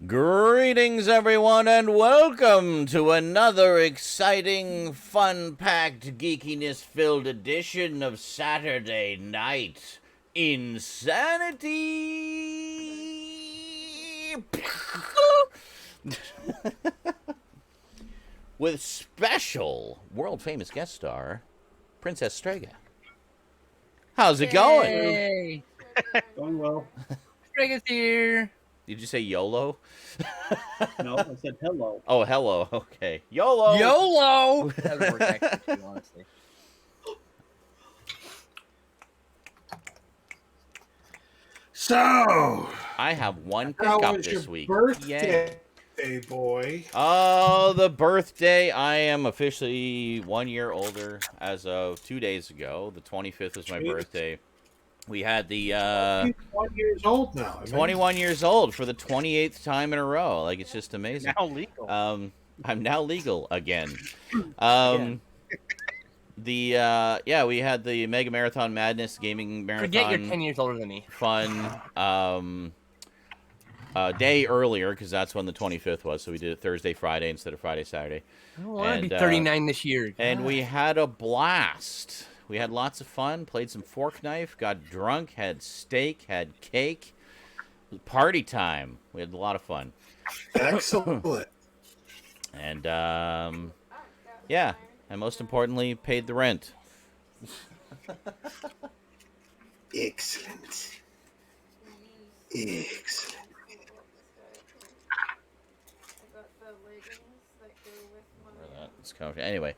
Greetings, everyone, and welcome to another exciting, fun-packed, geekiness-filled edition of Saturday Night InSaNiTy! With special, world-famous guest star, Princess Strega. How's it going? Yay! Going well. Strega's here. Did you say YOLO? No, I said hello. Oh, hello. Okay. YOLO! YOLO! That would work actually, honestly. So, I have one how pickup was this your week. birthday, Yay. boy? Oh, the birthday. I am officially 1 year older as of 2 days ago. The 25th was my Jeez. birthday. We had the 21 years old now. 21 years old for the 28th time in a row. Like, it's just amazing. Now legal. I'm now legal again. We had the Mega Marathon Madness Gaming Marathon. Forget you're 10 years older than me. Fun. Day earlier, because that's when the 25th was, so we did it Thursday, Friday instead of Friday, Saturday. Oh, I'll be 39 this year. And we had a blast. We had lots of fun, played some fork knife, got drunk, had steak, had cake. Party time. We had a lot of fun. Excellent. And, and most importantly, paid the rent. Excellent. Excellent. Anyway.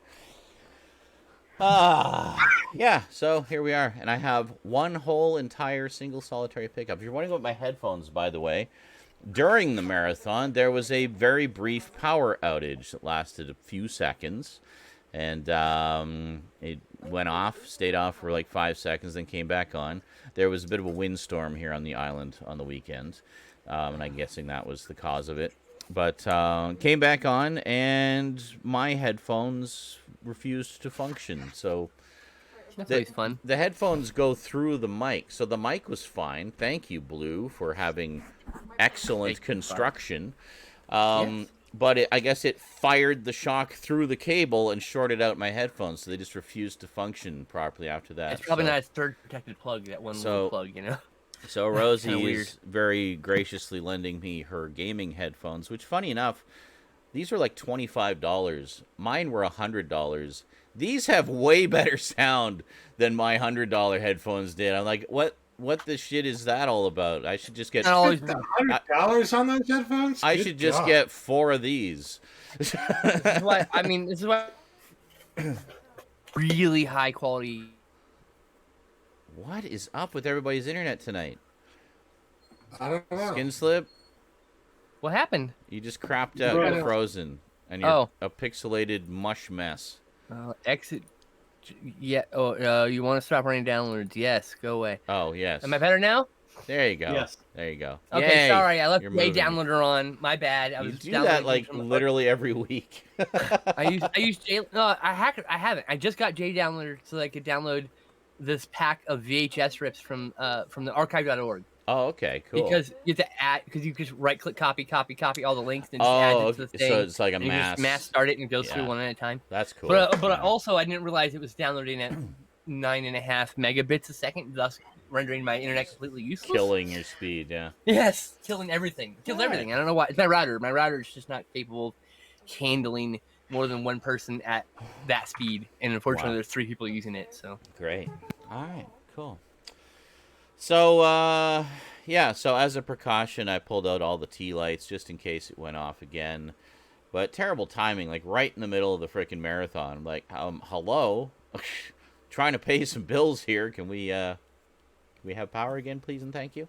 So here we are. And I have one whole entire single solitary pickup. If you're wondering about my headphones, by the way, during the marathon, there was a very brief power outage that lasted a few seconds. And it went off, stayed off for like 5 seconds, then came back on. There was a bit of a windstorm here on the island on the weekend. And I'm guessing that was the cause of it. But came back on, and my headphones refused to function. So That's always fun. the headphones go through the mic. So the mic was fine. Thank you, Blue, for having excellent construction. Yes. But I guess it fired the shock through the cable and shorted out my headphones, so they just refused to function properly after that. It's probably not a third protected plug, that one little plug, you know? So Rosie is very graciously lending me her gaming headphones, which, funny enough, these are like $25. Mine were $100. These have way better sound than my $100 headphones did. I'm like, what the shit is that all about? I should just get $100 on those headphones? I should just get 4 of these. This is why really high quality. What is up with everybody's internet tonight? I don't know. Skinslip, What happened? you just crapped out. Right. You're frozen. And you're a pixelated mush mess. Exit. Yeah. Oh, you want to stop running downloads? Yes. Go away. Oh, yes. Am I better now? There you go. Yes. There you go. Okay, Yay. sorry. I left You're J moving. downloader on. My bad. I You was do downloading that like from the- literally every week. I use J. No, I haven't. I just got J downloader so that I could download this pack of VHS rips from the archive.org. Oh, okay, cool. Because you have to add, because you just right click, copy all the links, and just add it to the thing. So it's like a and you mass. just mass start it and it goes Yeah. through one at a time. That's cool. But also I didn't realize it was downloading at 9.5 megabits a second, thus rendering my internet completely useless. Killing your speed, yeah. Yes, killing everything. Kills Yeah. everything. I don't know why. It's my router. My router is just not capable of handling more than one person at that speed, and unfortunately, Wow. there's 3 people using it. So Great. All right, cool. So, so as a precaution, I pulled out all the tea lights just in case it went off again. But terrible timing, like right in the middle of the freaking marathon. I'm like, hello? Trying to pay some bills here. Can we have power again, please and thank you?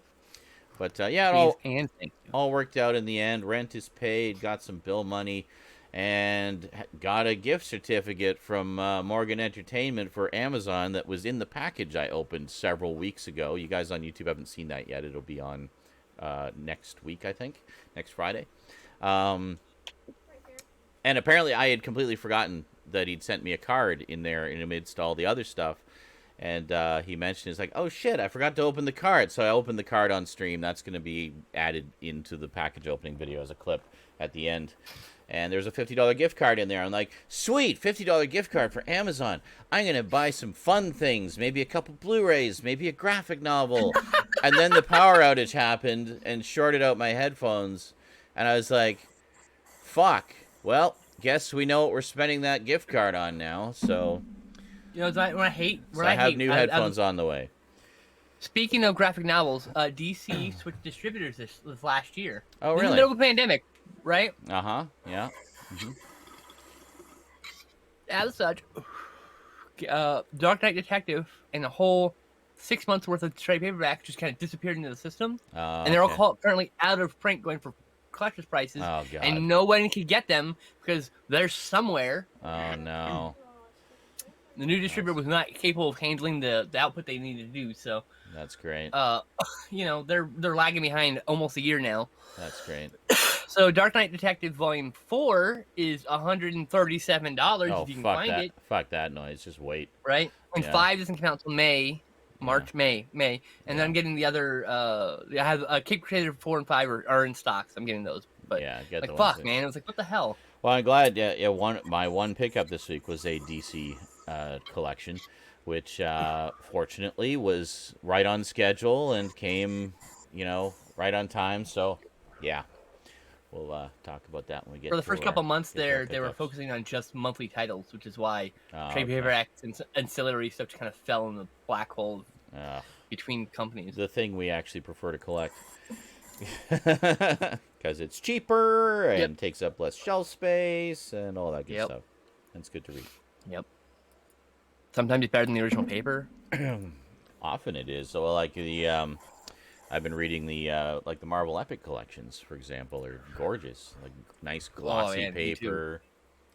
But, it all worked out in the end. Rent is paid, got some bill money, and got a gift certificate from Morgan Entertainment for Amazon that was in the package I opened several weeks ago. You guys on YouTube haven't seen that yet. It'll be on next week, I think, next Friday. And apparently I had completely forgotten that he'd sent me a card in there in amidst all the other stuff. And he mentioned, it's like, oh shit, I forgot to open the card. So I opened the card on stream. That's going to be added into the package opening video as a clip at the end. And there's a $50 gift card in there. I'm like, sweet, $50 gift card for Amazon. I'm going to buy some fun things, maybe a couple Blu-rays, maybe a graphic novel. And then the power outage happened and shorted out my headphones. And I was like, fuck. Well, guess we know what we're spending that gift card on now. So, You know, I hate. so I have new headphones on the way. Speaking of graphic novels, DC switched distributors this last year. Oh, In the really? middle of a pandemic, right? Uh-huh, yeah. Mm-hmm. As such, Dark Knight Detective and a whole 6 months worth of trade paperback just kind of disappeared into the system, and they're all currently out of print, going for collector's prices, Oh, God. and no one can get them because they're somewhere. Oh, no. The new distributor was not capable of handling the output they needed to do, so That's great. you know, they're lagging behind almost a year now. That's great. So Dark Knight Detective Volume 4 is $137 Oh, if you can fuck find that. it, Fuck that noise. Just wait. right? And Yeah. 5 doesn't come out until May. May. And then I'm getting the other, I have Cape Crusader 4 and 5 are in stock, so I'm getting those. But, Yeah, get like, the fuck, ones that- man. I was like, what the hell? Well, I'm glad. Yeah. My one pickup this week was a DC collection, which fortunately was right on schedule and came, right on time. So, yeah, we'll talk about that when we get For the to first our- couple months get to our there, they were pickups. focusing on just monthly titles, which is why Oh, trade okay. paperbacks and ancillary stuff kind of fell in the black hole Ugh, between companies. the thing we actually prefer to collect. Because it's cheaper and takes up less shelf space and all that good stuff. And it's good to read. Yep. Sometimes it's better than the original paper. Often it is. So like I've been reading the like the Marvel Epic collections, for example, are gorgeous. Like nice glossy yeah, me too. paper.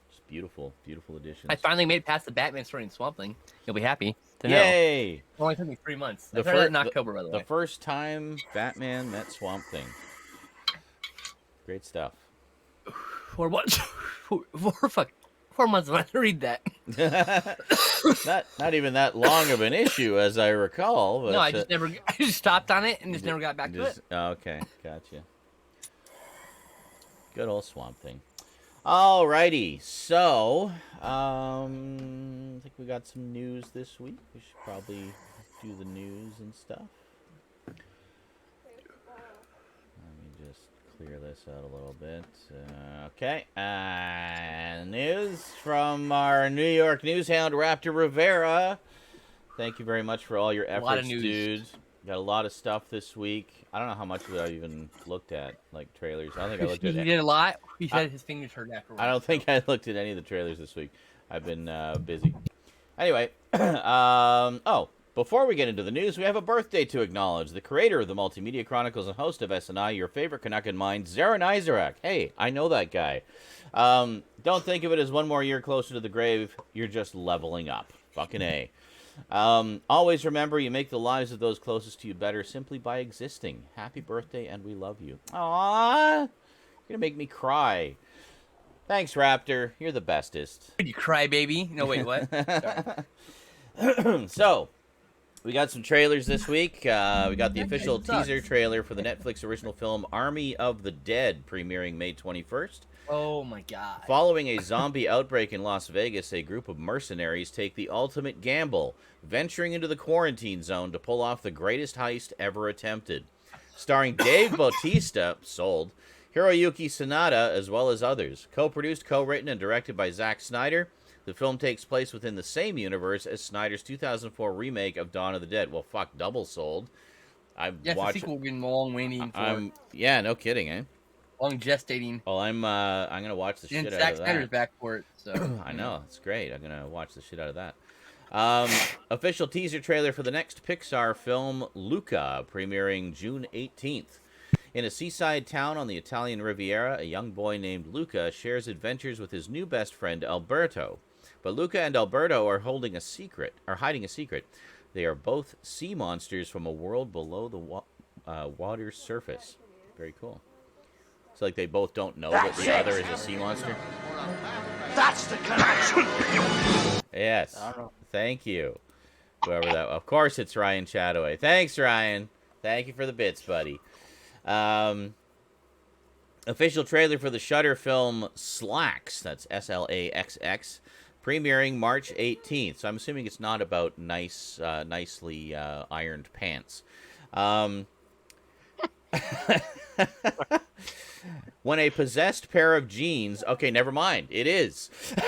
Just beautiful, beautiful editions. I finally made it past the Batman story in Swamp Thing. You'll be happy to know. Yay! It only took me 3 months. I The started fir- that in October, by the The way. first time Batman met Swamp Thing. Great stuff. 4 months. 4 months when I read that. not even that long of an issue, as I recall. But, No, I just stopped on it and just never got back to it. Okay, gotcha. Good old Swamp Thing. Alrighty, so I think we got some news this week. We should probably do the news and stuff. Let me just clear this out a little bit. Okay, news from our New York news hound, Raptor Rivera. Thank you very much for all your efforts, lot of news. dude. Got a lot of stuff this week. I don't know how much of it I've even looked at, like trailers. I don't think I looked He at it. did a lot. He said his fingers hurt afterwards. I don't think I looked at any of the trailers this week. I've been busy. Anyway, before we get into the news, we have a birthday to acknowledge. The creator of the Multimedia Chronicles and host of SNI, your favorite Canuck in mind, Zaranyzerak. Hey, I know that guy. Don't think of it as one more year closer to the grave. You're just leveling up. Fucking A. Always remember, you make the lives of those closest to you better simply by existing. Happy birthday, and we love you. Aww. You're gonna make me cry. Thanks, Raptor. You're the bestest. You cry, baby. No, wait, what? Sorry. So, we got some trailers this week. We got the official sucks. teaser trailer for the Netflix original film Army of the Dead, premiering May 21st. Oh my god. Following a zombie outbreak in Las Vegas, a group of mercenaries take the ultimate gamble, venturing into the quarantine zone to pull off the greatest heist ever attempted. Starring Dave Bautista, sold, Hiroyuki Sanada, as well as others. Co-produced, co-written, and directed by Zack Snyder, the film takes place within the same universe as Snyder's 2004 remake of Dawn of the Dead. Well, fuck, double sold. I've Yeah, it's a watched. sequel we've been long waiting for. Yeah, no kidding, eh? Long gestating. Well, I'm gonna watch the And shit out Zack of that. Snyder's back for it, so. I know, it's great. I'm gonna watch the shit out of that. Official teaser trailer for the next Pixar film, Luca, premiering June 18th. In a seaside town on the Italian Riviera, a young boy named Luca shares adventures with his new best friend, Alberto. But Luca and Alberto are hiding a secret. They are both sea monsters from a world below the water's surface. Very cool. It's like they both don't know that the other is a sea monster. That's the connection. Yes. I don't know. Thank you. Whoever that. Of course, it's Ryan Chataway. Thanks, Ryan. Thank you for the bits, buddy. Official trailer for the Shudder film Slacks. That's Slaxx. Premiering March 18th. So I'm assuming it's not about nicely ironed pants. When a possessed pair of jeans... Okay, never mind. It is. Start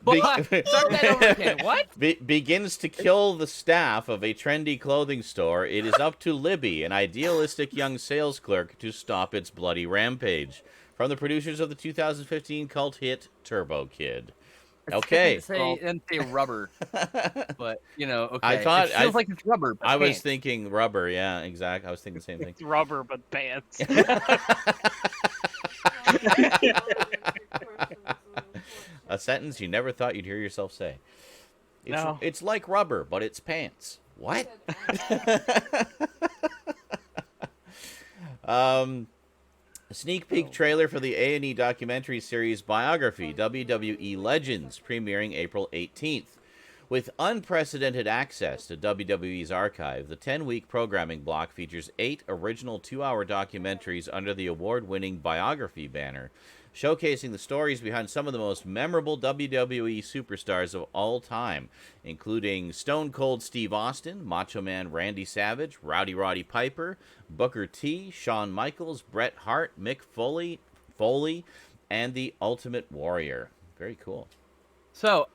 that over again. What? Begins to kill the staff of a trendy clothing store, it is up to Libby, an idealistic young sales clerk, to stop its bloody rampage. From the producers of the 2015 cult hit Turbo Kid. Okay. And say rubber, but okay. I thought it feels like it's rubber. But I was pants. thinking rubber. Yeah, exactly. I was thinking the same thing. It's rubber, but pants. A sentence you never thought you'd hear yourself say. It's like rubber, but it's pants. What? A sneak peek trailer for the A&E documentary series Biography, WWE Legends, premiering April 18th. With unprecedented access to WWE's archive, the 10-week programming block features 8 original 2-hour documentaries under the award-winning Biography banner, showcasing the stories behind some of the most memorable WWE superstars of all time, including Stone Cold Steve Austin, Macho Man Randy Savage, Rowdy Roddy Piper, Booker T, Shawn Michaels, Bret Hart, Mick Foley, and The Ultimate Warrior. Very cool. So,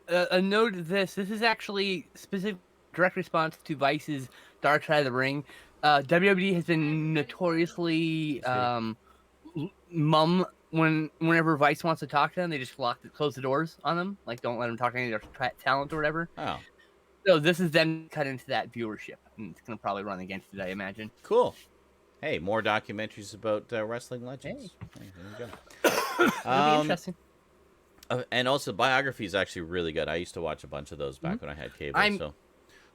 a note of this is actually specific direct response to Vice's Dark Side of the Ring. WWE has been notoriously mum whenever Vice wants to talk to them, they just close the doors on them, like don't let them talk to any of their talent or whatever. Oh. So this is then cut into that viewership, and it's going to probably run against it, I imagine. Cool. Hey, more documentaries about wrestling legends. Hey, there you go. It'll be interesting. And also, Biography is actually really good. I used to watch a bunch of those back when I had cable.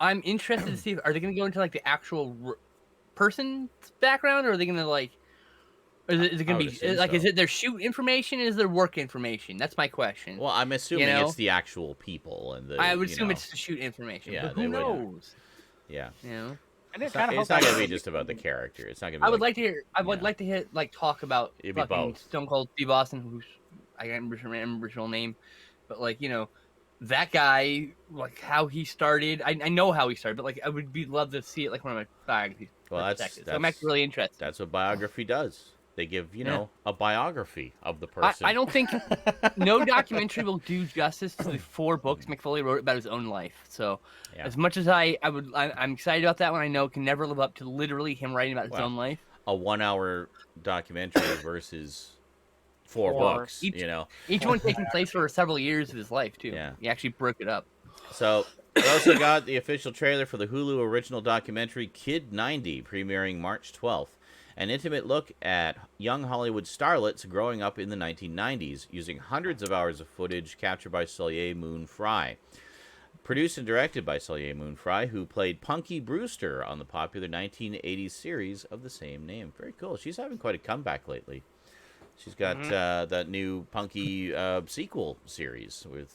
I'm interested to see are they going to go into like the actual person's background, or are they going to like? Is it going to be like? So. Is it their shoot information? Or is their work information? That's my question. Well, I'm assuming it's the actual people and the. I would assume it's the shoot information. Yeah, but who knows? Yeah. It's not going to be just about the character. It's not going to be. I would like to hear. I would like to hear talk about fucking Stone Cold Steve Austin, who's I can't remember his real name, but that guy, like how he started. I know how he started, but like I would love to see it like one of my biographies. Well, so I'm actually really interested. That's what Biography does. They give, a biography of the person. I don't think no documentary will do justice to the 4 books McFoley wrote about his own life. So as much as I'm excited about that one, I know it can never live up to literally him writing about his own life. A 1-hour documentary versus 4 books, Each one taking place for several years of his life, too. Yeah. He actually broke it up. So we also got the official trailer for the Hulu original documentary Kid 90, premiering March 12th. An intimate look at young Hollywood starlets growing up in the 1990s, using hundreds of hours of footage captured by Soleil Moon Frye. Produced and directed by Soleil Moon Frye, who played Punky Brewster on the popular 1980s series of the same name. Very cool. She's having quite a comeback lately. She's got that new Punky sequel series with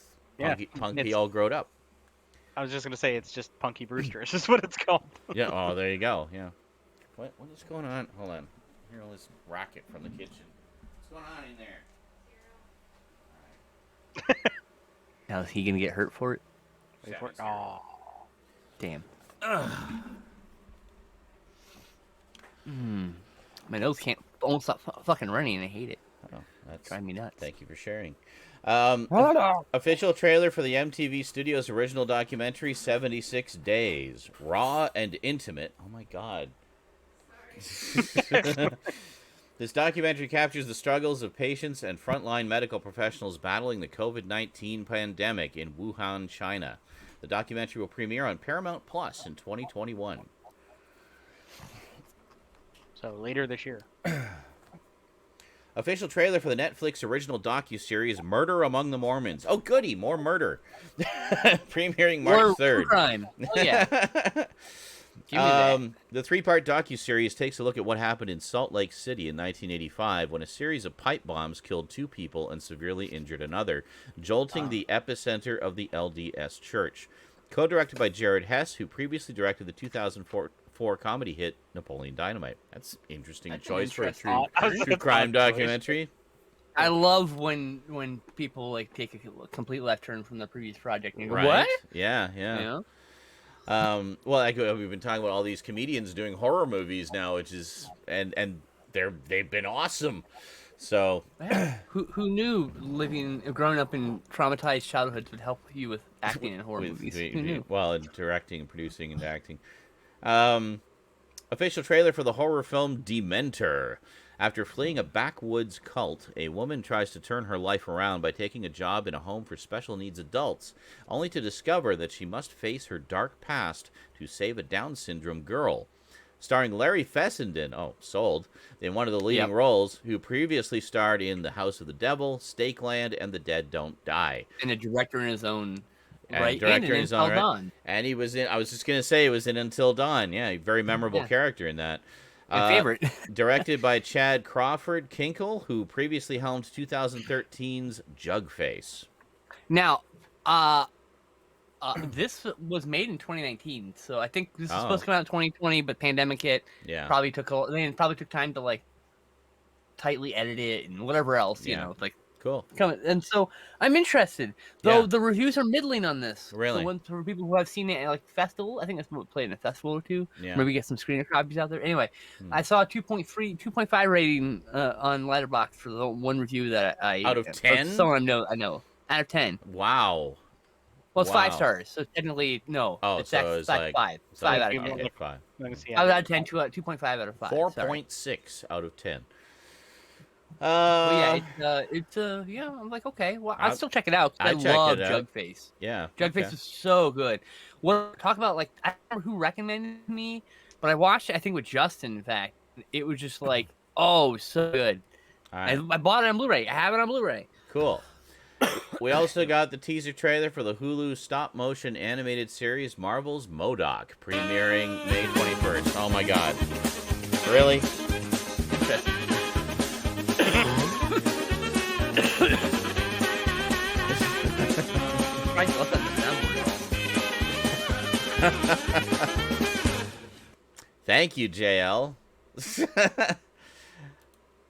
Punky all grown up. I was just going to say, it's just Punky Brewster. It's just what it's called. Yeah, oh, there you go, yeah. What is going on? Hold on. Hear all this racket from the kitchen. What's going on in there? Now is he gonna get hurt for it? Oh, damn. My nose can't almost stop fucking running, and I hate it. Oh, that's driving me nuts. Thank you for sharing. Official trailer for the MTV Studios original documentary 76 Days, Raw and Intimate. Oh my God. This documentary captures the struggles of patients and frontline medical professionals battling the COVID-19 pandemic in Wuhan, China. The documentary will premiere on Paramount Plus in 2021. So later this year. Official trailer for the Netflix original docuseries Murder Among the Mormons. Oh, goody, more murder. Premiering March 3rd. Crime. Oh, yeah. Give me that. The 3-part docuseries takes a look at what happened in Salt Lake City in 1985 when a series of pipe bombs killed 2 people and severely injured another, jolting the epicenter of the LDS Church. Co-directed by Jared Hess, who previously directed the 2004 comedy hit Napoleon Dynamite. That's interesting choice for a true crime documentary. I love when people like take a complete left turn from their previous project and you go, Right? what? Yeah. You know? Well, we've been talking about all these comedians doing horror movies now, which is and they've been awesome. So who knew growing up in traumatized childhoods would help you with acting in horror movies? Who knew? Well, in directing and producing and acting. Official trailer for the horror film Dementor. After fleeing a backwoods cult, a woman tries to turn her life around by taking a job in a home for special needs adults, only to discover that she must face her dark past to save a Down syndrome girl. Starring Larry Fessenden, sold, in one of the leading roles, who previously starred in The House of the Devil, Stakeland, and The Dead Don't Die. And a director in his own right. Director in his own right. Dawn. And he was in, I was just going to say, he was in Until Dawn. Yeah, a very memorable character in that. My favorite. Directed by Chad Crawford Kinkle, who previously helmed 2013's Jugface. Now, this was made in 2019, so I think this is supposed to come out in 2020, but pandemic hit. Yeah, they probably took time to like tightly edit it and whatever else, you know, like. Cool. And so I'm interested, though the reviews are middling on this. Really? So for people who have seen it at like festival, I think that's what played in a festival or two. Yeah. Maybe get some screener copies out there. Anyway, I saw a 2.5 rating on Letterboxd for the one review that I out of 10. Someone I know out of 10. Wow. Well, it's 5 stars, so technically no. Oh, it's so it's like 5. 5 out of 10. Okay, 5. Out of 10, 2.5 out of 5. 4.6 out of 10. I'm like, okay, well, I'll still check it out. I love Jugface. Yeah, Jugface is so good. Talk about like, I don't remember who recommended me, but I watched it, I think with Justin. In fact, it was just like, so good. Right. I bought it on Blu-ray. I have it on Blu-ray. Cool. We also got the teaser trailer for the Hulu stop-motion animated series Marvel's MODOK, premiering May 21st. Oh my God! Really? Interesting. Thank you, JL.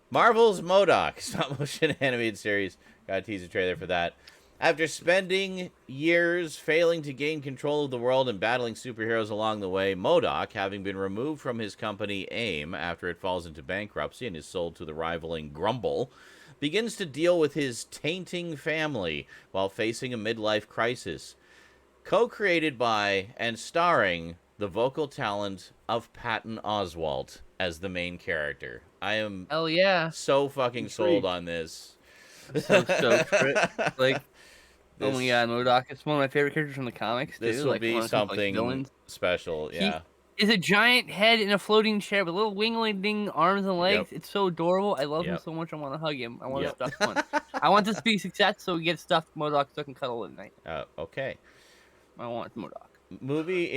Marvel's MODOK stop-motion animated series. Got a teaser trailer for that. After spending years failing to gain control of the world and battling superheroes along the way, MODOK, having been removed from his company AIM after it falls into bankruptcy and is sold to the rivaling Grumble, begins to deal with his tainting family while facing a midlife crisis. Co-created by and starring the vocal talent of Patton Oswalt as the main character. I am so fucking sold on this. So stoked for it. Like, oh my God, MODOK is one of my favorite characters from the comics, too. This will be something special, yeah. He is a giant head in a floating chair with little wingling arms and legs. It's so adorable. I love him so much. I want to hug him. I want to stuff one. I want this to be a success, so we get stuffed MODOK so I can cuddle at night. Okay. I want MODOK. Movie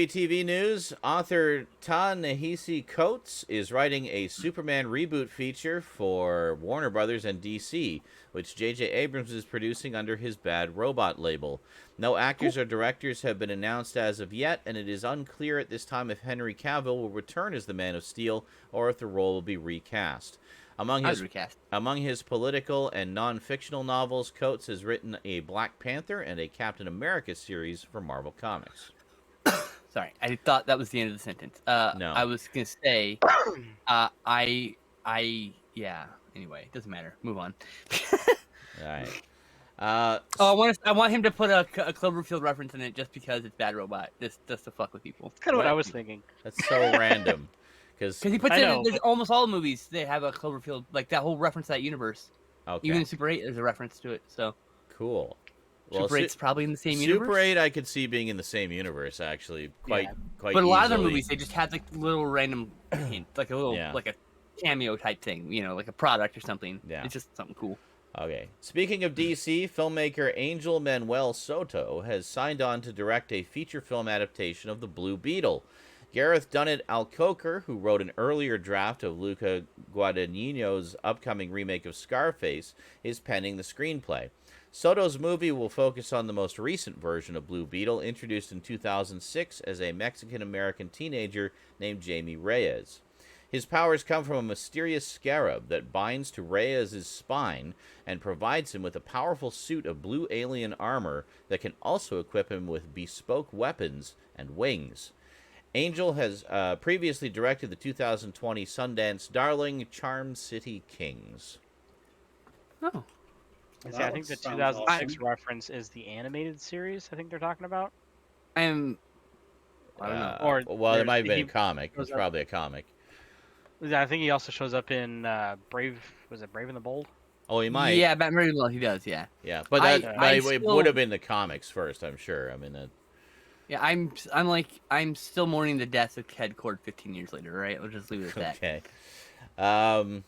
TV news, author Ta-Nehisi Coates is writing a Superman reboot feature for Warner Brothers and DC, which J.J. Abrams is producing under his Bad Robot label. No actors or directors have been announced as of yet, and it is unclear at this time if Henry Cavill will return as the Man of Steel or if the role will be recast. Among his political and non-fictional novels, Coates has written a Black Panther and a Captain America series for Marvel Comics. Sorry, I thought that was the end of the sentence. No. I was going to say, anyway, it doesn't matter. Move on. All right. I want him to put a Cloverfield reference in it just because it's Bad Robot, just to fuck with people. That's kind of what I was thinking. That's so random. Because he puts it in almost all movies. They have a Cloverfield, like that whole reference to that universe. Okay. Even in Super 8, there's a reference to it. So cool. Well, Super 8's probably in the same universe. Super 8, I could see being in the same universe actually, quite. But a lot of their movies, they just had like little random hint, like a little like a cameo type thing, like a product or something. Yeah. It's just something cool. Okay. Speaking of DC, filmmaker Angel Manuel Soto has signed on to direct a feature film adaptation of The Blue Beetle. Gareth Dunnett Alcoker, who wrote an earlier draft of Luca Guadagnino's upcoming remake of Scarface, is penning the screenplay. Soto's movie will focus on the most recent version of Blue Beetle, introduced in 2006 as a Mexican-American teenager named Jamie Reyes. His powers come from a mysterious scarab that binds to Reyes' spine and provides him with a powerful suit of blue alien armor that can also equip him with bespoke weapons and wings. Angel has previously directed the 2020 Sundance darling Charm City Kings. Oh. See, I think the 2006 reference is the animated series. I think they're talking about. I don't know. Or well, it might have been a comic. It's probably a comic. I think he also shows up in Brave. Was it Brave and the Bold? Oh, he might. Yeah, Batman he does. Yeah. Yeah, but it would have been the comics first, I'm sure. I mean, yeah, I'm still mourning the death of Ted Cord 15 years later. Right? We'll just leave it at that. Okay.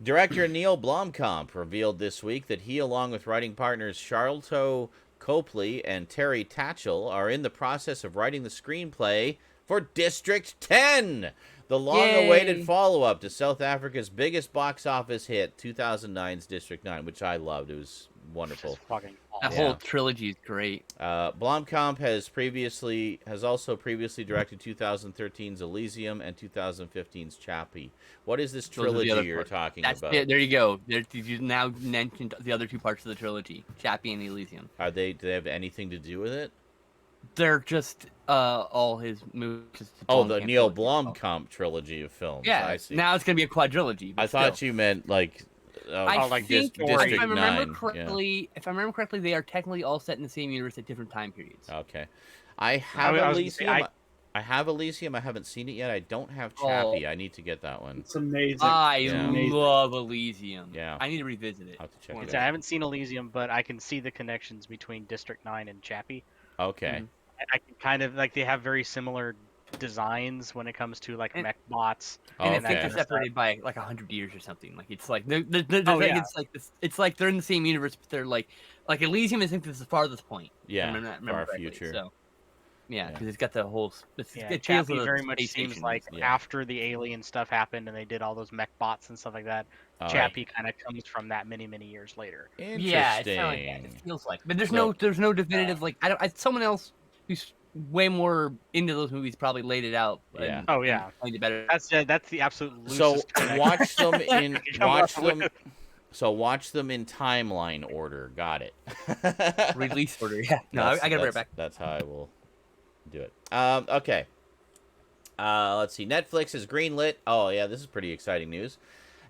Director Neil Blomkamp revealed this week that he, along with writing partners Charlton Copley and Terry Tatchell, are in the process of writing the screenplay for District 10, the long-awaited follow-up to South Africa's biggest box office hit, 2009's District 9, which I loved. It was wonderful. That whole trilogy is great. Blomkamp has also previously directed 2013's Elysium and 2015's Chappie. What is this trilogy you're talking about? There you go. You now mentioned the other two parts of the trilogy, Chappie and Elysium. Do they have anything to do with it? They're just all his movies. Oh, the Neil Blomkamp trilogy of films. Yeah, I see. Now it's going to be a quadrilogy. I thought you meant like. I think, District if I remember 9, correctly, they are technically all set in the same universe at different time periods. Okay, I have Elysium. I have Elysium. I haven't seen it yet. I don't have Chappie. I need to get that one. It's amazing. I love Elysium. Yeah, I need to revisit it. I'll have to check it I out. haven't seen Elysium, but I can see the connections between District 9 and Chappie. Okay. I can kind of they have very similar designs when it comes to mech bots. And I think they're separated by 100 years or something. It's like it's like they're in the same universe, but they're like Elysium. I think this is the farthest point. Yeah, far future. So, yeah, because it's got the whole. Chappie very much seems like after the alien stuff happened and they did all those mech bots and stuff like that. Chappie kind of comes from that many years later. Interesting. Yeah, it's kind of like that. It feels like, but there's no definitive someone else who's way more into those movies probably laid it out. Yeah. Oh yeah. Better. That's the absolute loosest. So watch them in watch them in timeline order. Got it. Release order. Yeah. No, I got it right back. That's how I will do it. Okay. Let's see. Netflix has greenlit. Oh yeah, this is pretty exciting news.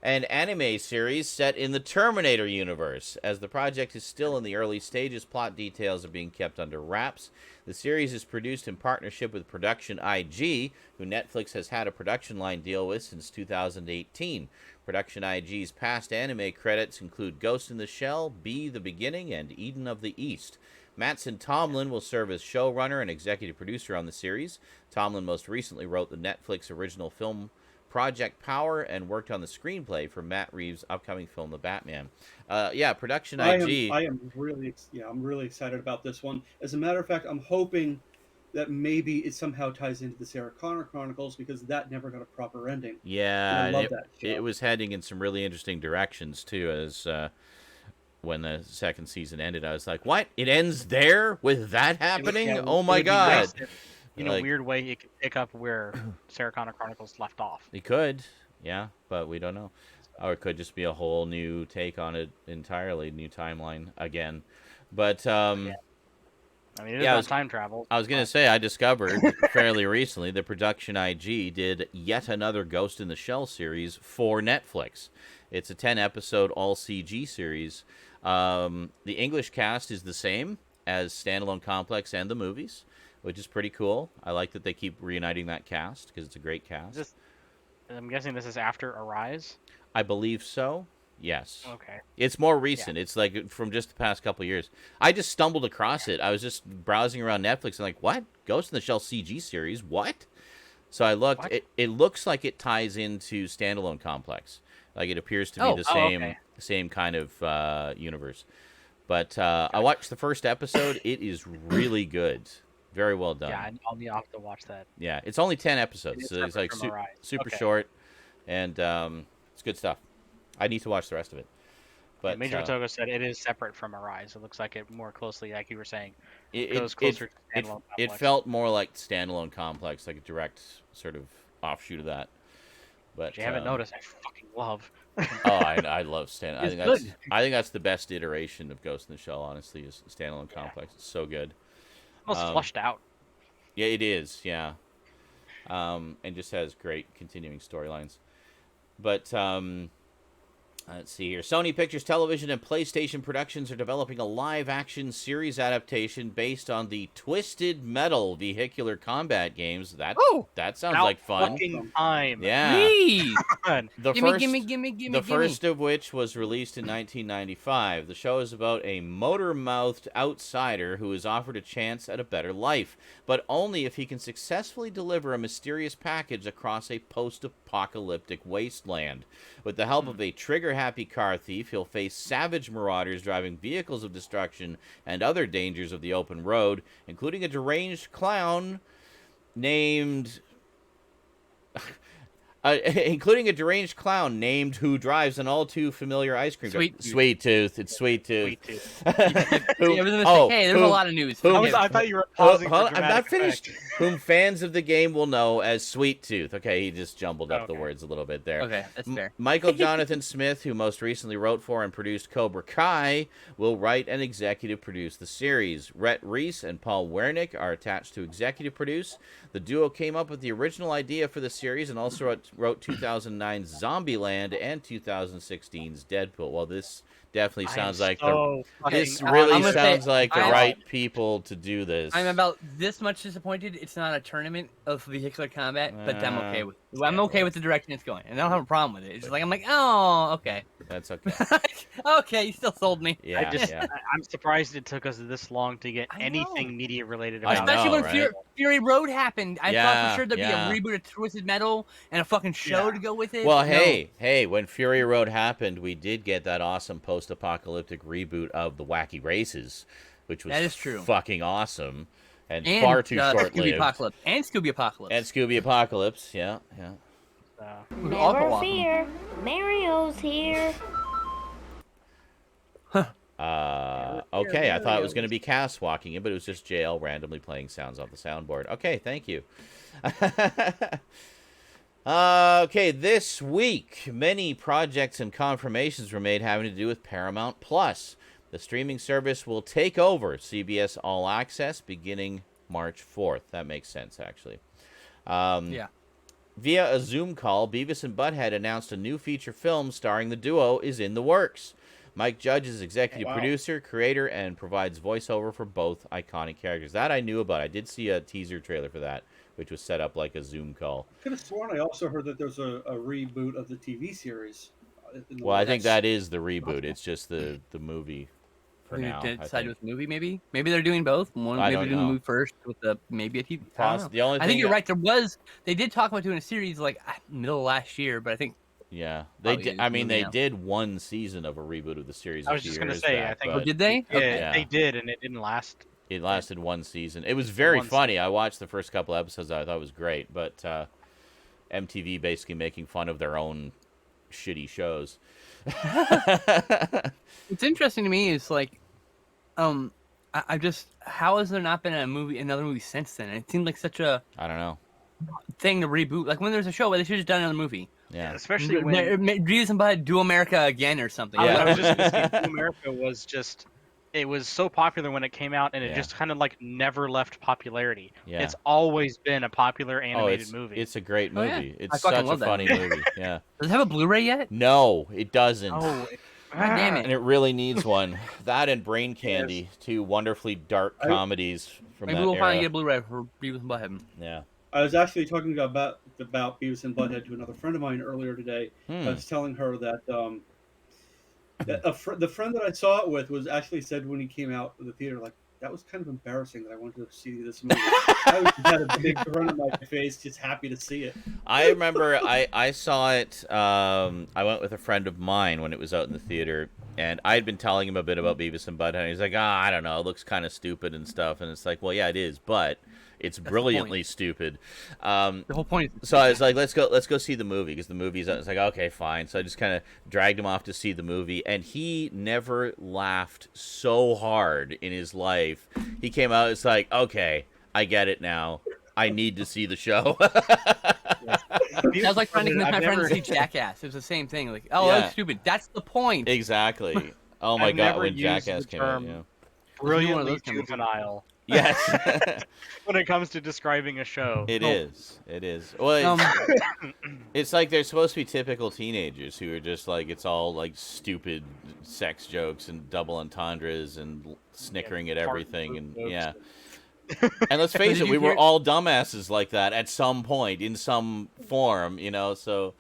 An anime series set in the Terminator universe. As the project is still in the early stages, plot details are being kept under wraps. The series is produced in partnership with Production IG, who Netflix has had a production line deal with since 2018. Production IG's past anime credits include Ghost in the Shell, Be the Beginning, and Eden of the East. Mattson Tomlin will serve as showrunner and executive producer on the series. Tomlin most recently wrote the Netflix original film Project Power and worked on the screenplay for Matt Reeves' upcoming film The Batman. Production IG. I'm really excited about this one. As a matter of fact, I'm hoping that maybe it somehow ties into the Sarah Connor Chronicles, because that never got a proper ending. Yeah, I love that show. It was heading in some really interesting directions too. As when the second season ended, I was like, "What? It ends there with that happening? Oh my god!" In a weird way, it could pick up where Sarah Connor Chronicles left off. It could, yeah, but we don't know. Or it could just be a whole new take on it entirely, new timeline again. But I mean, it is time travel. I was going to say, I discovered fairly recently that Production IG did yet another Ghost in the Shell series for Netflix. It's a 10-episode all-CG series. The English cast is the same as Standalone Complex and the movies, which is pretty cool. I like that they keep reuniting that cast because it's a great cast. I'm guessing this is after Arise? I believe so. Yes. Okay. It's more recent. Yeah. It's like from just the past couple of years. I just stumbled across it. I was just browsing around Netflix and like, what? Ghost in the Shell CG series? What? So I looked. It looks like it ties into Standalone Complex. Like it appears to be the same kind of universe. But I watched the first episode. It is really good. Very well done. Yeah, I'll have to watch that. Yeah, it's only 10 episodes, so it's like super short, and it's good stuff. I need to watch the rest of it. But Major Togo said it is separate from Arise. It looks like it more closely, like you were saying, it goes closer to standalone it complex. felt more like standalone complex, like a direct sort of offshoot of that. But if you haven't noticed, I fucking love. I love standalone. I think that's the best iteration of Ghost in the Shell. Honestly, is standalone complex. It's so good. Almost flushed out. Yeah, it is. Yeah, and just has great continuing storylines. But let's see here. Sony Pictures Television and PlayStation Productions are developing a live-action series adaptation based on the Twisted Metal vehicular combat games. That sounds like fun. Fucking time. Yeah. The first of which was released in 1995. The show is about a motor-mouthed outsider who is offered a chance at a better life, but only if he can successfully deliver a mysterious package across a post-apocalyptic wasteland. With the help of a trigger-happy car thief, he'll face savage marauders driving vehicles of destruction and other dangers of the open road, including a deranged clown named... who drives an all-too-familiar ice cream truck. Sweet Tooth. It's Sweet Tooth. Hey, there's a lot of news. I thought you were pausing for I'm not finished. Whom fans of the game will know as Sweet Tooth. Okay, he just jumbled up the words a little bit there. Okay, that's fair. Michael Jonathan Smith, who most recently wrote for and produced Cobra Kai, will write and executive produce the series. Rhett Reese and Paul Wernick are attached to executive produce. The duo came up with the original idea for the series and also wrote 2009's Zombieland and 2016's Deadpool. Well, this definitely sounds like the right people to do this. I'm about this much disappointed. It's not a tournament of vehicular combat, but I'm okay with it. I'm okay with the direction it's going, and I don't have a problem with it. It's just like I'm like, oh, okay. That's okay. Okay, you still sold me. Yeah, I'm surprised it took us this long to get anything media related. Especially when Fury Road happened. I thought for sure there'd be a reboot of Twisted Metal and a fucking show to go with it. Well, hey, when Fury Road happened, we did get that awesome post-apocalyptic reboot of the Wacky Races, which was fucking awesome and far too short-lived. Scooby Apocalypse, yeah. Never fear, Mario's here. Okay, I thought it was going to be Cass walking in, but it was just JL randomly playing sounds off the soundboard. Okay, thank you. Okay, this week, many projects and confirmations were made having to do with Paramount Plus. The streaming service will take over CBS All Access beginning March 4th. That makes sense, actually. Via a Zoom call, Beavis and Butthead announced a new feature film starring the duo is in the works. Mike Judge is executive producer, creator, and provides voiceover for both iconic characters. That I knew about. I did see a teaser trailer for that, which was set up like a Zoom call. I could have sworn I also heard that there's a reboot of the TV series. Well, I think that is the reboot. It's just the movie for now. Decide with the movie, maybe? Maybe they're doing both. Maybe they're doing the movie first with maybe a TV. I think you're right. They did talk about doing a series like middle of last year, but I think. Yeah, they did. I mean, they did one season of a reboot of the series. I was just going to say, I think. Did they? Yeah, they did, and it didn't last. It lasted one season. It was very funny. I watched the first couple episodes. I thought it was great, but MTV basically making fun of their own shitty shows. What's interesting to me is like, I just how has there not been another movie since then? It seemed like such a thing to reboot. Like when there's a show, they should have just done another movie. Yeah, especially when Beavis and Butthead Do America Again or something. Yeah, I was just going to say Do America was just. It was so popular when it came out, and it just kind of like never left popularity. Yeah. It's always been a popular animated movie. It's a great movie. It's such a funny movie. Yeah. Does it have a Blu-ray yet? No, it doesn't. Oh, God damn it! And it really needs one. That and Brain Candy, two wonderfully dark comedies from that era. Maybe we'll finally get a Blu-ray for Beavis and Butthead. Yeah. I was actually talking about Beavis and Butthead to another friend of mine earlier today. I was telling her that the friend that I saw it with was actually said when he came out of the theater, like, that was kind of embarrassing that I wanted to see this movie. I was had a big grin on my face, just happy to see it. I remember I saw it. I went with a friend of mine when it was out in the theater, And I'd been telling him a bit about Beavis and Butthead. And he's like, I don't know, it looks kind of stupid and stuff. And it's like, well, yeah, it is, but it's brilliantly stupid. The whole point. So I was like, let's go see the movie, because the movie's. I was like, okay, fine. So I just kind of dragged him off to see the movie, and he never laughed so hard in his life. He came out, it's like, okay, I get it now. I need to see the show. I was like trying to convince my friend to see Jackass. It was the same thing. Like, that's stupid. That's the point. Exactly. Oh my God, when Jackass came out, brilliantly juvenile. Yes. When it comes to describing a show. It is. Well, it's like they're supposed to be typical teenagers who are just like, it's all like stupid sex jokes and double entendres and snickering at everything. And yeah. And let's face it, we were all dumbasses like that at some point, in some form, so...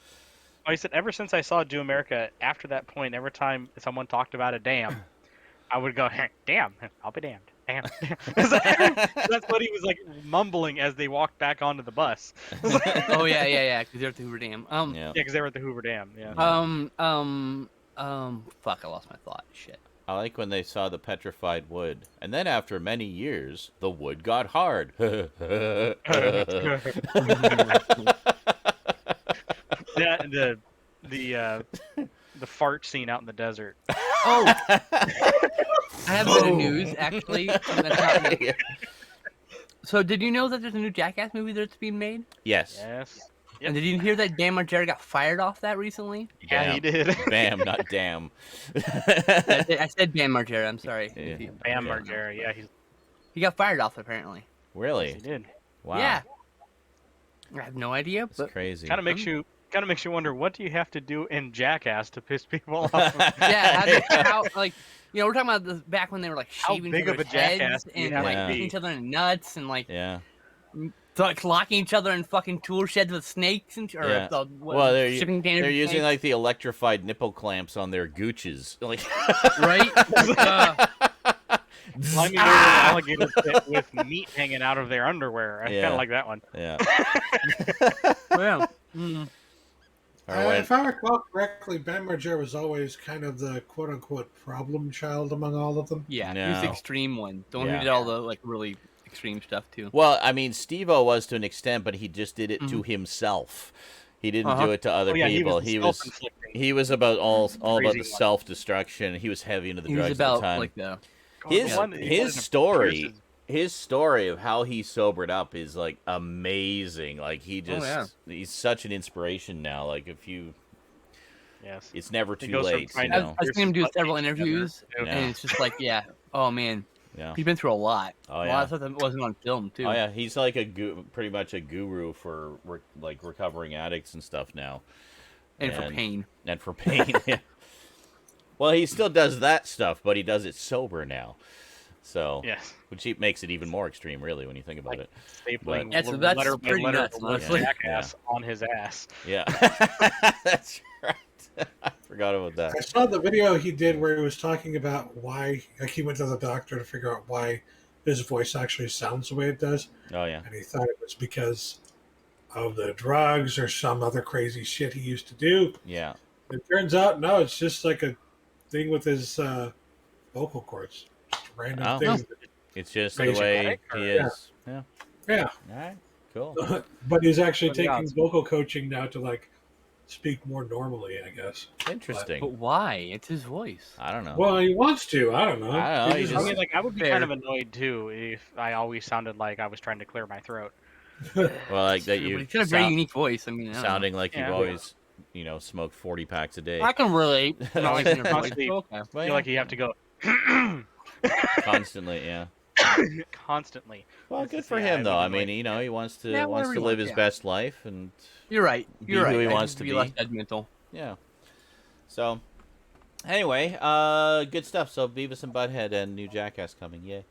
I said, ever since I saw Do America, after that point, every time someone talked about a damn, I would go, damn, I'll be damned. Damn. That's what he was like mumbling as they walked back onto the bus. Oh, yeah, because they're at the Hoover Dam. Yeah, because they were at the Hoover Dam, yeah. Fuck, I lost my thought. Shit. I like when they saw the petrified wood, and then after many years, the wood got hard. Yeah, the fart scene out in the desert. Oh, I have a bit of news actually. So, did you know that there's a new Jackass movie that's being made? Yes. Yep. And did you hear that Bam Margera got fired off that recently? Yeah, he did. Bam, not damn. I said Bam Margera. I'm sorry. Yeah. Bam Margera. Yeah, he got fired off apparently. Really? Yes, he did. Wow. Yeah. I have no idea. That's crazy. Kind of makes you wonder, what do you have to do in Jackass to piss people off? Yeah. How we're talking about back when they were like shaving each other's heads and like beating each other in nuts and like locking each other in fucking tool sheds with snakes and they're shipping they're using like the electrified nipple clamps on their gooches, like right. Climbing over an alligator pit with meat hanging out of their underwear. I kind of like that one. Yeah. Yeah. If I recall correctly, Bam Margera was always kind of the quote-unquote problem child among all of them. Yeah, he was the extreme one. The one who did all the like really extreme stuff too. Well, I mean, Steve-O was to an extent, but he just did it to himself. He didn't do it to other people. He was about all about the self-destruction. He was heavy into the drugs at the time. Like the his story of how he sobered up is like amazing. Like he's such an inspiration now. Like it's never too late. I've seen him do several interviews, and it's just like, oh man, he's been through a lot. A lot of stuff that wasn't on film too. Oh yeah, he's like pretty much a guru for like recovering addicts and stuff now, and for pain. Yeah. Well, he still does that stuff, but he does it sober now. So, which makes it even more extreme, really, when you think about it. Stapling that's letter by pretty letter nuts, the word jackass on his ass. Yeah, that's right. I forgot about that. I saw the video he did where he was talking about why, like he went to the doctor to figure out why his voice actually sounds the way it does. Oh, yeah. And he thought it was because of the drugs or some other crazy shit he used to do. Yeah. It turns out, no, it's just like a thing with his vocal cords. Just random things. It's just the way he is. Yeah. All right. Cool. But he's actually taking vocal coaching now to like speak more normally, I guess. Interesting. But why? It's his voice. I don't know. Well, he wants to. I don't know. I don't know. I mean, like, I would be kind of annoyed too if I always sounded like I was trying to clear my throat. Well, like that you. He's got a very unique voice. I mean, sounding like you've always, smoked 40 packs a day. I can relate. I feel like you have to go constantly. Yeah. Constantly. Well, good for him, though. I mean, he wants to live his best life, and you're right. You're right. Who he wants to be. Less judgmental. Yeah. So, anyway, good stuff. So, Beavis and Butthead and new Jackass coming. Yay.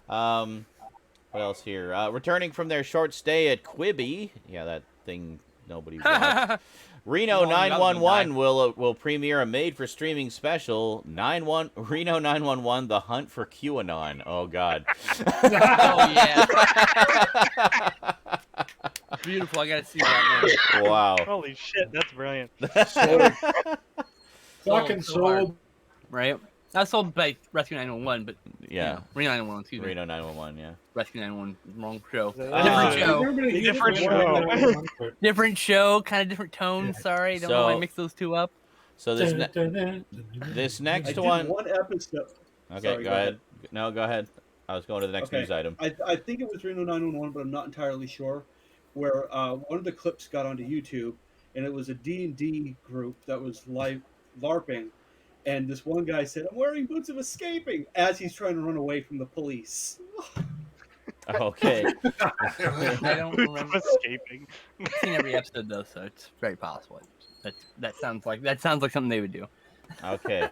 What else here? Returning from their short stay at Quibi. Yeah, that thing nobody watched. Reno 911 will premiere a made-for-streaming special, Reno 911, The Hunt for QAnon. Oh, God. Oh, yeah. Beautiful. I got to see that now. Wow. Holy shit, that's brilliant. Fucking sold. right? That's sold by Rescue 911, but Yeah. Reno 911, excuse me. Reno 911, yeah. Rescue 911, wrong show. Different show. Different show, kind of different tone. Sorry, don't know why I mix those two up. So this next one. One episode. Okay, Sorry, go ahead. No, go ahead. I was going to the next news item. I think it was Reno 911, but I'm not entirely sure. Where one of the clips got onto YouTube, and it was a D&D group that was LARPing, and this one guy said, "I'm wearing boots of escaping," as he's trying to run away from the police. Okay. I don't remember escaping. I've seen every episode though, so it's very possible. That sounds like something they would do. Okay.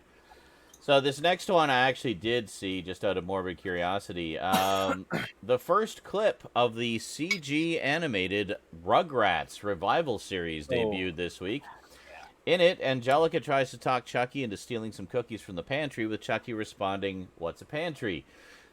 So this next one I actually did see just out of morbid curiosity. The first clip of the CG animated Rugrats revival series debuted this week. In it, Angelica tries to talk Chucky into stealing some cookies from the pantry, with Chucky responding, "What's a pantry?"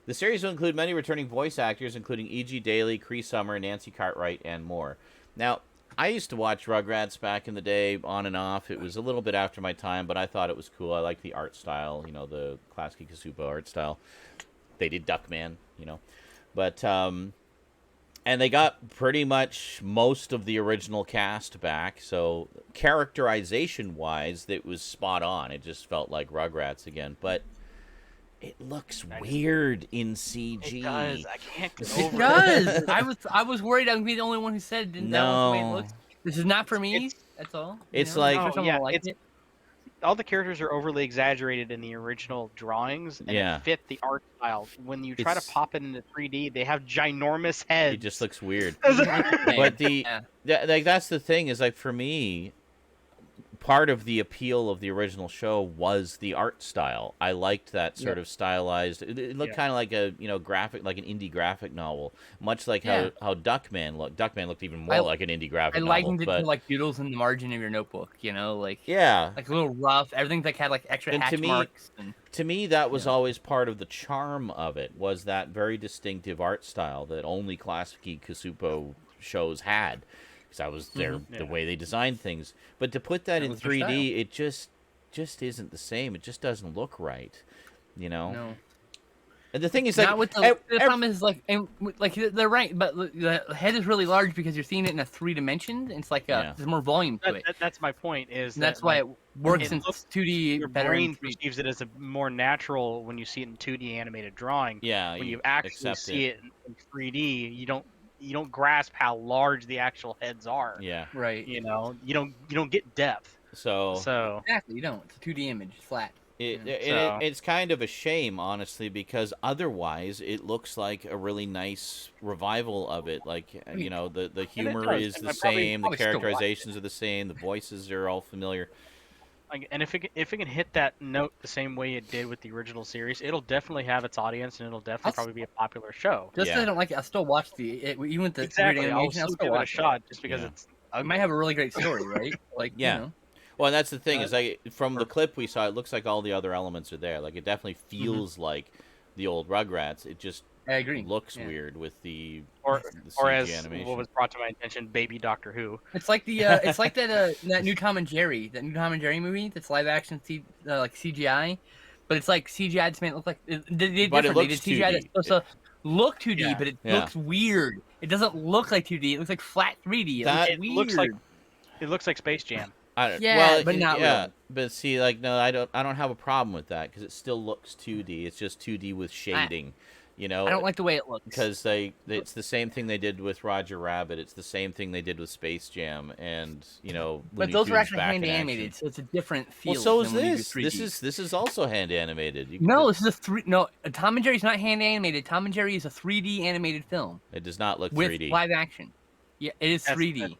The series will include many returning voice actors, including E.G. Daily, Cree Summer, Nancy Cartwright, and more. Now, I used to watch Rugrats back in the day, on and off. It was a little bit after my time, but I thought it was cool. I liked the art style, the classic Kasupa art style. They did Duckman, But, and they got pretty much most of the original cast back, so characterization-wise, it was spot on. It just felt like Rugrats again, but it looks weird in CG. It does. I can't get It over does. I was worried I would be the only one who said that was the way it No. looks. This is not for me. That's all. It's like- Not for someone who likes it. all the characters are overly exaggerated in the original drawings and Yeah. it fit the art style. When you try It's- to pop it into 3D, they have ginormous heads. It just looks weird. But That's the thing, is like, for me, part of the appeal of the original show was the art style. I liked that sort of stylized. It looked kind of like a graphic, like an indie graphic novel, much like how Duckman looked. Duckman looked even more like an indie graphic novel. I likened it to like doodles in the margin of your notebook. Like like a little rough. Everything that had like extra hatch marks. To me, that was always part of the charm of it. Was that very distinctive art style that only classic Kasupo shows had. Because that was the way they designed things. But to put that in 3D, it just isn't the same. It just doesn't look right, No. And the thing is, not with the problem is like they're right, but the head is really large because you're seeing it in a 3 dimension. It's like there's more volume to it. That's my point. That's why it works in 2D your better. Brain perceives it as a more natural when you see it in 2D animated drawing. Yeah, when you actually see it in 3D, you don't grasp how large the actual heads are. Yeah. Right. You don't get depth. So exactly, you don't. It's a 2D image, it's flat. It's kind of a shame, honestly, because otherwise it looks like a really nice revival of it. Like, the humor is the same, the characterizations are the same, the voices are all familiar. And if it can hit that note the same way it did with the original series, it'll definitely have its audience, and it'll definitely probably be a popular show. Just because I don't like it, I'll still watch even with the weird animation. I'll still give it a shot just because it might have a really great story, right? Well, and that's the thing is, from the clip we saw, it looks like all the other elements are there. Like, it definitely feels like the old Rugrats. It just looks weird with the CG as animation. What was brought to my attention, Baby Doctor Who. It's like it's like that new Tom and Jerry movie that's live action like CGI, but it's like CGI just made it look like they did CGI that's supposed to look 2D, but it looks weird. It doesn't look like 2D. It looks like flat 3D. It looks like Space Jam. But not really. But see, like, no, I don't have a problem with that because it still looks 2D. It's just 2D with shading. I don't like the way it looks. Because it's the same thing they did with Roger Rabbit. It's the same thing they did with Space Jam, and But those were actually hand animated, so it's a different feel. Well, so is this. This is also hand animated. This is Tom and Jerry's not hand animated. Tom and Jerry is a 3D animated film. It does not look with 3D. Live action. Yeah, it is 3D.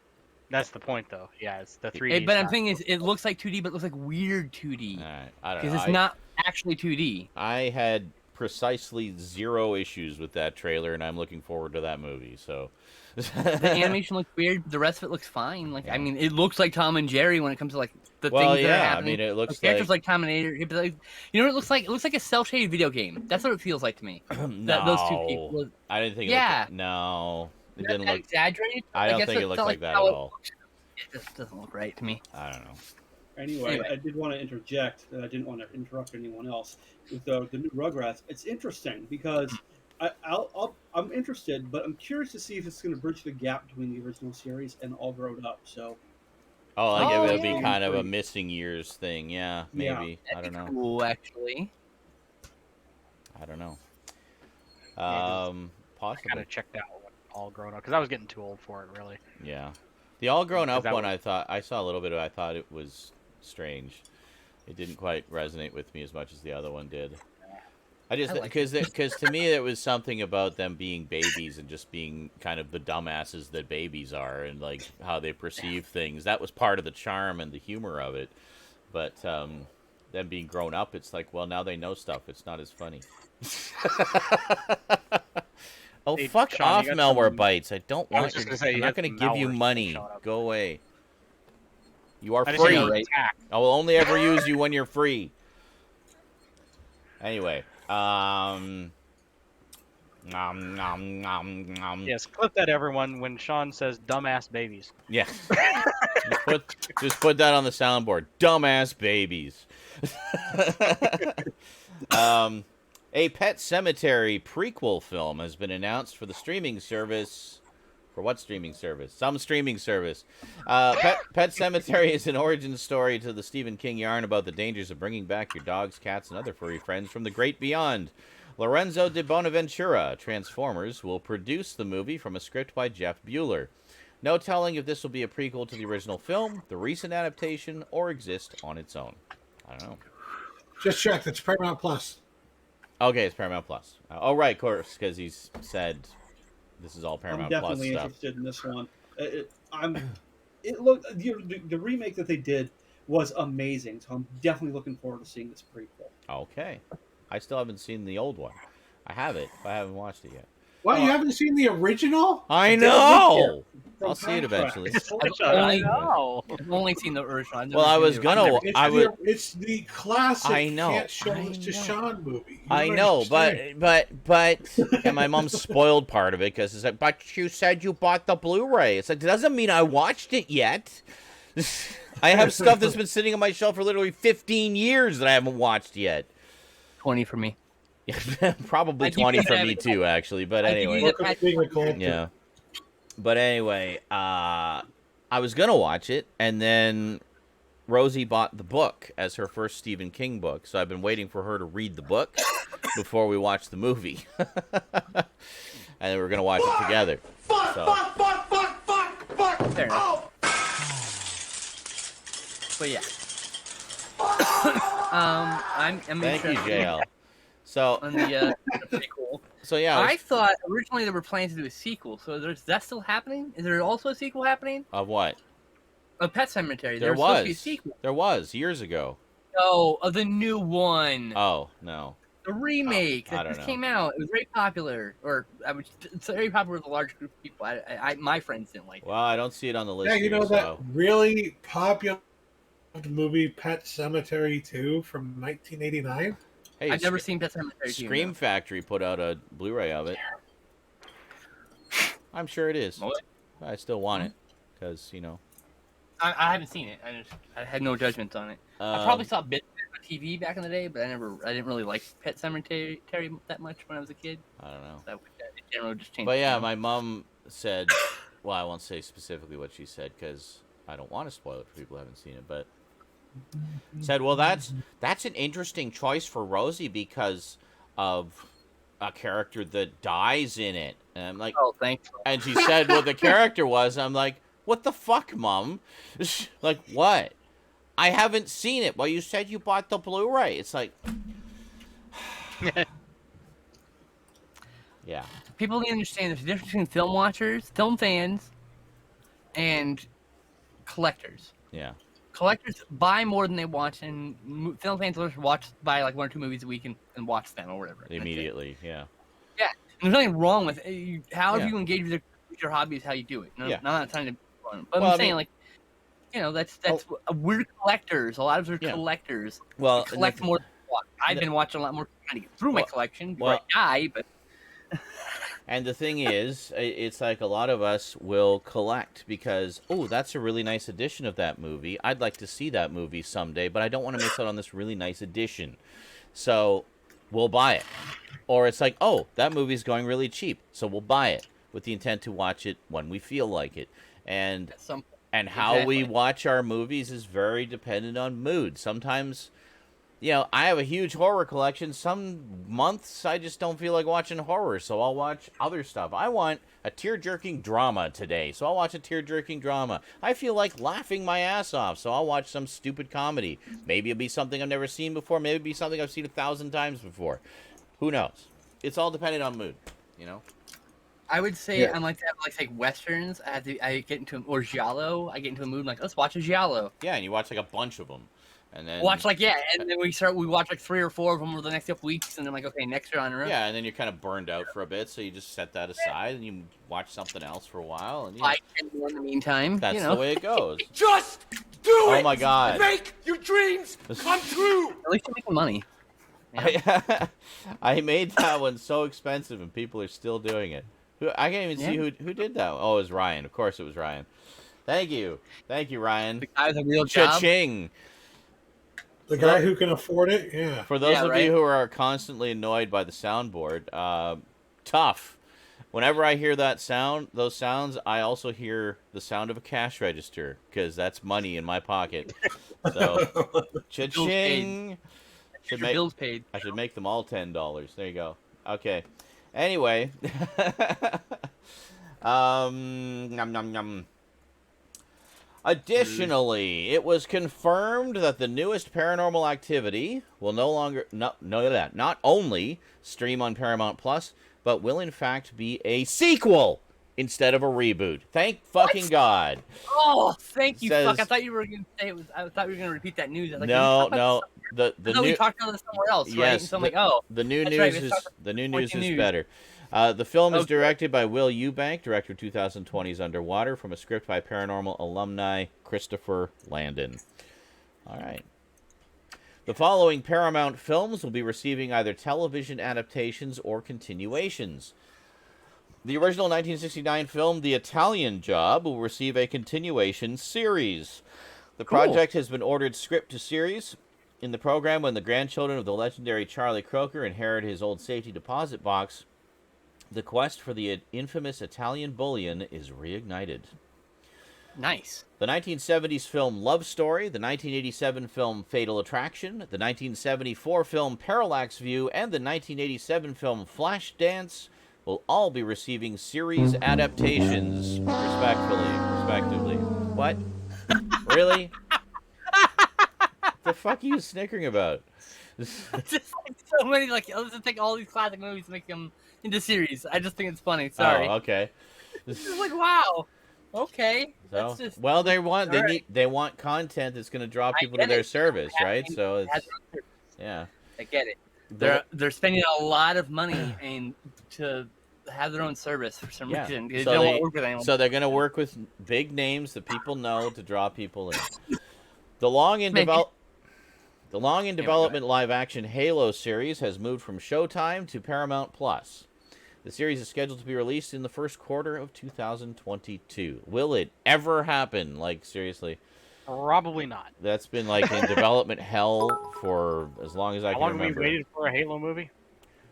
That's the point, though. Yeah, it's the 3D. But the thing is, it looks like 2D, but it looks like weird 2D. All right, I don't know. Because it's not actually 2D. I had precisely 0 issues with that trailer, and I'm looking forward to that movie. So the animation looks weird. The rest of it looks fine. Like, I mean, it looks like Tom and Jerry when it comes to like the things that are happening. I mean, it looks characters like Tom and Jerry. What it looks like? It looks like a cell-shaded video game. That's what it feels like to me. No, those two people. I didn't think. No, it didn't look exaggerated. I don't think it looked like that at all. It just doesn't look right to me. I don't know. Anyway, I did want to interject, and I didn't want to interrupt anyone else with the new Rugrats. It's interesting because I'm interested, but I'm curious to see if it's going to bridge the gap between the original series and All Grown Up. So, it'll be kind of a missing years thing. Yeah, maybe. Yeah. I don't know. Cool, actually. I don't know. Possibly. I kind of checked out All Grown Up because I was getting too old for it, really. Yeah, the All Grown Up one, I thought I saw a little bit of. I thought it was strange. It didn't quite resonate with me as much as the other one did. I just because to me it was something about them being babies and just being kind of the dumbasses that babies are, and like how they perceive things. That was part of the charm and the humor of it. But them being grown up, it's like, well, now they know stuff. It's not as funny. Oh, hey, fuck Sean, off, Malware Bites. I don't want your... I'm not going to give you money. Go away. You are free. I will only ever use you when you're free. Anyway. Yes, clip that, everyone, when Sean says dumbass babies. Yeah. just put that on the soundboard. Dumbass babies. A Pet Sematary prequel film has been announced for the streaming service. For what streaming service? Some streaming service. Pet Sematary is an origin story to the Stephen King yarn about the dangers of bringing back your dogs, cats, and other furry friends from the great beyond. Lorenzo de Bonaventura, Transformers, will produce the movie from a script by Jeff Bueller. No telling if this will be a prequel to the original film, the recent adaptation, or exist on its own. I don't know. Just checked. It's Paramount Plus. Okay, it's Paramount Plus. Oh, right, of course, because he's said this is all Paramount Plus stuff. I'm definitely interested in this one. The remake that they did was amazing, so I'm definitely looking forward to seeing this prequel. Okay. I still haven't seen the old one. I have it, but I haven't watched it yet. Well, you haven't seen the original? I know! I'll see it eventually. I've only seen the original. Well, I was gonna... It's the classic I know. Can't Show This to Sean movie. I know, but... And my mom spoiled part of it, because it's like, but you said you bought the Blu-ray. It's like, it doesn't mean I watched it yet. I have stuff that's been sitting on my shelf for literally 15 years that I haven't watched yet. 20 for me. Probably 20 for me too, actually. But anyway, yeah. But anyway, I was gonna watch it, and then Rosie bought the book as her first Stephen King book, so I've been waiting for her to read the book before we watch the movie, and then we're gonna watch it together. Fuck! Fair enough. But yeah. I'm Thank you, JL. So on the prequel. So yeah, I thought originally they were planning to do a sequel. So is that still happening? Is there also a sequel happening? Of what? Of Pet Sematary. There was supposed to be a sequel. There was years ago. No, of the new one. Oh no. The remake that just came out. It was very popular, it's very popular with a large group of people. My friends didn't like it. Well, I don't see it on the list. Yeah, you know here, that really popular movie Pet Sematary 2 from 1989? Hey, I've never seen Pet Sematary 2. Scream Factory put out a Blu-ray of it. I'm sure it is. I still want it because I haven't seen it. I had no judgment on it. I probably saw bits on TV back in the day, but I didn't really like Pet Sematary that much when I was a kid. I don't know. So in general, just changed. But yeah, my mom said, well, I won't say specifically what she said because I don't want to spoil it for people who haven't seen it, but said, well, that's an interesting choice for Rosie because of a character that dies in it. And I'm like, oh, thanks. And she said what the character was. I'm like, what the fuck, Mom? Like, what? I haven't seen it. Well, you said you bought the Blu-ray. It's like, yeah. People need to understand there's a difference between film watchers, film fans, and collectors. Yeah. Collectors buy more than they watch, and film fans buy like 1 or 2 movies a week and watch them or whatever. Immediately, yeah. Yeah. And there's nothing wrong with it. However you engage with your hobby is how you do it. No, yeah. I'm not trying to... But I'm saying, we're collectors. A lot of us are collectors. Well, we collect more than we watch. I've been watching a lot more trying to get through my collection before I die, but... And the thing is, it's like a lot of us will collect because, oh, that's a really nice edition of that movie. I'd like to see that movie someday, but I don't want to miss out on this really nice edition. So we'll buy it. Or it's like, oh, that movie's going really cheap, so we'll buy it with the intent to watch it when we feel like it. And how we watch our movies is very dependent on mood. Sometimes, you know, I have a huge horror collection. Some months I just don't feel like watching horror, so I'll watch other stuff. I want a tear-jerking drama today, so I'll watch a tear-jerking drama. I feel like laughing my ass off, so I'll watch some stupid comedy. Maybe it'll be something I've never seen before. Maybe it'll be something I've seen 1,000 times before. Who knows? It's all dependent on mood, you know? I would say I'm like that, like westerns. I get into or giallo. I get into a mood like let's watch a giallo. Yeah, and you watch like a bunch of them, and then watch and then we watch like 3 or 4 of them over the next couple weeks, and then like okay, next round. Yeah, and then you're kind of burned out for a bit, so you just set that aside and you watch something else for a while, and I can do in the meantime. That's the way it goes. Just do it. Oh my God! Make your dreams come true. At least you're making money. Yeah. I made that one so expensive, and people are still doing it. I can't even see who did that. Oh, it was Ryan. Of course it was Ryan. Thank you, Ryan. The guy with a real job. Cha-ching. The guy who can afford it, yeah. For those of you who are constantly annoyed by the soundboard, tough. Whenever I hear those sounds, I also hear the sound of a cash register, because that's money in my pocket. So, cha-ching. Bills paid. I should make them all $10. There you go. Okay. Anyway. Nom, nom, nom. Additionally, it was confirmed that the newest Paranormal Activity will not only stream on Paramount Plus, but will in fact be a sequel instead of a reboot. Thank fucking God. Oh, thank you. Fuck! I thought you were gonna say it was. I thought you were gonna repeat that news. I was like, no. We talked about this somewhere else, right? Yes. So I'm like, oh, the new news is better. The film is directed by Will Eubank, director of 2020's Underwater, from a script by Paranormal alumni Christopher Landon. All right. The following Paramount films will be receiving either television adaptations or continuations. The original 1969 film, The Italian Job, will receive a continuation series. The project has been ordered script to series. In the program, when the grandchildren of the legendary Charlie Croker inherit his old safety deposit box, the quest for the infamous Italian bullion is reignited. Nice. The 1970s film Love Story, the 1987 film Fatal Attraction, the 1974 film Parallax View, and the 1987 film Flashdance will all be receiving series adaptations, respectively. What? Really? The fuck are you snickering about? Just like so many, like let's just take all these classic movies and make them into series. I just think it's funny. Sorry. Oh, okay. It's just like wow. Okay. So, just, well, they want content that's going to draw people to their service, right? So it's yeah. I get it. They're spending a lot of money and to have their own service for some reason. They don't want to work with anyone. So they're going to work with big names that people know to draw people in. The long in development live-action Halo series has moved from Showtime to Paramount Plus. The series is scheduled to be released in the first quarter of 2022. Will it ever happen? Like, seriously? Probably not. That's been, like, in development hell for as long as I can remember. How long have we waited for a Halo movie?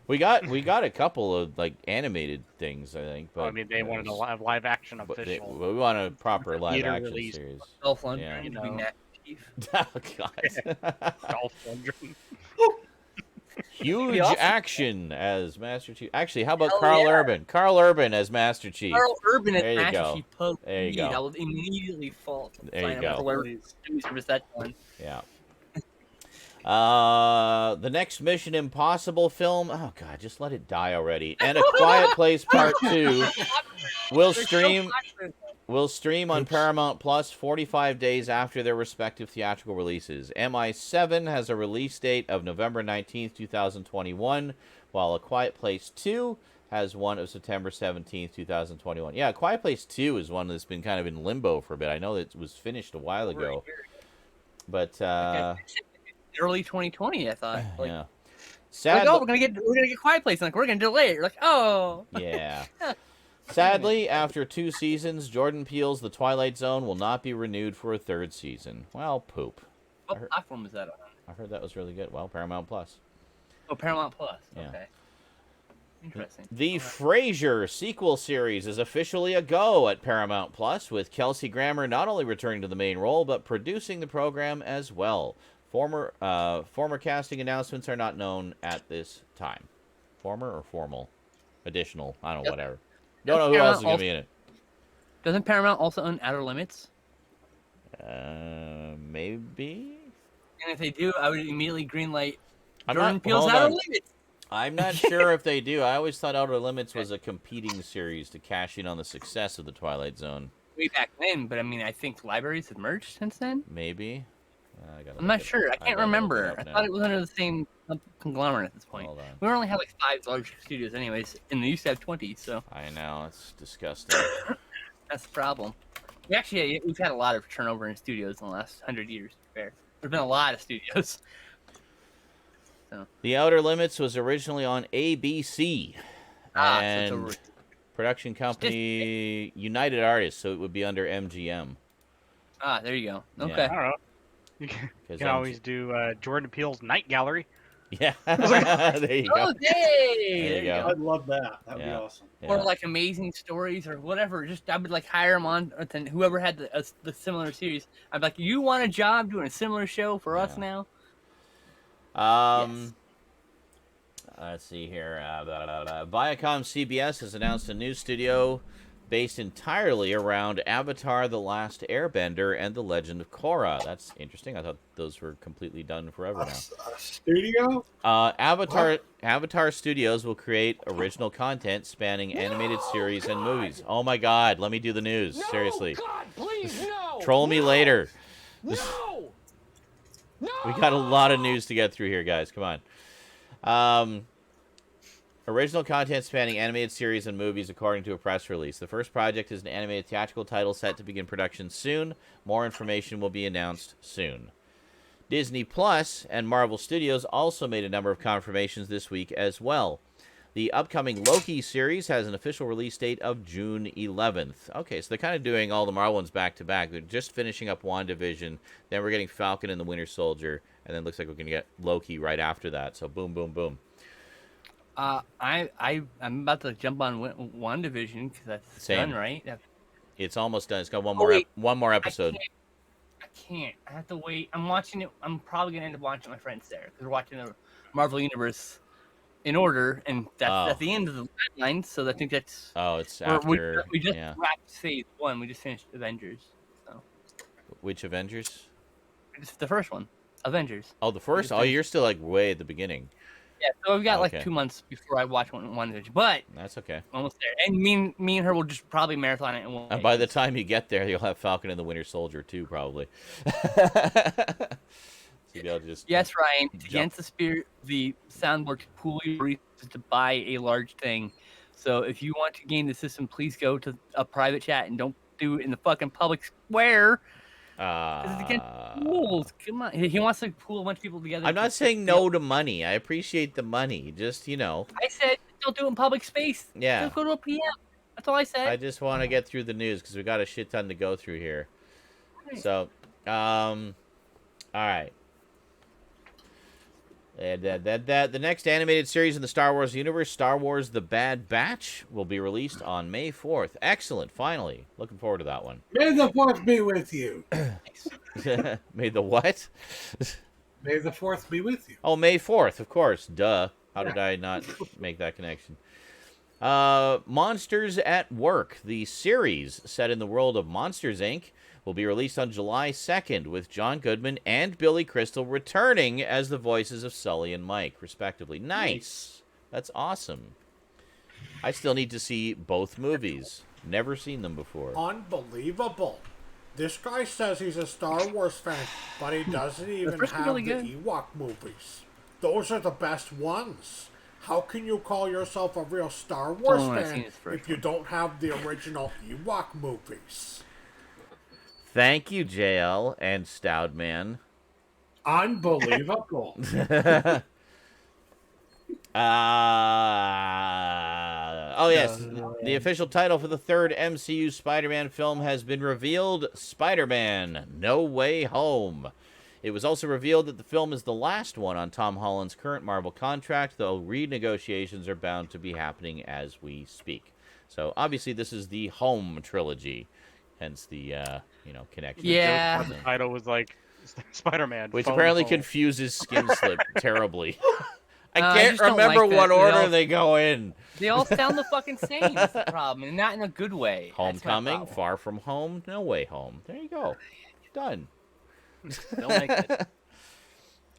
We got a couple of, like, animated things, I think. But I mean, they wanted a live action official. We want a proper live-action series. Dolph Lundgren to be Master Chief. Oh, God. Dolph Lundgren. Huge action as Master Chief. Actually, how about Carl Urban? Carl Urban as Master Chief. Carl Urban as Master go. Chief. There you go. I will immediately fall. There you go. For whatever service that's on. Yeah. The next Mission Impossible film. Oh God, just let it die already. And A Quiet Place Part 2 will stream on Paramount Plus 45 days after their respective theatrical releases. MI7 has a release date of November 19th, 2021, while A Quiet Place 2 has one of September 17th, 2021. Yeah, A Quiet Place 2 is one that's been kind of in limbo for a bit. I know that it was finished a while ago. But early 2020, I thought. Yeah. Sad. Like, oh, we're gonna get Quiet Place. Like, we're gonna delay it. You're like, oh. Yeah. Sadly, after 2 seasons, Jordan Peele's The Twilight Zone will not be renewed for a 3rd season. Well, poop. What platform is that on? I heard that was really good. Well, Paramount Plus. Oh, Paramount Plus. Yeah. Okay. Interesting. The Frasier sequel series is officially a go at Paramount Plus, with Kelsey Grammer not only returning to the main role, but producing the program as well. Former casting announcements are not known at this time. Former or formal? Additional? I don't know, whatever. Don't know who else is going to be in it. Doesn't Paramount also own Outer Limits? Maybe? And if they do, I would immediately greenlight I'm Jordan not- Peele's hold Outer on. Limits. I'm not sure if they do. I always thought Outer Limits was a competing series to cash in on the success of The Twilight Zone. Way back then, but I mean, I think libraries have merged since then. Maybe? I'm not sure. I can't remember. I thought it was under the same conglomerate at this point. Hold on. We only have like 5 large studios anyways, and they used to have 20, so. I know, it's disgusting. That's the problem. We've had a lot of turnover in studios in the last 100 years, to be fair. There's been a lot of studios. So. The Outer Limits was originally on ABC. And production company United Artists, so it would be under MGM. There you go. Okay. Yeah. I don't know. You can always do Jordan Peele's Night Gallery. Yeah. There you go. Oh, yay! There you go. I'd love that. That would be awesome. Yeah. Or like Amazing Stories or whatever. I would like hire them on, and whoever had the similar series. I'd be like, you want a job doing a similar show for us now? Yes. Let's see here. Viacom CBS has announced a new studio based entirely around Avatar: The Last Airbender and The Legend of Korra. That's interesting. I thought those were completely done forever now. A studio? Avatar Studios will create original content spanning animated series and movies. Oh my God! Let me do the news. Seriously. God, please, no! Troll me later. No! We got a lot of news to get through here, guys. Come on. Original content spanning animated series and movies, according to a press release. The first project is an animated theatrical title set to begin production soon. More information will be announced soon. Disney Plus and Marvel Studios also made a number of confirmations this week as well. The upcoming Loki series has an official release date of June 11th. Okay, so they're kind of doing all the Marvel ones back to back. They're just finishing up WandaVision, then we're getting Falcon and the Winter Soldier, and then looks like we're going to get Loki right after that. So boom, boom, boom. I'm about to jump on WandaVision because that's done, right? It's almost done. It's got one more episode. I can't. I have to wait. I'm watching it. I'm probably gonna end up watching my friends there because we're watching the Marvel Universe in order, and that's at the end of the timeline. So I think that's. Oh, it's after. We just wrapped Phase 1. We just finished Avengers. So. Which Avengers? It's the first one, Avengers. Oh, the first. Oh, you're still like way at the beginning. Yeah, so we've got like 2 months before I watch one, but that's okay. Almost there, and me and her will just probably marathon it. And by the time you get there, you'll have Falcon and the Winter Soldier too, probably. So yes, Ryan. Against the spirit, the soundboard to pool your resources to buy a large thing. So if you want to game the system, please go to a private chat and don't do it in the fucking public square. It's against rules. Come on. He wants to pool a bunch of people together. I'm not saying no to money. I appreciate the money. Just, I said don't do it in public space. Yeah. Just go to a PM. That's all I said. I just want to get through the news because we got a shit ton to go through here. Right. So, all right. The next animated series in the Star Wars universe, Star Wars The Bad Batch, will be released on May 4th. Excellent. Finally. Looking forward to that one. May the 4th be with you. May the what? May the 4th be with you. Oh, May 4th, of course. Duh. How did I not make that connection? Monsters at Work, the series set in the world of Monsters, Inc., will be released on July 2nd, with John Goodman and Billy Crystal returning as the voices of Sully and Mike, respectively. Nice. That's awesome. I still need to see both movies. Never seen them before. Unbelievable. This guy says he's a Star Wars fan, but he doesn't even have really the Ewok movies. Those are the best ones. How can you call yourself a real Star Wars fan if you don't have the original Ewok movies? Thank you, JL and Stoudman. Unbelievable. Oh, yes. The official title for the third MCU Spider-Man film has been revealed. Spider-Man: No Way Home. It was also revealed that the film is the last one on Tom Holland's current Marvel contract, though renegotiations are bound to be happening as we speak. So, obviously, this is the Home trilogy. Hence the, connection. Yeah. The title was like Spider-Man. Which Phone apparently Home. confuses Skinslip terribly. I I can't just don't remember like what that order they go in. They all sound the fucking same. That's the problem, and not in a good way. That's my Homecoming, problem. Far From Home, No Way Home. There you go. Done. Don't like it.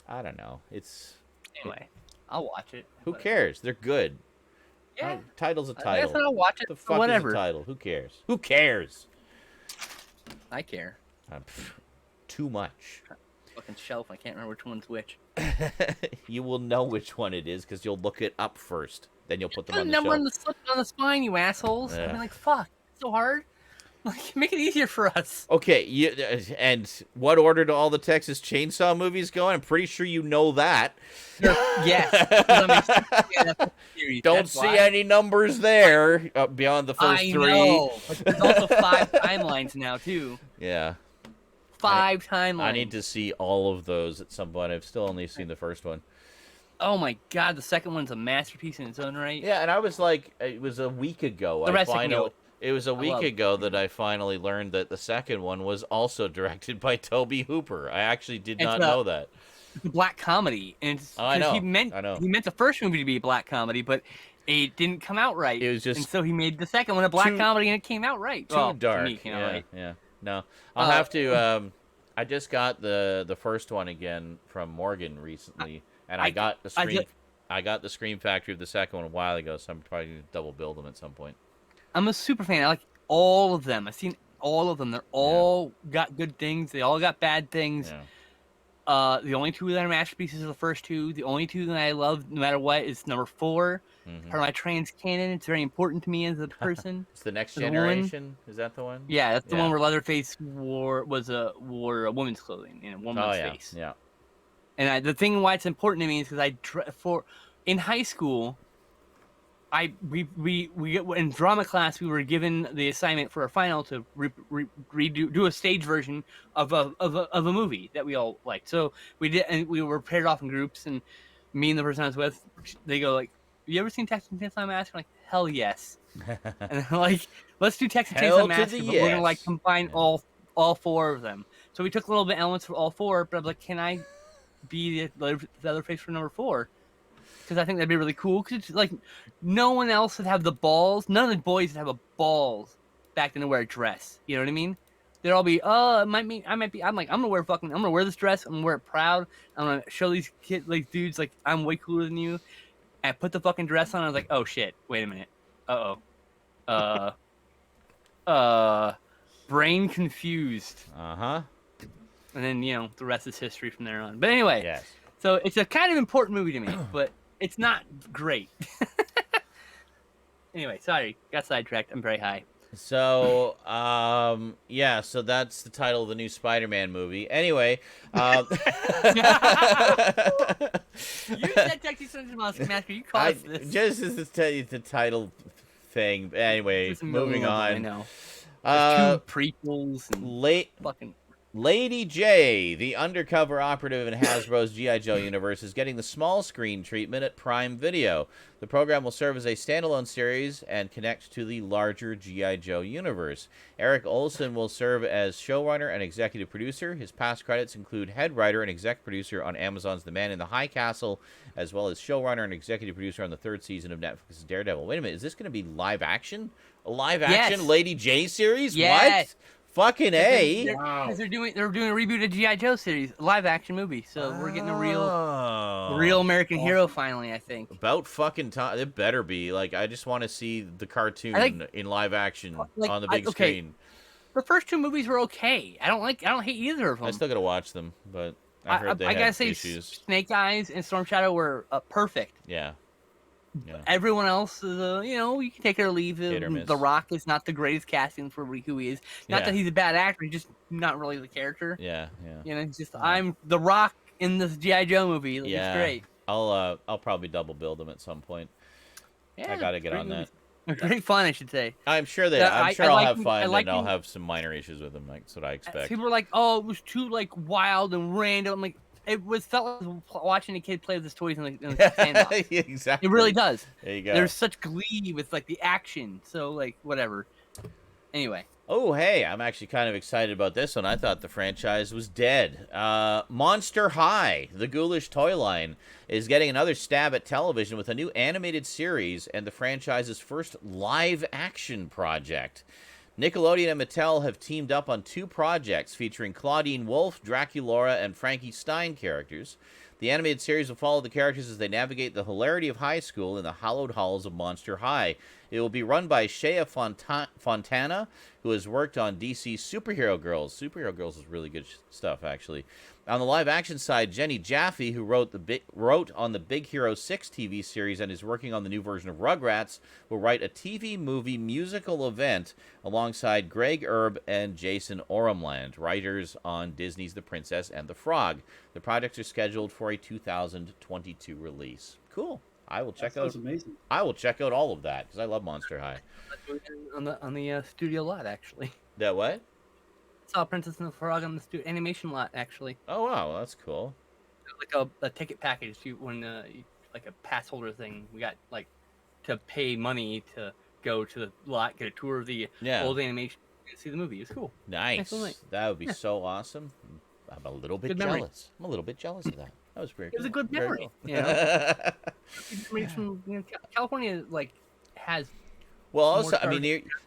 I don't know. It's Anyway, I'll watch it. who cares? They're good. Yeah. Title's a I guess title. I'll watch it. The fuck Whatever. is a title? Who cares? Who cares? I care. Too much. Fucking shelf. I can't remember which one's which. You will know which one it is because you'll look it up first. Then you'll put them on the number shelf. on the slip on the spine, you assholes. Yeah. I'm like, fuck, it's so hard. Like, make it easier for us. Okay, and what order do all the Texas Chainsaw movies go in? I'm pretty sure you know that. Yes. That's the series. Don't That's see why. any numbers there beyond the first I three. know. But there's also 5 timelines now too. Yeah. 5 timelines. I need to see all of those at some point. I've still only seen the first one. Oh my god, the second one's a masterpiece in its own right. Yeah, and I was like, it was a week ago. The rest I can go. It was a week ago that I finally learned that the second one was also directed by Tobe Hooper. I actually did not know that. It's a black comedy, and it's, Oh, I know. He meant the first movie to be a black comedy, but it didn't come out right. It was just and so he made the second one a black comedy, and it came out right. Too dark. To me, it came out right. Yeah. No, I'll have to. I just got the first one again from Morgan recently, and I got the Scream. I got the Scream Factory of the second one a while ago, so I'm probably gonna double build them at some point. I'm a super fan. I like all of them. I've seen all of them. They're all got good things. They all got bad things. Yeah. The only 2 that are masterpieces are the first 2. The only 2 that I love, no matter what, is number 4. Mm-hmm. Part of my trans canon. It's very important to me as a person. It's the Next Generation. Is that the one? Yeah, that's the one where Leatherface wore a woman's clothing in a woman's face. Yeah. And the thing why it's important to me is because in high school, we in drama class we were given the assignment for a final to do a stage version of a movie that we all liked. So we did, and we were paired off in groups. And me and the person I was with, they go like, "You ever seen Texas Chainsaw Massacre?" I'm like, "Hell yes!" And they're like, "Let's do Texas Chainsaw Massacre, but we're gonna like combine all 4 of them." So we took a little bit elements for all 4, but I was like, "Can I be the other face for number 4?" Because I think that'd be really cool. Because it's like no one else would have the balls. None of the boys would have a balls back then to wear a dress. You know what I mean? They'd all be, I might be. I'm like, I'm gonna wear this dress. I'm gonna wear it proud. I'm gonna show these kids, like dudes, like I'm way cooler than you. And I put the fucking dress on. I was like, oh shit, wait a minute. Brain confused. Uh-huh. And then the rest is history from there on. But anyway. Yes. So it's a kind of important movie to me, but it's not great. Anyway, sorry, got sidetracked. I'm very high. So, so that's the title of the new Spider-Man movie. Anyway, You said Texas Chainsaw Massacre. You caused this. Just as to tell you the title thing. Anyway, moving on. I know. There's 2 prequels and fucking. Lady J, the undercover operative in Hasbro's G.I. Joe universe, is getting the small screen treatment at Prime Video. The program will serve as a standalone series and connect to the larger G.I. Joe universe. Eric Olson will serve as showrunner and executive producer. His past credits include head writer and exec producer on Amazon's The Man in the High Castle, as well as showrunner and executive producer on the 3rd season of Netflix's Daredevil. Wait a minute, is this going to be live action? A live action Lady J series? Yes. What? Fucking A. Because they're doing a reboot of G.I. Joe series, live action movie. So we're getting a real American hero finally, I think. About fucking time. It better be. Like, I just want to see the cartoon in live action on the big screen. The first 2 movies were okay. I don't hate either of them. I still gotta watch them, but I heard they had issues. Snake Eyes and Storm Shadow were perfect. Yeah. Everyone else is, you can take it or leave Hit or it. miss. The Rock is not the greatest casting for who he is. Not that he's a bad actor, he's just not really the character. Yeah. It's just I'm The Rock in this G.I. Joe movie. Like, it's great. I'll probably double build them at some point. Yeah, I gotta get on that. Great fun, I should say. I'm sure I'll have fun, and I'll have some minor issues with them. That's what I expect. People were like, "Oh, it was too like wild and random." I'm like, felt like watching a kid play with his toys in the sandbox. Exactly. It really does. There you go. There's such glee with like the action. So like whatever. Anyway. Oh, hey, I'm actually kind of excited about this one. I thought the franchise was dead. Monster High, the ghoulish toy line, is getting another stab at television with a new animated series and the franchise's first live-action project. Nickelodeon and Mattel have teamed up on 2 projects featuring Claudine Wolfe, Draculaura, and Frankie Stein characters. The animated series will follow the characters as they navigate the hilarity of high school in the hallowed halls of Monster High. It will be run by Shea Fontana, who has worked on DC's Superhero Girls. Superhero Girls is really good stuff, actually. On the live-action side, Jenny Jaffe, who wrote on the Big Hero 6 TV series and is working on the new version of Rugrats, will write a TV movie musical event alongside Greg Erb and Jason Orumland, writers on Disney's The Princess and the Frog. The projects are scheduled for a 2022 release. Cool. I will check out. Amazing. I will check out all of that because I love Monster High. On the studio lot, actually. That what? Saw Princess and the Frog on the animation lot, actually. Oh wow, that's cool. Like a ticket package. Like a pass holder thing. We got like to pay money to go to the lot, get a tour of the old animation, and see the movie. It's cool. Nice. That would be so awesome. I'm a little bit jealous. I'm a little bit jealous of that. That was pretty. It was a good memory. Cool. You know? From, California has. Well, also, I mean,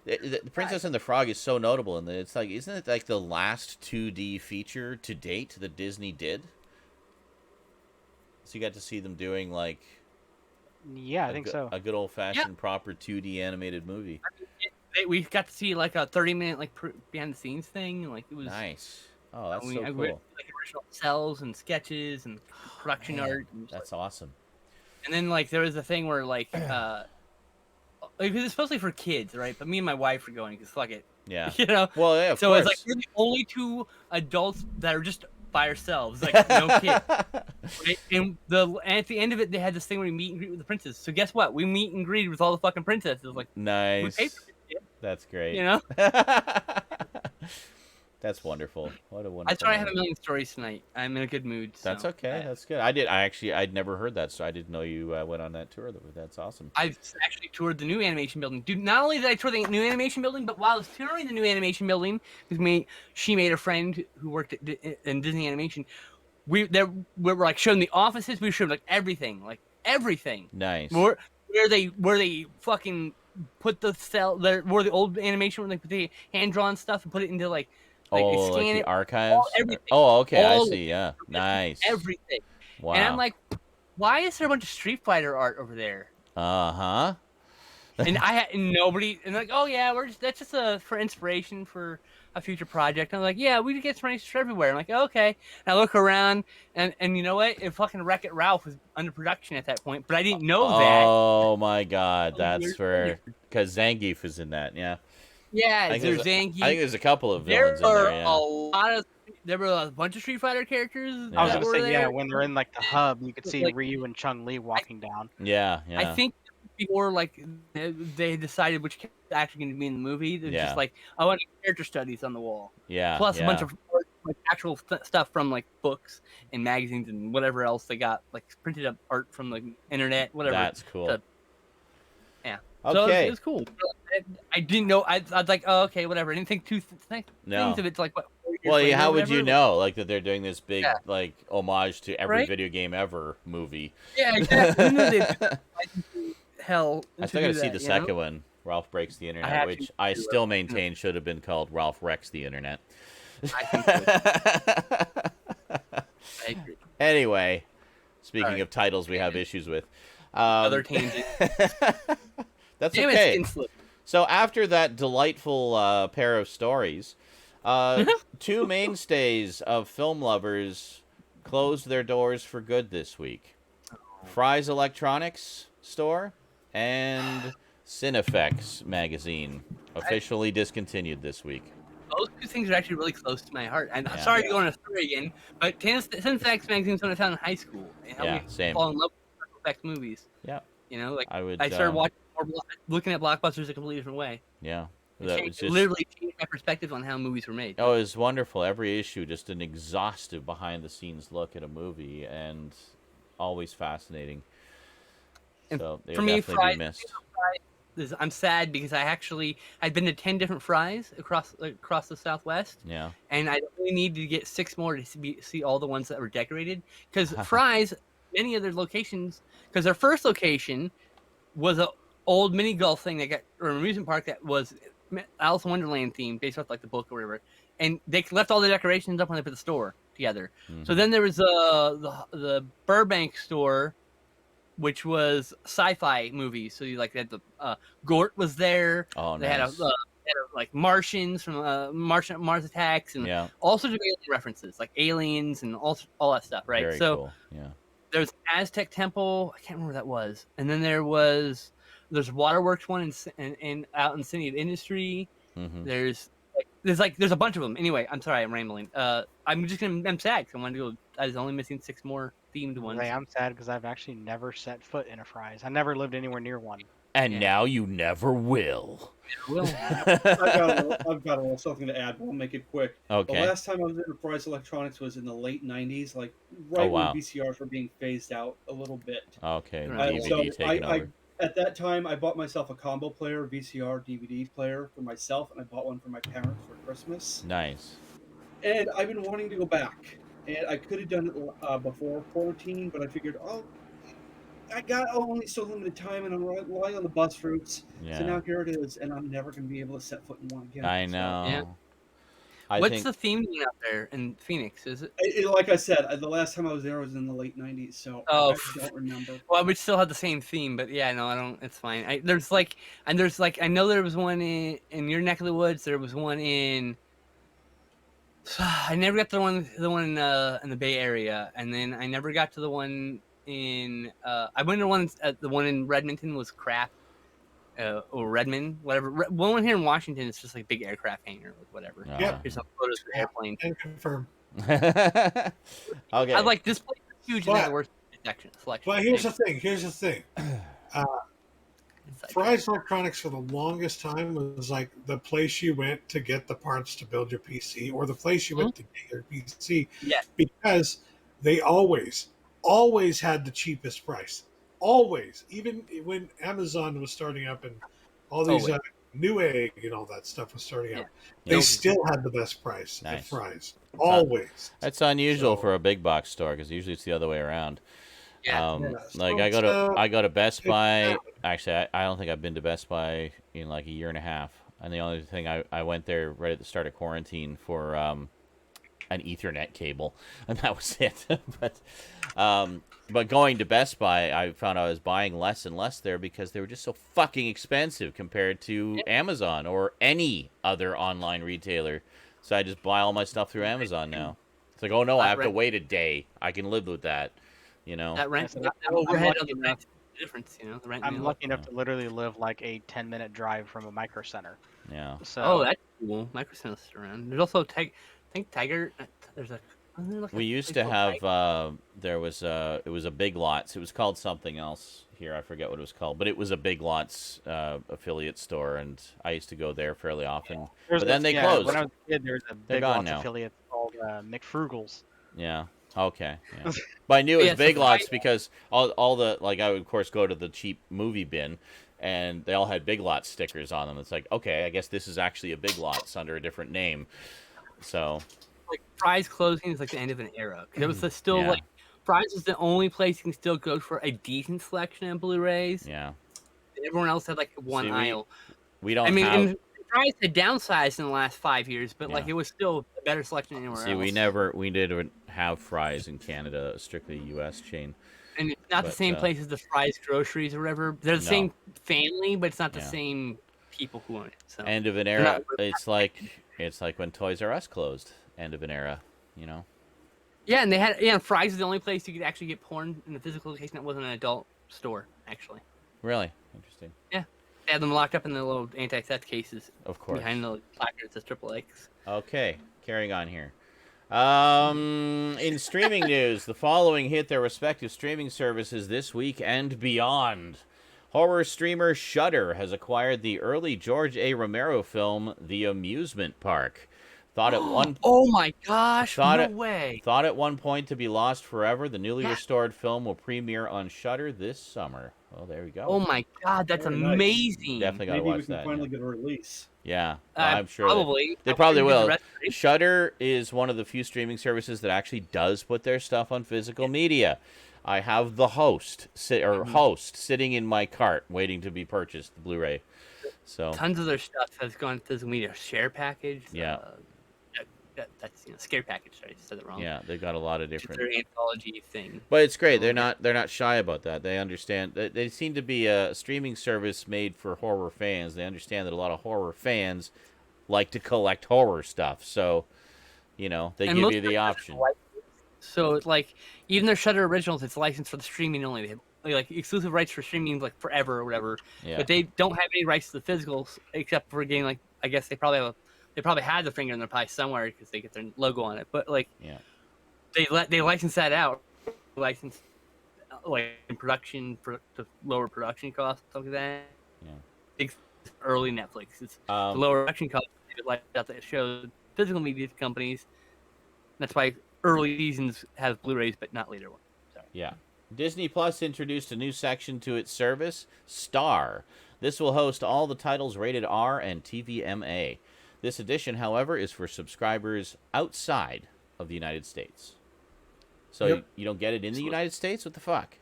the Princess and the Frog is so notable, and it's like, isn't it like the last 2D feature to date that Disney did? So you got to see them doing like, yeah, I think so. A good old fashioned proper 2D animated movie. We got to see like a 30-minute like behind the scenes thing, like it was nice. Oh, that's so cool. Like original cells and sketches and production art. And that's awesome. And then like there was a thing where like because it's supposedly for kids, right? But me and my wife were going because fuck it. Yeah. You know. Well, yeah. Of so course. It's like we're the only 2 adults that are just by ourselves, like no kid. Right? And at the end of it, they had this thing where we meet and greet with the princess. So guess what? We meet and greet with all the fucking princesses. Like nice. We paid for it, that's great. You know. That's wonderful. What a wonderful. I thought I had a million stories tonight. I'm in a good mood. So. That's okay. That's good. I'd never heard that, so I didn't know you went on that tour. That's awesome. I've actually toured the new animation building. Dude, not only did I tour the new animation building, but while I was touring the new animation building, she made a friend who worked in Disney Animation. We were like showing the offices. We showed like everything. Nice. Where they fucking put the where the old animation where they put the hand drawn stuff and put it into like the archives? Okay, I see, yeah. Nice. Everything. Wow. And I'm like, why is there a bunch of Street Fighter art over there? Uh-huh. And I had nobody, and like, oh yeah, that's just for inspiration for a future project. And I'm like, yeah, we get inspiration everywhere. I'm like, okay. And I look around, and you know what? Fucking Wreck-It Ralph was under production at that point, but I didn't know that. Oh my God, that's because Zangief is in that, yeah. Yeah, there's Zangief. I think there's a couple of villains in there. Yeah. There were a bunch of Street Fighter characters. Yeah. I was gonna say, when they're in like the hub, you could see like, Ryu and Chun-Li walking down. Yeah. I think before like they decided which character was actually going to be in the movie, they're just like, I want character studies on the wall. Yeah. Plus a bunch of like actual stuff from like books and magazines and whatever else they got, like printed up art from the internet, whatever. That's cool. Yeah. Okay. So it was cool. I didn't know. I was like, oh, okay, whatever. I didn't think things of it. Like, what? Well, how would you know? Like that they're doing this big like homage to every video game ever movie. Yeah, exactly. Hell, I still got to see the second one. Ralph Breaks the Internet, which I still maintain should have been called Ralph Wrecks the Internet. I think so. I agree. Anyway, speaking of titles we have issues with. Other tangent. That's okay. So after that delightful pair of stories, 2 mainstays of film lovers closed their doors for good this week. Fry's Electronics Store and Cinefex magazine officially discontinued this week. those two things are actually really close to my heart. And I'm Yeah. sorry to go on a story again, but since X magazine when I found in high school, it helped me same. fall in love with special effects movies. Yeah. You know, like I started watching looking at blockbusters a completely different way. Yeah. It literally changed my perspective on how movies were made. Oh, it was wonderful. Every issue, just an exhaustive behind-the-scenes look at a movie, and always fascinating. And so they for would me, definitely be missed. I'm sad because I'd been to 10 different fries across the Southwest. Yeah. And I only need to get 6 more to see all the ones that were decorated. Because fries, many of their locations, because their first location was a old mini golf thing or an amusement park that was Alice in Wonderland themed, based off like the book or whatever. And they left all the decorations up when they put the store together. Mm-hmm. So then there was the Burbank store, which was sci-fi movies. So you had the Gort was there. Oh, they nice. had like Martians from Mars Attacks, and all sorts of alien references, like aliens and all that stuff, right? Very so cool. Yeah. There's Aztec Temple. I can't remember what that was. And then there's Waterworks one in out in City of Industry. Mm-hmm. There's a bunch of them. Anyway, I'm sorry, I'm rambling. I'm sad because I wanted to go. I was only missing 6 more themed ones. Ray, I'm sad because I've actually never set foot in a Fry's. I never lived anywhere near one. And now you never will. I've got a little something to add, but I'll make it quick. Okay. The last time I was at Fry's Electronics was in the late 90s, like when VCRs were being phased out a little bit. Okay. At that time, I bought myself a combo player, VCR, DVD player for myself, and I bought one for my parents for Christmas. Nice. And I've been wanting to go back. And I could have done it before quarantine, but I figured, I got only so limited time, and I'm relying on the bus routes. Yeah. So now here it is, and I'm never going to be able to set foot in one again. I know. Yeah. What's the theme out there in Phoenix? Is it? Like I said, the last time I was there was in the late 90s, so I don't remember. Well, I would still have the same theme, but yeah, no, I don't. It's fine. I know there was one in your neck of the woods. There was one in. I never got to the one in the Bay Area, and then I never got to the one in. I went to the one in Redmonton was crap. Or Redmond, whatever. One here in Washington is just like a big aircraft hangar or whatever. Yep. Here's some photos of the airplane. And confirm. Okay. I like this place is huge and the worst selection. But here's the thing. Fry's Electronics for the longest time was like the place you went to get the parts to build your PC, or the place you went to get your PC. Yeah. Because they always had the cheapest price. Always, even when Amazon was starting up and all these Newegg and all that stuff was starting up, they still had the best price at Fry's. Always. That's unusual for a big box store because usually it's the other way around. Yeah. Like I go to Best Buy. Actually, I don't think I've been to Best Buy in like a year and a half. And the only thing I went there right at the start of quarantine for an Ethernet cable, and that was it. But going to Best Buy, I found I was buying less and less there because they were just so fucking expensive compared to Amazon or any other online retailer. So I just buy all my stuff through Amazon now. It's like, oh no, I have to wait a day. I can live with that, you know. That rent, that overhead of the rent difference, you know. The rent. I'm lucky enough to literally live like a 10-minute drive from a Micro Center. Yeah. So, that's cool. Micro Center's around. There's also Tiger. There's a. We used to have it was a Big Lots. It was called something else here. I forget what it was called, but it was a Big Lots affiliate store, and I used to go there fairly often. But then they closed. When I was a kid, there was a Big Lots affiliate called McFrugal's. Yeah. Okay. Yeah. But I knew it was Big Lots because all the I would of course go to the cheap movie bin, and they all had Big Lots stickers on them. It's like, okay, I guess this is actually a Big Lots under a different name. So. Like Fry's closing is like the end of an era. It was still Fry's was the only place you can still go for a decent selection of Blu-rays. Yeah. Everyone else had like one aisle. We don't. And Fry's had downsized in the last 5 years, but it was still a better selection than anywhere else. We didn't have Fry's in Canada, a strictly U.S. chain. And it's not the same place as the Fry's groceries or whatever. They're the same family, but it's not the same people who own it. So end of an era. It's like when Toys R Us closed. End of an era, you know. Yeah, and they had Fry's is the only place you could actually get porn in a physical location that wasn't an adult store, actually. Really interesting. Yeah. They had them locked up in the little anti-theft cases. Of course. Behind the placard that says XXX. Okay, carrying on here. In streaming news, the following hit their respective streaming services this week and beyond. Horror streamer Shudder has acquired the early George A. Romero film, The Amusement Park. Oh my gosh, no way. Thought at one point to be lost forever, the newly restored film will premiere on Shudder this summer. Well, there we go. Oh my god, that's amazing. Definitely gotta watch that. Maybe we can finally get a release. Yeah, I'm sure. Probably. They probably will. Shudder is one of the few streaming services that actually does put their stuff on physical media. I have the host sitting in my cart waiting to be purchased, the Blu-ray. So tons of their stuff has gone to physical media. Share package. Yeah. That's scare package. Sorry, I said it wrong. Yeah, they've got a lot of different. It's their anthology thing. But it's great. They're not shy about that. They understand. They seem to be a streaming service made for horror fans. They understand that a lot of horror fans like to collect horror stuff. So, they give you the option. So it's like even their Shudder originals, it's licensed for the streaming only. They have like exclusive rights for streaming like forever or whatever. Yeah. But they don't have any rights to the physicals except for getting like I guess they probably had the finger in their pie somewhere because they get their logo on it. But like they license that out, license like in production to lower production costs stuff like that. Yeah. It's early Netflix. It's the lower production costs. They like out that show physical media companies. That's why early seasons have Blu-rays, but not later ones. So. Yeah. Disney Plus introduced a new section to its service, Star. This will host all the titles rated R and TVMA. This edition, however, is for subscribers outside of the United States. So you don't get it in the United States? What the fuck?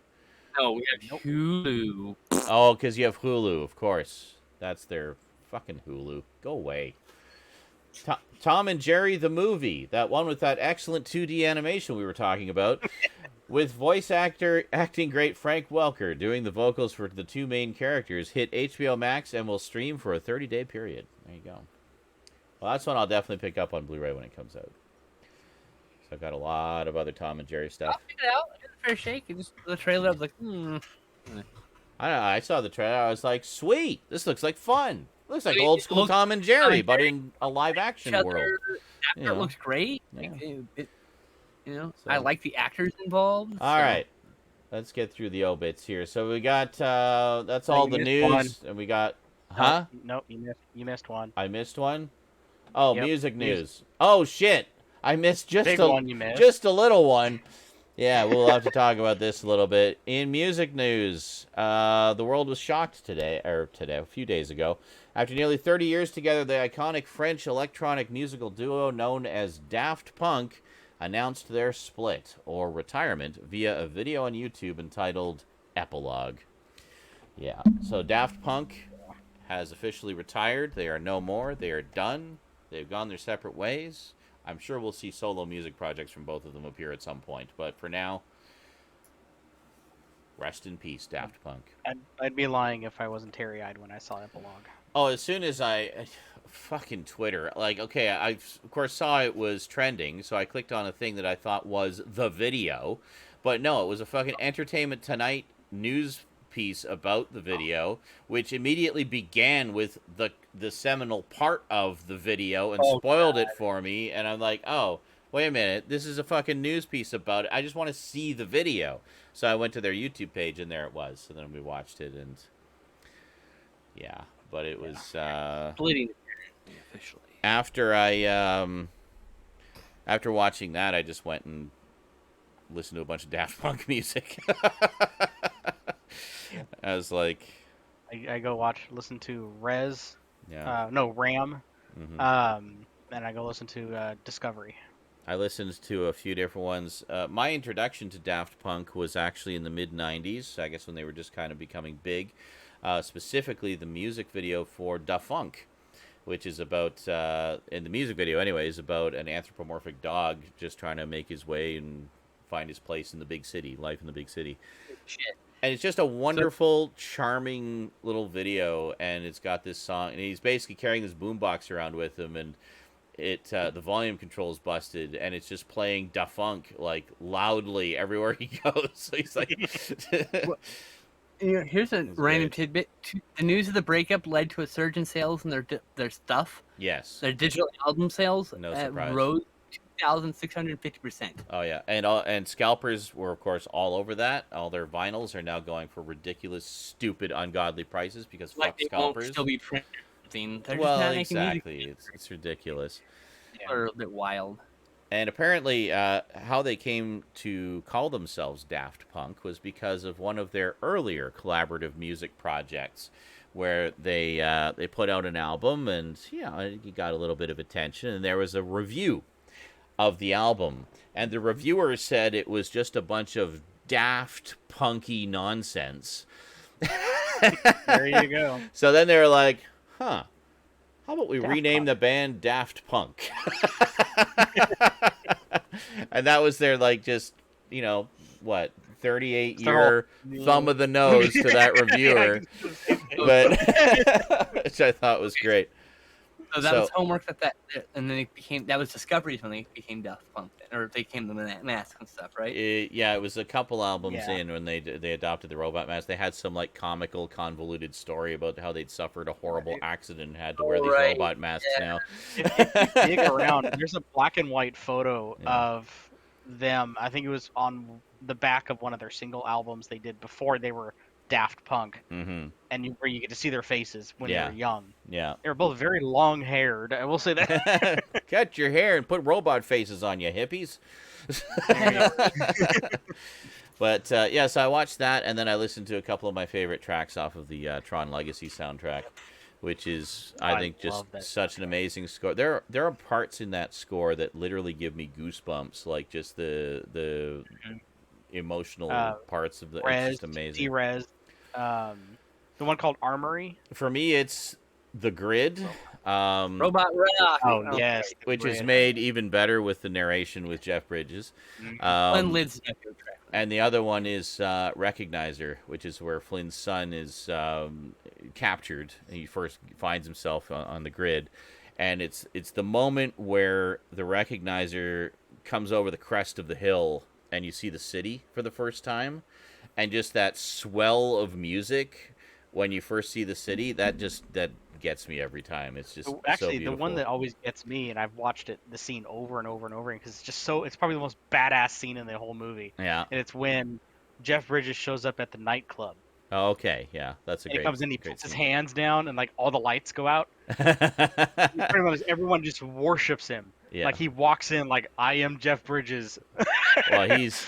No, we have Hulu. Oh, because you have Hulu, of course. That's their fucking Hulu. Go away. Tom and Jerry the movie, that one with that excellent 2D animation we were talking about, with voice acting great Frank Welker doing the vocals for the two main characters, hit HBO Max and will stream for a 30-day period. There you go. Well, that's one I'll definitely pick up on Blu-ray when it comes out. So I've got a lot of other Tom and Jerry stuff. I'll pick it out. I did a fair shake. The trailer, I was like, I don't know. I saw the trailer. I was like, sweet. This looks like fun. Looks like old school Tom and Jerry, but in a live action world. That part looks great. Yeah. I like the actors involved. All right. Let's get through the obits here. So we got that's all the news, and we got Nope, you missed one. I missed one. Oh, Yep. music news. Oh shit! I missed just one you missed. just a little one. Yeah, we'll have to talk about this a little bit. In music news, the world was shocked a few days ago. After nearly 30 years together, the iconic French electronic musical duo known as Daft Punk announced their split, or retirement, via a video on YouTube entitled Epilogue. Yeah, so Daft Punk has officially retired. They are no more. They are done. They've gone their separate ways. I'm sure we'll see solo music projects from both of them appear at some point. But for now, rest in peace, Daft Punk. I'd be lying if I wasn't teary-eyed when I saw Epilogue. Oh, as soon as fucking Twitter, like, okay, I of course saw it was trending, so I clicked on a thing that I thought was the video. But no, it was a fucking Entertainment Tonight news piece about the video, which immediately began with the seminal part of the video and spoiled it for me, and I'm like, oh, wait a minute, this is a fucking news piece about it. I just want to see the video. So I went to their YouTube page, and there it was. So then we watched it, and yeah, but it was bleeding officially. After watching that, I just went and listened to a bunch of Daft Punk music. I was like, I go listen to Ram. mm-hmm. And I go listen to Discovery. I listened to a few different ones. My introduction to Daft Punk was actually in the mid-'90s, I guess when they were just kind of becoming big. Specifically, the music video for Da Funk, which is about, in the music video anyway, is about an anthropomorphic dog just trying to make his way and find his place in the big city, life in the big city. Shit. And it's just a wonderful, charming little video, and it's got this song, and he's basically carrying this boombox around with him, and the volume control's busted, and it's just playing Da Funk like loudly everywhere he goes. So he's like, Here's a That's random good. tidbit. The news of the breakup led to a surge in sales in their stuff. Yes. Their digital album sales No surprise. rose 2,650%. Oh yeah, and scalpers were of course all over that. All their vinyls are now going for ridiculous, stupid, ungodly prices because Like fuck they scalpers. won't still be printing. They're Well, just not making exactly. music. It's ridiculous. They're a bit wild. And apparently, how they came to call themselves Daft Punk was because of one of their earlier collaborative music projects, where they put out an album, and it got a little bit of attention, and there was a review of the album, and the reviewer said it was just a bunch of daft punky nonsense. There you go. So then they were like, huh, how about we rename the band Daft Punk? And that was their, like, just, 38-year thumb of the nose to that reviewer. But which I thought was great. So that was homework and then that was Discovery's when they became Daft Punk, or they came to the mask and stuff, right? It was a couple albums in when they adopted the robot mask. They had some like comical, convoluted story about how they'd suffered a horrible accident and had to wear these robot masks now. If you dig around, there's a black and white photo of them. I think it was on the back of one of their single albums they did before they were Daft Punk, and where you get to see their faces when they were young. Yeah, they were both very long-haired. I will say that. Cut your hair and put robot faces on you, hippies. But so I watched that, and then I listened to a couple of my favorite tracks off of the Tron Legacy soundtrack, which is I think just such an amazing score. There are parts in that score that literally give me goosebumps, like just the emotional parts of it's just amazing. T-Rez, the one called Armory. For me, it's The Grid. Robot Rock. Oh yes, which is made even better with the narration with Jeff Bridges. And the other one is Recognizer, which is where Flynn's son is captured. He first finds himself on the grid, and it's the moment where the Recognizer comes over the crest of the hill and you see the city for the first time, and just that swell of music when you first see the city, that gets me every time. It's just actually so the one that always gets me, and I've watched the scene over and over and over because it's probably the most badass scene in the whole movie. Yeah, and it's when Jeff Bridges shows up at the nightclub. Oh, okay, yeah, that's a great. He comes in, he puts his hands down, and like all the lights go out. Pretty much everyone just worships him. Yeah. Like he walks in like, I am Jeff Bridges. Well, he's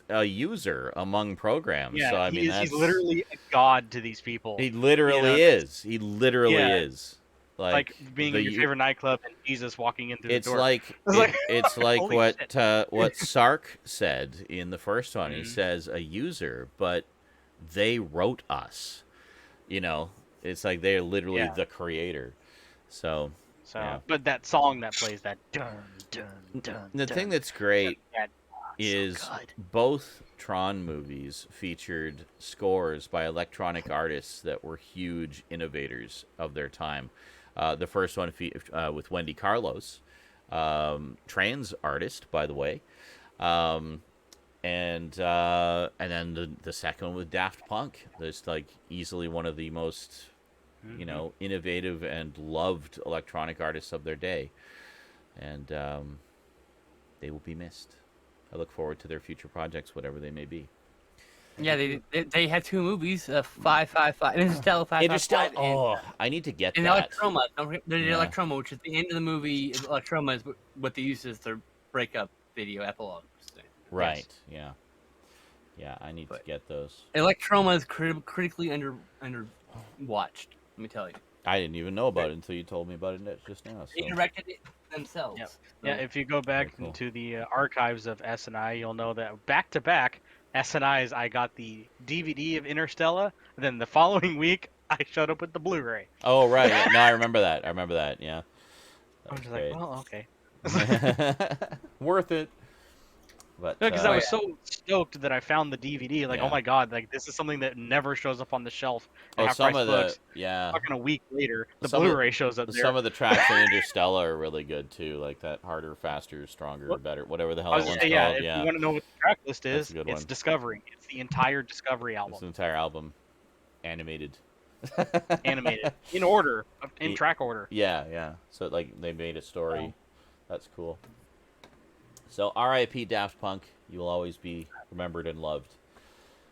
a user among programs. Yeah, so I mean, he's literally a god to these people. He literally is. He literally is. Like being in your favorite nightclub and Jesus walking in through the door. It's like what Sark said in the first one. He says a user, but they wrote us. It's like they're literally the creator. So, but that song that plays, that dun dun dun. The thing that's great is both Tron movies featured scores by electronic artists that were huge innovators of their time. The first one with Wendy Carlos, trans artist, by the way, and then the second one with Daft Punk. That's like easily one of the most innovative and loved electronic artists of their day, and they will be missed. I look forward to their future projects, whatever they may be. Yeah, they had two movies, 555, Interstellar 555. Oh, I need to get that. And Electroma. They did Electroma, which is the end of the movie. Electroma is what they used as their breakup video epilogue. Right. Yes. Yeah, I need to get those. Electroma is critically under watched. Let me tell you. I didn't even know about it until you told me about it just now. So. They directed it themselves. Yeah, if you go back into the archives of SNI, you'll know that back to back SNIs, I got the DVD of Interstellar, and then the following week I showed up with the Blu-ray. Oh right, no, I remember that. Yeah. I'm just like, well, okay. Worth it. But because I was so stoked that I found the DVD. Like, Yeah. oh my god, like this is something that never shows up on the shelf at Half some Price of Books. the Fucking a week later, the Some of- Blu-ray shows up there. Some of the tracks from Interstellar are really good too, like that harder, faster, stronger, What? better, whatever the hell I that was one's just saying, called. if you want to know what the track list That's is, a good it's one. Discovery. It's the entire Discovery album. It's an entire album, animated. Animated in order, in track order. Yeah. So like they made a story. That's cool. So R.I.P. Daft Punk. You will always be remembered and loved.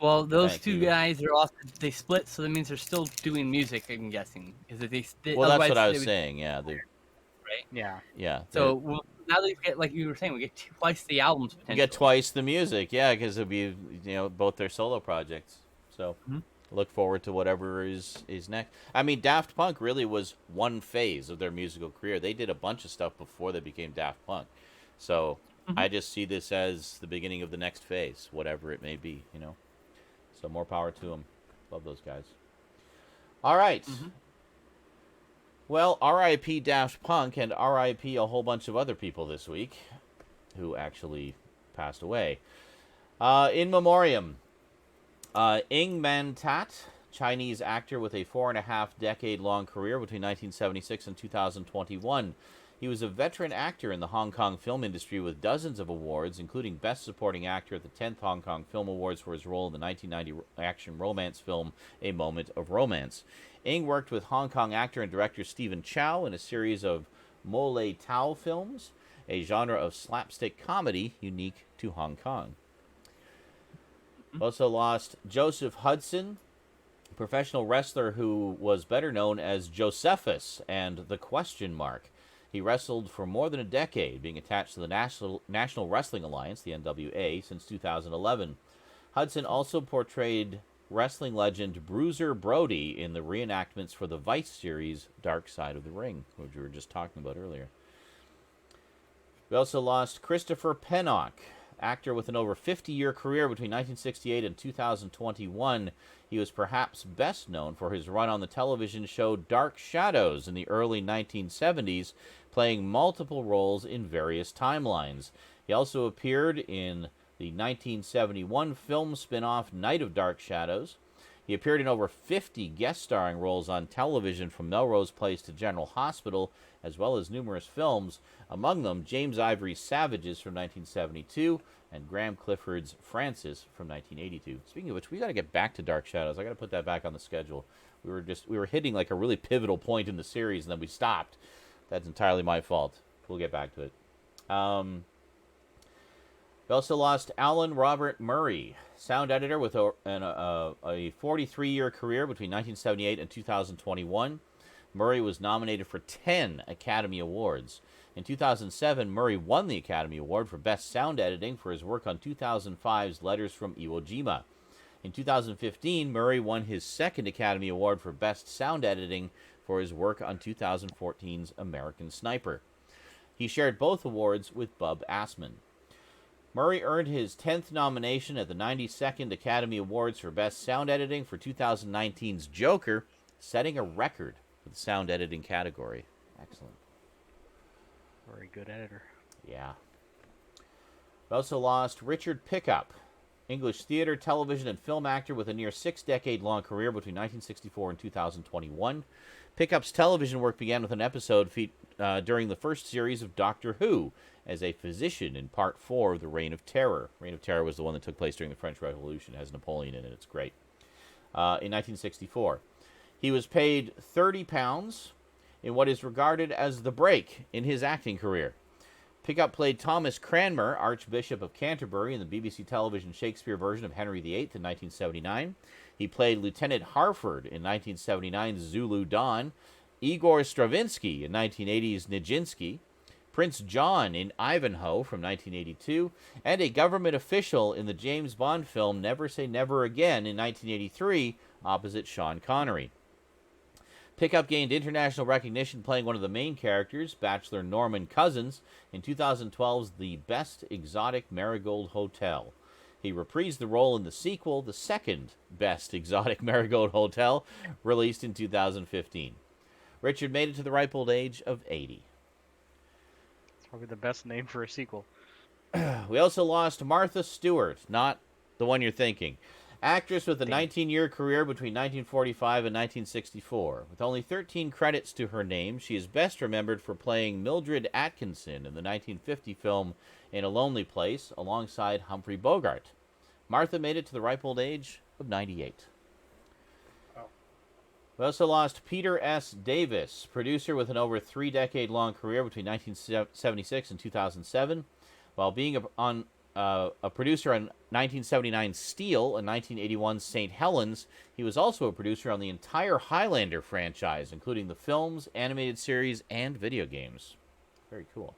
Well, those Thank two you. guys are also they split, so that means they're still doing music. I'm guessing because if Well, that's what I otherwise was they would- saying. Yeah. right? Yeah. Yeah. So now they get, like you were saying, we get twice the albums. we Potentially. get twice the music. Yeah, because it'll be both their solo projects. So. Look forward to whatever is next. I mean, Daft Punk really was one phase of their musical career. They did a bunch of stuff before they became Daft Punk. So I just see this as the beginning of the next phase, whatever it may be, So more power to them. Love those guys. All right. Well, R.I.P. Daft Punk and R.I.P. a whole bunch of other people this week who actually passed away. In memoriam. Ing Man Tat, Chinese actor with a 4.5-decade-long career between 1976 and 2021. He was a veteran actor in the Hong Kong film industry with dozens of awards, including Best Supporting Actor at the 10th Hong Kong Film Awards for his role in the 1990 action romance film A Moment of Romance. Ing worked with Hong Kong actor and director Stephen Chow in a series of Mo Lei Tao films, a genre of slapstick comedy unique to Hong Kong. Also lost Joseph Hudson, a professional wrestler who was better known as Josephus and the Question Mark. He wrestled for more than a decade, being attached to the National Wrestling Alliance, the NWA, since 2011. Hudson also portrayed wrestling legend Bruiser Brody in the reenactments for the Vice series Dark Side of the Ring, which we were just talking about earlier. We also lost Christopher Pennock, actor with an over 50-year career between 1968 and 2021. He was perhaps best known for his run on the television show Dark Shadows in the early 1970s, playing multiple roles in various timelines. He also appeared in the 1971 film spin-off Night of Dark Shadows. He appeared in over 50 guest starring roles on television, from Melrose Place to General Hospital, as well as numerous films, among them James Ivory's Savages from 1972 and Graham Clifford's Francis from 1982. Speaking of which, we got to get back to Dark Shadows. I got to put that back on the schedule. We were hitting like a really pivotal point in the series, and then we stopped. That's entirely my fault. We'll get back to it. We also lost Alan Robert Murray, sound editor with a 43-year career between 1978 and 2021. Murray was nominated for 10 Academy Awards. In 2007, Murray won the Academy Award for Best Sound Editing for his work on 2005's Letters from Iwo Jima. In 2015, Murray won his second Academy Award for Best Sound Editing for his work on 2014's American Sniper. He shared both awards with Bub Assman. Murray earned his 10th nomination at the 92nd Academy Awards for Best Sound Editing for 2019's Joker, setting a record for the sound editing category. Excellent. Very good editor. Yeah. We also lost Richard Pickup, English theater, television, and film actor with a near 6-decade-long career between 1964 and 2021. Pickup's television work began with an episode during the first series of Doctor Who as a physician in Part 4 of The Reign of Terror. Reign of Terror was the one that took place during the French Revolution. It has Napoleon in it. It's great. In 1964. He was paid £30 in what is regarded as the break in his acting career. Pickup played Thomas Cranmer, Archbishop of Canterbury, in the BBC television Shakespeare version of Henry VIII in 1979. He played Lieutenant Harford in 1979's Zulu Dawn, Igor Stravinsky in 1980's Nijinsky, Prince John in Ivanhoe from 1982, and a government official in the James Bond film Never Say Never Again in 1983, opposite Sean Connery. Pickup gained international recognition playing one of the main characters, Bachelor Norman Cousins, in 2012's The Best Exotic Marigold Hotel. He reprised the role in the sequel, The Second Best Exotic Marigold Hotel, released in 2015. Richard made it to the ripe old age of 80. It's probably the best name for a sequel. We also lost Martha Stewart, not the one you're thinking. Actress with a 19-year career between 1945 and 1964. With only 13 credits to her name, she is best remembered for playing Mildred Atkinson in the 1950 film In a Lonely Place alongside Humphrey Bogart. Martha made it to the ripe old age of 98. We also lost Peter S. Davis, producer with an over 3-decade-long career between 1976 and 2007. While being a producer on 1979 Steel and 1981 St. Helens, he was also a producer on the entire Highlander franchise, including the films, animated series, and video games. Very cool.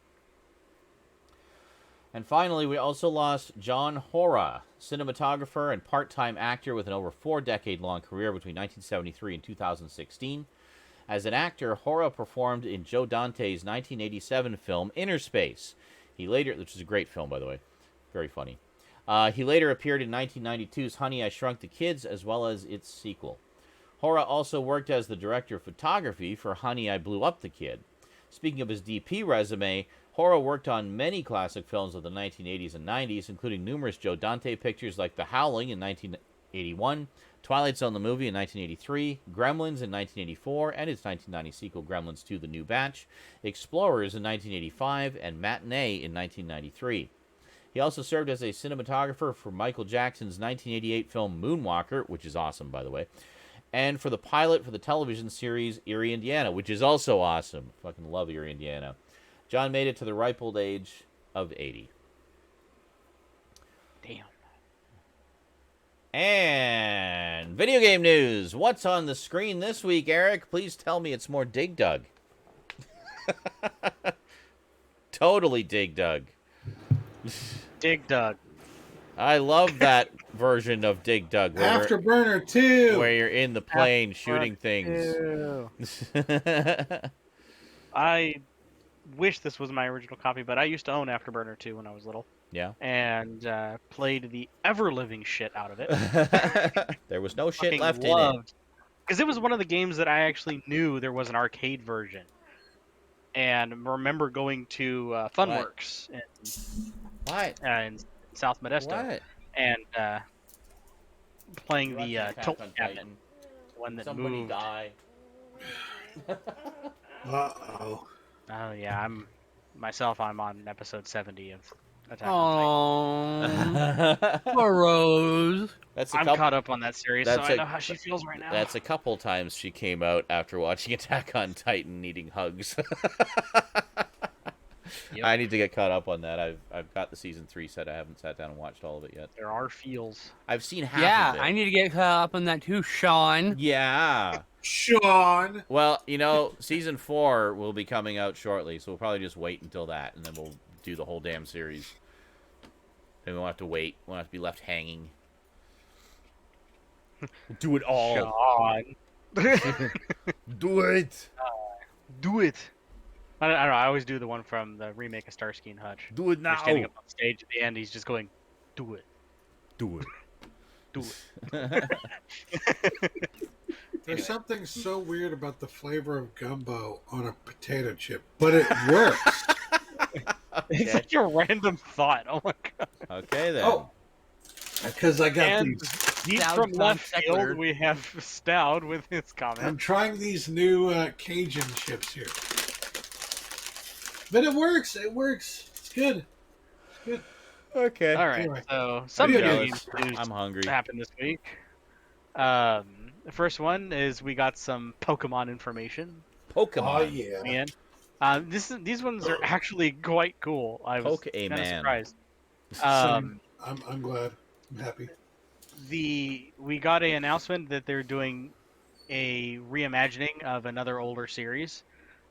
And finally, we also lost John Hora, cinematographer and part-time actor with an over 4-decade-long career between 1973 and 2016. As an actor, Hora performed in Joe Dante's 1987 film Inner Space. Which is a great film, by the way. Very funny. He later appeared in 1992's Honey, I Shrunk the Kids, as well as its sequel. Hora also worked as the director of photography for Honey, I Blew Up the Kid. Speaking of his DP resume, Hora worked on many classic films of the 1980s and 90s, including numerous Joe Dante pictures like The Howling in 1981, Twilight Zone the movie in 1983, Gremlins in 1984, and its 1990 sequel Gremlins 2 The New Batch, Explorers in 1985, and Matinee in 1993. He also served as a cinematographer for Michael Jackson's 1988 film Moonwalker, which is awesome, by the way, and for the pilot for the television series Erie, Indiana, which is also awesome. Fucking love Erie, Indiana. John made it to the ripe old age of 80. Damn. And video game news. What's on the screen this week, Eric? Please tell me it's more Dig Dug. Totally Dig Dug. Dig Dug. I love that version of Dig Dug. Afterburner 2. Where you're in the plane shooting things. I wish this was my original copy, but I used to own Afterburner 2 when I was little. Yeah. And played the ever-living shit out of it. There was no shit left in it. Because it was one of the games that I actually knew there was an arcade version. And remember going to Funworks in South Modesto. And playing the tilt cabinet. One that Somebody moved. die. Uh-oh. Oh yeah, I'm on episode 70 of Attack on Titan. Poor Rose. I'm caught up on that series, so I know how she feels right now. That's a couple times she came out after watching Attack on Titan needing hugs. Yep. I need to get caught up on that. I've got the season 3 set. I haven't sat down and watched all of it yet. There are feels. I've seen half of it. I need to get caught up on that too, Sean. Yeah. Sean. Well, season 4 will be coming out shortly, so we'll probably just wait until that, and then we'll do the whole damn series. Then we won't have to wait. We won't have to be left hanging. Do it all. Sean. Do it. Do it. I don't know. I always do the one from the remake of Starsky and Hutch. Do it now. He's standing up on stage at the end. He's just going, "Do it. Do it. Do it." There's something so weird about the flavor of gumbo on a potato chip, but it works. It's such a random thought. Oh my god. Okay then. Oh, because I got these. Deep from left field, we have Stoud with his comment. I'm trying these new Cajun chips here. But it works. It works. It's good. It's good. Okay. All right. Anyway. So some video games I'm hungry. happened this week. The first one is we got some Pokemon information. Pokemon. Oh yeah. And these ones are actually quite cool. I was kind of surprised. I'm glad. I'm happy. We got an announcement that they're doing a reimagining of another older series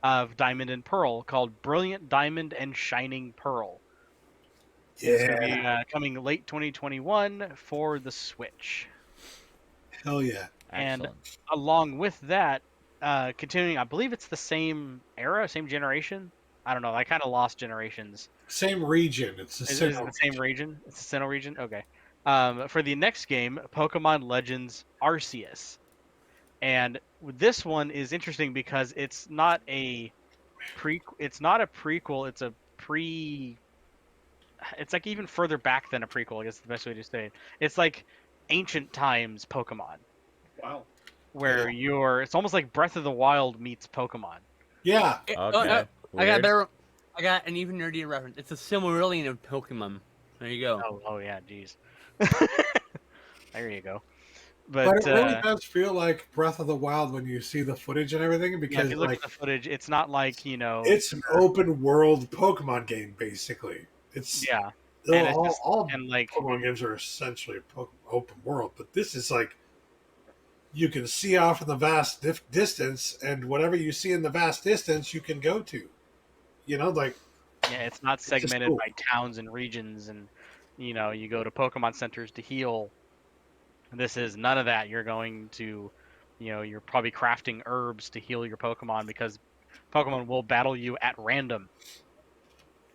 of Diamond and Pearl called Brilliant Diamond and Shining Pearl. Yeah. It's going to be coming late 2021 for the Switch. Hell yeah. And Excellent. along with that, continuing, I believe it's the same era, same generation. I don't know. I kind of lost generations. Same region. It's the Is it the same region? It's the Sinnoh region? Okay. For the next game, Pokemon Legends Arceus. And this one is interesting because it's not a prequel, it's a it's like even further back than a prequel. I guess is the best way to say it. It's like ancient times Pokemon. Wow. Where it's almost like Breath of the Wild meets Pokemon. Yeah. Okay. I got an even nerdier reference. It's a Silmarillion of Pokemon. There you go. Oh yeah, jeez. There you go. But it really does feel like Breath of the Wild when you see the footage and everything, because if you look at the footage, it's not like, it's an open world Pokemon game basically. It's all Pokemon games are essentially open world, but this is like you can see off in the vast distance, and whatever you see in the vast distance, you can go to. It's not segmented by towns and regions, and you go to Pokemon centers to heal. This is none of that. You're going to, you're probably crafting herbs to heal your Pokemon because Pokemon will battle you at random.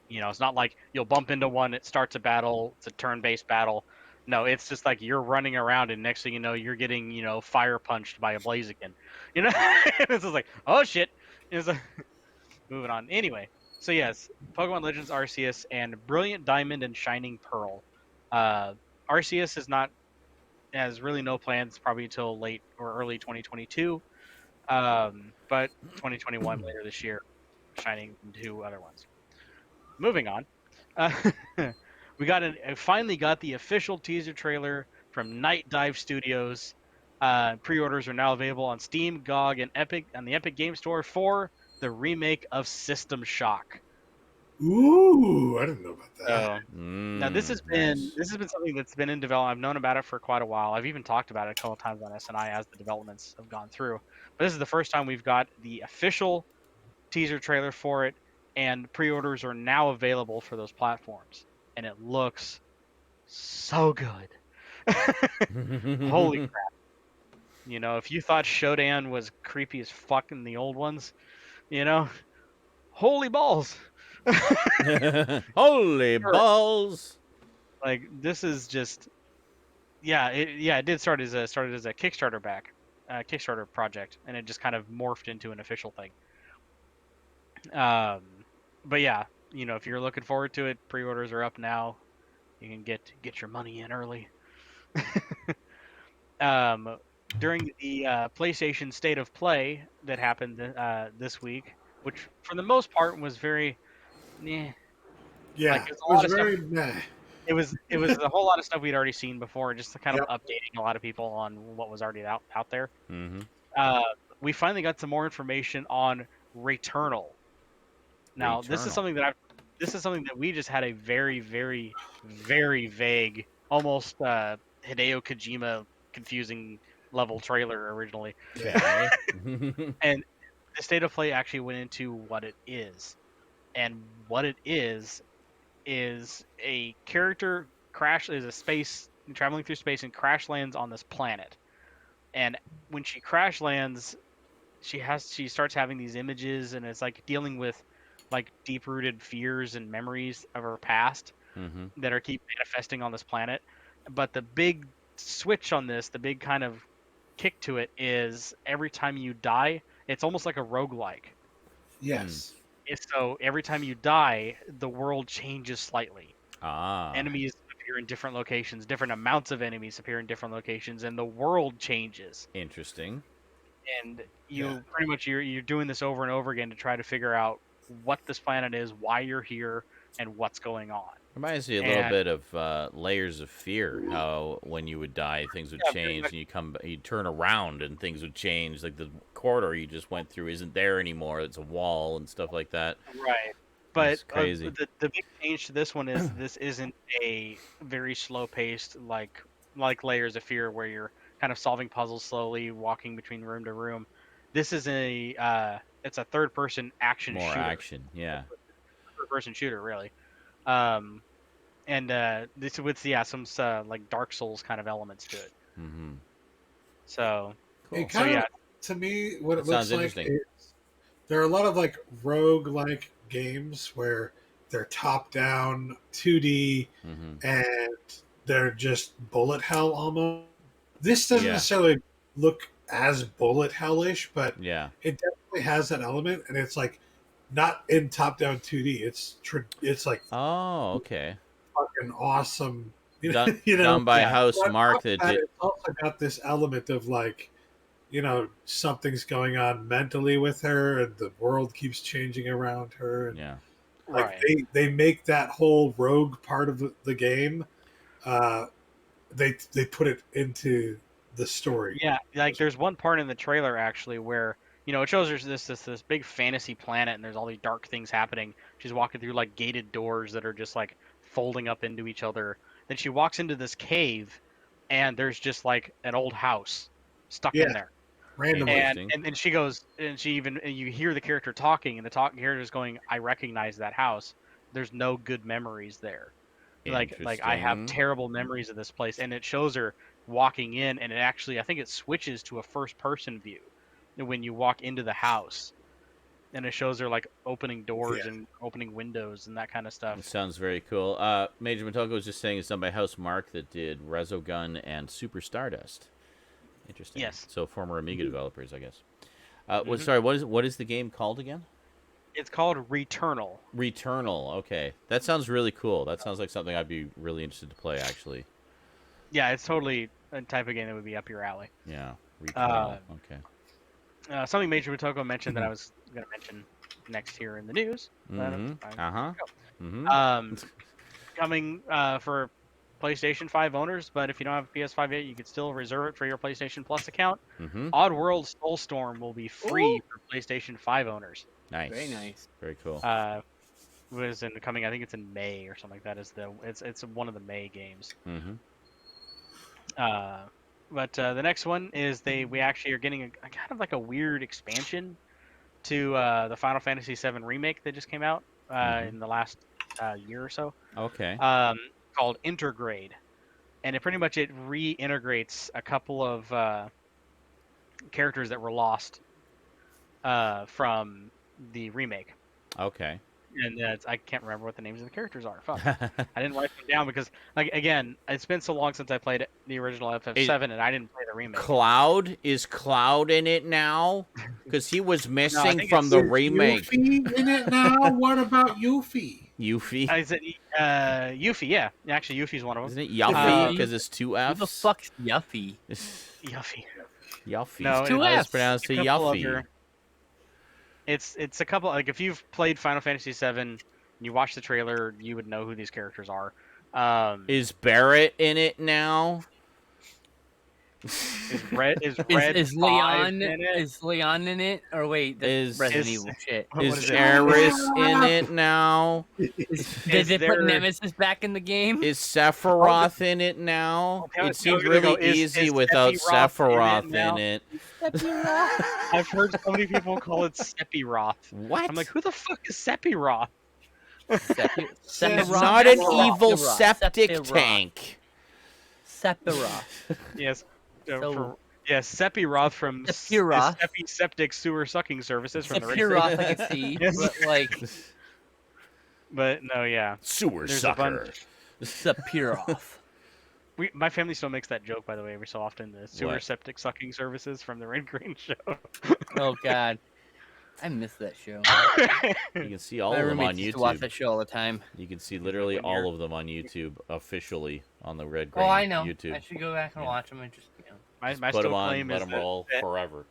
It's not like you'll bump into one, it starts a battle, it's a turn-based battle. No, it's just like you're running around, and next thing you know, you're getting, fire punched by a Blaziken. It's just like, oh shit. It's like, moving on. Anyway, so yes, Pokemon Legends Arceus and Brilliant Diamond and Shining Pearl. Arceus has really no plans probably until late or early 2022. But 2021 later this year, Shining and 2 other ones. Moving on, we finally got the official teaser trailer from Night Dive Studios. Pre-orders are now available on Steam, GOG, and the Epic Game Store for the remake of System Shock. Ooh, I didn't know about that. Now this has been something that's been in development. I've known about it for quite a while. I've even talked about it a couple times on SNI as the developments have gone through. But this is the first time we've got the official teaser trailer for it, and pre-orders are now available for those platforms, and it looks so good. Holy crap. If you thought Shodan was creepy as fuck in the old ones, holy balls. Holy balls. Like, this is just it did started as a Kickstarter Kickstarter project, and it just kind of morphed into an official thing. But yeah, if you're looking forward to it, pre-orders are up now. You can get your money in early. During the PlayStation State of Play that happened this week, which for the most part was very, yeah, it was very meh. It was a whole lot of stuff we'd already seen before, just kind of updating a lot of people on what was already out there. Mm-hmm. We finally got some more information on Returnal. Now, this is something that we just had a very, very, very vague, almost Hideo Kojima confusing level trailer originally. Yeah. And the State of Play actually went into what it is. And what it is a character traveling through space and crash lands on this planet. And when she crash lands, she starts having these images, and it's like dealing with like deep-rooted fears and memories of her past that are keep manifesting on this planet. But the big switch on this, the big kind of kick to it, is every time you die, it's almost like a roguelike. Yes. So every time you die, the world changes slightly. Enemies appear in different locations, different amounts of enemies appear in different locations, and the world changes. Interesting. And pretty much you're doing this over and over again to try to figure out what this planet is, why you're here, and what's going on. Reminds me a little bit of Layers of Fear, how when you would die, things would change, and you'd turn around and things would change. Like the corridor you just went through isn't there anymore; it's a wall and stuff like that. Right. But crazy. The big change to this one is this isn't a very slow-paced like Layers of Fear, where you're kind of solving puzzles slowly, walking between room to room. This is it's a third-person action shooter. More action, yeah. Third-person shooter, really. And this with some like Dark Souls kind of elements to it. Mm-hmm. So, cool. To me, what it looks like is there are a lot of like rogue-like games where they're top-down 2D and they're just bullet hell almost. This doesn't necessarily look as bullet hellish, but it definitely has that element, and it's like not in top-down 2D. It's like okay. an awesome, done by House Mark that did. It's also got this element of like, something's going on mentally with her, and the world keeps changing around her. And Yeah. like they make that whole rogue part of the game. They put it into the story. Yeah, like there's one part in the trailer actually where it shows there's this big fantasy planet and there's all these dark things happening. She's walking through like gated doors that are just like folding up into each other. Then she walks into this cave, and there's just like an old house stuck in there. Randomly. And she goes, and you hear the character talking, and the character is going, "I recognize that house. There's no good memories there. Like I have terrible memories of this place." And it shows her walking in, and I think it switches to a first person view when you walk into the house, and it shows her like opening doors and opening windows and that kind of stuff. It sounds very cool. Major Motoko was just saying it's done by House Mark that did Resogun and Super Stardust. Interesting. Yes. So former Amiga developers, I guess. Sorry, what is the game called again? It's called Returnal. Returnal. Okay, that sounds really cool. That sounds like something I'd be really interested to play, actually. Yeah, it's totally a type of game that would be up your alley. Yeah. Returnal. Okay. Something Major Motoko mentioned that I was going to mention next here in the news. Coming for PlayStation 5 owners, but if you don't have a PS5 yet, you can still reserve it for your PlayStation Plus account. Oddworld Soulstorm will be free for PlayStation 5 owners. Nice. Very nice. Very cool. Was coming, I think it's in May or something like that. It's one of the May games. But the next one is we actually are getting a kind of like a weird expansion to the Final Fantasy VII remake that just came out in the last year or so. Okay. Called Intergrade, and it reintegrates a couple of characters that were lost from the remake. Okay. And I can't remember what the names of the characters are. Fuck. I didn't write them down because, like, again, it's been so long since I played the original FF7 and I didn't play the remake. Cloud? Is Cloud in it now? Because he was missing from the remake. Yuffie in it now? What about Yuffie? Yuffie? I said Yuffie, yeah. Actually, Yuffie's one of them. Isn't it Yuffie? Because it's two F's? Who the fuck's Yuffie? Yuffie. Yuffie. No, it's two F's. It's pronounced Yuffie. It's a couple, like, if you've played Final Fantasy VII and you watch the trailer, you would know who these characters are. Is Barrett in it now? Is Leon in it? Is Leon in it? Or wait, that's Resident Evil shit. Is Eris in it now? Did they put Nemesis back in the game? Is Sephiroth in it now? It seems really easy without Sephiroth in it. I've heard so many people call it Sephiroth. What? I'm like, who the fuck is Sephiroth? It's not an evil septic tank. Sephiroth. Yes. Sephiroth from Seppi Septic Sewer Sucking Services from the Sephiroth, I can see, but like. But no, yeah. Sewer sucker. Sephiroth. My family still makes that joke, by the way, every so often. The Sewer Septic Sucking Services from the Red Green Show. Oh God, I miss that show. You can see all of them on YouTube. Used to watch that show all the time. You can see literally all of them on YouTube officially on the Red Green. Oh, I know. YouTube. I should go back and watch them and just. My put them on, claim let them roll forever.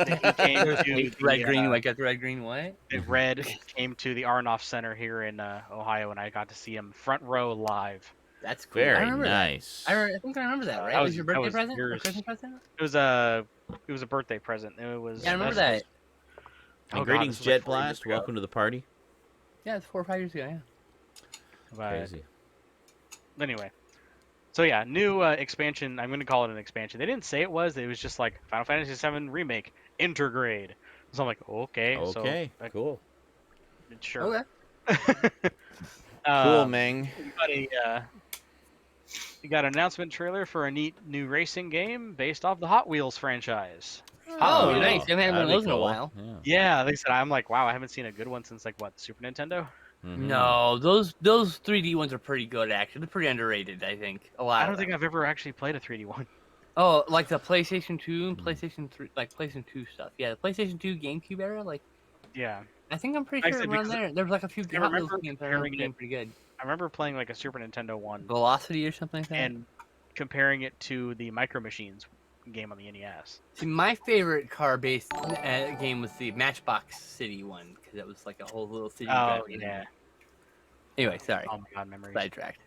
Red Green, like a Red Green what? Red came to the Arnoff Center here in Ohio, and I got to see him front row live. That's cool. Very nice. I think I remember that. Right? Was your birthday present? Or Christmas present? It was a birthday present. It was. Yeah, I remember that. Greetings, Jet Blast. Welcome to the party. Yeah, it's 4 or 5 years ago. Yeah. Crazy. Anyway. So yeah, new expansion. I'm going to call it an expansion. They didn't say it was. It was just like Final Fantasy VII Remake Intergrade. So I'm like, okay. Okay. So, cool. Sure. Okay. Cool, Ming. We got an announcement trailer for a neat new racing game based off the Hot Wheels franchise. Oh, nice. I haven't one of those in a while. Yeah, like I said, I'm like, wow, I haven't seen a good one since like what, Super Nintendo? Mm-hmm. No, those 3D ones are pretty good, actually. They're pretty underrated, I think. A lot. I don't think I've ever actually played a 3D one. Oh, like the PlayStation 2 and PlayStation 3, like PlayStation 2 stuff. Yeah, the PlayStation 2 GameCube era, like. Yeah. I think I'm pretty sure around there. There's like a few Hot Wheels games that are pretty good. I remember playing like a Super Nintendo one Velocity or something like that. and comparing it to the Micro Machines game on the NES. See, my favorite car-based game was the Matchbox City one because it was like a whole little city. Oh yeah. Anyway, sorry. Oh my god, memories. Sidetracked.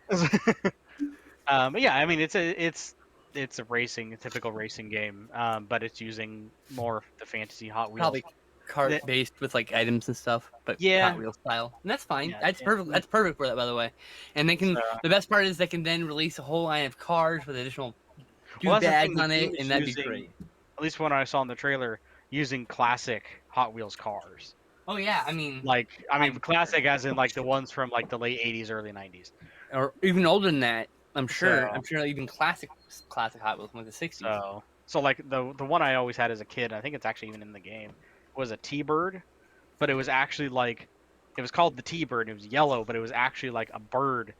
But yeah, I mean it's a typical racing game, but it's using more of the fantasy Hot Wheels. Probably cart-based with like items and stuff, but Yeah. Hot Wheels style, and that's fine. Yeah, That's perfect. That's perfect for that, by the way. And they can. So- The best part is they can then release a whole line of cars with additional Well, that's the bags thing, the on game it, is and that'd be using- great. At least when I saw in the trailer, using classic Hot Wheels cars. Oh yeah, I mean, Classic as in like the ones from like the late '80s, early '90s. or even older than that. I'm sure. So- I'm sure even classic Hot Wheels from like the '60s. So like the one I always had as a kid, I think it's actually even in the game, was a T-Bird, but it was actually like, it was called the T-Bird. It was yellow, but it was actually like a bird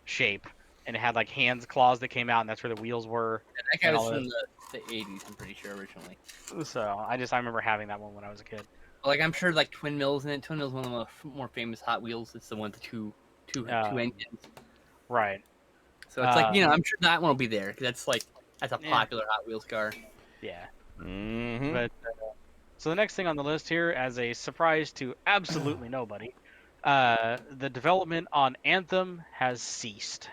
shape, and it had like hands, claws that came out, and that's where the wheels were. That guy and was all from the '80s. I'm pretty sure originally. So I remember having that one when I was a kid. Like I'm sure like Twin Mills in it. Twin Mills is one of the more famous Hot Wheels. It's the one with the two engines. Right. So it's like, I'm sure that one will be there because that's a Yeah. popular Hot Wheels car. Yeah. Mm-hmm. But so the next thing on the list here, as a surprise to absolutely nobody, the development on Anthem has ceased.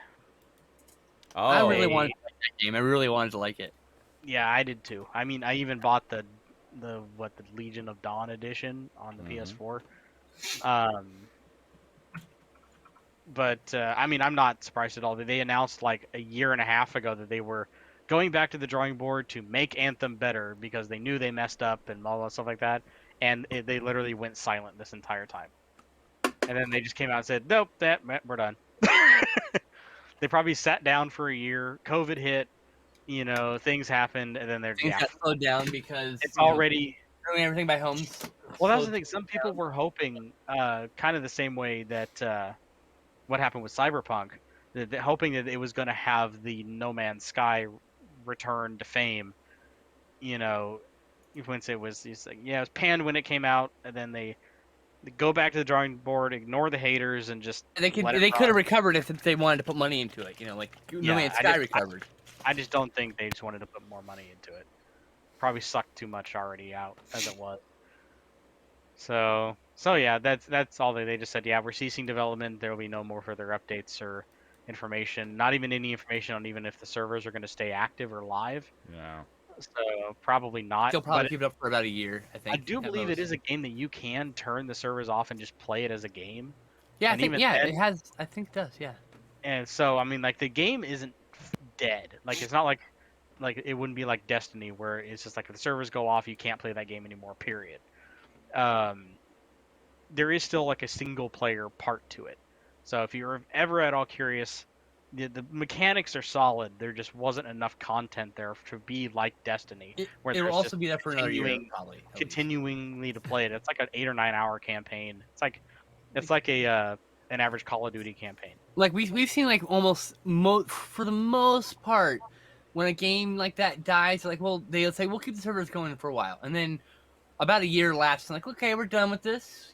Oh, I really wanted to like that game. I really wanted to like it. Yeah, I did too. I mean, I even bought the Legion of Dawn edition on the PS4. But I mean, I'm not surprised at all. They announced like a year and a half ago that they were going back to the drawing board to make Anthem better because they knew they messed up and all that stuff like that. And they literally went silent this entire time. And then they just came out and said, "Nope, we're done." They probably sat down for a year. COVID hit. Things happened, and then Things got slowed down because it's already doing everything by homes. Well, that's the thing. Some people were hoping, kind of the same way that what happened with Cyberpunk, hoping that it was going to have the No Man's Sky return to fame. Once it was panned when it came out, and then they go back to the drawing board, ignore the haters, and just they could have recovered if they wanted to put money into it. No Man's Sky recovered. I just don't think they just wanted to put more money into it. Probably sucked too much already out as it was. So yeah, that's all they just said. Yeah, we're ceasing development. There will be no more further updates or information. Not even any information on even if the servers are going to stay active or live. Yeah. So probably not. They'll probably keep it up for about a year, I think. I do believe it is a game that you can turn the servers off and just play it as a game. Yeah, And I think even then, then- it has. I think it does. Yeah. And so I mean, like the game isn't dead. Like it's not like it wouldn't be like Destiny where it's just like if the servers go off, you can't play that game anymore. Period. There is still like a single player part to it. So if you're ever at all curious, the mechanics are solid. There just wasn't enough content there to be like Destiny, where It will there's also just be there for another year, continuing- probably. at least. continuingly to play it. It's like an 8 or 9 hour campaign. It's like a an average Call of Duty campaign. Like we've seen like almost for the most part, when a game like that dies, like they'll say we'll keep the servers going for a while, and then about a year lapses, and like okay, we're done with this.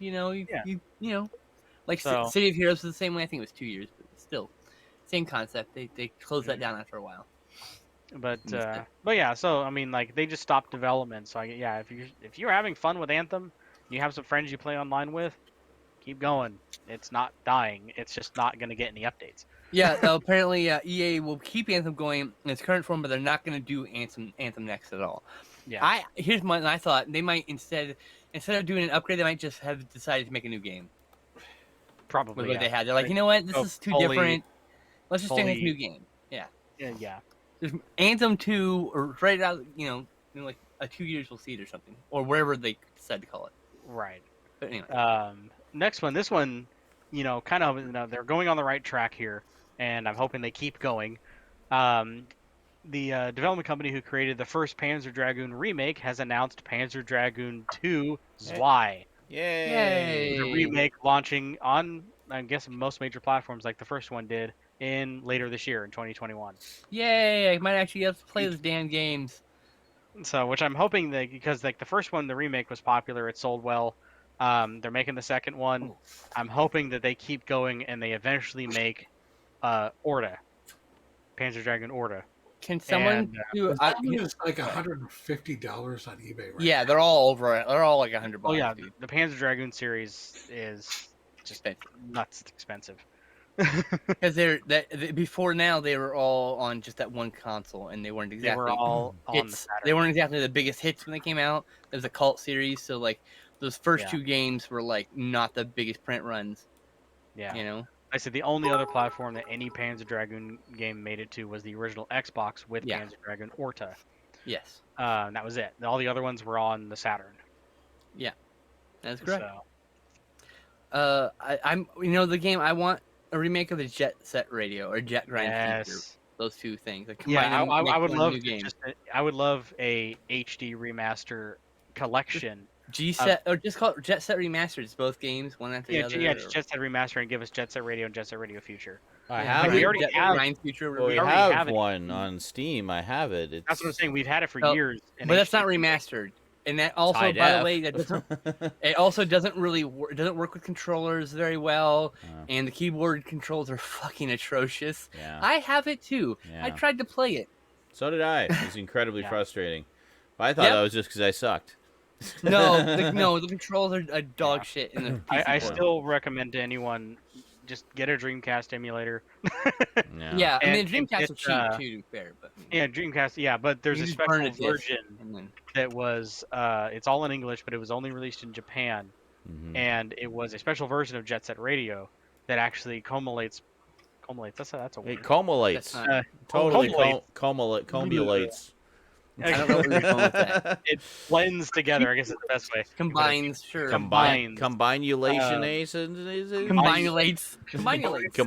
Like So- City of Heroes was the same way. I think it was 2 years, but still, same concept. They closed that down after a while. But yeah, so I mean, like they just stopped development. So yeah, if you're having fun with Anthem, you have some friends you play online with, keep going. It's not dying. It's just not going to get any updates. Yeah, apparently EA will keep Anthem going in its current form, but they're not going to do Anthem next at all. Yeah. Here's I thought they might instead of doing an upgrade, they might just have decided to make a new game. Probably. With what Yeah. they had, they're like, you know what, this is too different. Let's just make a new game. Yeah. Yeah. There's Anthem 2, or right out, in like 2 years we'll see it or something, or wherever they decide to call it. Right. But anyway. Next one. This one, kind of, they're going on the right track here, and I'm hoping they keep going. The development company who created the first Panzer Dragoon remake has announced Panzer Dragoon 2 Zwei. Yay! The remake launching on, I guess, most major platforms like the first one did in later this year in 2021. Yay! I might actually have to play those damn games. So, which I'm hoping that because like the first one, the remake was popular, it sold well. They're making the second one. I'm hoping that they keep going and they eventually make Orta, Panzer Dragoon Orta. Can someone do? That one is like $150 on eBay right Yeah, they're all over it. They're all like $100. Oh yeah, dude. the Panzer Dragoon series is just nuts expensive. Because before now they were all on just that one console, and they weren't exactly. They were all on the Saturn. They weren't exactly the biggest hits when they came out. It was a cult series, so like those first two games were like not the biggest print runs. Yeah, you know. I said the only other platform that any Panzer Dragoon game made it to was the original Xbox with Panzer Dragoon Orta. Yes. That was it. All the other ones were on the Saturn. Yeah, that's correct. So. I'm the game I want a remake of the Jet Set Radio or Jet Grind Feature. Those two things. Like, yeah, I would love I would love a HD remaster collection. G-Set, or just call it Jet Set Remastered. It's both games, one after the other. Yeah, Jet Set Remaster and give us Jet Set Radio and Jet Set Radio Future. I have. We already have Future. Well, we have one on Steam. I have it. That's what I'm saying. We've had it for years. But that's not remastered. And that also, by the way, that doesn't. It also doesn't really doesn't work with controllers very well, and the keyboard controls are fucking atrocious. Yeah. I have it too. Yeah. I tried to play it. So did I. It was incredibly frustrating. But I thought that was just because I sucked. No, the controls are dog shit. In the PC I still recommend to anyone just get a Dreamcast emulator. Yeah, I mean Dreamcast is cheap too, to be fair. But yeah, Dreamcast. Yeah, but there's a special version that was it's all in English, but it was only released in Japan, and it was a special version of Jet Set Radio that actually cumulates. That's a word. It cumulates. Totally cumulates. I don't know where you're going with that. It blends together, I guess is the best way. Combines, sure. Combinulation. Combinulates. Combinulates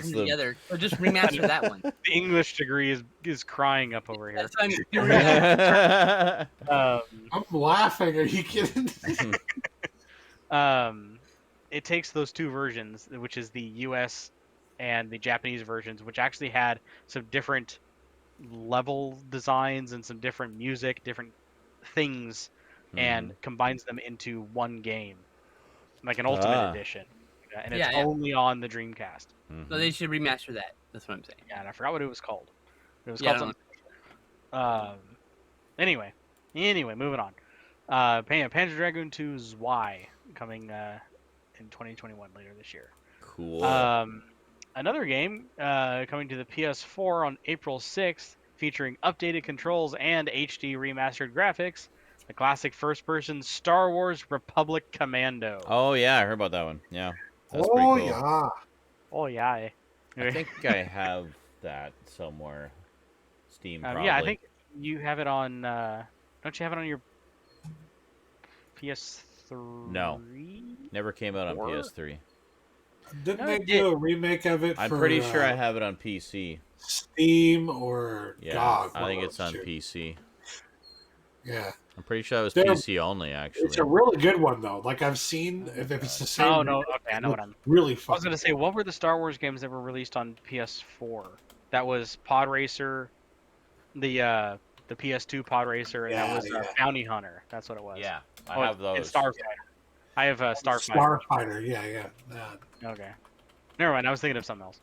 them together. So just remaster that one. The English degree is crying up over here. I'm laughing. Are you kidding? It takes those two versions, which is the US and the Japanese versions, which actually had some different level designs and some different music, different things, and combines them into one game, like an Ultimate Edition. And it's only on the Dreamcast. So they should remaster that. That's what I'm saying. Yeah, and I forgot what it was called. It was called something. Anyway, moving on. Panzer Dragoon 2's Y coming in 2021 later this year. Cool. Another game coming to the PS4 on April 6th, featuring updated controls and HD remastered graphics. The classic first-person Star Wars Republic Commando. Oh yeah, I heard about that one. Yeah. That's pretty cool. Yeah. Oh yeah. I think I have that somewhere. Steam, probably. Yeah, I think you have it on. Don't you have it on your PS3? No, never came out on PS3. Didn't they do a remake of it? I'm pretty sure I have it on PC. Steam or GOG. I think it's on PC. Yeah. I'm pretty sure it was PC only, actually. It's a really good one, though. Like, I've seen, if it's the same... Oh, no, okay, I know what I'm... Really fun. I was going to say, what were the Star Wars games that were released on PS4? That was Pod Racer, the PS2 Pod Racer, and that was Bounty Hunter. That's what it was. Yeah, I have those. And Starfighter. I have Starfighter. Starfighter, yeah. Okay. Never mind, I was thinking of something else.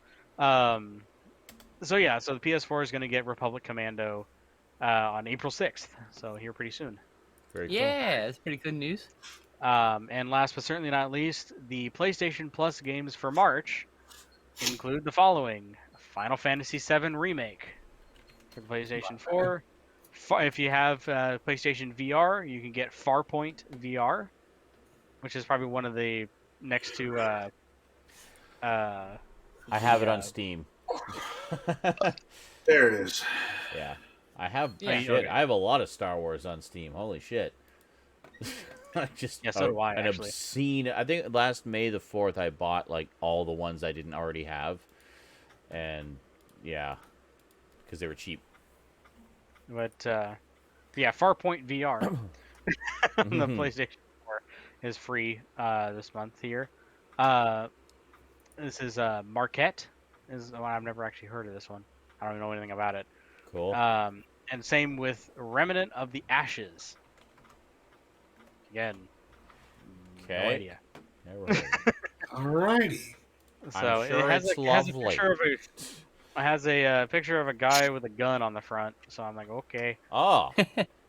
So the PS4 is going to get Republic Commando on April 6th, so here pretty soon. Very cool. Yeah, that's pretty good news. And last but certainly not least, the PlayStation Plus games for March include the following: Final Fantasy VII Remake for the PlayStation 4. If you have PlayStation VR, you can get Farpoint VR, which is probably one of the next to... I have it on Steam. There it is. Yeah. I have okay. I have a lot of Star Wars on Steam. Holy shit. Just so do I, an actually. Obscene. I think last May the 4th I bought like all the ones I didn't already have. And yeah, because they were cheap. But Farpoint VR on the PlayStation 4 is free this month here. This is Marquette. Is one I've never actually heard of this one. I don't know anything about it. Cool. And same with Remnant of the Ashes. again, no Okay. idea. Never heard of it. Alrighty. So sure it has it's a lovely. picture of a guy with a gun on the front. So I'm like, okay. Oh,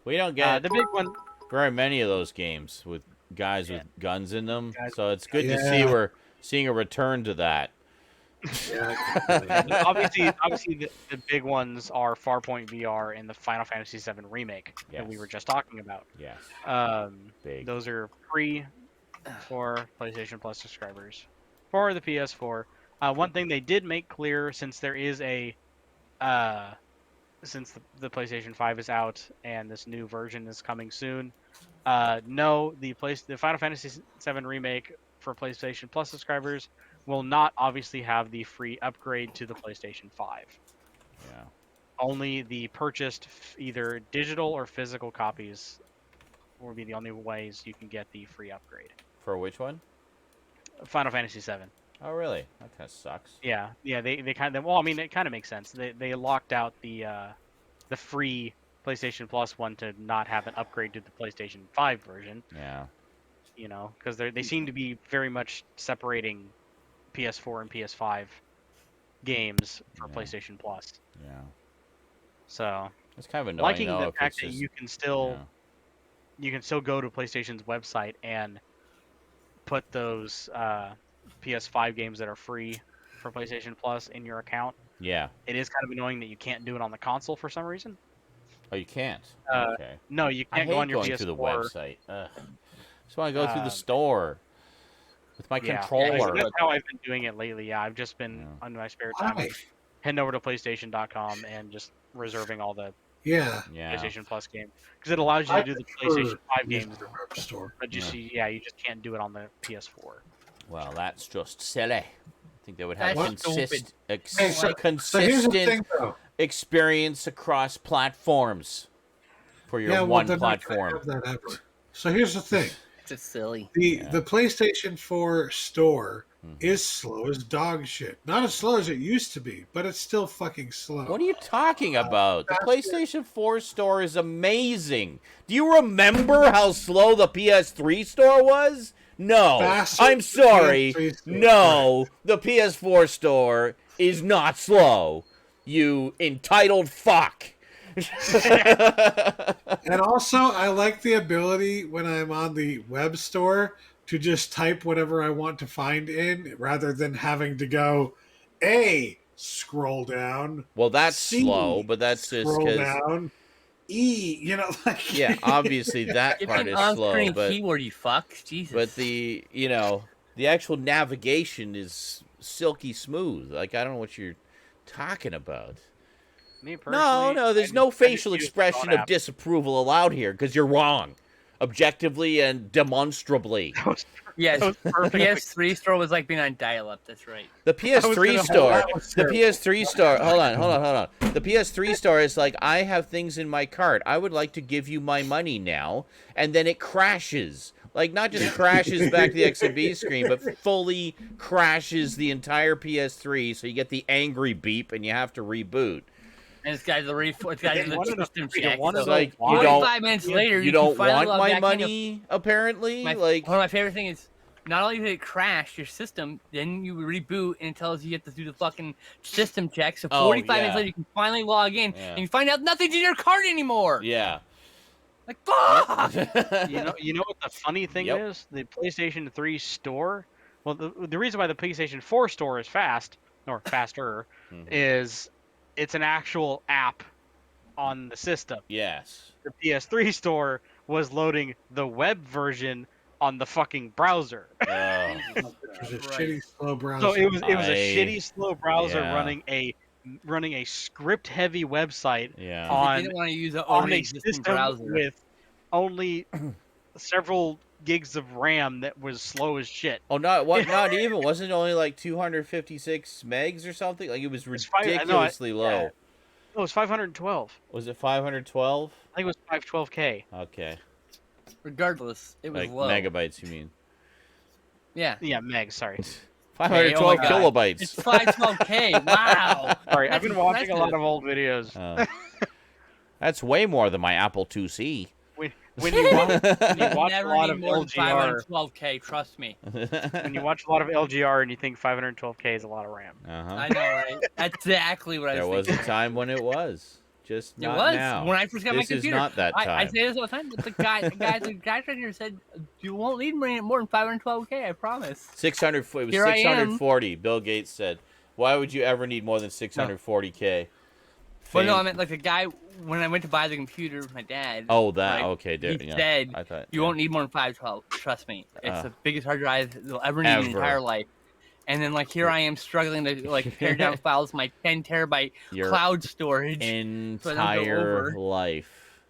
we don't get The big one. very many of those games with guys Yeah. with guns in them. Guys So it's good to see Yeah. we're seeing a return to that. Yeah. obviously, the big ones are Farpoint VR and the Final Fantasy VII remake that we Yes. were just talking about. Yes. Big. Those are free for PlayStation Plus subscribers for the PS4. One thing they did make clear, since there is since the PlayStation 5 is out and this new version is coming soon, no, the Final Fantasy VII remake for PlayStation Plus subscribers will not obviously have the free upgrade to the PlayStation 5. Yeah. Only the purchased either digital or physical copies will be the only ways you can get the free upgrade. For which one? Final Fantasy VII. Oh, really? That kind of sucks. Yeah. They kind of, well, I mean, it kind of makes sense. They locked out the free PlayStation Plus one to not have an upgrade to the PlayStation 5 version. Yeah. You know, because they seem to be very much separating PS4 and PS5 games for Yeah. PlayStation Plus. Yeah. So It's kind of annoying liking though. the If fact it's that just, you can still yeah. you can still go to PlayStation's website and put those PS5 games that are free for PlayStation Plus in your account. Yeah. It is kind of annoying that you can't do it on the console for some reason. Oh, you can't. Okay. No, you I can't hate go on your going PS4. to the website. Ugh. Just want to go through the store with my Yeah, controller. that's how I've been doing it lately. Yeah, I've just been Yeah. on my spare time Why? heading over to PlayStation.com and just reserving all the Yeah. Yeah. PlayStation Plus games because it allows you to do the PlayStation 5 games, Web store. but just you just can't do it on the PS4. Well, that's just silly. I think they would have That's stupid. Hey, so here's the consistent thing, though. experience across platforms for your Yeah, well, one they're not gonna platform. have that ever. So here's the thing. It's just silly. The PlayStation 4 store is slow as dog shit. Not as slow as it used to be, but it's still fucking slow. What are you talking about? The PlayStation 4 store is amazing. Do you remember how slow the PS3 store was? No. Faster I'm than sorry. PS3 store. No. The PS4 store is not slow. You entitled fuck. And also, I like the ability when I'm on the web store to just type whatever I want to find in rather than having to go A, scroll down. Well, that's C, slow, but that's just scroll because. down. E, like Yeah, obviously that Give part me is an slow, on-screen but keyboard, you fuck. Jesus. but the actual navigation is silky smooth. Like I don't know what you're talking about. Me personally, No, there's I no just facial use the expression phone of app. disapproval allowed here because you're wrong, objectively and demonstrably. yes, was perfect. PS3 store was like being on dial-up. That's right. The PS3 gonna- store, that was the terrible. PS3 store. Hold on. The PS3 store is like, I have things in my cart. I would like to give you my money now, and then it crashes. Like not just crashes back the XMB screen, but fully crashes the entire PS3. So you get the angry beep, and you have to reboot. And it's got the system check. one of So It's like Why? you don't 45 minutes later, you can don't finally want log my back into- money. Apparently, one like of my favorite things is not only did it crash your system, then you reboot and it tells you have to do the fucking system check. So Oh, 45 yeah. minutes later, you can finally log in Yeah. and you find out nothing's in your cart anymore. yeah. Like fuck. You know what the funny thing Yep. is? The PlayStation 3 store. Well, the reason why the PlayStation 4 store is fast or faster Mhm. is it's an actual app on the system. Yes. The PS3 store was loading the web version on the fucking browser. Oh. It was a shitty, slow browser. So it was a I- shitty, slow browser yeah. running a I script-heavy website Yeah. on didn't want to use an on already a existing system browser. with only several gigs of RAM that was slow as shit. Oh, not even. Wasn't it only like 256 megs or something? Like it was It's fine. I know, ridiculously low. yeah. No, it was 512. Was it 512? I think it was 512K. Okay. Regardless, it was Like low. megabytes, you mean? Yeah. Yeah, meg. Sorry. 512 God. kilobytes. It's 512K. Wow. Sorry, I've been watching a lot impressive. of old videos. That's way more than my Apple IIc. when you watch a Never lot need of more than LGR, 512K. Trust me. when you watch a lot of LGR and you think 512K is a lot of RAM. I know, right? That's exactly what I There was was a thinking. time when it was. Just It not was now. when I first got my This is computer. not that I time. say this all the time. But the guy right here said, "You won't need more than 512K. I promise." 600. It was Here I am. 640. Bill Gates said, "Why would you ever need more than 640K?" Well, no, I meant like the guy when I went to buy the computer with my dad. Oh, that right, okay. He said, I thought "You won't need more than 512. Trust me. It's the biggest hard drive you'll ever need in your Ever. entire life." And then like here I am struggling to like tear down files, my 10 terabyte Your cloud storage. entire life.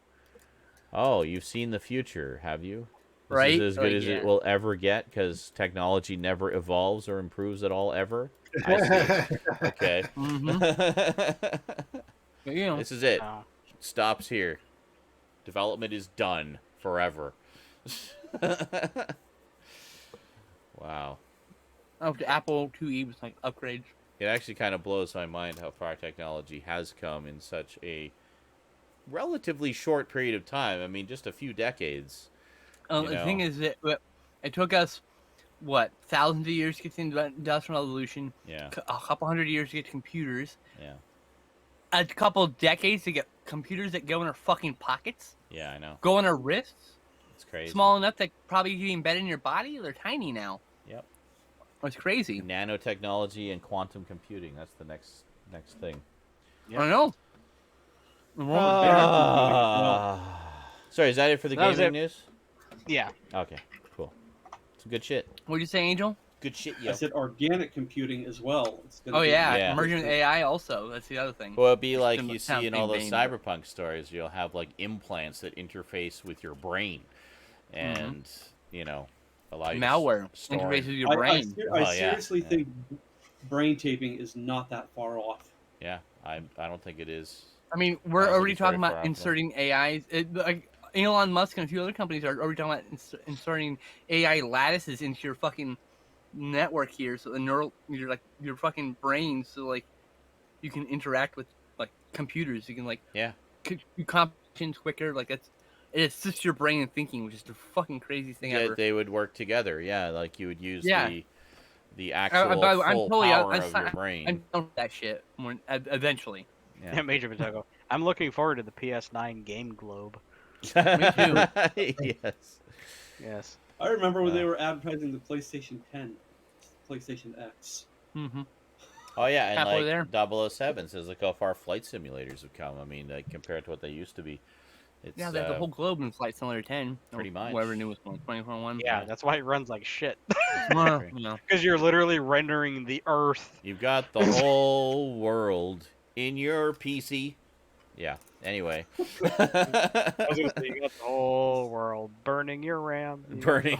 Oh, you've seen the future, have you? This right? is as good as it will ever get because technology never evolves or improves at all ever. I see. Okay. You know. This is it. Stops here. Development is done forever. Wow. Oh, the Apple IIe was like upgrades. It actually kind of blows my mind how far technology has come in such a relatively short period of time. I mean, just a few decades. The thing is that it took us, what, thousands of years to get to the Industrial Revolution. Yeah. A couple hundred years to get to computers. Yeah. A couple decades to get computers that go in our fucking pockets. Yeah, I know. Go on our wrists. It's crazy. Small enough that probably you can embed in your body. They're tiny now. Yep. It's crazy. Nanotechnology and quantum computing. That's the next thing. Yep. I know. Sorry, is that it for the gaming news? Yeah. Okay, cool. Some good shit. What'd you say, Angel? Good shit, yo. I said organic computing as well. It's gonna yeah. Emerging AI also. That's the other thing. Well, it'd be like you see in all those cyberpunk stories. You'll have like implants that interface with your brain, and allow you malware interfaces with your brain. I seriously think brain taping is not that far off. Yeah, I don't think it is. I mean, we're already talking about inserting AIs. Like Elon Musk and a few other companies are already talking about inserting AI lattices into your fucking network here, so the your fucking brain, so like you can interact with like computers. You can like do computations quicker. Like it assists your brain in thinking, which is the fucking craziest thing ever. They would work together. Yeah, like you would use the actual full power of your brain. I'm done with that shit eventually. Yeah, Major Potato. I'm looking forward to the PS9 Game Globe. Me too. Yes. I remember when they were advertising the PlayStation 10, PlayStation X. Mm-hmm. Oh yeah, and halfway like there. 007 says look how far flight simulators have come. I mean, like, compared to what they used to be. It's, yeah, the whole globe in Flight Simulator 10. Pretty much. Whatever new was going, 2021. Yeah, that's why it runs like shit. No. Because you're literally rendering the Earth. You've got the whole world in your PC. Yeah. Anyway. I was gonna say you got the whole world burning your RAM. Burning.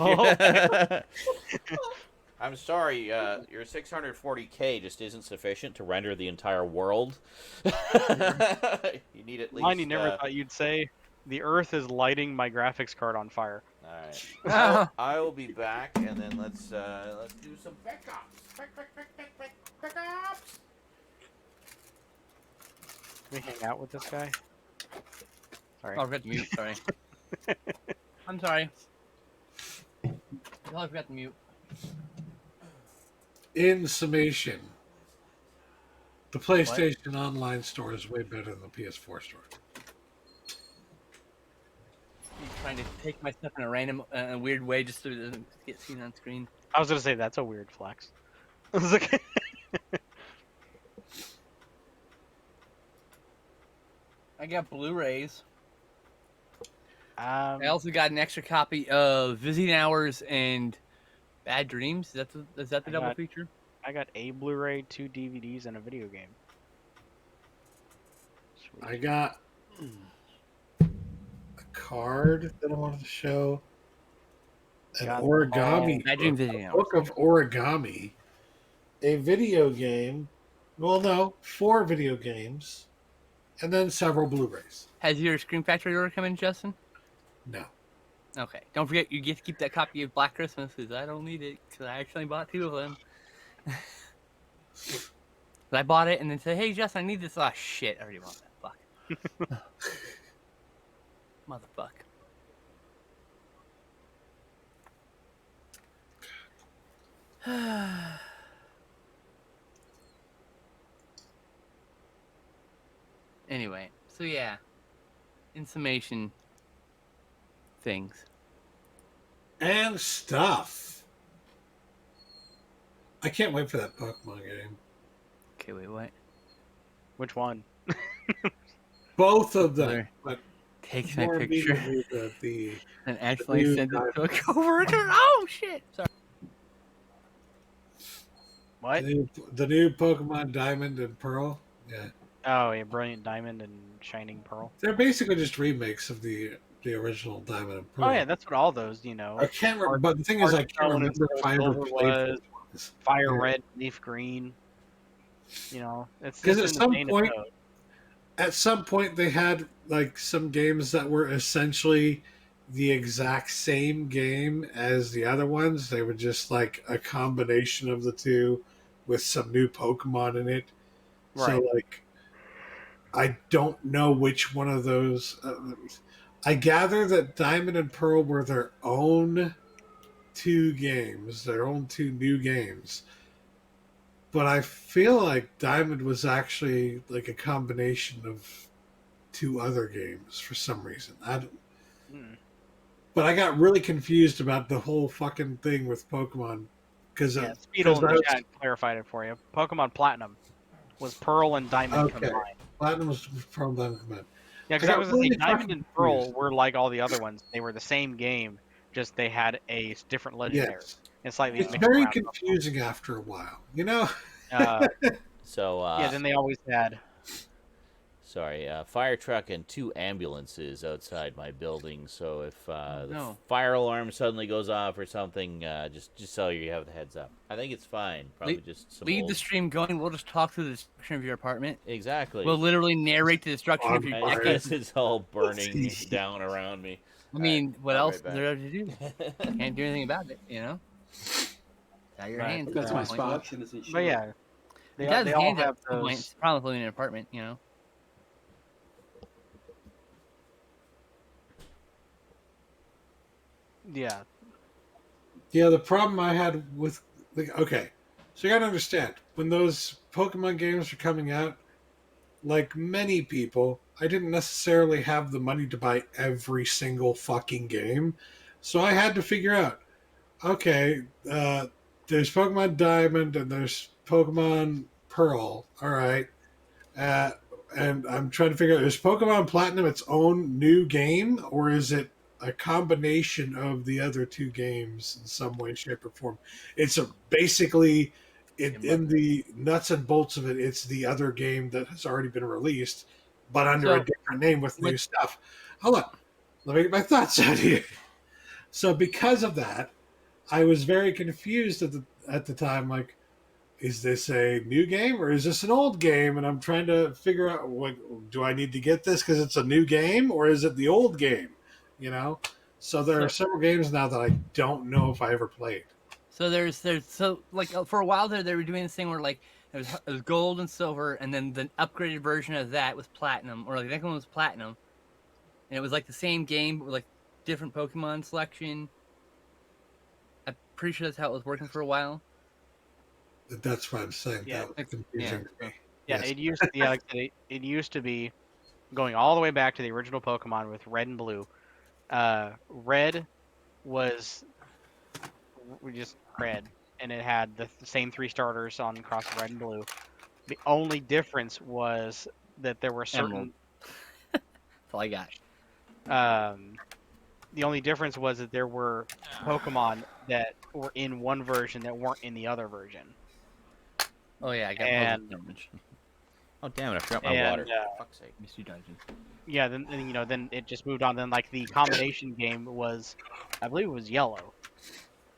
I'm sorry, your 640K just isn't sufficient to render the entire world. You need at least. Mine, you never thought you'd say. The Earth is lighting my graphics card on fire. All right. I will be back, and then let's do some backups. Backups. Can we hang out with this guy? Sorry. Oh, I forgot to mute. Sorry. I'm sorry. Oh, I forgot to mute. In summation, the PlayStation Online store is way better than the PS4 store. I'm trying to take my stuff in a random, weird way just so it doesn't get seen on screen. I was gonna say that's a weird flex. I was like, I got Blu-rays. I I also got an extra copy of Visiting Hours and Bad Dreams. Is that the double feature? I got a Blu-ray, 2 DVDs, and a video game. Sweet. I got a card that I wanted to show, an origami, a book of origami, a video game. Well, no, 4 video games, and then several Blu-rays. Has your Scream Factory order come in, Justin? No. Okay. Don't forget, you get to keep that copy of Black Christmas, because I don't need it, because I actually bought 2 of them. I bought it and then said, hey, Justin, I need this. Oh, shit. I already bought that. Fuck. Motherfucker. Anyway, so yeah, in summation, things and stuff. I can't wait for that Pokemon game. Okay, wait, what? Which one? Both of them. But takes my more picture immediately and actually new sends it Diamond. to a coworker. Oh shit! Sorry. What? The new Pokemon Diamond and Pearl. Yeah. Oh, yeah, Brilliant Diamond and Shining Pearl. They're basically just remakes of the original Diamond and Pearl. Oh yeah, that's what all those, I can't remember, but the thing is, I can't remember if I ever played those ones. Fire Red, Leaf Green. You know, it's because just at some point they had like some games that were essentially the exact same game as the other ones. They were just like a combination of the two with some new Pokemon in it. Right. So like, I don't know which one of those. I gather that Diamond and Pearl were their own two games, their own two new games. But I feel like Diamond was actually like a combination of two other games for some reason. But I got really confused about the whole fucking thing with Pokemon because Speedo in the chat clarified it for you. Pokemon Platinum was Pearl and Diamond combined. Platinum was Pearl and Diamond combined. Yeah, because I was really Diamond and Pearl were like all the other ones. They were the same game, just they had a different legendary. Yes. And slightly it's very confusing after a while, you know? Yeah, then they always had... Sorry, fire truck and 2 ambulances outside my building. So if the fire alarm suddenly goes off or something, just so you have the heads up. I think it's fine. Probably just some leave the stream going. We'll just talk through the destruction of your apartment. Exactly. We'll literally narrate the destruction of your decades. It's all burning down around me. I mean, what else is there to do? Can't do anything about it, you know? It's out your hands. That's my spot. But yeah, they all have those. It's probably in an apartment, you know? Yeah. Yeah, the problem I had with... okay, so you gotta understand, when those Pokemon games were coming out, like many people, I didn't necessarily have the money to buy every single fucking game. So I had to figure out, okay, there's Pokemon Diamond and there's Pokemon Pearl. All right. And I'm trying to figure out, is Pokemon Platinum its own new game, or is it a combination of the other two games in some way, shape, or form? It's basically... in the nuts and bolts of it, it's the other game that has already been released, but under a different name with new stuff. Hold on. Let me get my thoughts out here. So because of that, I was very confused at the time. Like, is this a new game or is this an old game? And I'm trying to figure out, do I need to get this because it's a new game, or is it the old game? You know? So there are several games now that I don't know if I ever played. So there's like for a while there they were doing this thing where like it was gold and silver, and then the upgraded version of that was platinum, or like the next one was platinum, and it was like the same game but with like different Pokemon selection. I'm pretty sure that's how it was working for a while. That's what I'm saying. Yeah, that was confusing. Yeah, it used to be going all the way back to the original Pokemon with Red and Blue. Red was just red, and it had the same 3 starters on across Red and Blue. The only difference was that there were certain... That's all I got. The only difference was that there were Pokemon that were in one version that weren't in the other version. Oh yeah, I got Oh damn it! I forgot my water. For fuck's sake. Mystery Dungeon. Yeah, then it just moved on. Then like the combination game was, I believe it was yellow.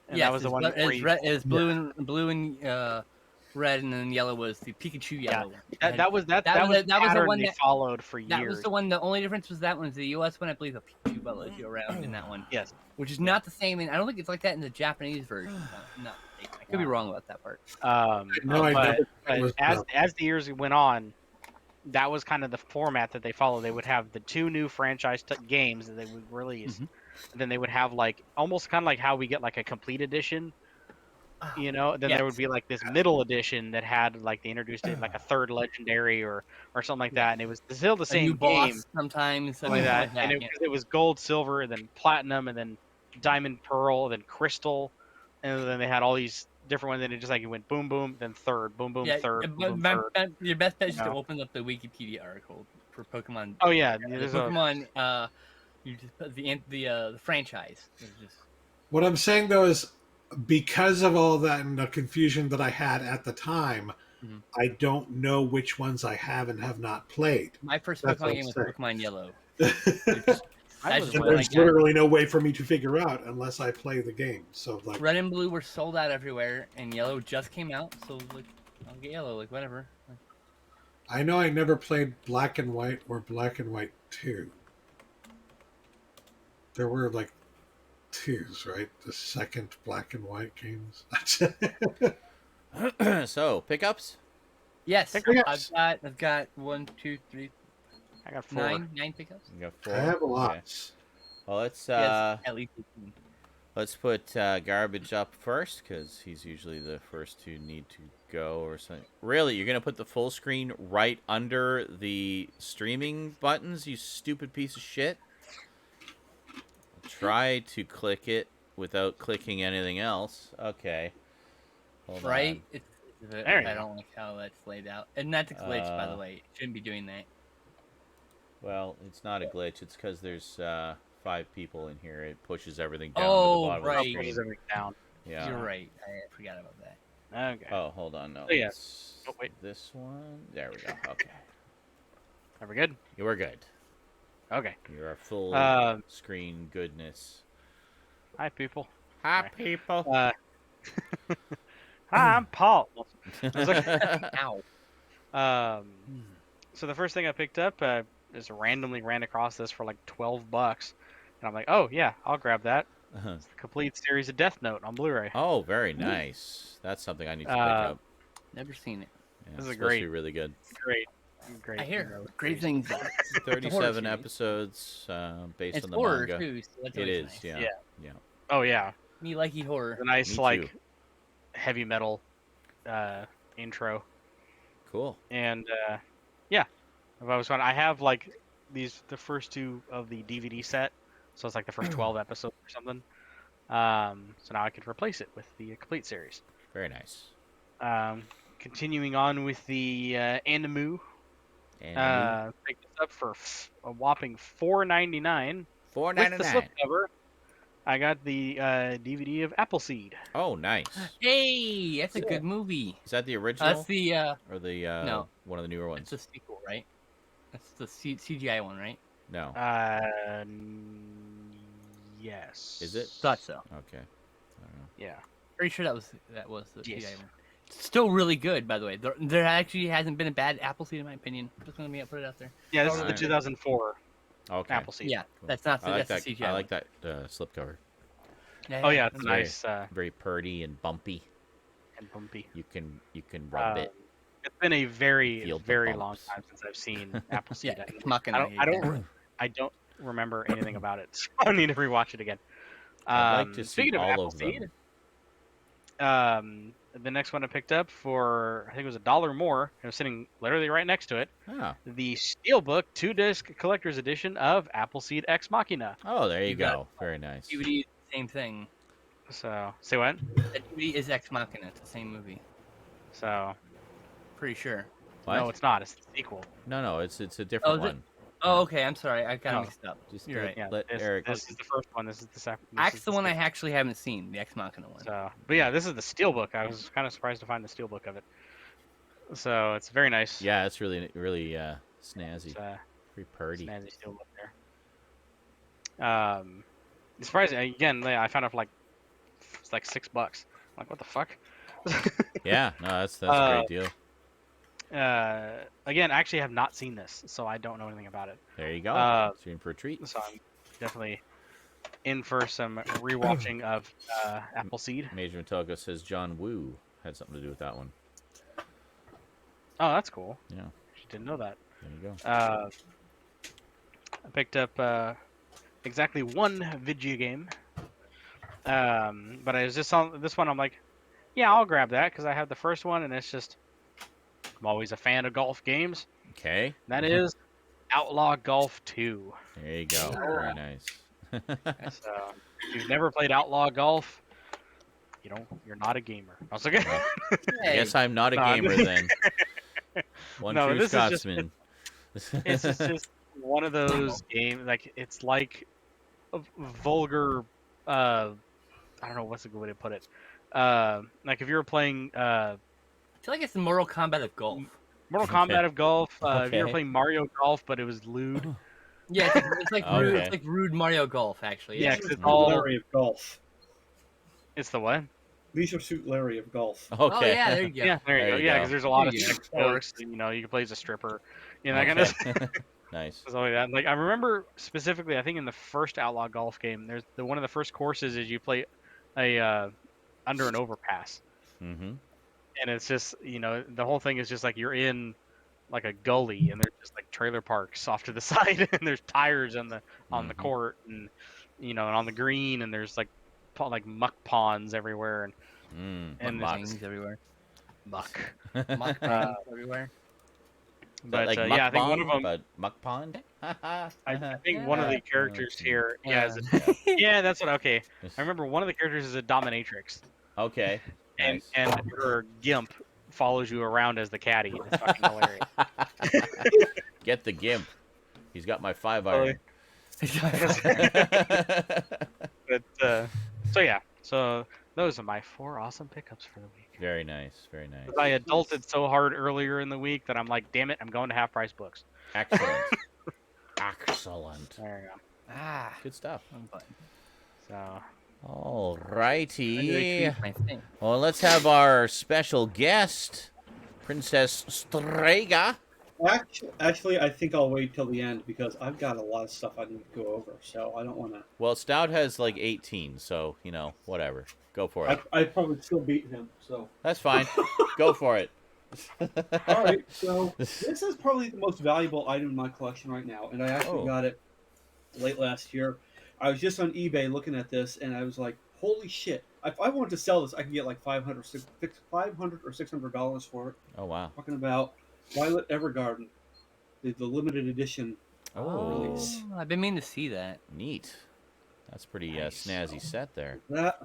And yes, that was the one it's blue and red, and then yellow was the Pikachu yellow. Yeah. That was the one they followed for years. That was the one. The only difference was that one was the U.S. one. I believe the Pikachu followed you around in that one. Yes, which is not the same. And I don't think it's like that in the Japanese version. No, I could be wrong about that part. But as the years went on, that was kind of the format that they followed. They would have the 2 new franchise games that they would release. And then they would have like almost kind of like how we get like a complete edition you know. Then there would be like this middle edition that had like they introduced it like a third legendary or something like that, and it was still the A same new game, boss sometimes, something like that. like that. And it was gold, silver, and then platinum, and then diamond, pearl, then crystal, and then they had all these different ones. And it just like it went boom, boom, then third, boom, boom, third, boom, boom, third. Your best bet is to open up the Wikipedia article for Pokemon. Oh yeah, the there's Pokemon. You just put the franchise. It's just... What I'm saying though is, because of all that and the confusion that I had at the time, I don't know which ones I have and have not played. My first Pokemon game was Pokemon Yellow. There's literally no way for me to figure out unless I play the game. So like, Red and Blue were sold out everywhere, and Yellow just came out. So like, I'll get Yellow, like whatever. I know I never played Black and White or Black and White 2. There were like 2s, right? The second Black and White games. So pickups. Yes, Pickups. I've got 1, 2, 3. I got 4. 9 pickups. You got 4. I have a lot. Okay. Well, let's At least 18. let's put garbage up first because he's usually the first to need to go or something. Really, you're gonna put the full screen right under the streaming buttons? You stupid piece of shit. Try to click it without clicking anything else. Okay. Hold right? on. I don't like how that's laid out. And that's a glitch, by the way. Shouldn't be doing that. Well, it's not a glitch. It's because there's 5 people in here. It pushes everything down to the bottom of the screen. Pushes everything down. Yeah. You're right. I forgot about that. Okay. Oh, hold on. No. Oh, yeah. Oh, wait. This one. There we go. Okay. Are we good? You were good. Okay. You're a full screen goodness. Hi, people. Hi, people. Hi, I'm Paul. Ow. So the first thing I picked up just randomly ran across this for like $12, and I'm like, oh yeah, I'll grab that. It's the complete series of Death Note on Blu-ray. Oh, very nice. That's something I need to pick up. Never seen it. Yeah, This is it's supposed great. to be really good. Great. I hear great things. 37 episodes based It's on the horror manga. too. So that's It always is, nice. yeah. Oh yeah. Me likey horror. A nice Me like too. heavy metal intro. Cool. And yeah, if I was fun. I have like the first 2 of the DVD set, so it's like the first 12 episodes or something. So now I can replace it with the complete series. Very nice. Continuing on with the Animu. Picked this up for a whopping $4.99. With the slipcover, I got the DVD of Appleseed. Oh, nice. Hey, that's a good movie. Is that the original? That's the or the no, one of the newer ones? That's the sequel, right? That's the CGI one, right? No. Yes. Is it? Thought so. Okay. I don't know. Yeah. Pretty sure that was the Yes. CGI one. Still really good, by the way. There actually hasn't been a bad Appleseed in my opinion. Just gonna put it out there. Yeah, this is the Alright. 2004 Okay. Appleseed. Yeah, Cool. that's not. I like That's that. the CGI. I like that slipcover. Oh yeah, it's It's nice Very purdy and bumpy. and bumpy. You can rub it. It's been a very Feel the very long bumps. time since I've seen Appleseed. Yeah, Machina, I don't remember anything about it, so I need to rewatch it again. I'd like to see Speaking of all of Appleseed, them. the next one I picked up for I think it was $1 more. It was sitting literally right next to it. Oh. The Steelbook 2-disc collector's edition of Appleseed Ex Machina. Oh, there you You got go. Very nice. DVD is the same thing. So say what? That DVD is Ex Machina. It's the same movie. So Pretty sure. What? no, it's not. It's the sequel. No, it's a different is it? one. Oh, okay. I'm sorry. I got No. mixed up. Just You're right. Yeah, let this, Eric. this is the first one. This is the second. Axe the one I actually haven't seen. The Ex Machina one. So, but yeah, this is the Steelbook. I was kind of surprised to find the Steelbook of it. So it's very nice. Yeah, it's really snazzy. It's, Pretty purdy. snazzy Steelbook there. Surprising again. I found it for it's like $6. I'm like, what the fuck? Yeah, no, that's a great deal. Again, I actually have not seen this, so I don't know anything about it. There you go. Uh, So you're in for a treat. So I'm definitely in for some rewatching of Appleseed. Major Matoga says John Woo had something to do with that one. Oh, that's cool. Yeah, I didn't know that. there you go. I picked up exactly one video game, but I was just on this one. I'm like, yeah, I'll grab that because I have the first one, and it's just I'm always a fan of golf games. Okay. That is Outlaw Golf 2. There you go. Very nice. So if you've never played Outlaw Golf, you're not a gamer. I was like, I guess I'm not a gamer then. One no, true this Scotsman. It's just one of those games. Like it's like a vulgar. I don't know what's a good way to put it. Like if you were playing. I feel like it's the Mortal Kombat of golf. Mortal Kombat of golf. If you were playing Mario Golf, but it was lewd. Yeah, it's like rude. It's like rude Mario Golf, actually. Yeah, Leisure it's Suit all. Larry of golf. It's the what? Leisure Suit Larry of golf. Okay. Oh yeah, there you go. Yeah, there you go. Yeah, because there's a lot of sex jokes. You can play as a stripper. That kind of stuff. Nice. Stuff like that. Like I remember specifically, I think in the first Outlaw Golf game, there's one of the first courses is you play a under an overpass. Mm-hmm. And it's just the whole thing is just like you're in like a gully and there's just like trailer parks off to the side and there's tires on the court and and on the green and there's like muck ponds everywhere and there's things everywhere. Muck ponds everywhere. But like yeah, I think one of them. But muck pond. I think one of the characters here. Yeah, that's what. Okay, I remember one of the characters is a dominatrix. Okay. And her gimp follows you around as the caddy. It's fucking hilarious. Get the gimp. He's got my 5-iron. But so yeah, so those are my 4 awesome pickups for the week. Very nice, very nice. I adulted so hard earlier in the week that I'm like, damn it, I'm going to Half Price Books. Excellent. Excellent. There you go. Good stuff. So. All righty. Well, let's have our special guest, Princess Strega. Actually, I think I'll wait till the end because I've got a lot of stuff I need to go over, so I don't want to. Well, Stout has like 18, so whatever. Go for it. I probably still beat him, so that's fine. Go for it. All right, so this is probably the most valuable item in my collection right now, and I actually got it late last year. I was just on eBay looking at this, and I was like, "Holy shit! If I wanted to sell this, I could get like $500 or $600 for it." Oh wow! Talking about Violet Evergarden, the limited edition release. I've been meaning to see that. Neat. That's pretty snazzy set there. That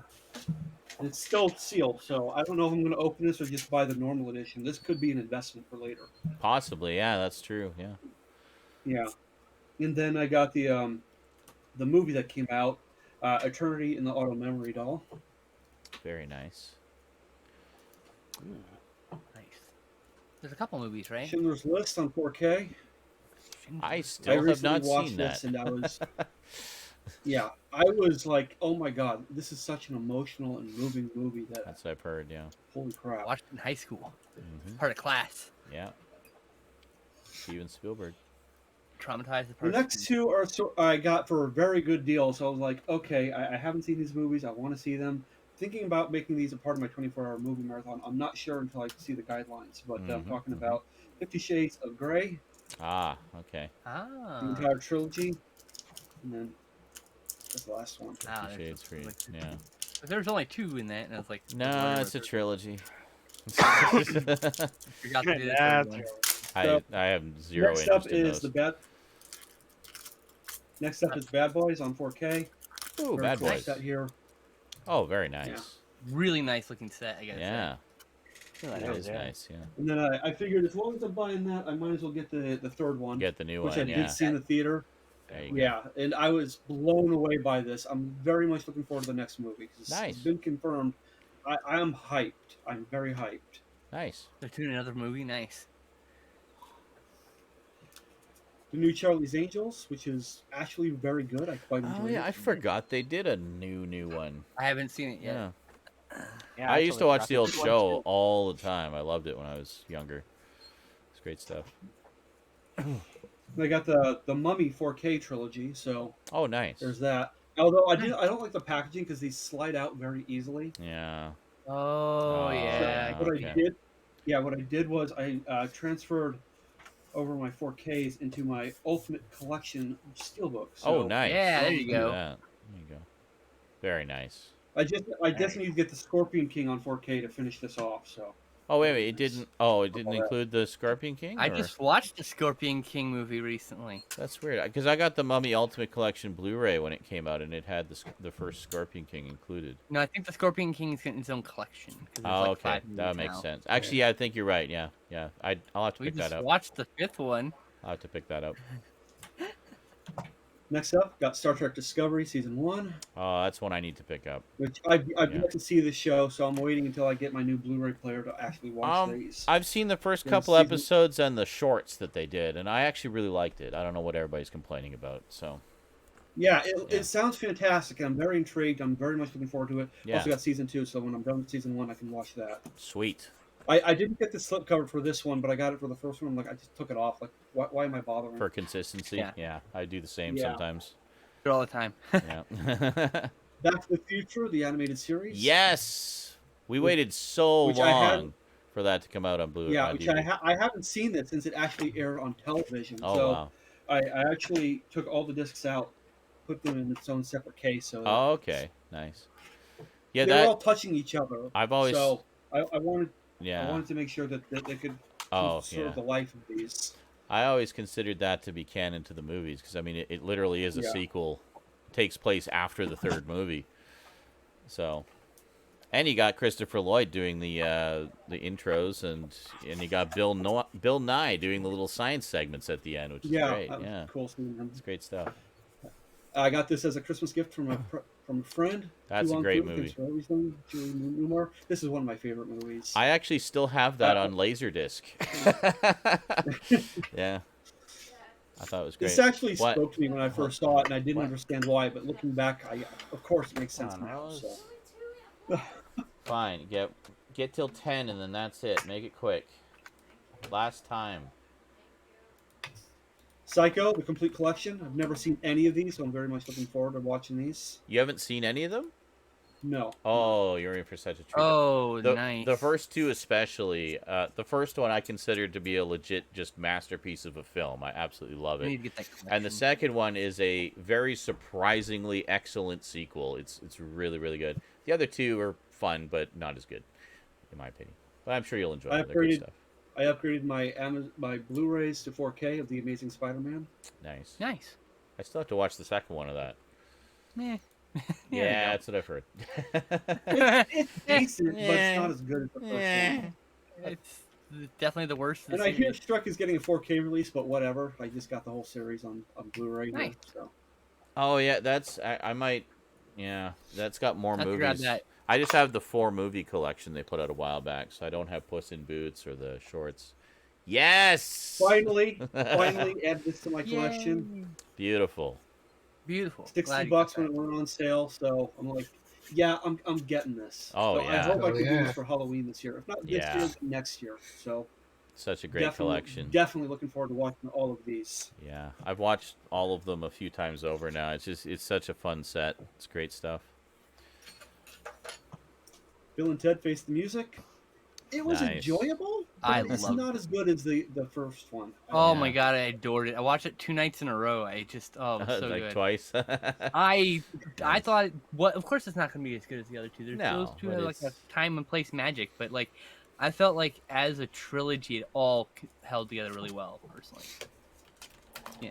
it's still sealed, so I don't know if I'm going to open this or just buy the normal edition. This could be an investment for later. Possibly, yeah, that's true. Yeah. Yeah, and then I got the movie that came out, Eternity in the Auto Memory Doll. Very nice. Ooh, nice. There's a couple movies, right? Schindler's List on 4K. I still have not seen this, that. and I was, yeah, I was like, oh my god, this is such an emotional and moving movie. That's what I've heard. Yeah. Holy crap! I watched it in high school. Part of class. Yeah. Steven Spielberg. Traumatized. The next two are I got for a very good deal, so I was like, okay, I haven't seen these movies. I want to see them. Thinking about making these a part of my 24-hour movie marathon. I'm not sure until I see the guidelines, but I'm talking about 50 Shades of Grey. Ah, okay. The entire trilogy, and then that's the last one. 50 Shades Grey. Yeah. There was only 2 in that, and I was like, no, it's a trilogy. Forgot to do that. I have zero interest in those. Next up is Bad Boys on 4K. Ooh, Bad Boys. Set here. Oh, very nice. Yeah. Really nice looking set, I guess. Yeah. That is nice, yeah. And then I figured as long as I'm buying that, I might as well get the third one. Get the new which one, I did see in the theater. There you go. Yeah, and I was blown away by this. I'm very much looking forward to the next movie. Nice. It's been confirmed. I am hyped. I'm very hyped. Nice. They're doing another movie. Nice. The new Charlie's Angels, which is actually very good. I quite enjoyed it. Oh, yeah, I forgot they did a new one. I haven't seen it yet. Yeah. I used to watch the old show all the time. I loved it when I was younger. It's great stuff. They got the Mummy 4K trilogy, so oh, nice. There's that. Although I don't like the packaging because these slide out very easily. Yeah. Oh yeah. What I did was I transferred over my 4Ks into my Ultimate Collection Steelbook. So, oh, nice. Yeah, there you go. There you go. Very nice. I just need to get the Scorpion King on 4K to finish this off. So. Oh wait, it didn't. Oh, it didn't include the Scorpion King. I just watched the Scorpion King movie recently. That's weird because I got the Mummy Ultimate Collection Blu-ray when it came out, and it had the first Scorpion King included. No, I think the Scorpion King is getting its own collection. Oh, okay, that makes sense. Actually, yeah, I think you're right. Yeah. I'll have to pick that up. We just watched the 5th one. I'll have to pick that up. Next up, got Star Trek Discovery Season 1. Oh, that's one I need to pick up. Which I've yet to see the show, so I'm waiting until I get my new Blu-ray player to actually watch these. I've seen the first couple episodes and the shorts that they did, and I actually really liked it. I don't know what everybody's complaining about, so... Yeah, it sounds fantastic. I'm very intrigued. I'm very much looking forward to it. Yeah. Also got Season 2, so when I'm done with Season 1, I can watch that. Sweet. I didn't get the slipcover for this one, but I got it for the first one. I'm like, I just took it off. Like, why am I bothering? For consistency? Yeah, I do the same sometimes. All the time. Yeah. Back to the Future, the animated series. Yes, we waited so long for that to come out on Blu-ray. Yeah, which I haven't seen it since it actually aired on television. Oh, so wow. I actually took all the discs out, put them in its own separate case. So oh, okay, nice. Yeah, they're all touching each other. I've always I wanted. Yeah. I wanted to make sure that they could serve the life of these. I always considered that to be canon to the movies because I mean it literally is a sequel. It takes place after the third movie. So, and you got Christopher Lloyd doing the intros, and you got Bill Nye doing the little science segments at the end, which is great. Yeah, cool seeing him. It's great stuff. I got this as a Christmas gift from a friend. That's a great movie. This is one of my favorite movies. I actually still have that on Laserdisc. Yeah. I thought it was great. This actually spoke to me when I first saw it, and I didn't understand why, but looking back, of course it makes sense now. So. Fine. Get till 10, and then that's it. Make it quick. Last time. Psycho, the complete collection. I've never seen any of these, so I'm very much looking forward to watching these. You haven't seen any of them? No. Oh, you're in for such a treat. Oh, nice. The first two especially. The first one I considered to be a legit just masterpiece of a film. I absolutely love it. You need to get that collection. And the second one is a very surprisingly excellent sequel. It's really, really good. The other two are fun, but not as good, in my opinion. But I'm sure you'll enjoy them. They're good stuff. I upgraded my Blu-rays to 4K of The Amazing Spider-Man. Nice. Nice. I still have to watch the second one of that. Meh. Yeah, that's what I've heard. It's decent, but it's not as good as the first one. It's definitely the worst. And I hear Struck is getting a 4K release, but whatever. I just got the whole series on Blu-ray. Nice. So. Oh yeah, I might. Yeah, that's got more movies. Grab that. I just have the 4-movie collection they put out a while back, so I don't have Puss in Boots or the shorts. Yes! Finally add this to my collection. Beautiful. Beautiful. $60 when it went on sale, so I'm like, yeah, I'm getting this. Oh, so yeah. I hope I can do this for Halloween this year. If not this Yeah. year, next year. So Such a great collection. Definitely looking forward to watching all of these. Yeah, I've watched all of them a few times over now. It's such a fun set. It's great stuff. Bill and Ted Face the Music. It was enjoyable. But it's not as good as the first one. Oh my god, I adored it. I watched it 2 nights in a row. I just it was so like good. Twice. I thought of course it's not gonna be as good as the other two. Those two have like a time and place magic, but like I felt like as a trilogy it all held together really well personally. Yeah,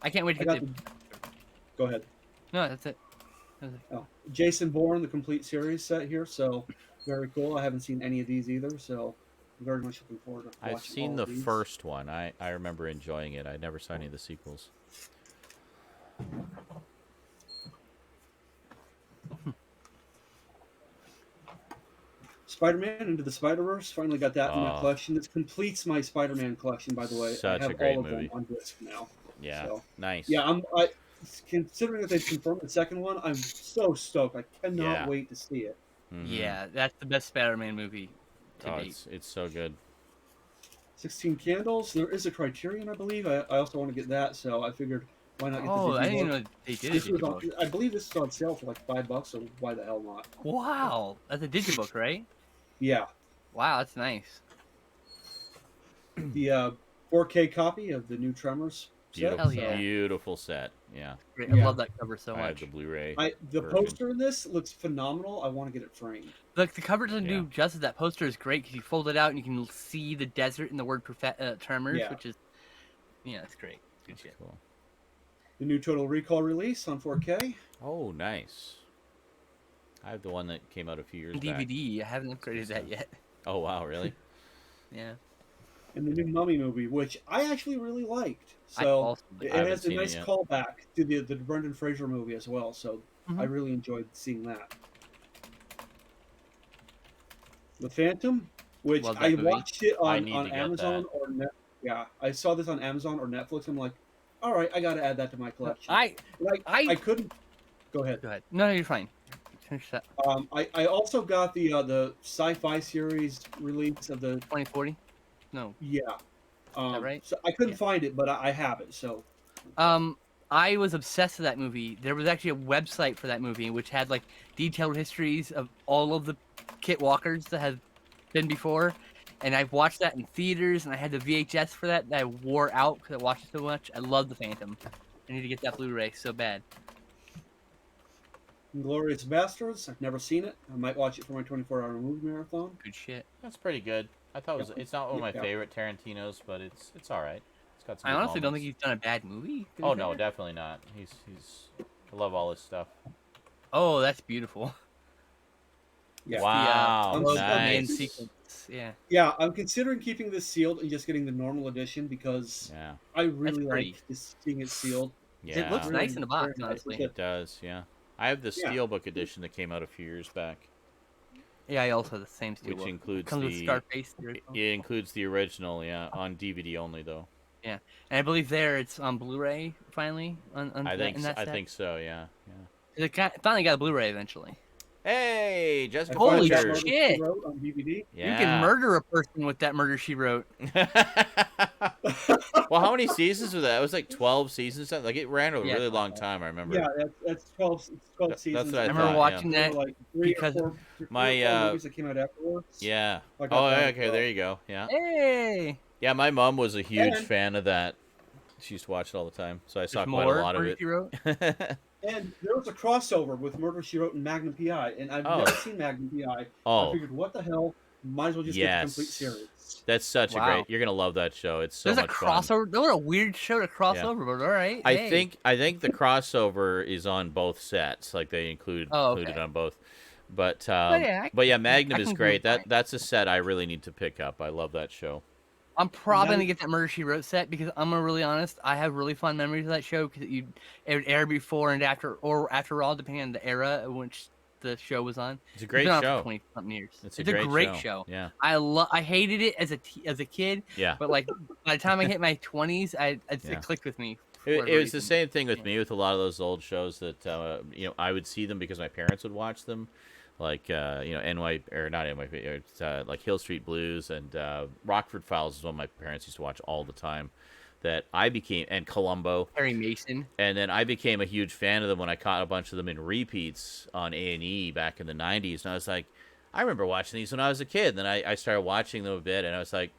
I can't wait to get Go ahead. No, that's it. Oh, Jason Bourne, the complete series set here, so very cool. I haven't seen any of these either, so I'm very much looking forward to watching I've seen the first one. I remember enjoying it. I never saw any of the sequels. Spider-Man Into the Spider-Verse. Finally got that in my collection. This completes my Spider-Man collection, by the way. Such I have a great all of movie. them on disc now. Yeah, so, nice. Yeah, considering that they've confirmed the second one, I'm so stoked. I cannot wait to see it. Mm-hmm. Yeah, that's the best Spider-Man movie to date. It's so good. 16 Candles. There is a Criterion, I believe. I also want to get that, so I figured why not get the Digibook. I didn't know they did it. I believe this is on sale for like $5, so why the hell not? Wow, that's a Digibook, right? Yeah. Wow, that's nice. The 4K copy of the new Tremors. Beautiful, beautiful set. Yeah. Great. I Yeah. love that cover so I have much. the Blu-ray. The version. poster in this looks phenomenal. I want to get it framed. Look, the cover doesn't Yeah. do justice. That poster is great because you fold it out and you can see the desert and the word tremors, Yeah. which is, it's great. Good That's shit. cool. The new Total Recall release on 4K. Oh, nice. I have the one that came out a few years back. DVD. I haven't upgraded that yet. Oh, wow, really? Yeah. And the new Mummy movie, which I actually really liked. I So also it I haven't has a seen it nice yet. callback to the Brendan Fraser movie as well. So I Mhm. really enjoyed seeing that. The Phantom, which Love that I movie. watched it I on, need on to get Amazon that. or Net. Yeah, I saw this on Amazon or Netflix. I'm like, all right, I got to add that to my collection. I I couldn't. Go ahead. Go ahead. No, you're fine. Finish that. I also got the sci-fi series release of the 2040. No. yeah. that right? So I couldn't Yeah. find it, but I have it. So I was obsessed with that movie. There was actually a website for that movie which had like detailed histories of all of the Kit Walkers that have been before, and I watched that in theaters, and I had the VHS for that I wore out because I watched it so much. I love the Phantom. I need to get that Blu-ray so bad. Inglourious Bastards. I've never seen it. I might watch it for my 24-hour movie marathon. Good shit. That's pretty good. I thought it's not one of my Yeah. favorite Tarantino's, but it's all right. It's got some I good honestly don't think moments. he's done a bad movie. to be Oh, no, fair. definitely not. He's I love all his stuff. Oh, that's beautiful. Yeah. Wow, I'm Logo so and nice. sequence. Yeah. Yeah, I'm considering keeping this sealed and just getting the normal edition because Yeah. I really pretty. like seeing it sealed. Yeah. It looks Really, nice in the box, very nice. honestly. It does, yeah. I have the Yeah. Steelbook edition that came out a few years back, Yeah, I also have the same steel. which includes Comes with the Scarface. it includes the original, yeah, on DVD only though. Yeah, and I believe it's on Blu-ray finally. On I that, think in that I set. think so, yeah. Yeah. It finally got a Blu-ray eventually. Hey, Jessica I finally got Fletcher. Murder, shit. She Wrote on DVD. Yeah. You can murder a person with that Murder She Wrote. Well, how many seasons was that? It was like 12 seasons. Like it ran a Yeah, really long time. I remember. Yeah, that's 12 That's seasons. what I I thought, remember yeah. watching There that. were like three because- or four, My, three or four movies that came out afterwards. Yeah. I got Oh, that yeah, as okay. well. There you go. Yeah. Hey, Yeah, my mom was a huge And- fan of that. She used to watch it all the time, so I saw there's quite more a lot of Murder it. She Wrote. And there was a crossover with Murder, She Wrote and Magnum P.I. And I've Oh. never seen Magnum P.I. I Oh, figured, what the hell? Might as well just get the complete yes. series. That's such a Wow. great. You're gonna love that show. It's so There's a much fun. crossover. That was a weird show to cross Yeah. over, but all right. I hey. think the crossover is on both sets. Like they included okay. on both. But yeah, Magnum I is can great. do it fine. That's a set I really need to pick up. I love that show. I'm probably Now- gonna get that Murder She Wrote set because I'm gonna really honest. I have really fond memories of that show because it would air before and after, or after all, depending on the era in which the show was on. It's a great It's been on show. for 20-something years. It's a great show. Yeah. I hated it as a kid, Yeah. but like by the time I hit my 20s, Yeah. it clicked with me. for It whatever was the reason. same thing with Yeah. me with a lot of those old shows that I would see them because my parents would watch them, like NY or not NYP, it's, like Hill Street Blues and Rockford Files is one my parents used to watch all the time. That I became and Columbo, Harry Mason. and then I became a huge fan of them when I caught a bunch of them in repeats on A&E back in the '90s, and I was like, I remember watching these when I was a kid. And then I started watching them a bit, and I was like,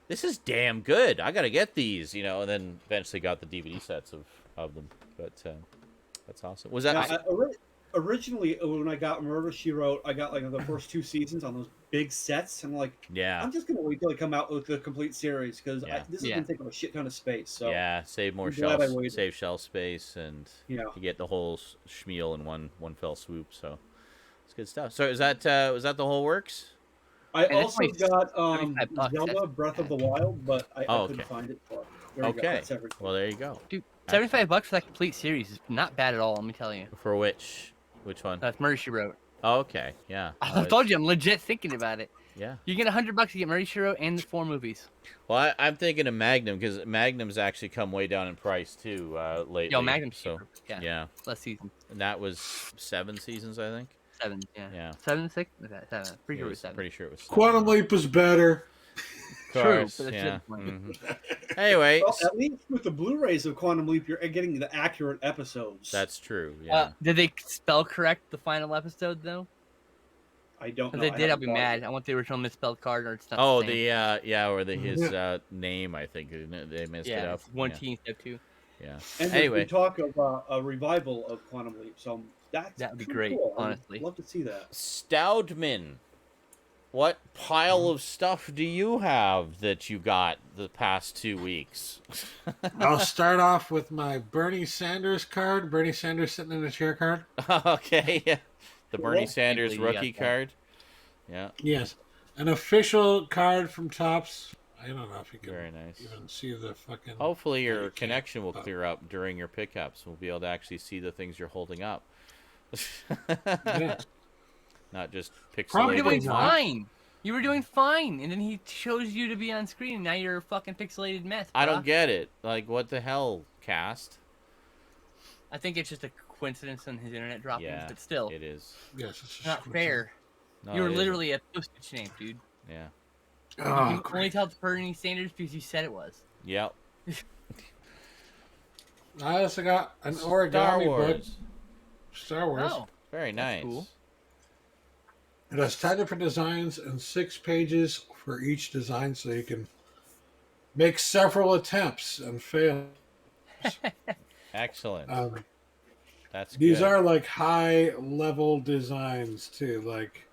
this is damn good. I gotta get these, and then eventually got the DVD sets of them. But that's awesome. Was that? Yeah, originally, when I got Murder, She Wrote, I got like the first two seasons on those big sets. And I'm like, yeah, I'm just going to wait till they come out with the complete series because Yeah. this is Yeah. going to take up a shit ton of space. So yeah. Save more I'm glad I waited. save shelf space, and Yeah. you get the whole schmeal in one fell swoop. So it's good stuff. So was that the whole works? I And it's also only got $75, Zelda that's Breath of the bad. Wild, but I Oh, couldn't okay. find it. But there you go. Okay. That's everything. Well, there you go. Dude, $75 for that complete series is not bad at all. Let me tell you. For which one? That's Murder She Wrote. Oh, okay. Yeah. I told you, I'm legit thinking about it. Yeah. You get $100 to get Murder She Wrote and the 4 movies. Well, I'm thinking of Magnum because Magnum's actually come way down in price too lately. Yo, Magnum's so cheaper. Yeah. yeah, Last season. and that was 7 seasons, I think. 7, yeah. Yeah. 7, 6? Okay, 7. Pretty Yeah, sure it it was was 7. pretty sure it was 7. Quantum Leap is better. Of True, course, but that's yeah. just one. Mhm. Anyway, Well, at least with the Blu-rays of Quantum Leap, you're getting the accurate episodes. that's true. Yeah. Did they spell correct the final episode, though? I don't know. If they I did, I'll haven't be bought mad. it. I want the original misspelled card, or it's not the same. or his name, I think they messed it Yeah, up. it's 1 Yeah. T instead of 2. Yeah. And Anyway, there's talk of a revival of Quantum Leap, so that would be pretty great, cool. honestly. I'd love to see that. Stoudman, what pile of stuff do you have that you got the past 2 weeks? I'll start off with my Bernie Sanders card. Bernie Sanders sitting in a chair card. Okay, yeah. The Bernie Cool. Sanders Can't believe you rookie got that. card. Yeah, Yes. An official card from Topps. I don't know if you can very nice. even see the fucking... Hopefully your you connection will can't. clear up during your pickups. We'll be able to actually see the things you're holding up. Yeah. Not just You were Probably pixelated. doing not. fine. You were doing fine, and then he chose you to be on screen, and now you're a fucking pixelated mess. I bruh. don't get it. Like, what the hell, cast? I think it's just a coincidence on his internet dropping, Yeah, but still, it is. Yes, it's not fair. No, You were it isn't. literally a postage stamp, dude. Yeah. You Oh, can only great. tell it's Bernie Sanders because you said it was. Yep. I also got an origami Star book. Wars. Star Wars. Oh, Very nice. cool. It has 10 different designs and 6 pages for each design, so you can make several attempts and fail. Excellent. That's These good. are like high level designs too. Like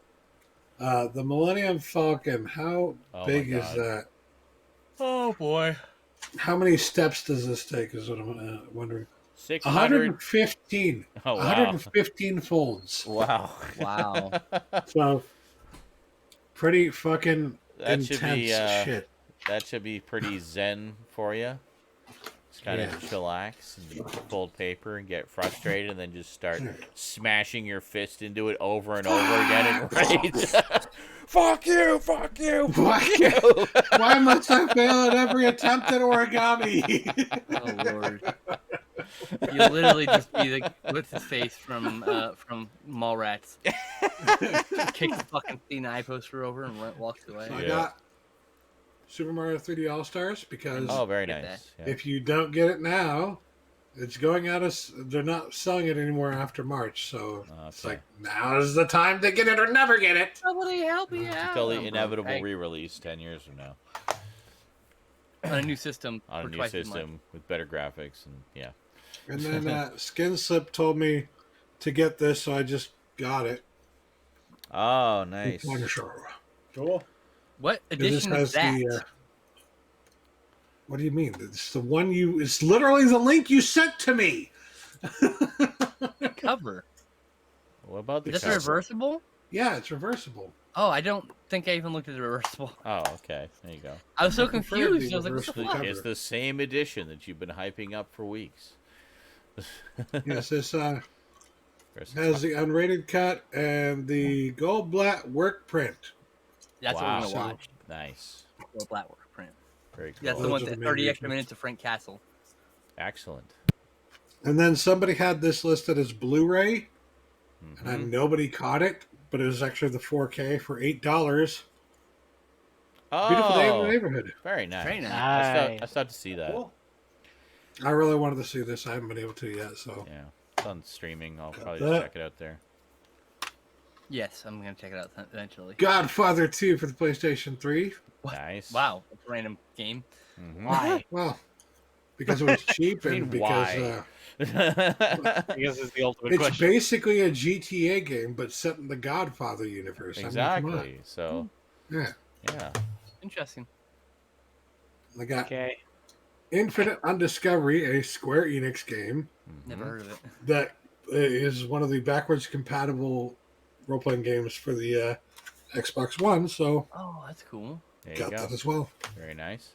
the Millennium Falcon. How Oh big my is God. that? Oh boy. How many steps does this take? Is what I'm wondering. 600. 115. Oh, wow. 115 folds. Wow. Wow. So pretty fucking That should intense be shit. that should be pretty zen for you. Just kind Yeah. of chillax and fold paper and get frustrated and then just start smashing your fist into it over and over again in rage. Fuck you! Fuck you! Fuck you! Why must I fail at every attempt at origami? Oh lord. You literally just be like what's his face from Mallrats. Kicks the fucking C&I poster over and walks away. I Yeah. got Super Mario 3D All Stars because Oh, very Get nice. Yeah. if you don't get it now, it's going out of. They're not selling it anymore after March, so it's Okay. like now is the time to get it or never get it. Somebody help me out. Until the inevitable Hey, re-release 10 years from now on a new system on for a new twice as much. system with better graphics and yeah. And then Skinslip told me to get this, so I just got it. Oh, nice. Punisher. Cool. What This edition has is that? the. What do you mean? It's the one you. It's literally the link you sent to me. Cover. What about the Is this cover? reversible? Yeah, it's reversible. Oh, I don't think I even looked at the reversible. Oh, okay. There you go. I was so I prefer confused. the I was like, what the reversible fuck? cover. It's the same edition that you've been hyping up for weeks. Yes, this Versus- has the unrated cut and the Goldblatt work print. That's Wow. what we're gonna watch. Nice. The Blackwork print. Very cool. That's the Those one are the that main 30 extra reasons. minutes of Frank Castle. Excellent. And then somebody had this listed as Blu-ray, Mhm. and nobody caught it, but it was actually the 4K for $8. Beautiful day in the Oh, neighborhood. very nice. Very nice. I thought to see that. Cool. I really wanted to see this. I haven't been able to yet, so Yeah, it's on streaming. I'll probably that. just check it out there. Yes, I'm gonna check it out eventually. Godfather 2 for the PlayStation 3. Nice. Wow, that's a random game. Mhm. Why? Well, because it was cheap I mean, and because why? Because it's the ultimate it's question. basically a GTA game, but set in the Godfather universe. I mean, come on. Exactly. So, Yeah. yeah. Interesting. I got Okay. Infinite Undiscovery, a Square Enix game Never Mhm. heard of it. that is one of the backwards compatible role-playing games for the Xbox One, so Oh, that's cool. There you got go. that as well. Very nice.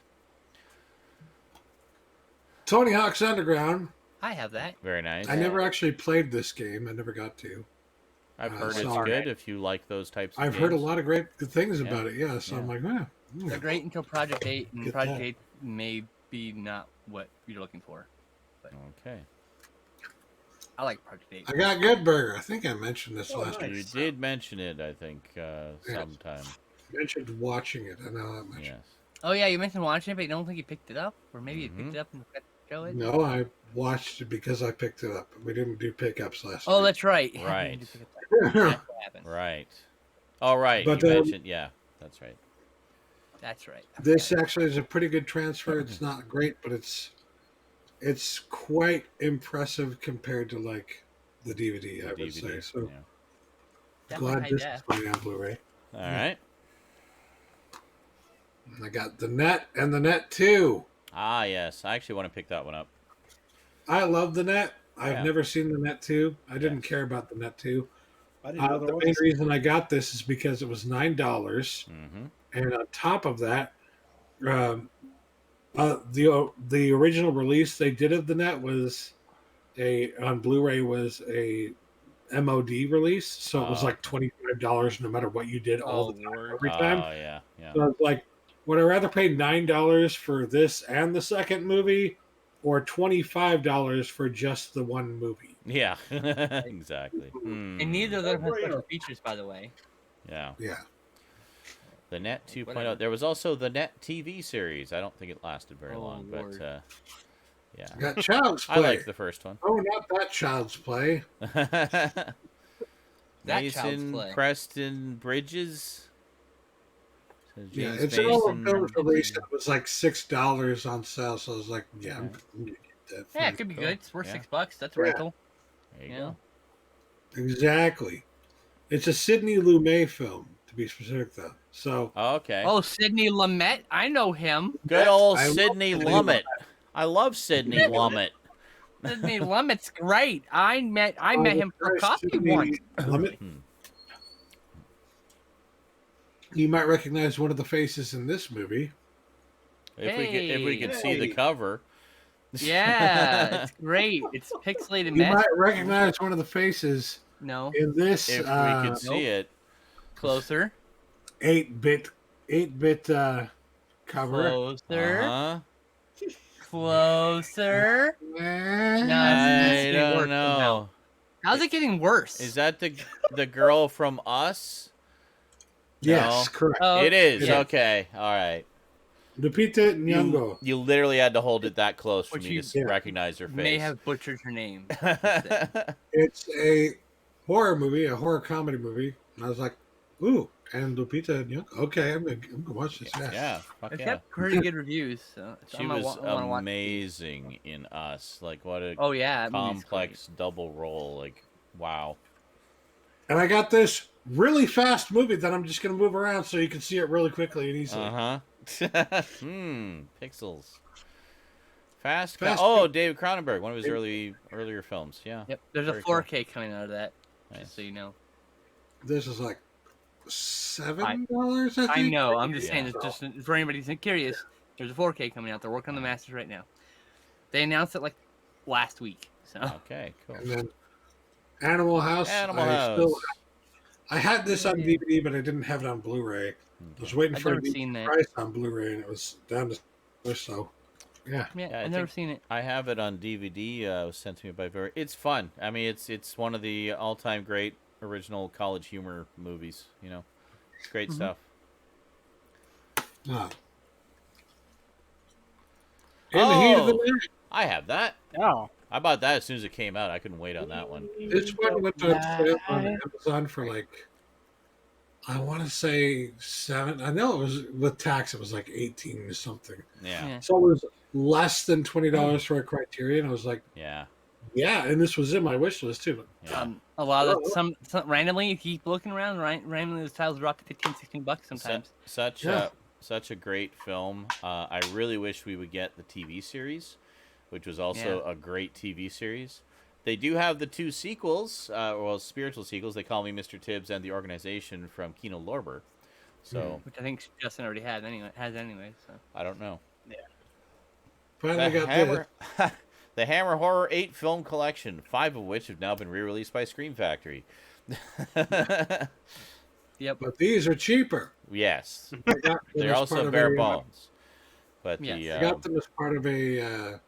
Tony Hawk's Underground. I have that. Very nice. I never actually played this game. I never got to. I've heard it's so- good if you like those types of I've heard a games. lot of great good things Yeah. about it. Yeah, so I'm like, yeah. They're great until Project 8, and Get Project that. 8 may be not what you're looking for. Okay. I like Project 8. I got Good Burger. I think I mentioned this Oh, last nice. week. You did mention it, I think, sometime. I mentioned watching it. I know that much. Yes. Oh yeah, you mentioned watching it, but you don't think you picked it up, or maybe you Mhm. picked it up and forgot to show it. No, I watched it because I picked it up. We didn't do pickups last Oh, week. that's right. Right. You did pick it up. That's what happened. Right. All right. But, you um, mentioned, yeah, that's right. That's right. This actually is a pretty good transfer. It's not great, but it's it's quite impressive compared to like the DVD. I would DVD, say so. yeah. Glad this is finally on Blu-ray. All right. I got the Net and the Net 2. Ah, yes. I actually want to pick that one up. I love the Net. I've Yeah. never seen the Net 2. I didn't care about the Net 2. I didn't know there The was main reason I got this is because it was $9, Mm-hmm. and on top of that, the original release they did of the Net was on Blu-ray was a MOD release, so it was like $25 no matter what you did all the time every time. Oh, yeah. Yeah. So it's like, would I rather pay $9 for this and the second movie, or $25 for just the one movie? Yeah. Exactly. And neither of them have special features, by the way. Yeah. Yeah. The Net 2.0. Whatever. There was also the Net TV series. I don't think it lasted very long, Lord. but yeah. I got Child's Play. I liked the first one. Oh, not that Child's Play. That Child's Mason Play. Preston Bridges. Says Yeah, James it's an old Mason. film release. It was like $6 on sale, so I was like, yeah, I'm gonna get that. Yeah, it could be Cool. good. It's worth Yeah. $6. That's a Yeah. rental. There you Yeah. go. Exactly. It's a Sidney Lumet film, to be specific, though. So Okay. Oh, Sidney Lumet. I know him. Good old I love Sidney Sidney Lumet. I love Sidney Lumet. Sidney Lumet's great. I met him for coffee Sidney once. Lumet. You might recognize one of the faces in this movie. If we could see the Hey. cover. Yeah, it's great. It's pixelated You mess. might recognize one of the faces No, in this If we could see it. closer. 8-bit cover. Closer. Uh-huh. Closer. No, I it's getting don't worse know. somehow. How's it getting worse? Is that the girl from Us? Yes, No. correct. Oh, It is. yeah. Okay. All right. Lupita Nyong'o. You literally had to hold it that close for Which me you- to recognize her face. May have butchered her name. It's a horror movie, a horror comedy movie. And I was like, ooh, and Lupita Nyong'o. Okay, I'm gonna watch this. Yeah. Yeah. Fuck It's yeah. got pretty good reviews. So it's She on my was wanna watch. amazing in Us. Like what a Oh yeah, that movie's complex double role. Like wow. And I got this really fast movie that I'm just gonna move around so you can see it really quickly and easily. Uh-huh. Pixels. Fast. Fast Oh, David Cronenberg, one of his earlier films. Yeah. Great. Yep, there's Very a cool. 4K coming out of that. Nice. Just so you know. This is like $7, I think. I know. I'm just Yeah. saying. It's just for anybody who's curious. There's a 4K coming out. They're working on the masters right now. They announced it like last week. So Okay, cool. And then Animal House. Animal I House. I had this on DVD, but I didn't have it on Blu-ray. I was waiting I've for never the seen that. price on Blu-ray, and it was down to so. Yeah. yeah, Yeah, I I've never think- seen it. I have it on DVD. It was sent to me by Very. It's fun. I mean, it's one of the all-time great original college humor movies. You know, it's great stuff. Ah. In the heat of the night. I have that. Oh, I bought that as soon as it came out. I couldn't wait on that one. This one went to sale on Amazon for like, I want to say 7. I know it was with tax. It was like 18 or something. Yeah, Yeah. So it was less than $20 for a Criterion. I was like, yeah, yeah, and this was in my wish list too. yeah. A lot of some randomly, you keep looking around. Randomly, those titles drop to $15-$16 sometimes. Such Yeah. such a great film. I really wish we would get the TV series, which was also a great TV series. They do have the 2 sequels, well, spiritual sequels. They Call Me Mr. Tibbs and The Organization from Kino Lorber. So Which I think Justin already had anyway. So I don't know. Finally got Hammer, the Hammer Horror 8 film collection, 5 of which have now been re-released by Scream Factory. yep. But these are cheaper. Yes, I got them they're as also part of bare a, bones. But Yes. the I got them as part of a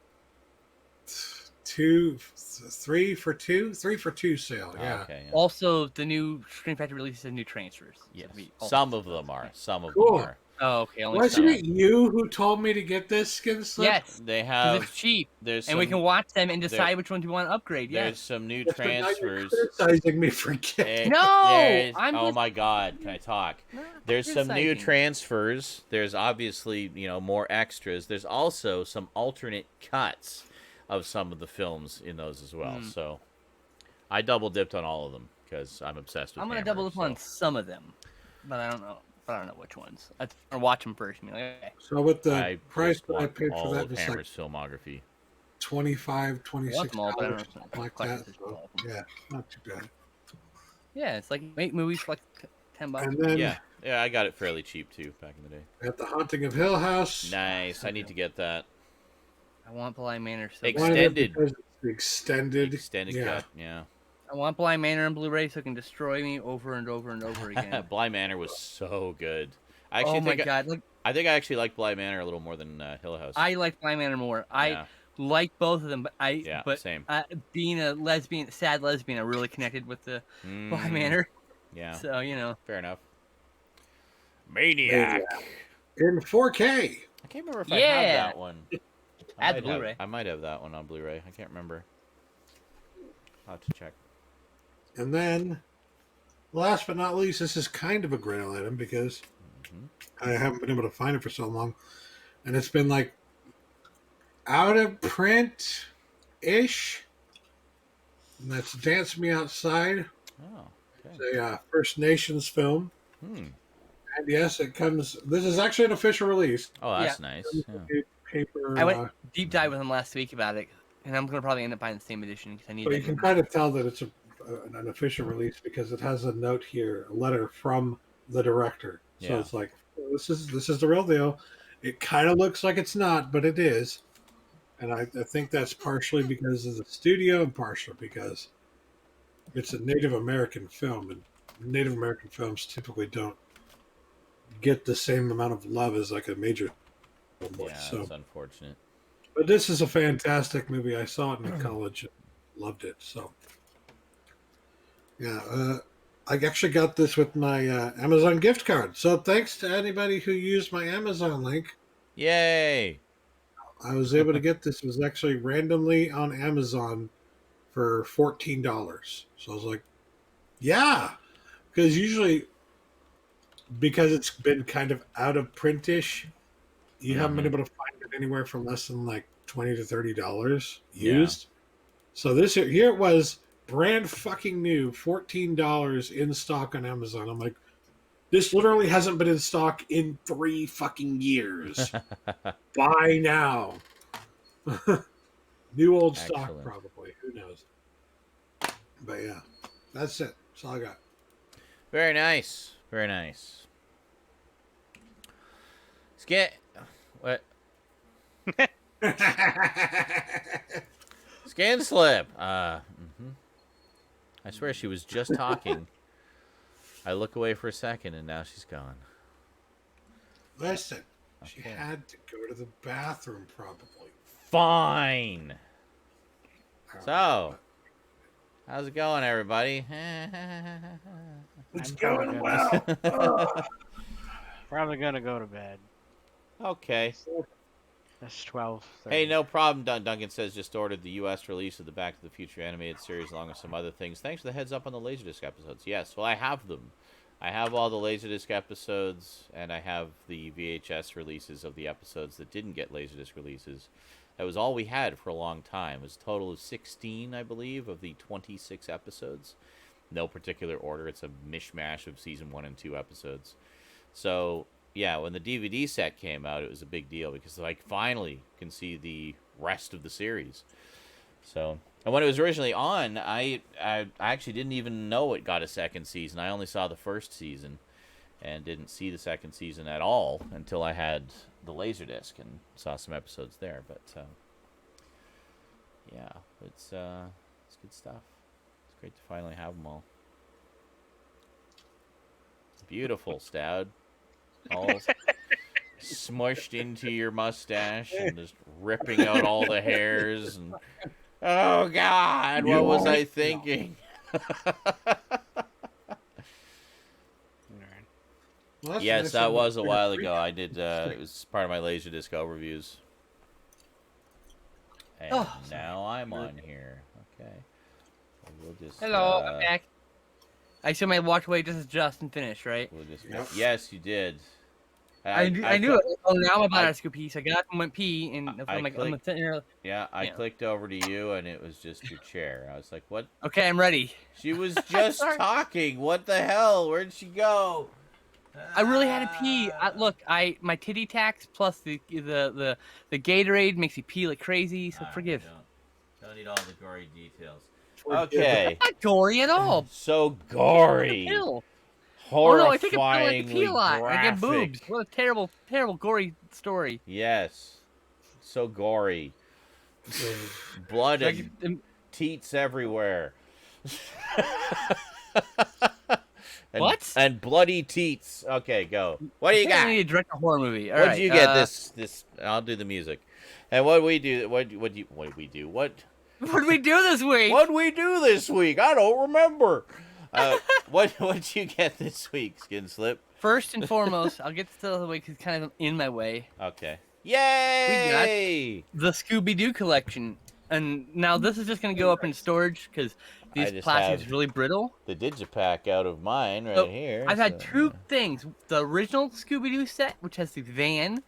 3 for 2 sale. Yeah. okay, yeah. Also, the new Screen Factory releases new transfers. So Yes. it'll be all- Some of them are. Some of Cool. them are. Oh, okay. Only Wasn't some. it you who told me to get this Skinslip? Yes. They 'Cause have. it's cheap, There's and we some- can watch them and decide which ones we want to upgrade. There's Yes. some new Yes, but now you're transfers. criticizing me for Eh, getting. No, there's- I'm oh just- my God! Can I talk? No, There's some new criticizing. transfers. There's obviously more extras. There's also some alternate cuts. of some of the films in those as well. So I double dipped on all of them because I'm obsessed with. I'm gonna Hammer, double dip on some of them, but I don't know. Which ones. Or watch them first. Like, okay. So with the I price just that I want paid for all that of was Hammer's like filmography. $25, I want them all, but I don't $26, know. something like that. So, yeah, not too bad. Yeah, it's like 8 movies for like $10. And then Yeah, I got it fairly cheap too back in the day. at the Haunting of Hill House. Nice. I need to get that. I want Bly Manor. So Extended. Extended cut. Yeah. I want Bly Manor on Blu-ray so it can destroy me over and over and over again. Bly Manor was so good. God! I think I actually like Bly Manor a little more than Hill House. I like Bly Manor more. I like both of them, but same. Being a sad lesbian, I really connected with the Bly Manor. Yeah. So fair enough. Maniac. In 4K. I can't remember if I have that one. Add the Blu-ray. I might have that one on Blu-ray. I can't remember. I'll have to check. And then, last but not least, this is kind of a grail item because I haven't been able to find it for so long. And it's been like out of print-ish. And that's Dance Me Outside. Oh, okay. It's a First Nations film. And yes, it comes... This is actually an official release. Oh, that's nice. Yeah. Paper, I went deep dive with him last week about it, and I'm going to probably end up buying the same edition because I need. But you can kind of tell that it's an official release because it has a note here, a letter from the director. So it's like, this is the real deal. It kind of looks like it's not, but it is. And I think that's partially because of the studio and partially because it's a Native American film, and Native American films typically don't get the same amount of love as like a major film would. Yeah, that's unfortunate. But this is a fantastic movie. I saw it in college and loved it. So, yeah, I actually got this with my Amazon gift card. So thanks to anybody who used my Amazon link. Yay! I was able to get this. It was actually randomly on Amazon for $14. So I was like, yeah. Because usually, because it's been kind of out of print-ish, you haven't been able to find it anywhere for less than like $20 to $30 used. So this here it was brand fucking new, $14 in stock on Amazon. I'm like, this literally hasn't been in stock in 3 fucking years. Buy now. New old stock, probably. Who knows? But yeah, that's it. That's all I got. Very nice. Very nice. What? Skinslip. I swear she was just talking. I look away for a second, and now she's gone. Listen, she had to go to the bathroom, probably. Fine. So, how's it going, everybody? It's going well. Probably gonna go to bed. Okay. That's 12. Hey, no problem. Duncan says just ordered the U.S. release of the Back to the Future animated series along with some other things. Thanks for the heads up on the Laserdisc episodes. Yes, well, I have them. I have all the Laserdisc episodes, and I have the VHS releases of the episodes that didn't get Laserdisc releases. That was all we had for a long time. It was a total of 16, I believe, of the 26 episodes. No particular order. It's a mishmash of season 1 and 2 episodes. So, yeah, when the DVD set came out, it was a big deal because, like, finally can see the rest of the series. So, and when it was originally on, I actually didn't even know it got a second season. I only saw the first season and didn't see the second season at all until I had the Laserdisc and saw some episodes there. But, yeah, it's good stuff. It's great to finally have them all. Beautiful, Stoud. All smushed into your mustache and just ripping out all the hairs. And oh, God, what was I thinking? Well, yes, that was a while ago. I did. It was part of my Laserdisc overviews. And now I'm on here. Okay. We'll just, hello, I'm back. I assume I walked away just as Justin finished, right? We'll just, yes, you did. I knew it. Oh, now I'm about to scoop piece. I got up and went pee, and I'm sitting there. Yeah, I clicked over to you, and it was just your chair. I was like, "What?" Okay, I'm ready. She was just talking. What the hell? Where'd she go? I really had to pee. Look, my titty tax plus the Gatorade makes you pee like crazy. So forgive. Don't need all the gory details. Okay. Not gory at all. So gory. Horrifyingly oh no, I take a pill like a pee a lot. graphic. I get boobs. What a terrible, terrible gory story. Yes. So gory. Blood and teats everywhere. What? And bloody teats. Okay, go. What do you got? I need to direct a horror movie. All what right, do you get? This. I'll do the music. And what do we do? What do we do? What did we do this week? What did we do this week? I don't remember. What'd you get this week, Skinslip? First and foremost, I'll get to the way because it's kind of in my way. Okay. Yay! We got the Scooby-Doo collection. And now this is just going to go up in storage because these plastics is really brittle. The Digipack out of mine here. I've had two things. The original Scooby-Doo set, which has the van,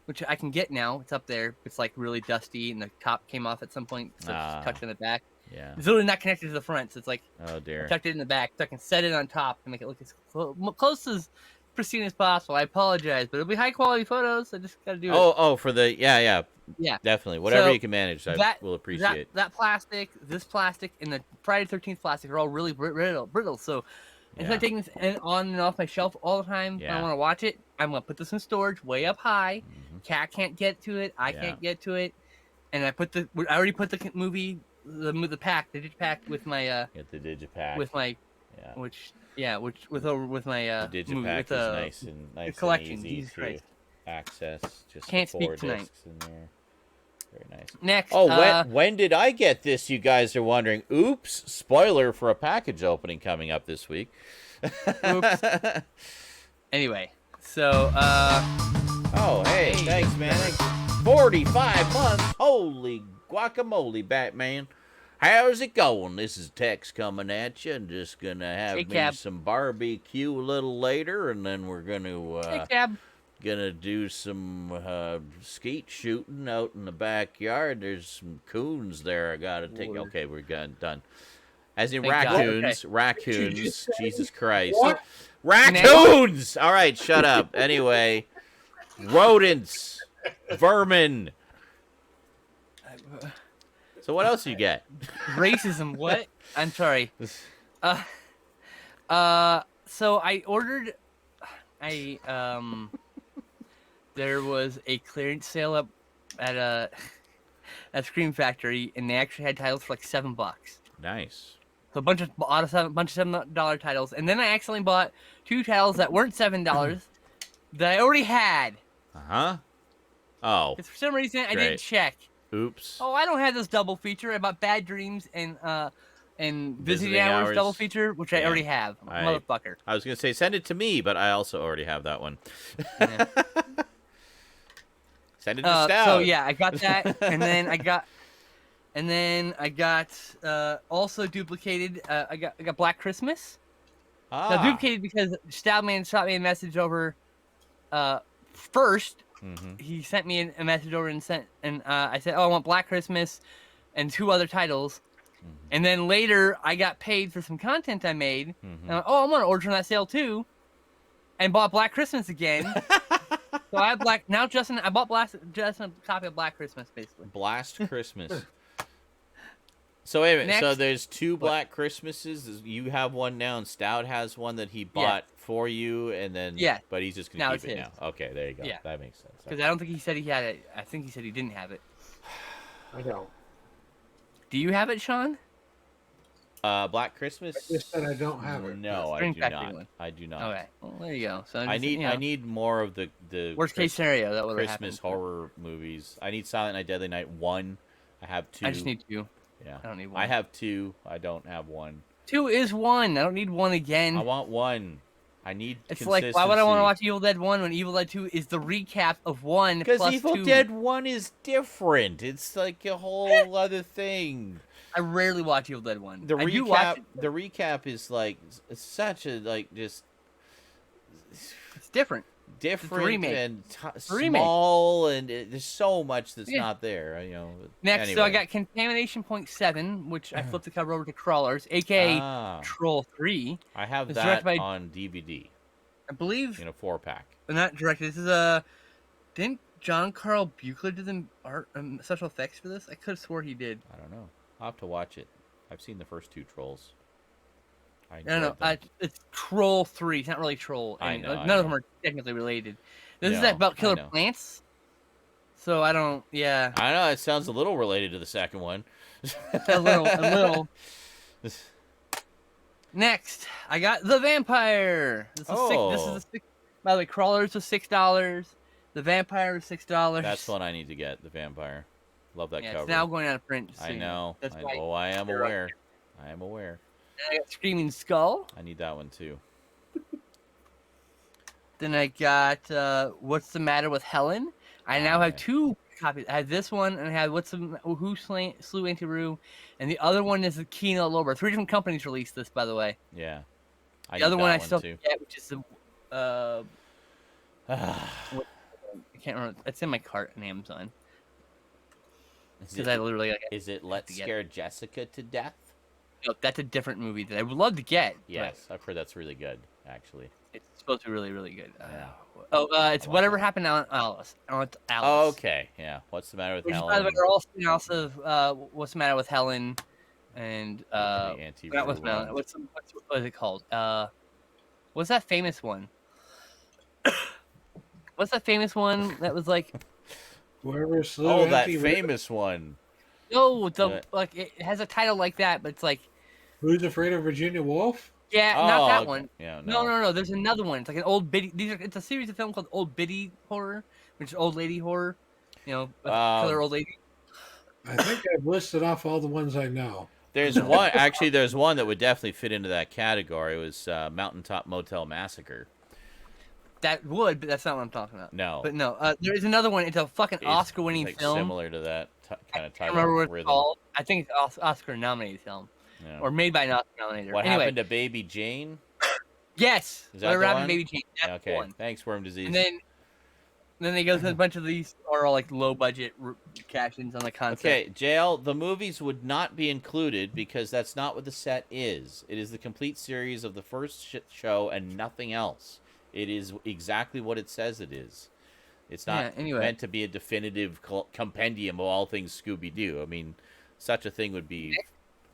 which I can get now. It's up there. It's like really dusty, and the top came off at some point, so it's tucked in the back. Yeah. It's literally not connected to the front, so it's like tucked it in the back, so I can set it on top and make it look as close as pristine as possible. I apologize, but it'll be high quality photos. I just got to do it. Oh, for the yeah, definitely. Whatever so you can manage, I will appreciate. That plastic, this plastic, and the Friday the 13th plastic are all really brittle. So instead of taking this on and off my shelf all the time when I want to watch it, I'm gonna put this in storage way up high. Cat can't get to it. I can't get to it. And I already put the movie, the Digipack with my Get the Digipack with my with my the Digipack movie, is nice and collection. easy Jesus to Christ. access. Just Can't 4 speak tonight. discs in there. Very nice. Next. Oh, when did I get this? You guys are wondering. Oops! Spoiler for a package opening coming up this week. Oops. Anyway, so Oh, hey, thanks, man. 45 months. Holy guacamole, Batman. How's it going? This is Tex coming at you. I'm just going to have some barbecue a little later, and then we're going to do some skeet shooting out in the backyard. There's some coons there I got to take. Okay, we're done. As in raccoons. Raccoons. Jesus Christ. What? Raccoons! All right, shut up. Anyway, rodents. Vermin. So what else you get? Racism. What? I'm sorry. So I ordered. There was a clearance sale up at Scream Factory, and they actually had titles for like $7. Nice. So a bunch of $7 titles, and then I accidentally bought 2 titles that weren't $7 that I already had. Oh. Because for some reason I didn't check. Oops. Oh, I don't have this double feature. I bought Bad Dreams and Visiting Hours double feature, which I already have. Motherfucker. I was gonna say send it to me, but I also already have that one. Yeah. Send it to Stout. So yeah, I got that, and then I got also duplicated. I got Black Christmas. Now duplicated because Stoudman shot me a message over. First, he sent me a message over and I said, "Oh, I want Black Christmas and 2 other titles." And then later, I got paid for some content I made. And I want to order from that sale too, and bought Black Christmas again. So I have I bought Justin a copy of Black Christmas, basically. Blast Christmas. So wait a minute. So there's 2 Black Christmases. You have one now, and Stout has one that he bought for you, and then but he's just gonna keep it now. Okay, there you go. Yeah. That makes sense. Because I don't think he said he had it. I think he said he didn't have it. I know. Do you have it, Sean? Black Christmas. I just said I don't have it. No, I do not. I do not. Okay, well there you go. So I need more of the worst case scenario that would Christmas horror movies. I need Silent Night, Deadly Night 1. I have 2. I just need 2. Yeah. I don't need 1. I have 2. I don't have 1. 2 is 1. I don't need 1 again. I want 1. I need It's like, why would I want to watch Evil Dead 1 when Evil Dead 2 is the recap of 1 because plus Evil 2? Dead 1 is different. It's like a whole other thing. I rarely watch Evil Dead 1. The recap is like such a just. It's different. different and small, and there's so much that's not there. You know. Next, anyway. so I got Contamination Point 7, which I flipped the cover over to Crawlers, aka Troll 3. I have that on DVD. I believe in a 4-pack. Not directed. This is didn't John Carl Buechler do the art special effects for this? I could have swore he did. I don't know. I'll have to watch it. I've seen the first 2 Trolls. I don't know. It's Troll 3. It's not really Troll. I know. None of them are technically related. This is about killer plants. So I don't. Yeah. I know. It sounds a little related to the second one. A little. Next, I got The Vampire. This is by the way, Crawlers was $6. The Vampire was $6. That's one I need to get. The Vampire. Love that cover. It's now going out of print soon. I know. I am aware. I am aware. Then I got Screaming Skull. I need that one too. Then I got What's the Matter with Helen. I now have 2 copies. I have this one, and I have Who Slew Auntie Roo, and the other one is the Kino Lober. 3 different companies released this, by the way. Yeah. The other one I still get, which is the I can't remember. It's in my cart on Amazon. Because I literally is it Let's Scare Jessica to Death? No, that's a different movie that I would love to get. Yes, I've heard that's really good, actually. It's supposed to be really, really good. It's Whatever Happened to Alice. Oh, okay, yeah. What's the Matter with Helen? By the way, they're all spin-offs of What's the Matter with Helen, and what's it called? What's that famous one? What's that famous one that was like? Whoever slew that famous one. No, it has a title like that, but it's like. Who's Afraid of Virginia Woolf? Yeah, not that one. Yeah, no. There's another one. It's like an old biddy. It's a series of film called Old Biddy Horror, which is old lady horror. You know, killer old lady. I think I've listed off all the ones I know. There's one. Actually, there's one that would definitely fit into that category. It was Mountaintop Motel Massacre. That would, but that's not what I'm talking about. No. But no, there is another one. It's a fucking Oscar-winning film. Similar to that kind of title. I can't remember what it's called. I think it's Oscar-nominated film. Yeah. Or made by an Oscar-nominator. What happened to Baby Jane? Yes. Is that What happened to Baby Jane? That's okay. the one. Thanks, Worm Disease. And then they go through a bunch of these are all like low-budget cash-ins on the concept. Okay, Jail, the movies would not be included because that's not what the set is. It is the complete series of the first show and nothing else. It is exactly what it says it is. It's not meant to be a definitive compendium of all things Scooby-Doo. I mean, such a thing would be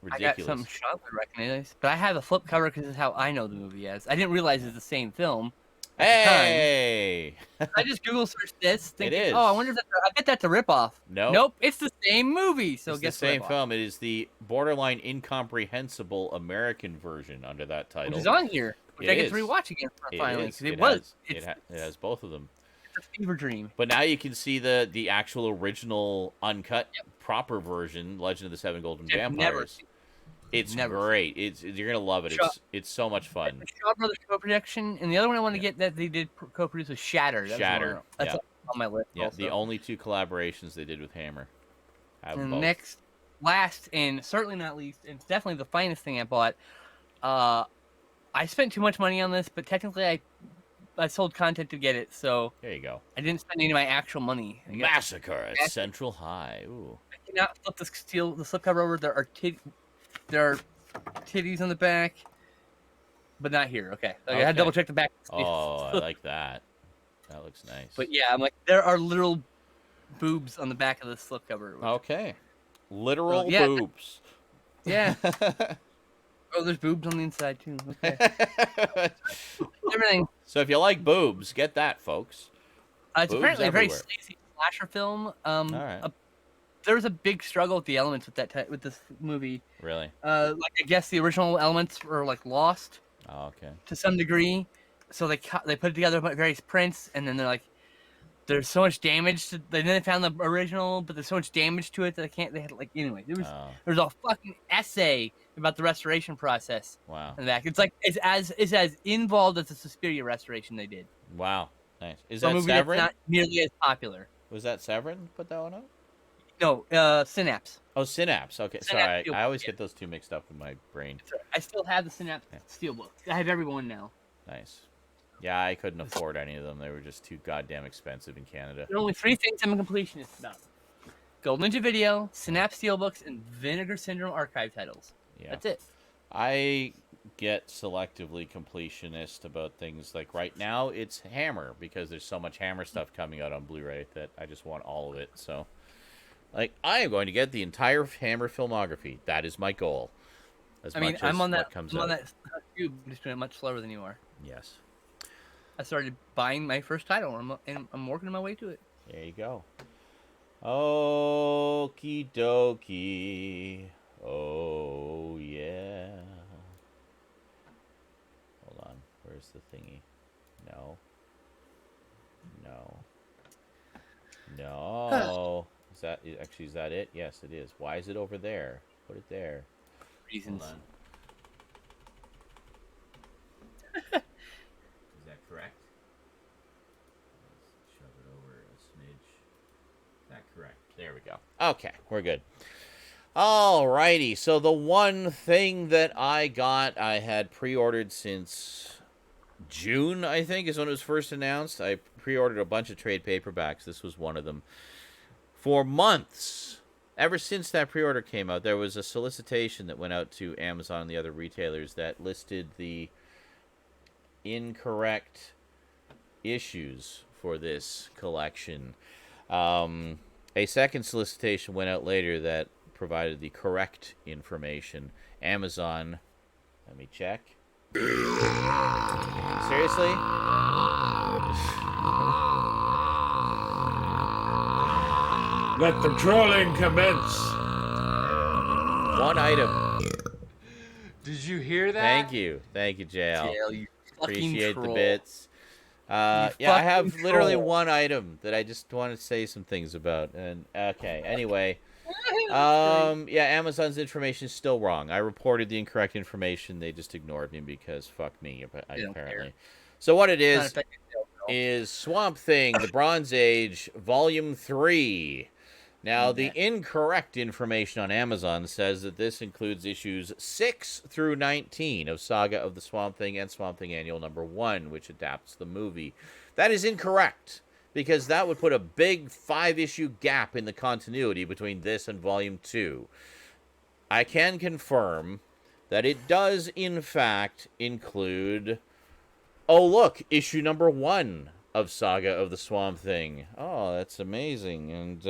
ridiculous. I got something Sean would recognize, but I have a flip cover because this is how I know the movie is. I didn't realize it's the same film. Hey! I just Google searched this. Thinking, it is. Oh, I wonder if I bet that's a ripoff. Nope. It's the same movie. So it's guess the same film. It is the borderline incomprehensible American version under that title. Which is on here. Which I get to rewatch again finally. It has both of them. It's a fever dream. But now you can see the actual original uncut proper version, Legend of the Seven Golden Vampires. It's great. You're gonna love it. It's so much fun. Shaw Brothers co-production, and the other one I want to get that they did co-produce was Shatter. That's on my list. Yeah, also. the only 2 collaborations they did with Hammer. And last, and certainly not least, and it's definitely the finest thing I bought. I spent too much money on this, but technically I sold content to get it, so there you go. I didn't spend any of my actual money. Massacre at Central High. Ooh. I cannot flip the slipcover over. There are titties on the back, but not here. Okay. I had to double check the back. Oh, I like that. That looks nice. But yeah, I'm like, there are literal boobs on the back of the slipcover. Okay. Literal boobs. Yeah. Oh, there's boobs on the inside too. Okay. Everything. So if you like boobs, get that, folks. It's boobs apparently everywhere. a very sleazy slasher film. All right. There was a big struggle with the elements with this movie. Really? I guess the original elements were like lost. Oh, okay. To some degree, so they put together various prints, and then they're like, there's so much damage. Then they found the original, but there's so much damage to it that they had like anyway. There was a fucking essay about the restoration process. Wow. In the back, it's as involved as the Suspiria restoration they did. Wow. Nice. Is a that movie Severin? That's not nearly as popular. Was that Severin put that one up? No, Synapse. Oh, Synapse. Okay, sorry. I always get those two mixed up in my brain. I still have the Synapse Steelbook. I have every one now. Nice. Yeah, I couldn't afford any of them. They were just too goddamn expensive in Canada. There are only 3 things I'm a completionist about: Gold Ninja Video, Synapse Steelbooks, and Vinegar Syndrome archive titles. Yeah. That's it. I get selectively completionist about things like right now it's Hammer because there's so much Hammer stuff coming out on Blu-ray that I just want all of it. So, like, I am going to get the entire Hammer filmography. That is my goal. I'm on that too, but just doing it much slower than you are. Yes. I started buying my first title, and I'm working my way to it. There you go. Okie dokie. Oh, yeah. Hold on. Where's the thingy? No. Is that it? Yes, it is. Why is it over there? Put it there. Reasons. Hold on. Is that correct? Let's shove it over a smidge. Is that correct? There we go. Okay, we're good. Alrighty, so the one thing that I had pre-ordered since June, I think, is when it was first announced. I pre-ordered a bunch of trade paperbacks. This was one of them. For months, ever since that pre-order came out, there was a solicitation that went out to Amazon and the other retailers that listed the incorrect issues for this collection. A second solicitation went out later that provided the correct information. Amazon, let me check. Seriously? Let the trolling commence. One item. Did you hear that? Thank you, JL. JL, you Appreciate troll. the bits. Yeah, I have literally one item that I just want to say some things about. And okay, anyway. Yeah, Amazon's information is still wrong. I reported the incorrect information. They just ignored me because fuck me, apparently. So what it is Swamp Thing, The Bronze Age, Volume 3. Now, the incorrect information on Amazon says that this includes issues 6 through 19 of Saga of the Swamp Thing and Swamp Thing Annual Number 1, which adapts the movie. That is incorrect, because that would put a big 5-issue gap in the continuity between this and Volume 2. I can confirm that it does, in fact, include... Oh, look, issue number 1 of Saga of the Swamp Thing. Oh, that's amazing. And,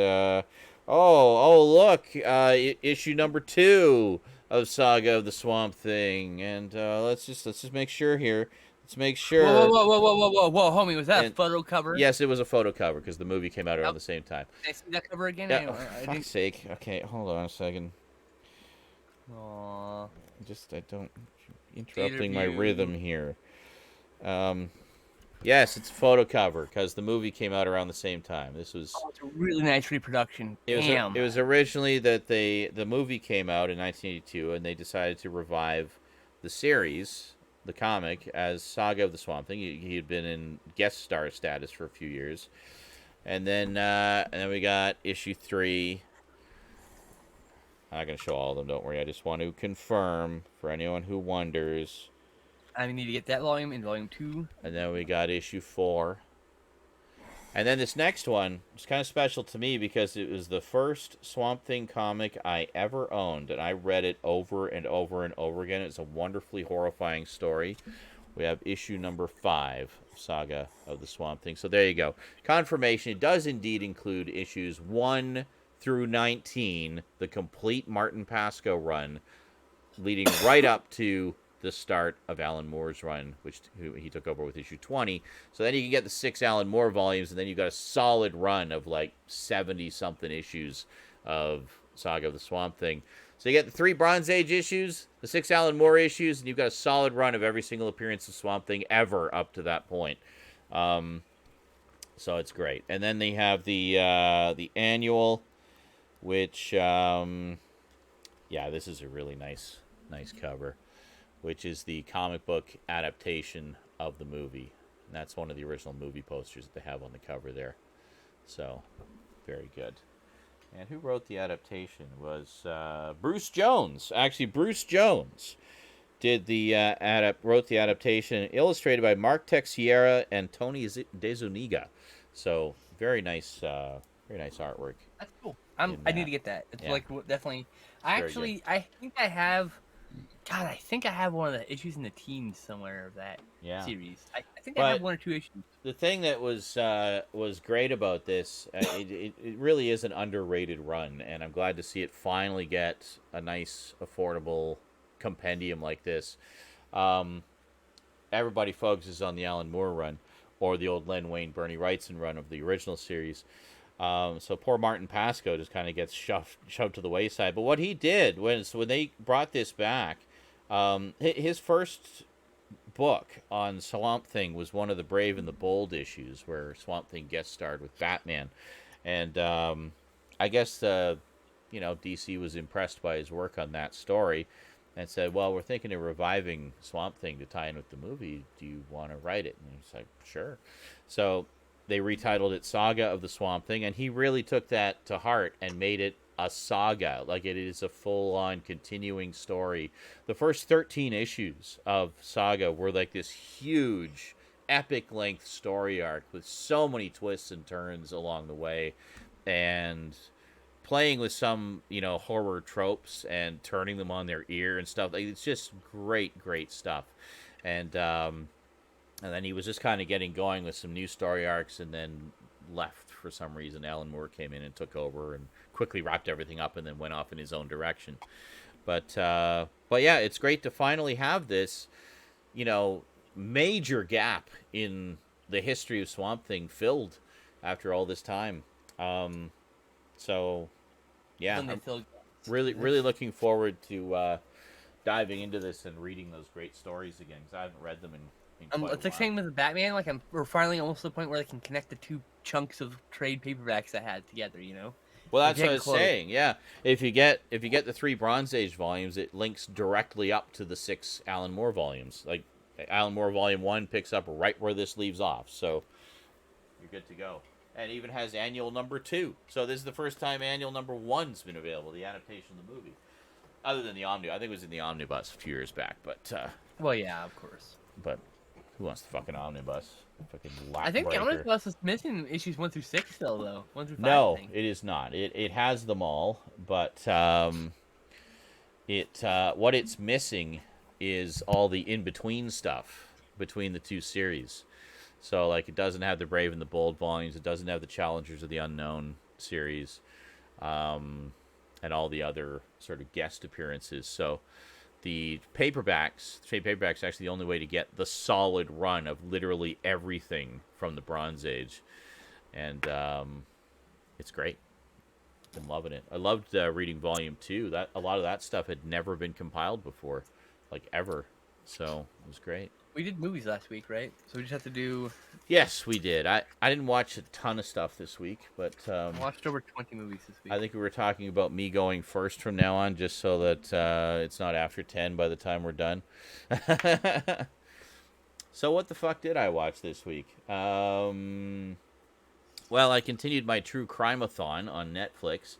look, issue number 2 of Saga of the Swamp Thing. And, let's just make sure here. Let's make sure. Whoa, homie, was that a photo cover? Yes, it was a photo cover, because the movie came out around the same time. Can I see that cover again? Yeah, for fuck's sake. Okay, hold on a second. Aww. I don't... Interrupting my rhythm here. Yes, it's a photo cover because the movie came out around the same time. This was it's a really nice reproduction. It was originally that the movie came out in 1982 and they decided to revive the series, the comic, as Saga of the Swamp Thing. He had been in guest star status for a few years, and then we got issue 3. I'm not gonna show all of them. Don't worry. I just want to confirm for anyone who wonders. I need to get that volume in volume 2. And then we got issue 4. And then this next one is kind of special to me because it was the first Swamp Thing comic I ever owned. And I read it over and over and over again. It's a wonderfully horrifying story. We have issue number 5, Saga of the Swamp Thing. So there you go. Confirmation. It does indeed include issues 1 through 19, the complete Martin Pasco run, leading right up to the start of Alan Moore's run, which he took over with issue 20. So then you can get the 6 Alan Moore volumes, and then you've got a solid run of like 70-something issues of Saga of the Swamp Thing. So you get the 3 Bronze Age issues, the 6 Alan Moore issues, and you've got a solid run of every single appearance of Swamp Thing ever up to that point. So it's great. And then they have the annual, which, this is a really nice cover, which is the comic book adaptation of the movie. And that's one of the original movie posters that they have on the cover there. So, very good. And who wrote the adaptation? It was Bruce Jones. Actually, Bruce Jones did the wrote the adaptation, illustrated by Mark Texiera and Tony DeZuniga. So very nice artwork. That's cool. I need to get that. It's definitely. I think I have. God, I think I have one of the issues in the teens somewhere of that series. I think I have 1 or 2 issues. The thing that was great about this, it really is an underrated run, and I'm glad to see it finally get a nice, affordable compendium like this. Everybody focuses on the Alan Moore run, or the old Len Wein, Bernie Wrightson run of the original series. So poor Martin Pasco just kind of gets shoved to the wayside. But what he did when they brought this back, his first book on Swamp Thing was one of the Brave and the Bold issues where Swamp Thing guest starred with Batman, and I guess DC was impressed by his work on that story and said, well, we're thinking of reviving Swamp Thing to tie in with the movie. Do you want to write it? And he's like, sure. So they retitled it Saga of the Swamp Thing, and he really took that to heart and made it a saga. Like, it is a full-on continuing story. The first 13 issues of Saga were like this huge, epic-length story arc with so many twists and turns along the way, and playing with some, horror tropes and turning them on their ear and stuff. Like, it's just great stuff. And then he was just kind of getting going with some new story arcs, and then left for some reason. Alan Moore came in and took over and quickly wrapped everything up, and then went off in his own direction. But yeah, it's great to finally have this, major gap in the history of Swamp Thing filled after all this time. So yeah, I'm really looking forward to diving into this and reading those great stories again, because I haven't read them in it's the same with the Batman. Like, we're finally almost to the point where they can connect the 2 chunks of trade paperbacks I had together. Well, that's what I was saying. Yeah, if you get the 3 Bronze Age volumes, it links directly up to the 6 Alan Moore volumes. Like, Alan Moore Volume 1 picks up right where this leaves off, so you're good to go. And it even has annual number 2. So this is the first time annual number 1's been available, the adaptation of the movie. Other than the Omnibus. I think it was in the Omnibus a few years back, but well, yeah, of course. But who wants the fucking Omnibus? Fucking I think the Omnibus is missing issues 1 through 6 still, though. 1 through 5. No, it is not. It has them all, but what it's missing is all the in-between stuff between the 2 series. So, like, it doesn't have the Brave and the Bold volumes. It doesn't have the Challengers of the Unknown series, and all the other sort of guest appearances. So the trade paperbacks are actually the only way to get the solid run of literally everything from the Bronze Age. And it's great. Been loving it. I loved reading Volume 2. That a lot of that stuff had never been compiled before, like, ever. So it was great. We did movies last week, right? So we just have to do... Yes, we did. I didn't watch a ton of stuff this week, but... I watched over 20 movies this week. I think we were talking about me going first from now on, just so that it's not after 10 by the time we're done. So what the fuck did I watch this week? Well, I continued my True Crime-a-thon on Netflix.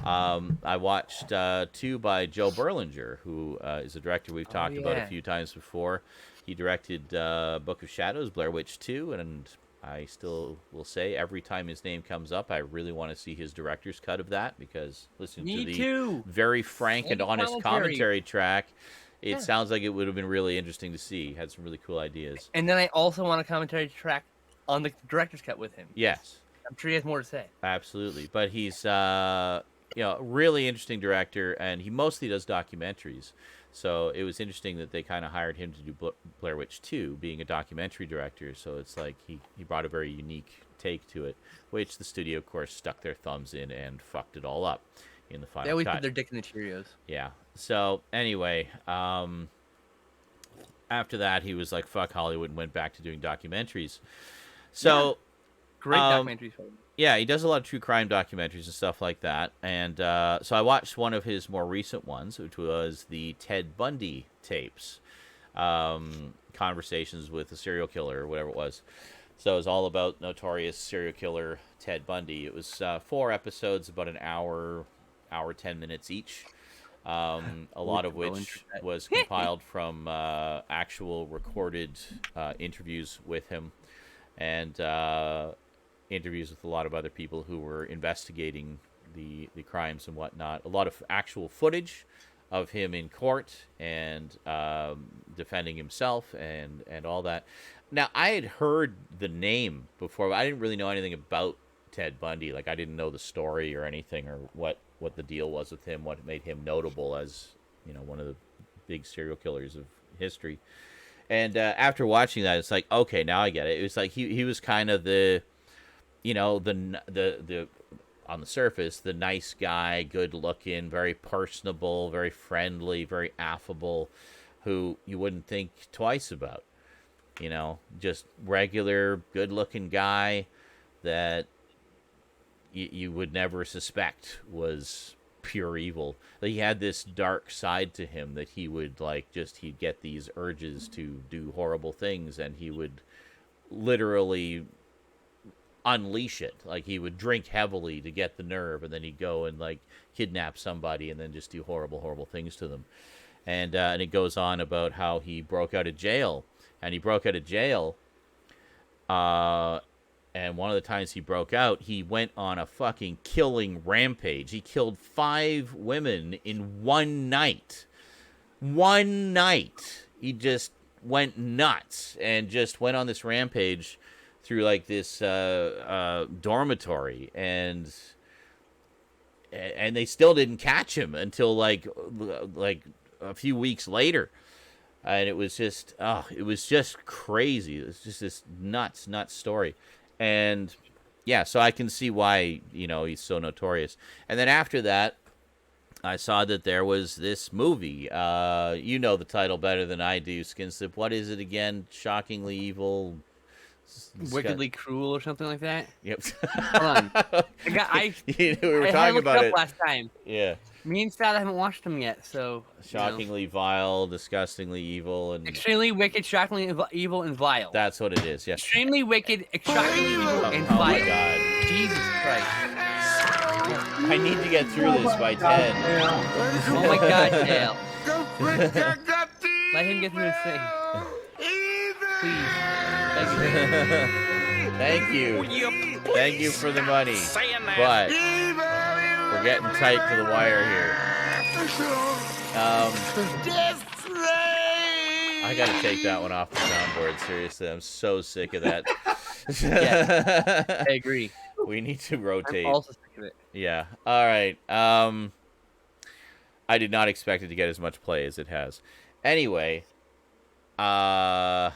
I watched 2 by Joe Berlinger, who is a director we've talked about a few times before. He directed Book of Shadows, Blair Witch 2, and I still will say every time his name comes up, I really want to see his director's cut of that, because listening to the very frank and honest commentary track, it sounds like it would have been really interesting to see. He had some really cool ideas. And then I also want a commentary track on the director's cut with him. Yes. I'm sure he has more to say. Absolutely. But he's a really interesting director, and he mostly does documentaries. So it was interesting that they kind of hired him to do Blair Witch 2, being a documentary director. So it's like he brought a very unique take to it, which the studio, of course, stuck their thumbs in and fucked it all up in the final cut. They always put their dick in the Cheerios. Yeah. So anyway, after that, he was like, fuck Hollywood, and went back to doing documentaries. So... Great documentaries. Yeah, he does a lot of true crime documentaries and stuff like that. And so I watched one of his more recent ones, which was the Ted Bundy tapes, conversations with a serial killer or whatever it was. So it was all about notorious serial killer Ted Bundy. It was 4 episodes, about an hour 10 minutes each. A lot of which was compiled from actual recorded interviews with him, and interviews with a lot of other people who were investigating the crimes and whatnot. A lot of actual footage of him in court and defending himself and all that. Now, I had heard the name before, but I didn't really know anything about Ted Bundy. Like, I didn't know the story or anything, or what the deal was with him, what made him notable as, one of the big serial killers of history. And after watching that, it's like, okay, now I get it. It was like he was kind of the, the on the surface, the nice guy, good looking, very personable, very friendly, very affable, who you wouldn't think twice about. Just regular, good looking guy that you would never suspect was pure evil. He had this dark side to him that he would he'd get these urges to do horrible things, and he would literally unleash it. Like, he would drink heavily to get the nerve, and then he'd go and kidnap somebody and then just do horrible things to them. And it goes on about how he broke out of jail, and and one of the times he broke out, he went on a fucking killing rampage. He killed 5 women in one night. One night. He just went nuts and just went on this rampage through this dormitory, and they still didn't catch him until a few weeks later. And it was just crazy. It was just this nuts story. And yeah, so I can see why, he's so notorious. And then after that, I saw that there was this movie. You know the title better than I do, Skinslip. What is it again? Shockingly Evil, Wickedly Cruel, or something like that. Yep. Hold on. We were talking about it last time. Yeah. Me and Sal haven't watched them yet, so. Shockingly vile, disgustingly evil, and extremely wicked, shockingly evil, and vile. That's what it is. Yes. Extremely wicked, shockingly evil, and vile. Oh my God. Jesus Christ. I need to get through this by 10. Oh my God, Dale. Let him get through his thing. Please. Thank you. Thank you for the money. But we're getting tight to the wire here. I gotta take that one off the soundboard, seriously. I'm so sick of that. Yeah, I agree. We need to rotate. I'm also sick of it. Yeah. All right. I did not expect it to get as much play as it has. Anyway, what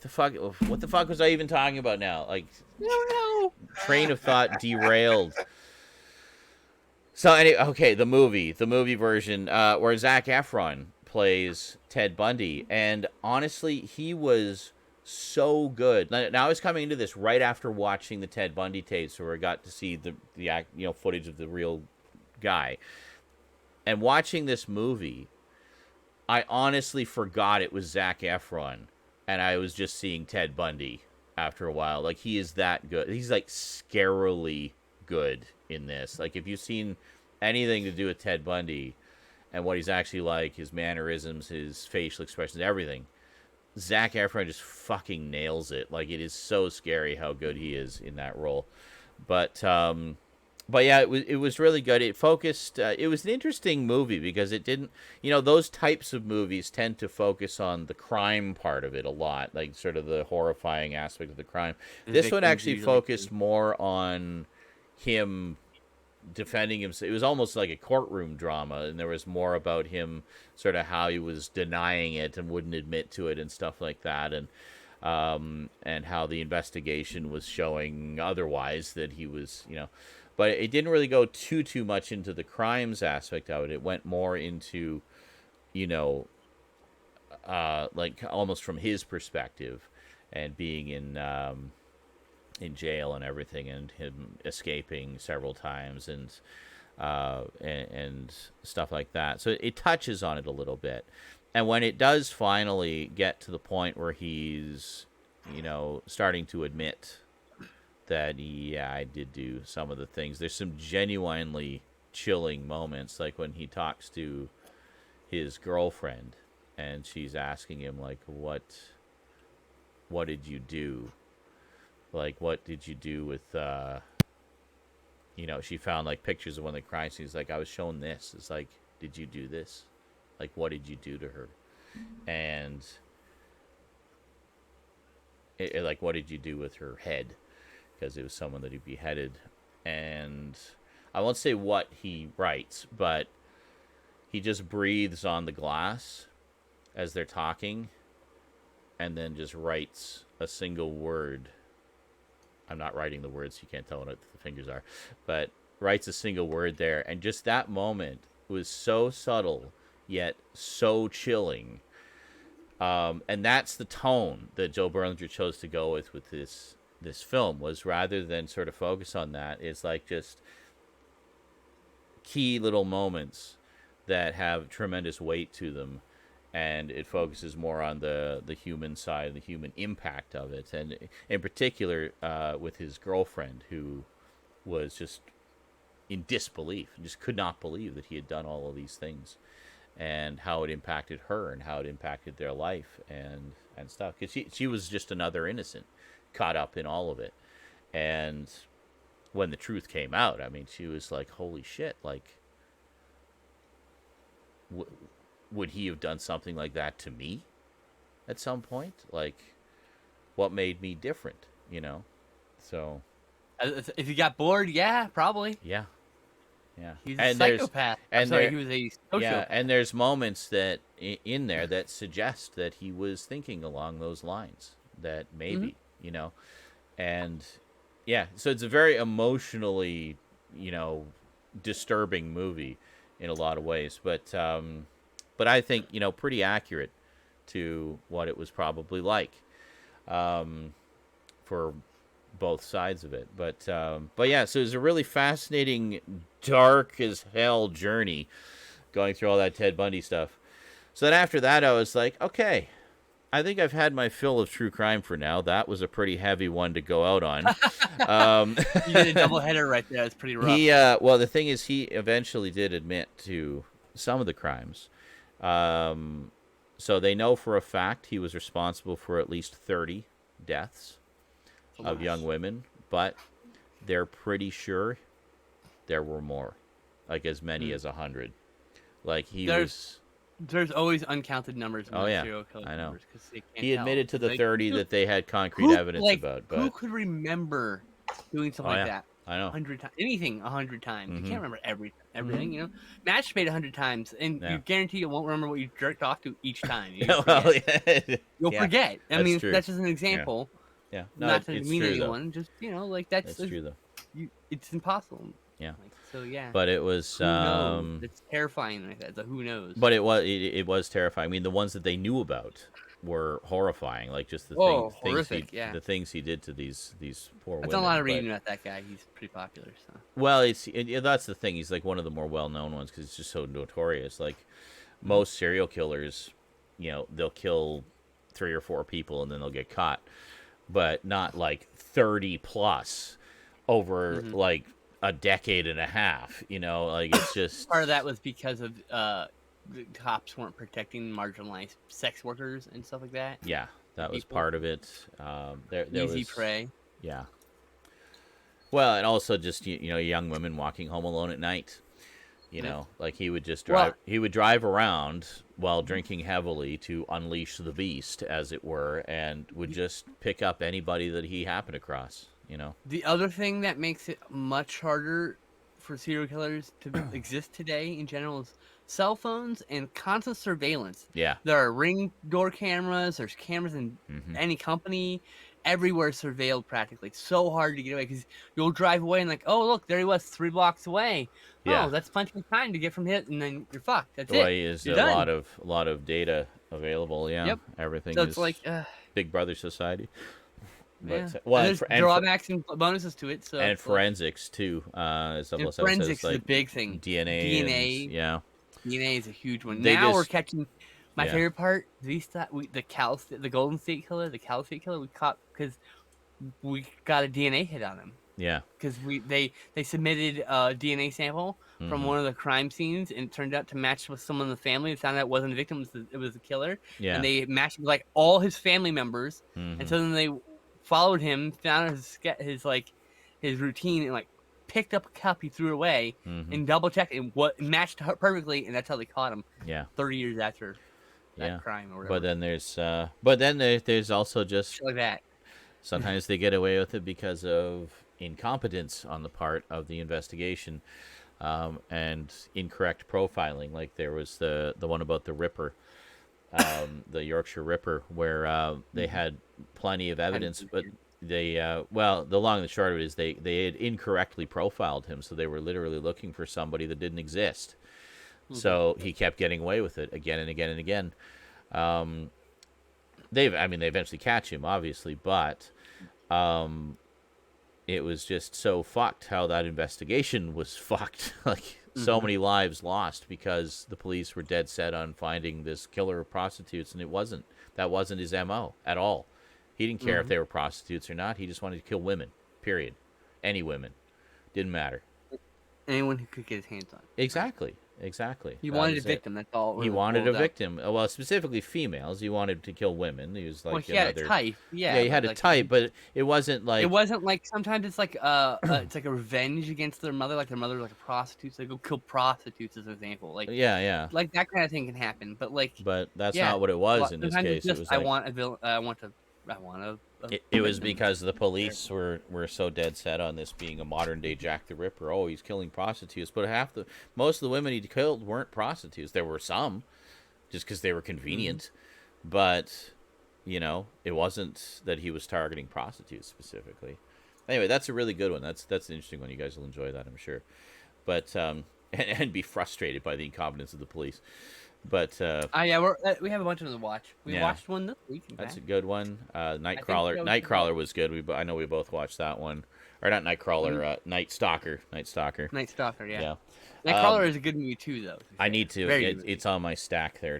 the fuck was I even talking about now? Train of thought derailed. So anyway, okay, the movie version, where Zac Efron plays Ted Bundy, and honestly, he was so good. Now I was coming into this right after watching the Ted Bundy tapes, where I got to see the footage of the real guy, and watching this movie, I honestly forgot it was Zac Efron, and I was just seeing Ted Bundy after a while. He is that good. He's scarily good in this. If you've seen anything to do with Ted Bundy and what he's actually like, his mannerisms, his facial expressions, everything, Zac Efron just fucking nails it. It is so scary how good he is in that role. But yeah, it was really good. It focused. It was an interesting movie because it didn't. Those types of movies tend to focus on the crime part of it a lot, sort of the horrifying aspect of the crime. This one actually focused more on him defending himself. It was almost like a courtroom drama, and there was more about him, sort of how he was denying it and wouldn't admit to it and stuff like that, and how the investigation was showing otherwise, that he was, but it didn't really go too much into the crimes aspect of it. It went more into, almost from his perspective, and being in jail and everything, and him escaping several times, and stuff like that. So it touches on it a little bit. And when it does finally get to the point where he's, starting to admit that I did do some of the things, there's some genuinely chilling moments, like when he talks to his girlfriend and she's asking him like, what did you do? Like, what did you do with, she found like pictures of one of the crime scenes. Like, I was shown this. It's like, did you do this? Like, what did you do to her? And like, what did you do with her head? Because it was someone that he beheaded. And I won't say what he writes, but he just breathes on the glass as they're talking and then just writes a single word. I'm not writing the words, so you can't tell what the fingers are, but writes a single word there. And just that moment was so subtle, yet so chilling. And that's the tone that Joe Berlinger chose to go with this film, was rather than sort of focus on that, it's like just key little moments that have tremendous weight to them, and it focuses more on the human side, the human impact of it, and in particular with his girlfriend, who was just in disbelief and just could not believe that he had done all of these things, and how it impacted her and how it impacted their life and stuff, because she was just another innocent caught up in all of it. And when the truth came out, I mean, she was like, holy shit, like, would he have done something like that to me at some point? Like, what made me different, So if you got bored, yeah, probably. Yeah. He's a psychopath. He was a sociopath. Yeah, and there's moments that in there that suggest that he was thinking along those lines, that maybe, and yeah, so it's a very emotionally, disturbing movie in a lot of ways, but I think, pretty accurate to what it was probably like, for both sides of it. But yeah, so it was a really fascinating, dark as hell journey going through all that Ted Bundy stuff. So then after that, I was like, okay, I think I've had my fill of true crime for now. That was a pretty heavy one to go out on. You did a double header right there. It's pretty rough. Well, the thing is, he eventually did admit to some of the crimes. So they know for a fact he was responsible for at least 30 deaths of young women, but they're pretty sure there were more, like as many as 100. Like there's always uncounted numbers. In serial killer I know. Numbers, he admitted to the 30 that they had concrete evidence about. But who could remember doing something like that? I know. 100 times, anything 100 times. Mm-hmm. You can't remember everything. Masturbate 100 times, and you guarantee you won't remember what you jerked off to each time. You'll forget. I mean, true. that's just an example. Yeah. No, not to demean anyone. Though. Just that's true though. It's impossible. Yeah. So yeah. But it was it's terrifying like that. So who knows? But it was terrifying. I mean, the ones that they knew about were horrifying. Like just the the things he did to these poor women. I've done a lot of reading about that guy. He's pretty popular. So. Well, that's the thing. He's like one of the more well-known ones because it's just so notorious. Like most serial killers, they'll kill 3 or 4 people and then they'll get caught, but not like 30 plus over like a decade and a half. Like it's just part of that was because of the cops weren't protecting marginalized sex workers and stuff like that. Yeah, that was part of it. There easy was prey. Yeah. Well, and also just young women walking home alone at night. Like he would just drive. Well, he would drive around while drinking heavily to unleash the beast, as it were, and would just pick up anybody that he happened across. The other thing that makes it much harder for serial killers to exist today in general is cell phones and constant surveillance. Yeah. There are ring door cameras. There's cameras in any company. Everywhere surveilled practically. It's so hard to get away because you'll drive away and like, oh, look, there he was 3 blocks away. Yeah. Oh, that's plenty of time to get from hit, and then you're fucked. That's it. Is a lot of data available. Yeah. Yep. Everything so is it's like Big Brother society. Yeah. Well, there's drawbacks and bonuses to it. So and forensics too. Forensics is a big thing. DNA. DNA is a huge one. We're catching. My favorite part. The Golden State Killer, we caught because we got a DNA hit on him. Yeah. Because they submitted a DNA sample from one of the crime scenes, and it turned out to match with someone in the family. It found out it wasn't a victim; it was the killer. Yeah. And they matched with like all his family members, and so then they followed him, found his routine, and like picked up a cup he threw away, and double checked, and what matched perfectly, and that's how they caught him. Yeah. 30 years after that crime or whatever. But then there's also just shit like that. Sometimes they get away with it because of incompetence on the part of the investigation, and incorrect profiling. Like there was the one about the Ripper, the Yorkshire Ripper, where they had plenty of evidence, but they the long and the short of it is they had incorrectly profiled him, so they were literally looking for somebody that didn't exist. So he kept getting away with it again and again and again. They eventually catch him, obviously, but it was just so fucked how that investigation was fucked. Like so many lives lost because the police were dead set on finding this killer of prostitutes, and that wasn't his MO at all. He didn't care if they were prostitutes or not. He just wanted to kill women, period. Any women. Didn't matter. Anyone who could get his hands on. Exactly. He wanted a victim, that's all. He wanted a victim. Well, specifically females. He wanted to kill women. He was like he had a type. Yeah, he had a type, but it wasn't like... It wasn't like... Sometimes it's like it's like a revenge against their mother. Like their mother was like a prostitute. So they go kill prostitutes, as an example. Like yeah. Like that kind of thing can happen. But like... But that's not what it was in this case. Just, it was like, I want a it was because the police were so dead set on this being a modern day Jack the Ripper. Oh, he's killing prostitutes, but most of the women he killed weren't prostitutes. There were some, just because they were convenient, but it wasn't that he was targeting prostitutes specifically. Anyway, that's a really good one. That's an interesting one. You guys will enjoy that, I'm sure. But and be frustrated by the incompetence of the police. But we have a bunch of them to watch. We watched one this week. That's a good one. Nightcrawler. Nightcrawler was good. I know we both watched that one. Or not Nightcrawler. Night Stalker. Night Stalker. Yeah. Yeah. Nightcrawler is a good movie too, though. I need to. It's on my stack there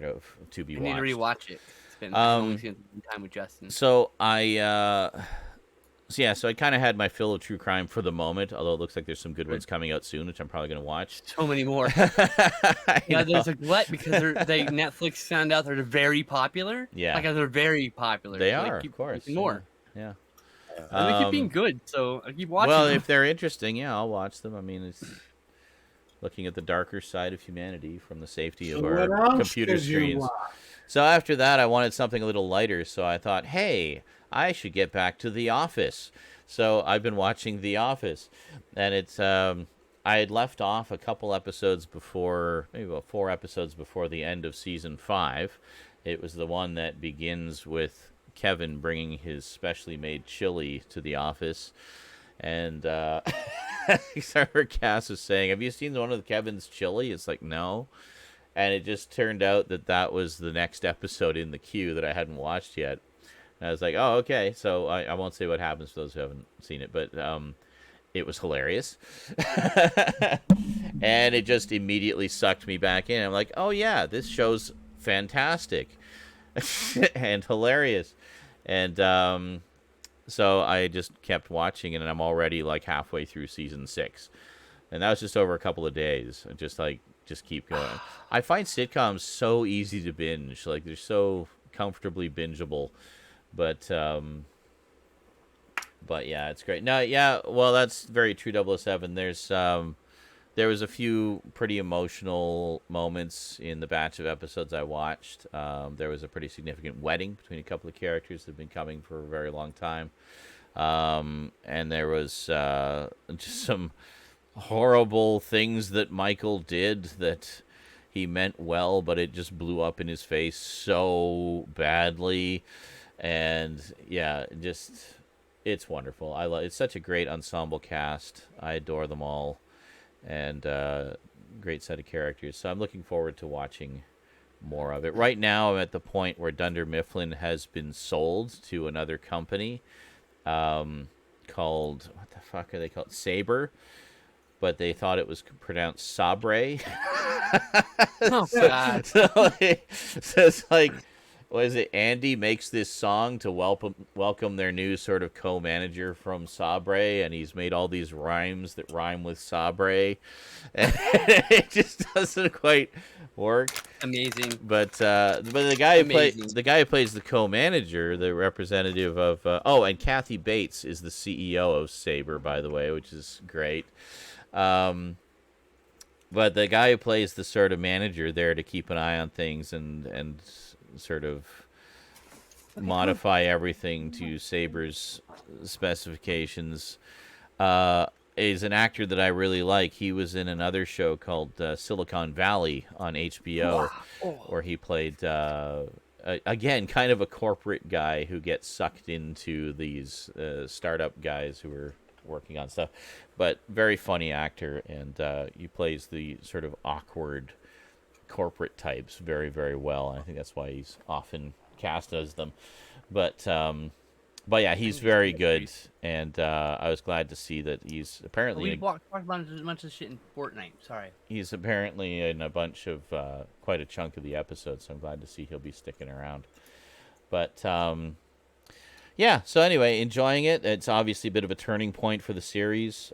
to be watched. I need to rewatch it. It's been long since time with Justin. So So I kind of had my fill of true crime for the moment, although it looks like there's some good ones coming out soon, which I'm probably going to watch. So many more. There's a glut because Netflix found out they're very popular. Yeah. Like they're very popular. They are, of course. More. Yeah. And they keep being good, so I keep watching them. Well, if they're interesting, I'll watch them. I mean, it's looking at the darker side of humanity from the safety of our computer screens. So after that, I wanted something a little lighter, so I thought, hey, I should get back to The Office. So I've been watching The Office, and it's I had left off a couple episodes before, maybe about 4 episodes before the end of season 5. It was the one that begins with Kevin bringing his specially made chili to the office, and I heard Cass was saying, "Have you seen one of Kevin's chili?" It's like, no. And it just turned out that was the next episode in the queue that I hadn't watched yet. And I was like, oh, okay. So I won't say what happens for those who haven't seen it, but it was hilarious. And it just immediately sucked me back in. I'm like, oh, yeah, this show's fantastic and hilarious. And so I just kept watching it, and I'm already like halfway through season 6. And that was just over a couple of days. Just keep going. I find sitcoms so easy to binge. Like, they're so comfortably bingeable. But yeah, it's great. No, yeah, well, that's very true, 007. There was a few pretty emotional moments in the batch of episodes I watched. There was a pretty significant wedding between a couple of characters that have been coming for a very long time. And there was just some horrible things that Michael did that he meant well, but it just blew up in his face so badly. And yeah, it's wonderful. It's such a great ensemble cast. I adore them all, and great set of characters. So I'm looking forward to watching more of it. Right now, I'm at the point where Dunder Mifflin has been sold to another company called, what the fuck are they called? Sabre. But they thought it was pronounced Sabre. Oh, God. So it's like, what is it? Andy makes this song to welcome their new sort of co-manager from Sabre, and he's made all these rhymes that rhyme with Sabre, and it just doesn't quite work. Amazing. But the guy who plays the co-manager, the representative of and Kathy Bates is the CEO of Sabre, by the way, which is great. But the guy who plays the sort of manager there to keep an eye on things and sort of modify everything to Sabre's specifications is an actor that I really like. He was in another show called Silicon Valley on HBO, where he played, again, kind of a corporate guy who gets sucked into these startup guys who are working on stuff. But very funny actor, and he plays the sort of awkward corporate types very, very well. And I think that's why he's often cast as them. But yeah, he's very good, and I was glad to see that he's apparently. We talked about as much of shit in Fortnite. Sorry. He's apparently in a bunch of quite a chunk of the episodes, so I'm glad to see he'll be sticking around. But yeah, so anyway, enjoying it. It's obviously a bit of a turning point for the series.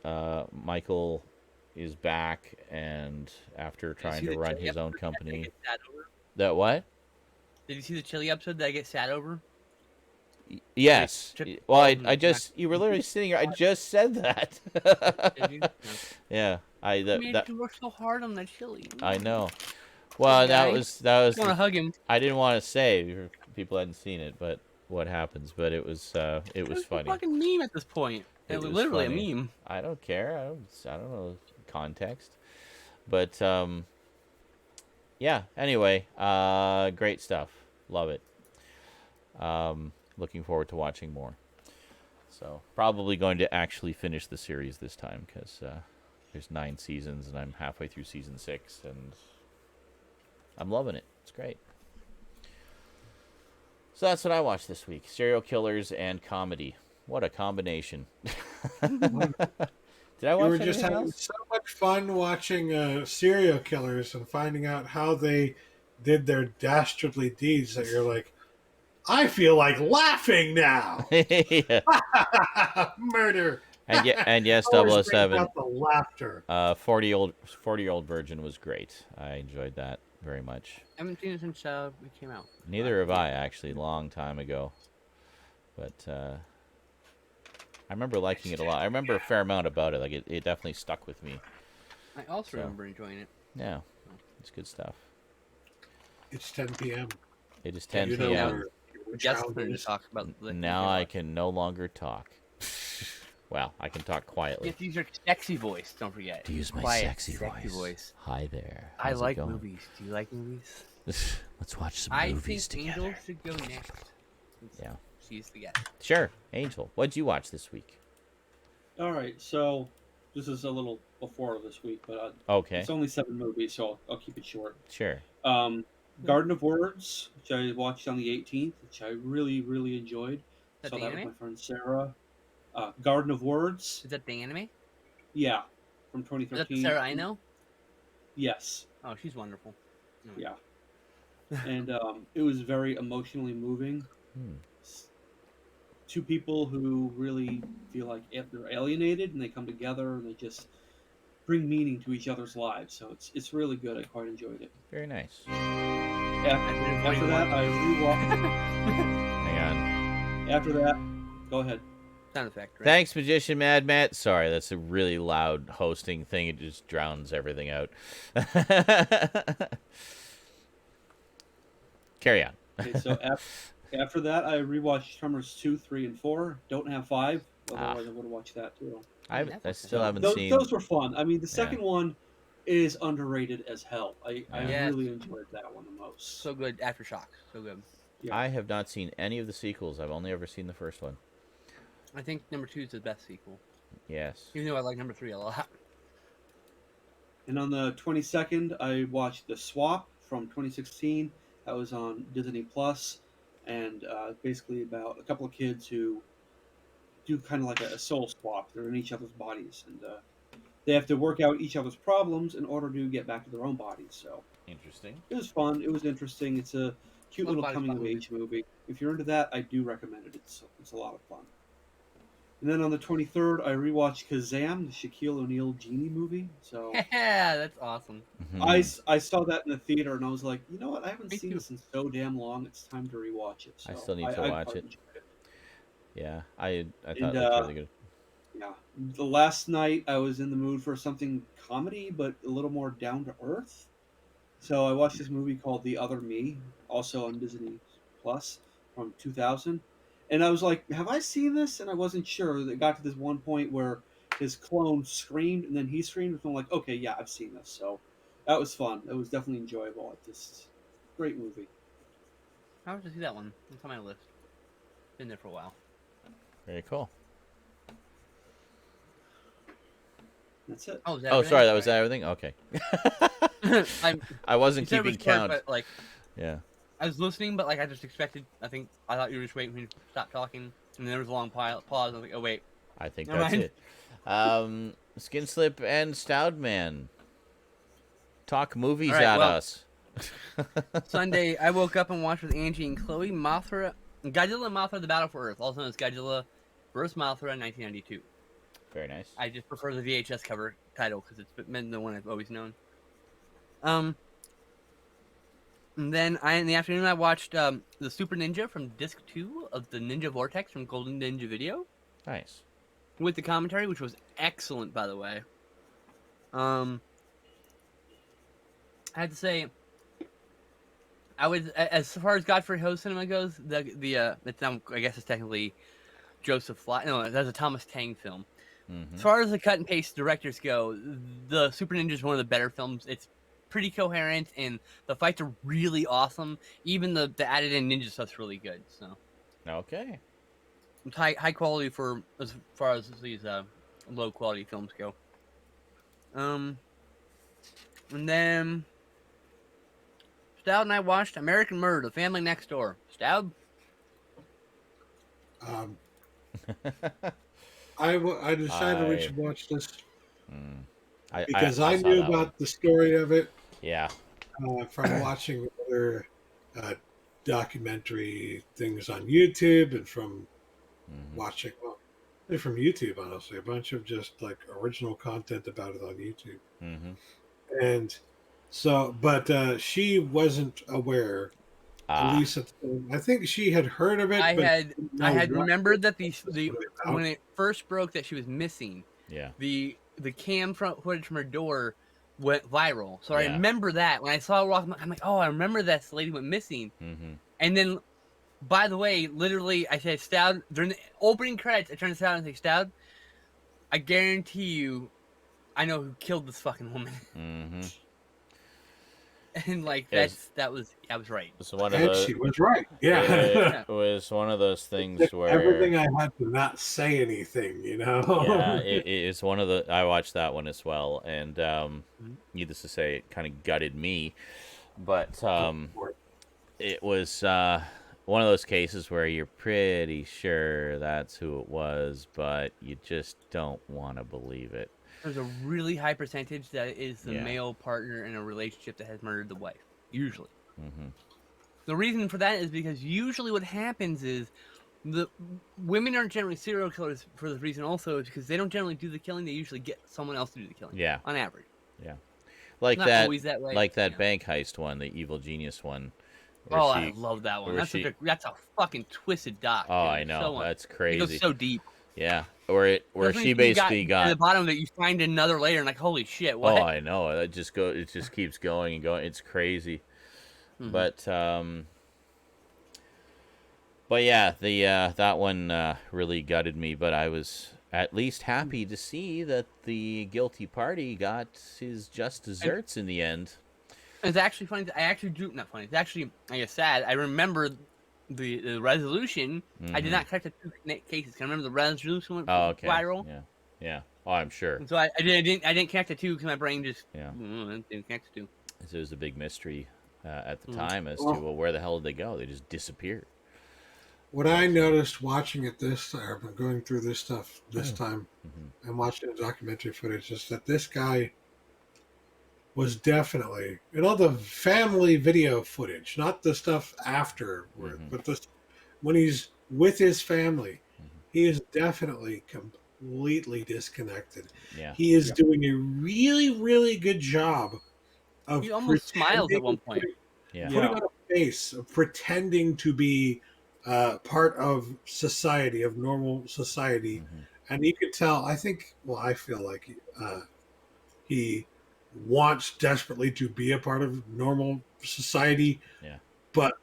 Michael is back, and after trying to run his own company. That what? Did you see the Chili episode that I get sad over? Yes. Well, I just you were literally sitting here. I just said that. Did you? Yeah, made you work so hard on that Chili. I know. Well, that was. I want to hug him. I didn't want to say if people hadn't seen it, but what happens? But it was funny. It's a fucking meme at this point. It was literally funny. A meme. I don't care. I don't know context, but yeah. Anyway, great stuff. Love it. Looking forward to watching more. So probably going to actually finish the series this time because there's 9 seasons and I'm halfway through season 6 and I'm loving it. It's great. So that's what I watched this week. Serial killers and comedy. What a combination. Did I watch You were just having else? so much fun watching serial killers and finding out how they did their dastardly deeds that you're like, I feel like laughing now. Murder. And yes, Always 007. brings out the laughter. 40-year-old virgin was great. I enjoyed that very much. I haven't seen it since it came out. Neither have I, actually, long time ago. But I remember liking it a lot. I remember a fair amount about it. Like it definitely stuck with me. I also remember enjoying it. Yeah, it's good stuff. It's 10 p.m. It is 10 You know p.m. We're desperate to talk about. Now I can no longer talk. Well, I can talk quietly. You have to use your sexy voice. Don't forget. To use my Quiet, sexy voice. Hi there. I How's it like going? movies. Do you like movies? Let's watch some I movies think together. Angel should go next. Yeah. She's the guest. Sure, Angel. What'd you watch this week? All right, so this is a little before this week, but Okay. it's only 7 movies, so I'll keep it short. Sure. Garden of Words, which I watched on the 18th, which I really, really enjoyed. That Saw the that with anime? my friend Sarah. Garden of Words, Is that the anime? yeah, from Is that 2013. the Sarah I know? Yes, Oh, she's wonderful. No. yeah. And it was very emotionally moving. Hmm. 2 people who really feel like they're alienated, and they come together and they just bring meaning to each other's lives. So it's really good. I quite enjoyed it. Very nice. After that, I rewatched. Hang on. After that, go ahead. Sound effect, right? Thanks, Magician Mad Matt. Sorry, that's a really loud hosting thing. It just drowns everything out. Carry on. Okay, so after that, I rewatched Tremors 2, 3, and 4. Don't have 5. Otherwise, I would have watched that too. I still haven't those, seen. Those were fun. I mean, the second one is underrated as hell. I really enjoyed that one the most. So good. Aftershock. So good. Yeah. I have not seen any of the sequels. I've only ever seen the first one. I think number 2 is the best sequel. Yes. Even though I like number 3 a lot. And on the 22nd, I watched The Swap from 2016. That was on Disney Plus, and basically about a couple of kids who do kind of like a soul swap. They're in each other's bodies, and they have to work out each other's problems in order to get back to their own bodies. So Interesting. it was fun. It was interesting. It's a cute little coming of age movie. If you're into that, I do recommend it. It's a lot of fun. And then on the 23rd, I rewatched Kazam, the Shaquille O'Neal Genie movie. So yeah, that's awesome. I saw that in the theater, and I was like, you know what? I haven't seen this in so damn long. It's time to rewatch it. So I still need to watch it. Yeah, I thought it was really good. Yeah, the last night I was in the mood for something comedy, but a little more down to earth. So I watched this movie called The Other Me, also on Disney Plus from 2000. And I was like, have I seen this? And I wasn't sure. It got to this one point where his clone screamed, and then he screamed. And I'm like, okay, yeah, I've seen this. So that was fun. It was definitely enjoyable. Just great movie. I want to see that one. It's on my list. Been there for a while. Very cool. That's it. Oh, sorry, that was everything? Okay. I wasn't keeping count. Short, but, yeah. I was listening, but I just expected. I thought you were just waiting for me to stop talking, and then there was a long pause. I was like, oh wait. I think that's it. Skinslip and Stoudman. Talk movies at us. Sunday, I woke up and watched with Angie and Chloe Godzilla and Mothra: The Battle for Earth, also known as Godzilla vs. Mothra 1992. Very nice. I just prefer the VHS cover title because it's been the one I've always known. And then in the afternoon I watched the Super Ninja from Disc 2 of the Ninja Vortex from Golden Ninja Video. Nice. With the commentary, which was excellent, by the way. I had to say, as far as Godfrey Ho cinema goes, it's now, I guess it's technically Joseph Fly. No, that's a Thomas Tang film. Mm-hmm. As far as the cut and paste directors go, the Super Ninja is one of the better films. It's pretty coherent, and the fights are really awesome. Even the added in ninja stuff's really good. So, okay, it's high quality for as far as these low quality films go. And then Stout and I watched American Murder: The Family Next Door. Stout. I decided we should watch this because I knew about the story of it. Yeah. From watching other documentary things on YouTube and from watching, they're from YouTube, honestly, a bunch of just original content about it on YouTube. Mm-hmm. And so, but she wasn't aware. At least at the time. I think she had heard of it. I had remembered that when it first broke that she was missing. Yeah. The cam footage from her door went viral, so I remember that when I saw her walk. I'm like, oh, I remember this lady went missing. Mm-hmm. And then, by the way, literally, I said, Stoud during the opening credits. I turned to Stoud and say, Stoud, I guarantee you, I know who killed this fucking woman. Mm-hmm. And I was right. She was right. Yeah. It was one of those things where everything I had to not say anything, Yeah, it is one of the. I watched that one as well, and needless to say, it kind of gutted me. But it was one of those cases where you're pretty sure that's who it was, but you just don't want to believe it. There's a really high percentage that is the male partner in a relationship that has murdered the wife. Usually. Mm-hmm. The reason for that is because usually what happens is the women aren't generally serial killers for this reason also, is because they don't generally do the killing. They usually get someone else to do the killing. Yeah. On average. Yeah. Like not that, always that way. Like that bank heist one, the Evil Genius one. Oh, I love that one. That's a fucking twisted doc. Oh, dude. I know. That's crazy. It goes so deep. Yeah, where she basically got at the bottom that you find another layer and holy shit, what? Oh, I know. It just keeps going and going. It's crazy. Mm-hmm. But yeah, that one really gutted me, but I was at least happy to see that the guilty party got his just desserts in the end. It's actually funny. Not funny. It's actually, I guess, sad. I remember the resolution. Mm-hmm. I did not connect the two cases. I remember the resolution went viral. Yeah. Oh, I'm sure. And so I didn't connect the two because my brain just didn't connect the two. So it was a big mystery at the time as to where the hell did they go? They just disappeared. What I noticed watching it this time, I've been going through this stuff this time, and watching the documentary footage, is that this guy was definitely, the family video footage, not the stuff afterward, but when he's with his family, he is definitely completely disconnected. Yeah. He is doing a really, really good job of he almost smiles at one point. Putting on a face of pretending to be part of society, of normal society. And you could tell, I feel like he wants desperately to be a part of normal society. Yeah. But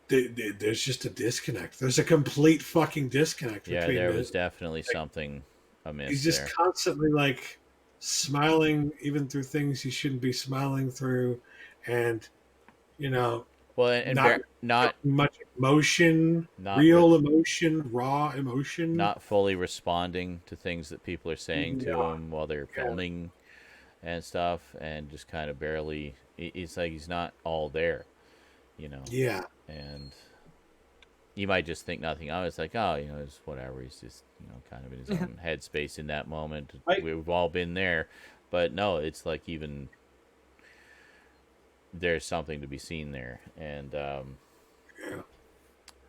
there's just a disconnect. There's a complete fucking disconnect. Yeah, between there was definitely something amiss. He's just constantly like smiling even through things he shouldn't be smiling through, and well, and not much emotion, emotion, raw emotion, not fully responding to things that people are saying to him while they're filming and stuff, and just kind of barely. It's like he's not all there, Yeah. And you might just think nothing of it. It's like, it's whatever. He's just, kind of in his own headspace in that moment. We've all been there. But no, it's like even there's something to be seen there. And,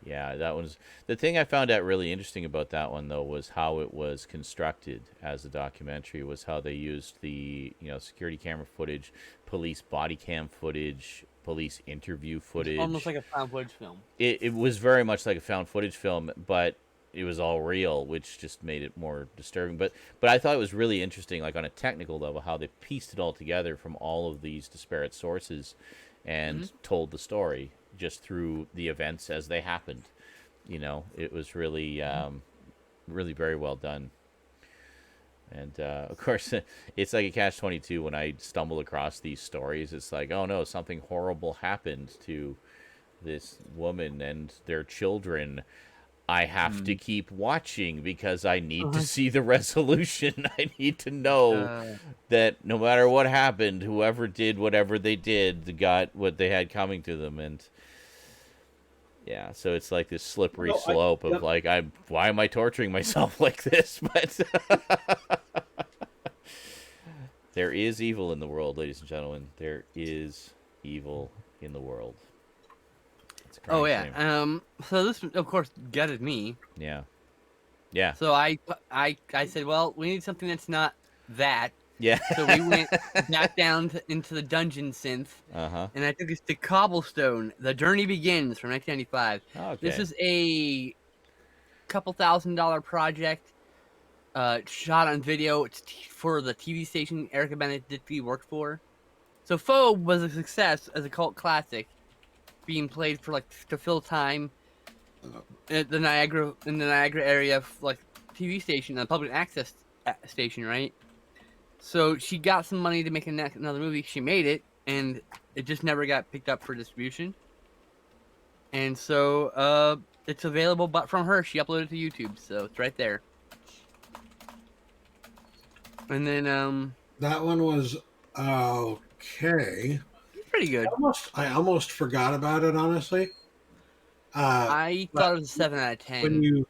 yeah, that was... The thing I found out really interesting about that one, though, was how it was constructed as a documentary, was how they used the, security camera footage, police body cam footage, police interview footage. Almost like a found footage film. It was very much like a found footage film, but it was all real, which just made it more disturbing. But I thought it was really interesting, like on a technical level, how they pieced it all together from all of these disparate sources and told the story just through the events as they happened. It was really, really very well done. And, of course, it's like a catch-22 when I stumble across these stories. It's like, oh, no, something horrible happened to this woman and their children. I have to keep watching because I need to see the resolution. I need to know that no matter what happened, whoever did whatever they did got what they had coming to them. And, yeah, so it's like this slippery slope of like, why am I torturing myself like this? But there is evil in the world, ladies and gentlemen. There is evil in the world. Oh yeah. Shame. So this, of course, gutted me. Yeah. Yeah. So I said, well, we need something that's not that. Yeah. So we went back down into the dungeon synth. And I took us to Cobblestone. The Journey Begins from 1995. Okay. This is a couple $1,000 project. Shot on video. It's for the TV station Erica Benedicti worked for. So Phobe was a success as a cult classic, being played for to fill time at the Niagara area, TV station, a public access station, right? So she got some money to make another movie. She made it, and it just never got picked up for distribution. And so it's available, but from her, she uploaded it to YouTube, so it's right there. And then that one was okay. Pretty good. I almost forgot about it, honestly. I thought it was a 7 out of 10.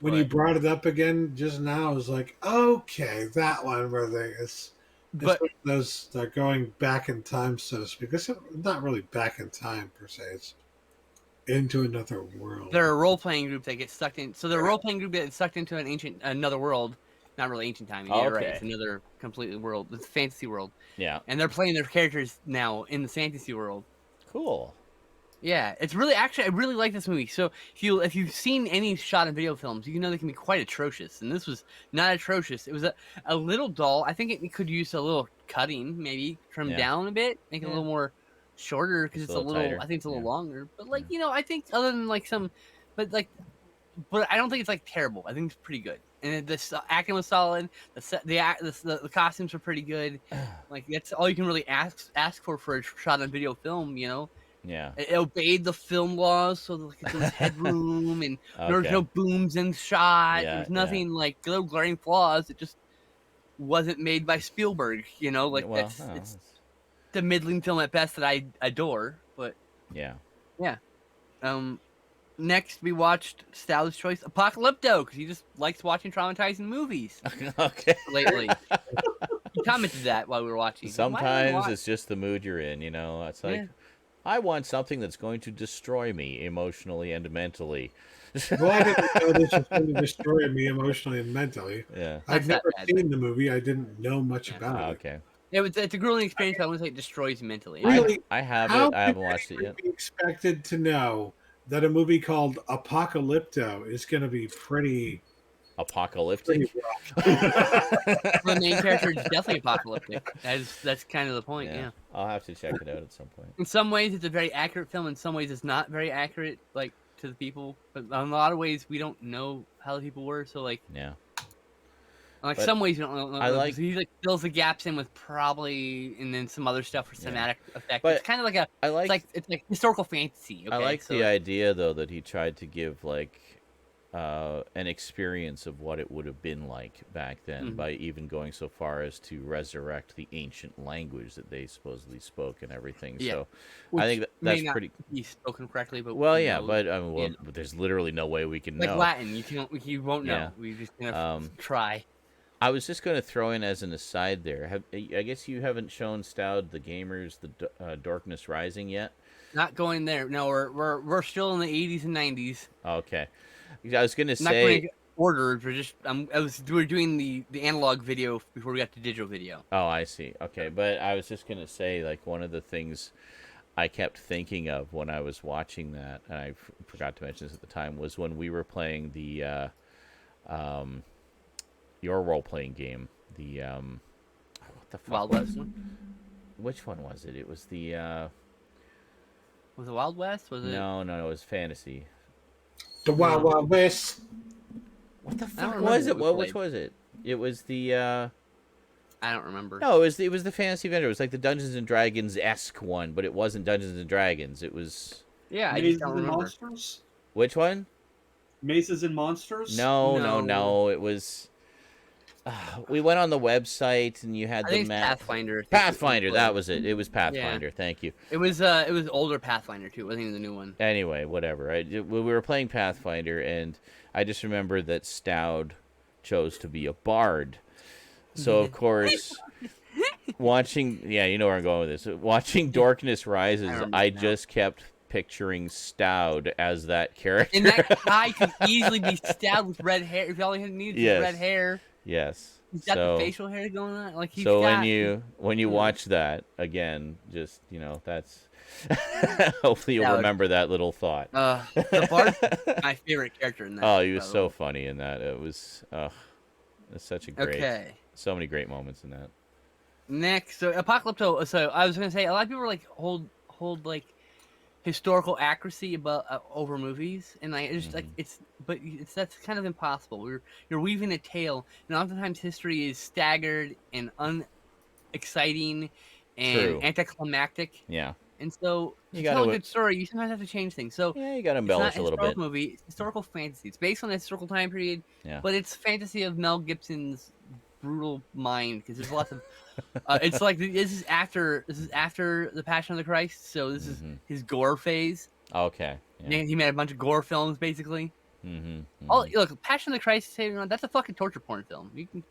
When you brought it up again just now, I was like, okay, that one where they're going back in time, so to speak. It's not really back in time per se. It's into another world. They're a role-playing group that gets sucked in. So they're a role-playing group that gets sucked into another world. Not really ancient time. Yeah, right. It's another completely world. It's a fantasy world. Yeah. And they're playing their characters now in the fantasy world. Cool. Yeah, it's really I really like this movie. So if you've seen any shot and video films, you know they can be quite atrocious. And this was not atrocious. It was a little dull. I think it could use a little cutting, maybe trim down a bit, make it a little more shorter because it's a little. I think it's a little longer. But I think other than but I don't think it's terrible. I think it's pretty good. And the acting was solid. The costumes were pretty good. That's all you can really ask for a shot on video film. Yeah. It obeyed the film laws, so there was headroom and there was no booms in shot. There was nothing no glaring flaws. It just wasn't made by Spielberg. It's the middling film at best that I adore. But yeah. Next, we watched Stoud's choice, Apocalypto, because he just likes watching traumatizing movies. Okay. Lately. commented that while we were watching. Sometimes it's just the mood you're in, you know. It's like, I want something that's going to destroy me emotionally and mentally. Well, I didn't know this was going to destroy me emotionally and mentally. Yeah. I've never seen the movie. I didn't know much about it. Okay. It's a grueling experience. I wouldn't say it destroys you mentally. Really? I haven't watched it yet. Be expected to know that a movie called Apocalypto is going to be pretty apocalyptic. The main character is definitely apocalyptic. That's kind of the point. Yeah. I'll have to check it out at some point. In some ways, it's a very accurate film. In some ways, it's not very accurate, like to the people. But in a lot of ways, we don't know how the people were. So like, like some ways you don't know. He like fills the gaps in with probably, and then some other stuff for cinematic effect. But it's kind of like it's like historical fantasy. Okay? I like the idea though that he tried to give like an experience of what it would have been like back then by even going so far as to resurrect the ancient language that they supposedly spoke and everything. So I think that's pretty. Be spoken correctly, but but there's literally no way we can know. Like Latin, you won't know. We just gonna try. I was just going to throw in as an aside there. I guess you haven't shown Stoud the gamers the Darkness Rising yet. Not going there. No, we're still in the 80s and 90s. Okay. I was going to say. Not going to get ordered. We're doing the analog video before we got to digital video. Oh, I see. Okay, but I was just going to say, like, one of the things I kept thinking of when I was watching that, and I forgot to mention this at the time, was when we were playing the your role-playing game, the what the fuck Wild West one? Which one was it? It was the was it Wild West? Was it? No, it was fantasy. The Wild Wild West. What the fuck was it? Which was it? It was the I don't remember. No, it was the Fantasy Vendor. It was like the Dungeons and Dragons-esque one, but it wasn't Dungeons and Dragons. It was I just don't remember. Monsters? Which one? Mazes and Monsters? No. It was. We went on the website and you had the map. Pathfinder. Pathfinder, that was it. It was Pathfinder. Yeah. Thank you. It was older Pathfinder too. It wasn't even the new one. Anyway, whatever. We were playing Pathfinder, and I just remember that Stoud chose to be a bard. So of course, watching. Yeah, you know where I'm going with this. Watching Darkness Rises, I just kept picturing Stoud as that character. And that guy could easily be Stoud with red hair. If all he needs is red hair. Yes. He's got the facial hair going on. Like he's so got... when you watch that again, just that's hopefully you'll remember that little thought. The Bard's my favorite character in that. Oh, he was so funny in that. It was it's such a great so many great moments in that. Next, so Apocalypto. So I was gonna say a lot of people are like hold like historical accuracy about over movies, and like it's just that's kind of impossible. You're weaving a tale, and oftentimes history is staggered and unexciting and anticlimactic. Yeah. And so to tell a good story, you sometimes have to change things. So you got to embellish a little bit. It's not a historical movie; it's historical fantasy. It's based on a historical time period, but it's fantasy of Mel Gibson's brutal mind, because there's lots of it's like this is after the Passion of the Christ, so this is his gore phase. Okay. Yeah. He made a bunch of gore films basically. Look, Passion of the Christ, that's a fucking torture porn film. You can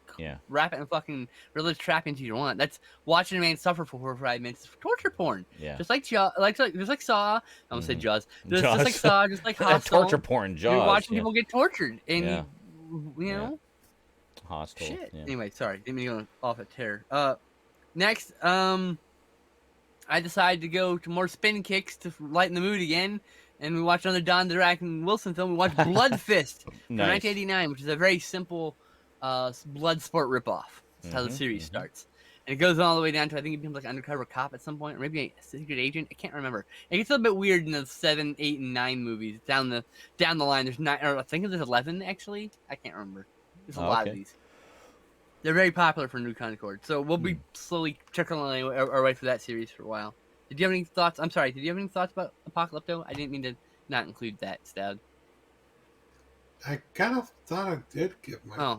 wrap it in fucking religious trappings you want. That's watching a man suffer for 4 or 5 minutes. It's torture porn. Yeah. Just like Saw. I almost said Jaws. Just like Saw. Just like Hostel. Torture porn. Jaws. You're watching people get tortured, and you know. Hostile. Shit. Yeah. Anyway, sorry. Didn't mean to go off a tear. Next, I decided to go to more spin kicks to lighten the mood again, and we watched another Don DeRack and Wilson film. We watched Blood Fist from 1989, which is a very simple blood sport ripoff. That's how the series starts. And it goes all the way down to, I think he becomes like an undercover cop at some point, or maybe a secret agent. I can't remember. It gets a little bit weird in the 7, 8, and 9 movies. Down the line, there's 9, or I think there's 11 actually. I can't remember. There's a lot of these. They're very popular for New Concord, so we'll be slowly trickling our way through that series for a while. Did you have any thoughts? I'm sorry. Did you have any thoughts about Apocalypto? I didn't mean to not include that, Stoud. I kind of thought I did give my.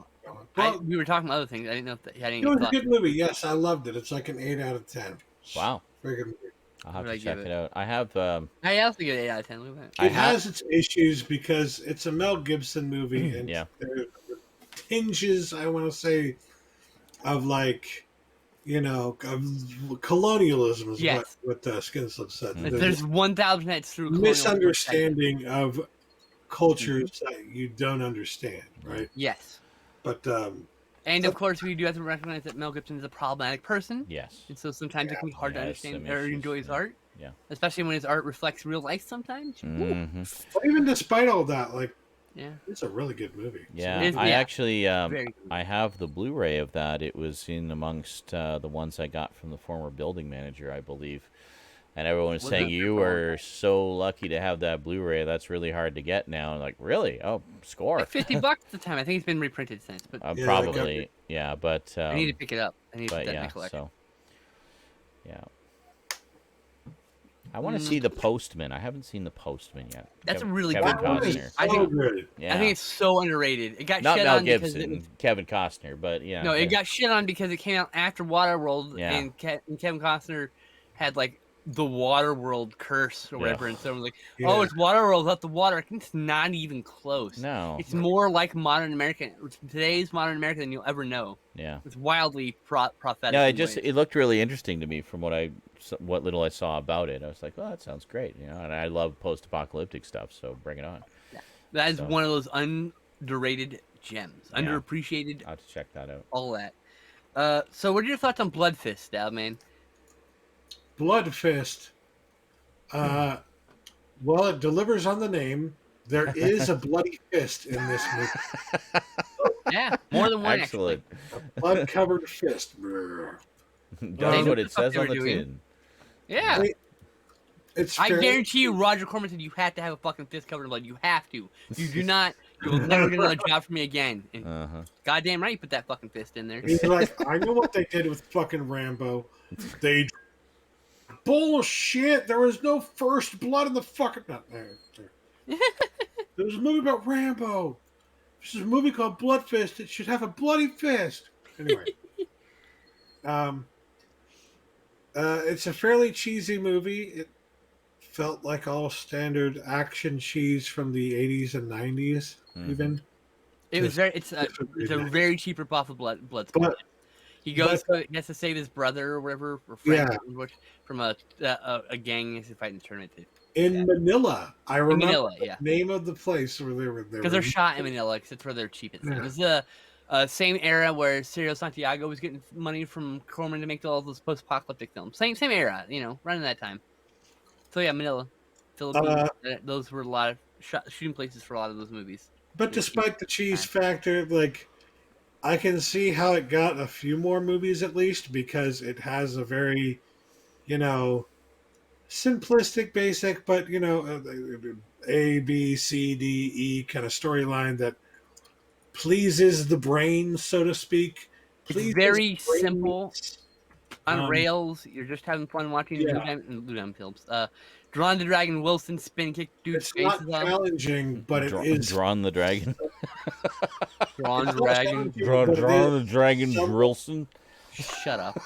We were talking about other things. I didn't know if you had any. It was a good movie. Yes, I loved it. It's like an 8 out of 10. Wow. Very good movie. I'll have to check it out. I have. I also give it 8 out of 10. It has its issues because it's a Mel Gibson movie, and there are tinges, I want to say, of like colonialism is Yes. what Skinslip said. There's 1,000 it's through misunderstanding of cultures that you don't understand, right? Yes. But and of course, we do have to recognize that Mel Gibson is a problematic person. Yes. And so sometimes it can be hard to understand or issues, enjoy his art. Yeah. Especially when his art reflects real life sometimes. Mm-hmm. But even despite all that, like, yeah, it's a really good movie. Yeah, I actually I have the Blu-ray of that. It was in amongst the ones I got from the former building manager, I believe. And everyone was saying, you were so lucky to have that Blu-ray. That's really hard to get now. And like, really? Oh, score. Like $50 at the time. I think it's been reprinted since. But probably, yeah. But I need to pick it up. I need to put that in my collection. So, yeah. I want to see The Postman. I haven't seen The Postman yet. That's a really good movie. I think it's so underrated. It got not shit Mel on Gibson, because Kevin Costner, but yeah. No, it got shit on because it came out after Waterworld, and Kevin Costner had like the Waterworld curse or whatever, and someone was like, "Oh, it's Waterworld without the water." It's not even close. No, it's more like modern American. Today's modern America than you'll ever know. Yeah, it's wildly prophetic. No, it looked really interesting to me from what little I saw about it. I was like, "Oh, that sounds great," and I love post-apocalyptic stuff, so bring it on. Yeah. That is one of those underrated gems, underappreciated. I'll have to check that out. All that. So, what are your thoughts on Blood Fist, Stoudman? Blood Fist. Well, it delivers on the name. There is a bloody fist in this movie. Yeah, more than one. Excellent. A blood-covered fist. That's what it says on the tin. Yeah. I guarantee you, Roger Corman said you have to have a fucking fist covered in blood. You have to. You do not, you will never get another job from me again. And goddamn right, you put that fucking fist in there. He's like, I know what they did with fucking Rambo. They bullshit. There was no first blood in the fucking. No, there was a movie about Rambo. This is a movie called Blood Fist. It should have a bloody fist. Anyway, it's a fairly cheesy movie. It felt like all standard action cheese from the 80s and 90s, even. It was it's a very cheap ripoff of Bloodsport. He goes, he has to save his brother or whatever, or friend, from a gang he's fighting a tournament. In Manila, I remember the name of the place where they were. Because they're shot in Manila, because it's where they're cheapest. Yeah. It was the same era where Sergio Santiago was getting money from Corman to make all those post-apocalyptic films. Same era, running that time. So yeah, Manila, Philippines. Those were a lot of shooting places for a lot of those movies. But despite the cheese factor, like, I can see how it got a few more movies at least, because it has a very, simplistic, basic, but, A, B, C, D, E kind of storyline that pleases the brain, so to speak. It's very simple, on rails. You're just having fun watching Blue films. Drawn the Dragon, Wilson spin kick dude's face off. It's not challenging, but it is. Drawn the Dragon. Drawn Dragon. Drawn the Dragon, Wilson. Shut up.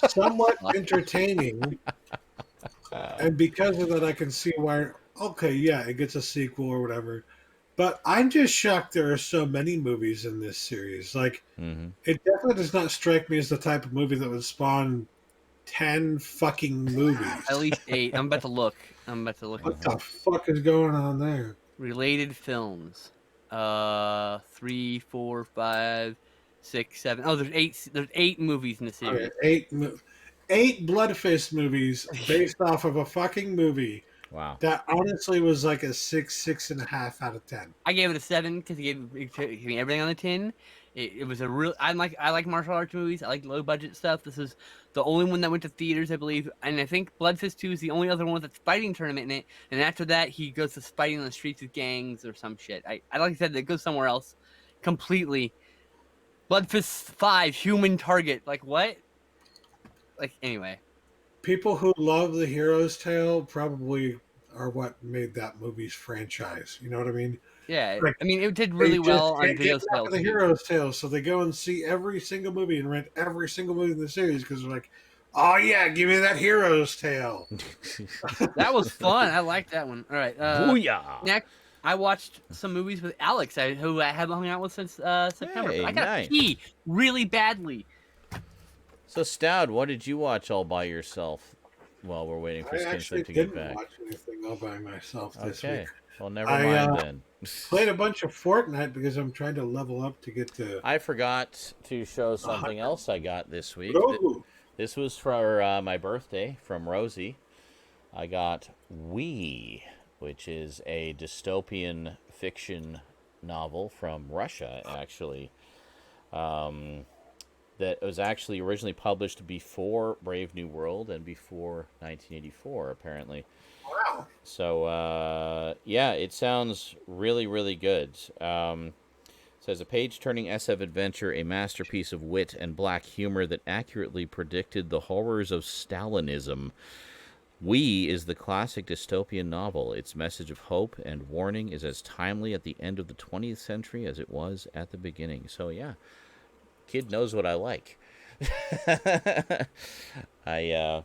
Somewhat entertaining. And because of that, I can see why. Okay, yeah, it gets a sequel or whatever. But I'm just shocked there are so many movies in this series. Like, it definitely does not strike me as the type of movie that would spawn 10 fucking movies. At least 8. I'm about to look. What the fuck is going on there? Related films. 3, 4, 5, 6, 7. Oh, there's 8 movies in the series. Okay, 8 Blood Fist movies based off of a fucking movie. Wow. That honestly was like a 6.5 out of 10. I gave it a 7 because he gave me everything on the tin. It was a real. I like martial arts movies. I like low budget stuff. This is the only one that went to theaters, I believe. And I think Blood Fist 2 is the only other one with a fighting tournament in it. And after that, he goes to fighting on the streets with gangs or some shit. I like I said, it goes somewhere else completely. Blood Fist 5, Human Target. Like what? Like anyway. People who love The Hero's Tale probably are what made that movie's franchise. You know what I mean? Yeah, like, I mean, it did really well on video sales. The Hero's Tale, so they go and see every single movie and rent every single movie in the series because they're like, oh yeah, give me that Hero's Tale. That was fun. I liked that one. All right. Booyah! Next, I watched some movies with Alex, who I haven't hung out with since September. Hey, I got to pee really badly. So, Stoud, what did you watch all by yourself while we're waiting for Skinslip to get back? I didn't watch anything all by myself this week. Well, never mind then. Played a bunch of Fortnite because I'm trying to level up to get to... I forgot to show something else I got this week. This was for my birthday from Rosie. I got We, which is a dystopian fiction novel from Russia, actually. That was actually originally published before Brave New World and before 1984, apparently. Wow. So, yeah, it sounds really, really good. It says, a page-turning SF adventure, a masterpiece of wit and black humor that accurately predicted the horrors of Stalinism. We is the classic dystopian novel. Its message of hope and warning is as timely at the end of the 20th century as it was at the beginning. So, yeah. Kid knows what I like. I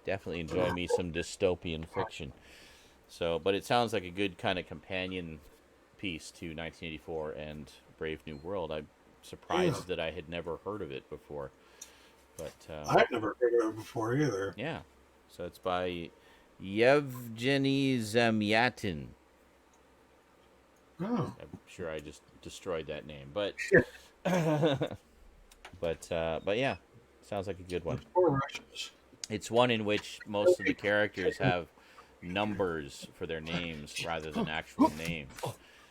definitely enjoy me some dystopian fiction. So, but it sounds like a good kind of companion piece to 1984 and Brave New World. I'm surprised that I had never heard of it before. But I've never heard of it before either. Yeah. So it's by Yevgeny Zamyatin. Oh. I'm sure I just destroyed that name, but but yeah, sounds like a good one. It's one in which most of the characters have numbers for their names rather than actual names.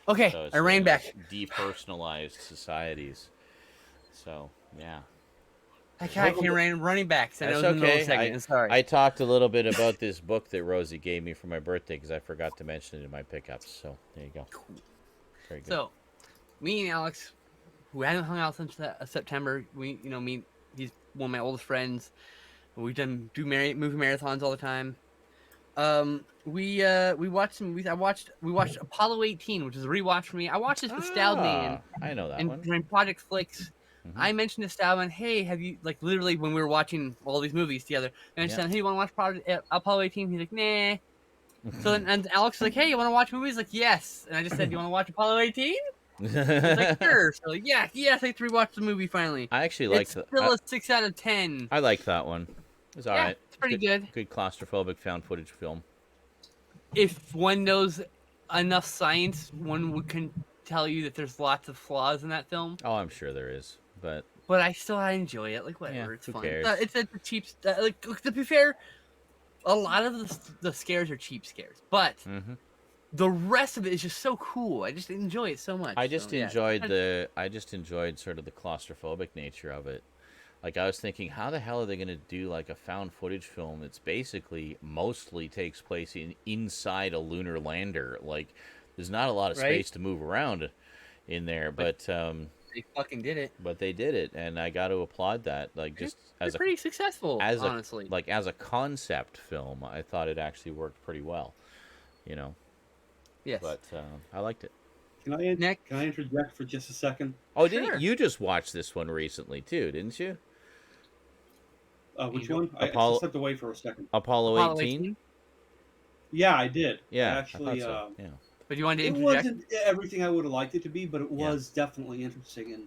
Okay, so I ran back. Depersonalized societies. So yeah. I can't running back. So That's I was okay. In the sorry. I talked a little bit about this book that Rosie gave me for my birthday because I forgot to mention it in my pickups. So there you go. Very good. So, me and Alex, who hadn't hung out since September, he's one of my oldest friends. We do movie marathons all the time. We watched some movies. We watched Apollo 18, which is a rewatch for me. I watched this with Stoudman. I know that one. During Project Flicks. Mm-hmm. I mentioned to Stoudman, hey, have you, like, literally when we were watching all these movies together, I mentioned, hey, you want to watch Apollo 18? He's like, nah. So then and Alex was like, hey, you want to watch movies? Like, yes. And I just said, you want to watch Apollo 18? He's like, sure. So like, yes, I rewatched the movie finally. I actually liked it. It's still a 6 out of 10. I liked that one. It was all right. It's pretty good. Good claustrophobic found footage film. If one knows enough science, one can tell you that there's lots of flaws in that film. Oh, I'm sure there is. But I enjoy it. Like, whatever, it's fun. Cares? It's a cheap. Like, to be fair, a lot of the scares are cheap scares, but the rest of it is just so cool. I just enjoy it so much. I just enjoyed sort of the claustrophobic nature of it. Like, I was thinking, how the hell are they going to do like a found footage film that's basically mostly takes place inside a lunar lander? Like, there's not a lot of space to move around in there, but they fucking did it. But they did it, and I got to applaud that. Like, just as pretty successful, honestly. As a concept film, I thought it actually worked pretty well. You know. Yes. But I liked it. Can I interject for just a second? Oh, didn't you just watch this one recently too? Didn't you? Which one? I stepped away for a second. Apollo 18? Yeah, I did. Yeah, actually. I thought so. Yeah. But you wanted to interject? It wasn't everything I would have liked it to be, but it was definitely interesting and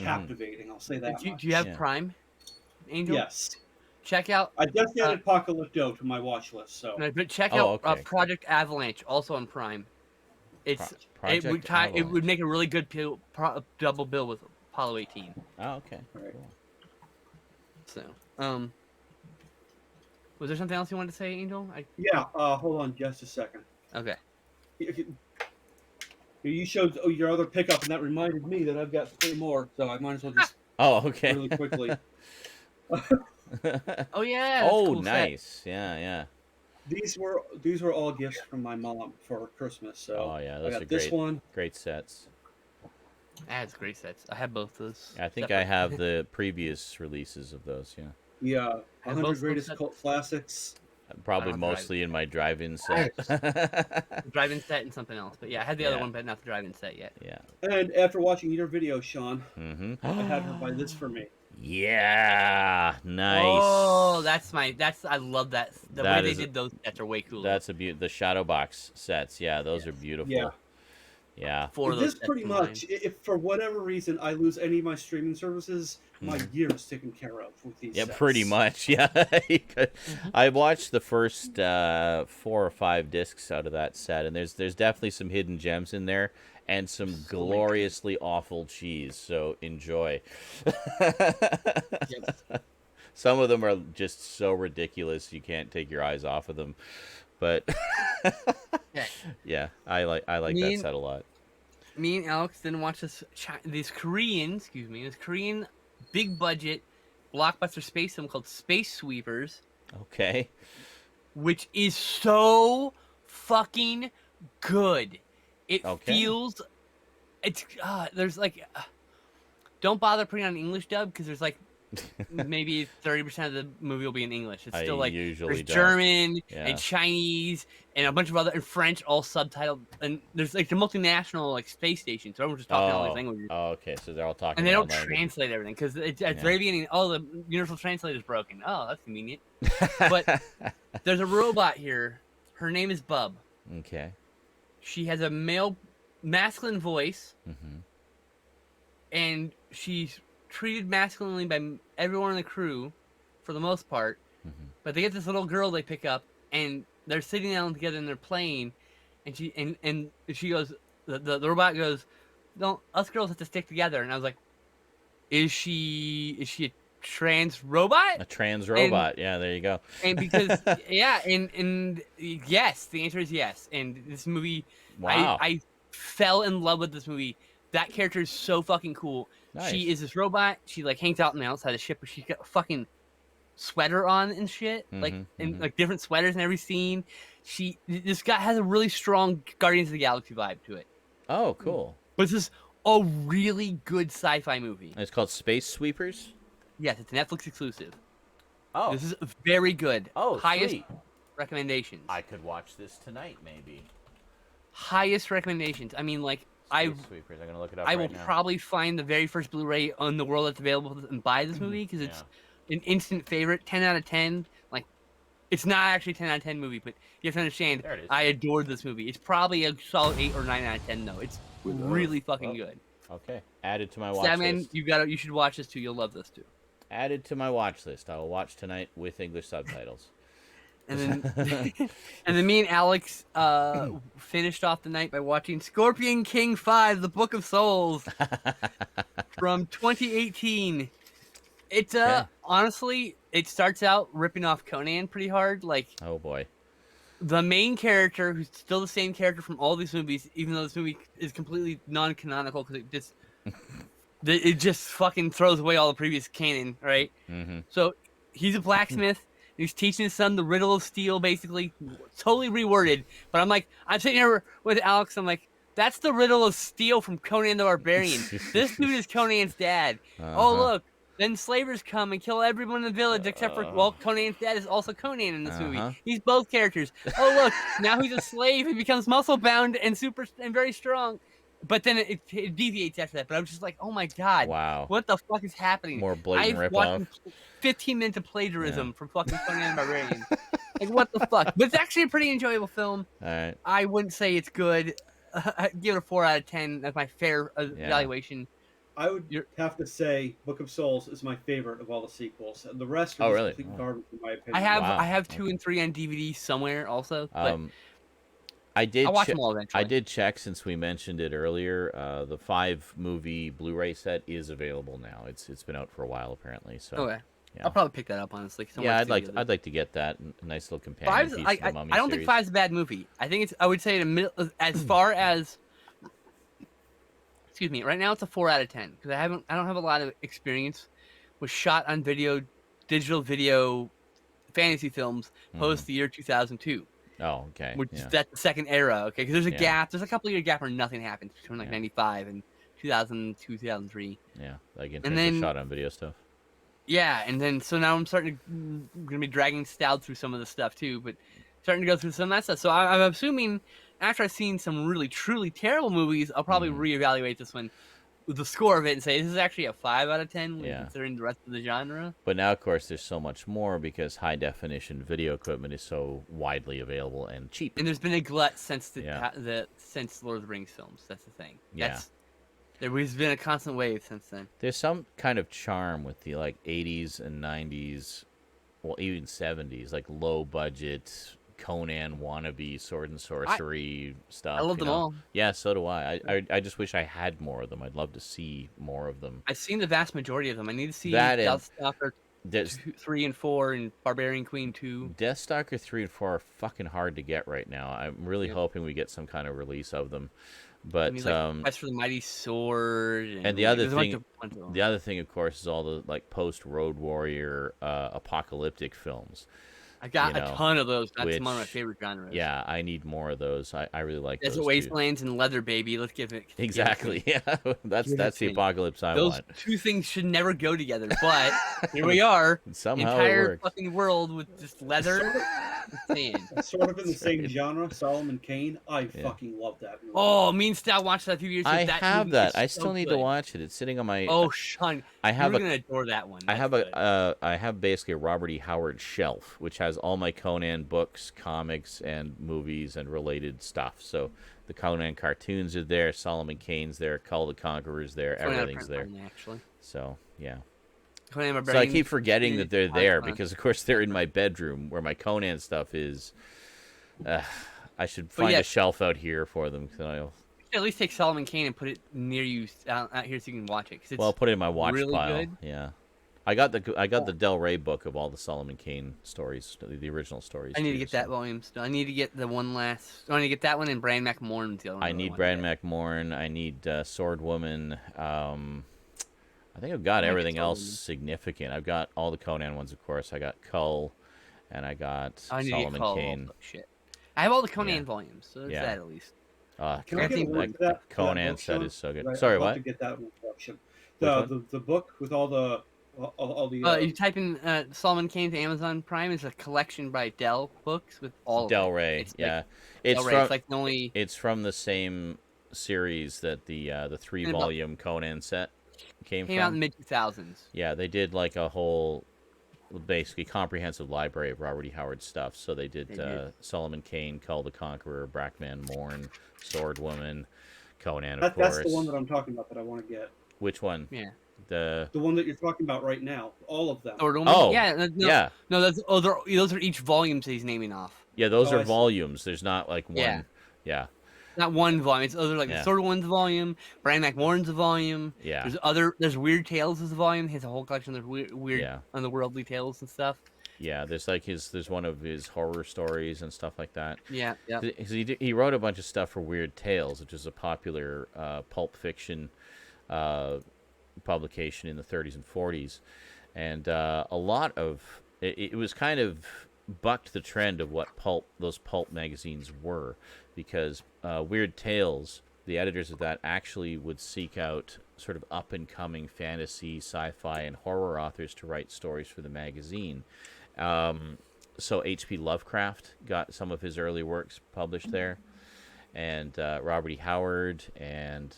captivating. I'll say that. Do you have Prime, Angel? Yes. Check out. I just added Apocalypto to my watch list. So. But check out Project Avalanche, also on Prime. It would make a really good double bill with Apollo 18. Oh, okay. Right. Cool. So, was there something else you wanted to say, Angel? Yeah. Hold on just a second. Okay. You showed your other pickup, and that reminded me that I've got 3 more, so I might as well just. Okay. Really quickly. Oh yeah. Oh, cool nice. Set. Yeah. These were all gifts from my mom for Christmas. So. Oh yeah, those I got are this one. Great sets. That's great sets. I have both those. I think I have the previous releases of those. Yeah. Yeah. 100 greatest cult classics. Probably mostly in my drive-in set. Drive-in set and something else, but yeah, I had the other one, but not the drive-in set yet. Yeah. And after watching your video, Sean, I had her buy this for me. Yeah, nice. Oh, I love that. The way they did those sets are way cooler. That's the Shadow Box sets. Yeah, those are beautiful. Yeah. Yeah. For This those pretty much, if for whatever reason I lose any of my streaming services, my year's taken care of with these Yeah, sets. pretty much. Yeah. I watched the first 4 or 5 discs out of that set, and there's definitely some hidden gems in there and some gloriously awful cheese. So enjoy. Some of them are just so ridiculous you can't take your eyes off of them. But yeah, I like that set a lot. Me and Alex didn't watch this Korean big budget blockbuster space film called Space Sweepers. Okay. Which is so fucking good. It feels there's like don't bother putting on an English dub because there's like maybe 30% of the movie will be in English. It's still like there's German and Chinese and a bunch of other and French all subtitled, and there's like the multinational like space station, so everyone's just talking all these languages. Oh, okay, so they're all talking. And they don't translate everything because at the very beginning, the universal translator's broken. Oh, that's convenient. But there's a robot here. Her name is Bub. Okay. She has a masculine voice, and she's treated masculinely by everyone in the crew for the most part, but they get this little girl they pick up, and they're sitting down together and they're playing, and she goes, the robot goes, "No, us girls have to stick together." And I was like, is she a trans robot? A trans robot, yeah, there you go. And because and yes, the answer is yes. And this movie, wow, I fell in love with this movie. That character is so fucking cool. Nice. She is this robot. She like hangs out on the outside of the ship, but she's got a fucking sweater on and shit, like different sweaters in every scene. This guy has a really strong Guardians of the Galaxy vibe to it. Oh, cool. But this is a really good sci-fi movie. And it's called Space Sweepers? Yes, it's Netflix exclusive. Oh. This is very good. Oh, highest sweet. Recommendations. I could watch this tonight, maybe. Highest recommendations. I mean, like, Sweepers. I'm gonna look it up. I will probably find the very first Blu-ray on the world that's available and buy this movie because it's an instant favorite. 10 out of 10. Like, it's not actually a 10 out of 10 movie, but you have to understand. There it is. I adored this movie. It's probably a solid 8 or 9 out of 10 though. It's really fucking good. Okay, added to my watch Stoudman, list. you should watch this too. You'll love this too. Added to my watch list. I will watch tonight with English subtitles. And then me and Alex finished off the night by watching Scorpion King 5: The Book of Souls from 2018. It's honestly, it starts out ripping off Conan pretty hard. Like, oh boy, the main character, who's still the same character from all these movies, even though this movie is completely non-canonical because it just fucking throws away all the previous canon, right? So he's a blacksmith. He's teaching his son the riddle of steel, basically, totally reworded. But I'm sitting here with Alex. I'm like, that's the riddle of steel from Conan the Barbarian. This dude is Conan's dad. Oh, look. Then slavers come and kill everyone in the village except for, Conan's dad is also Conan in this movie. He's both characters. Oh, look. Now he's a slave. He becomes muscle-bound and very strong. But then it deviates after that. But I'm just like, oh my god, wow, what the fuck is happening? More blatant ripoff. 15 minutes of plagiarism from fucking Conan the Barbarian. Like, what the fuck? But it's actually a pretty enjoyable film. All right. I wouldn't say it's good. I'd give it a 4 out of 10. That's my fair evaluation. I would have to say Book of Souls is my favorite of all the sequels. The rest are complete garbage in my opinion. I have 2 and 3 on DVD somewhere also. But I'll watch them all eventually. I did check since we mentioned it earlier. The 5-movie Blu-ray set is available now. It's been out for a while apparently. So okay. Yeah. I'll probably pick that up honestly. Yeah, I'd like to get that. A nice little companion piece to the Mummy I don't series. think 5's a bad movie. I think I would say as far as excuse me, right now it's a 4 out of 10 because I don't have a lot of experience with shot on video, digital video, fantasy films post the year 2002. Oh, okay. Which is that the second era, okay? Because there's a gap. There's a couple year gap where nothing happens between 95 and 2002, 2003. Yeah, like in terms of shot on video stuff. Yeah, and then so now I'm gonna be dragging Stoud through some of the stuff too, but starting to go through some of that stuff. So I'm assuming after I've seen some really truly terrible movies, I'll probably reevaluate this one. the score of it and say this is actually a 5 out of 10 when Yeah. considering the rest of the genre. But now, of course, there's so much more because high definition video equipment is so widely available and cheap. And there's been a glut since since Lord of the Rings films. That's the thing. There has been a constant wave since then. There's some kind of charm with the like 80s and 90s, well, even 70s, like low budget Conan wannabe sword and sorcery stuff. I love them all. Yeah, so do I. I just wish I had more of them. I'd love to see more of them. I've seen the vast majority of them. I need to see That Deathstalker 3 and 4 and Barbarian Queen 2. Deathstalker 3 and 4 are fucking hard to get right now. I'm really hoping we get some kind of release of them. But Quest for the Mighty Sword, and the other thing, of course, is all the like post Road Warrior apocalyptic films. I got a ton of those. That's one of my favorite genres. Yeah, I need more of those. I really like those. Desert Wastelands and Leather Baby. Let's give it. Exactly. Yeah, that's the apocalypse I want. Those two things should never go together, but here we are. Somehow entire it works. Fucking world with just leather. Sort of in the same genre, Solomon Kane. I fucking love that movie. Oh, me and Stout watched that a few years ago. I have that. I still need to watch it. It's sitting on my. Oh, Sean, you're gonna adore that one. I have basically a Robert E. Howard shelf, which has all my Conan books, comics, and movies and related stuff. So the Conan cartoons are there, Solomon Kane's there, Cull the Conqueror's there, everything's there. Actually. So yeah. So I keep forgetting that they're there because, of course, they're in my bedroom where my Conan stuff is. I should find a shelf out here for them. At least take Solomon Kane and put it near you out here so you can watch it. I'll put it in my watch really pile. Good. Yeah, I got the Del Rey book of all the Solomon Kane stories, the original stories. I need to get that volume still. I need to get the one last. I need to get that one and Bran McMorn's the other one. I need Bran McMorn. I need Sword Woman. I think I've got everything else significant. I've got all the Conan ones, of course. I got Cull, and I got Solomon Kane. Shit. I have all the Conan volumes, so there's that at least. Can I get that Conan set is so good. Right, Sorry, I'd love what? to get that one collection. The book with all the you type in Solomon Kane to Amazon Prime. It's a collection by Del Books with all Del of Rey. It's Yeah, Del Rey. It's like the only. It's from the same series that the 3-volume Conan set came from. Out in the mid-2000s. Yeah, they did like a whole, basically comprehensive library of Robert E. Howard stuff. So they did Solomon Kane, Cull the Conqueror, Brackman Morn, Sword Woman, Conan, of course. That's the one that I'm talking about that I want to get. Which one? Yeah. The one that you're talking about right now. All of them. Yeah. No, those are each volumes he's naming off. Yeah, those are volumes. There's not like one. Yeah. Not one volume. It's other the Sword One's volume. Bran McMorn's a volume. Yeah. There's Weird Tales is a volume. He has a whole collection of weird otherworldly tales and stuff. Yeah, there's there's one of his horror stories and stuff like that. Yeah. He wrote a bunch of stuff for Weird Tales, which is a popular pulp fiction publication in the 30s and 40s, and a lot of it was kind of bucked the trend of what those pulp magazines were, because Weird Tales, the editors of that actually would seek out sort of up-and-coming fantasy, sci-fi, and horror authors to write stories for the magazine. So H.P. Lovecraft got some of his early works published there, and Robert E. Howard and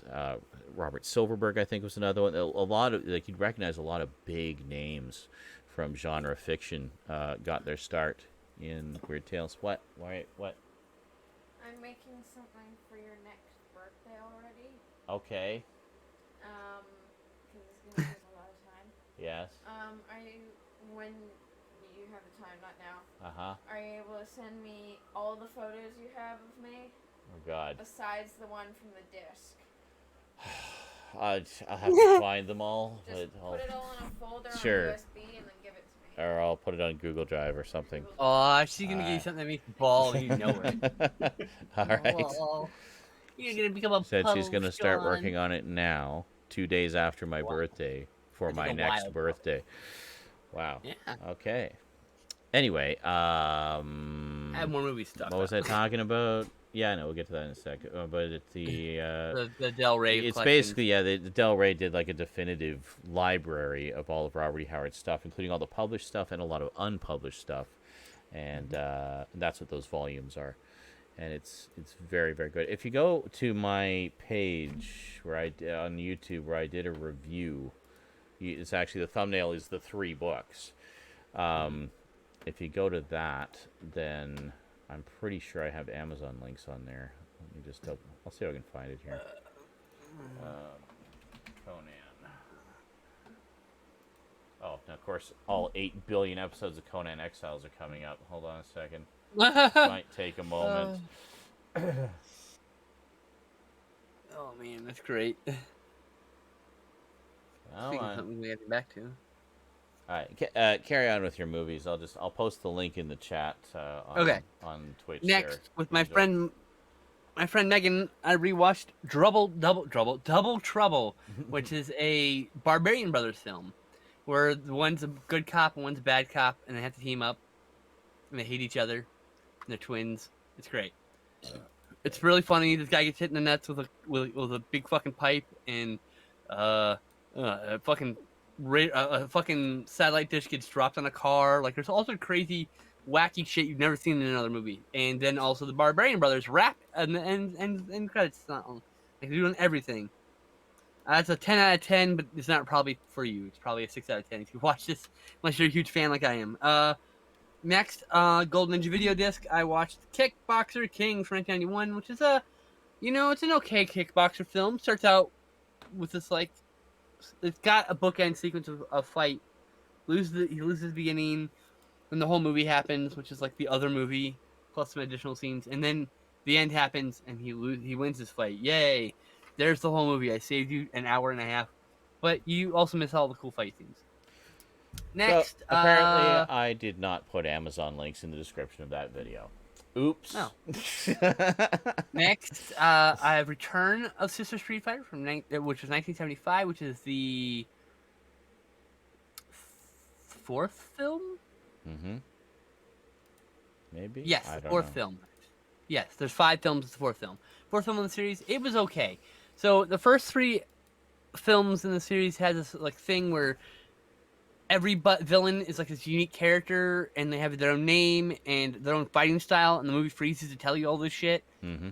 Robert Silverberg, I think, was another one. A lot of, like, you'd recognize a lot of big names from genre fiction got their start in Weird Tales. What? Why? What? I'm making something for your next birthday already. Okay. Because it's gonna take a lot of time. Yes. When you have the time, not now. Uh-huh. Are you able to send me all the photos you have of me? Oh, God. Besides the one from the disc. I'll have to find them all. Just put it all in a folder on Sure. USB and then give it to me. Or I'll put it on Google Drive or something. Oh, she's gonna give you something that makes you ball, you know it. All right. Oh, you're gonna become a Said she's gonna start working on it now, 2 days after my birthday, for my next birthday. Wow. Yeah. Okay. Anyway, I have more movie stuff. What was I talking about? Yeah, I know. We'll get to that in a second. But it's the Del Rey. It's basically the Del Rey did like a definitive library of all of Robert E. Howard's stuff, including all the published stuff and a lot of unpublished stuff, and that's what those volumes are. and it's very, very good. If you go to my page where on YouTube where I did a review, it's actually the thumbnail is the 3 books. If you go to that, then I'm pretty sure I have Amazon links on there. Let me just I'll see if I can find it here. Conan. Oh, now of course, all 8 billion episodes of Conan Exiles are coming up. Hold on a second. Might take a moment. Oh man, that's great. Something we have to get back to. All right, carry on with your movies. I'll post the link in the chat. On Twitch. Next, there. with my friend Megan, I rewatched Double Trouble, which is a Barbarian Brothers film, where one's a good cop and one's a bad cop, and they have to team up, and they hate each other, and they're twins. It's great. It's really funny. This guy gets hit in the nuts with a big fucking pipe, and a fucking satellite dish gets dropped on a car. Like, there's all sorts of crazy, wacky shit you've never seen in another movie. And then also the Barbarian Brothers rap and credits. Like, they're doing everything. That's a 10 out of 10, but it's not probably for you. It's probably a 6 out of 10 if you watch this, unless you're a huge fan like I am. Next, Golden Ninja video disc. I watched Kickboxer King from 1991, which is it's an okay kickboxer film. Starts out with this, like, it's got a bookend sequence of a fight. He loses the beginning, then the whole movie happens, which is like the other movie, plus some additional scenes, and then the end happens, and he wins his fight. Yay! There's the whole movie. I saved you an hour and a half, but you also miss all the cool fight scenes. Next, so, apparently, I did not put Amazon links in the description of that video. Oops. No. Next, I have Return of Sister Street Fighter which was 1975, which is the 4th film. Mm-hmm. Maybe. Yes, the 4th film. Yes, there's 5 films. It's the 4th film. 4th film in the series. It was okay. So the first 3 films in the series had this like thing where every villain is like this unique character, and they have their own name and their own fighting style, and the movie freezes to tell you all this shit. Mm-hmm.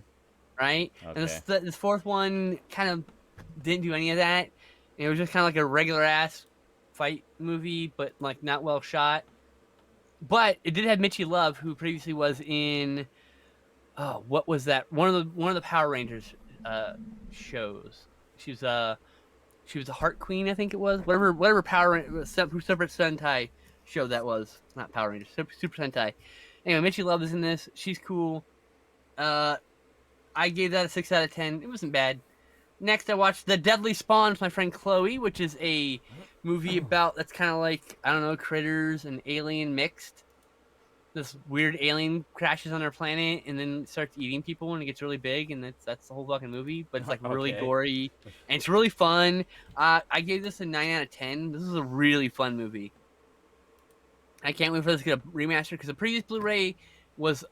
Right? Okay. And this 4th one kind of didn't do any of that. It was just kind of like a regular ass fight movie, but like not well shot. But it did have Mitchie Love, who previously was in what was that? One of the Power Rangers shows. She was a Heart Queen, I think it was. Whatever Power Super Sentai show that was. Not Power Rangers, Super Sentai. Anyway, Mitchie Love is in this. She's cool. I gave that a 6 out of 10. It wasn't bad. Next, I watched The Deadly Spawn with my friend Chloe, which is a movie that's kind of like, I don't know, critters and alien mixed. This weird alien crashes on our planet and then starts eating people and it gets really big, and that's the whole fucking movie. But it's like really gory and it's really fun. I gave this a 9 out of 10. This is a really fun movie. I can't wait for this to get a remaster because the previous Blu-ray was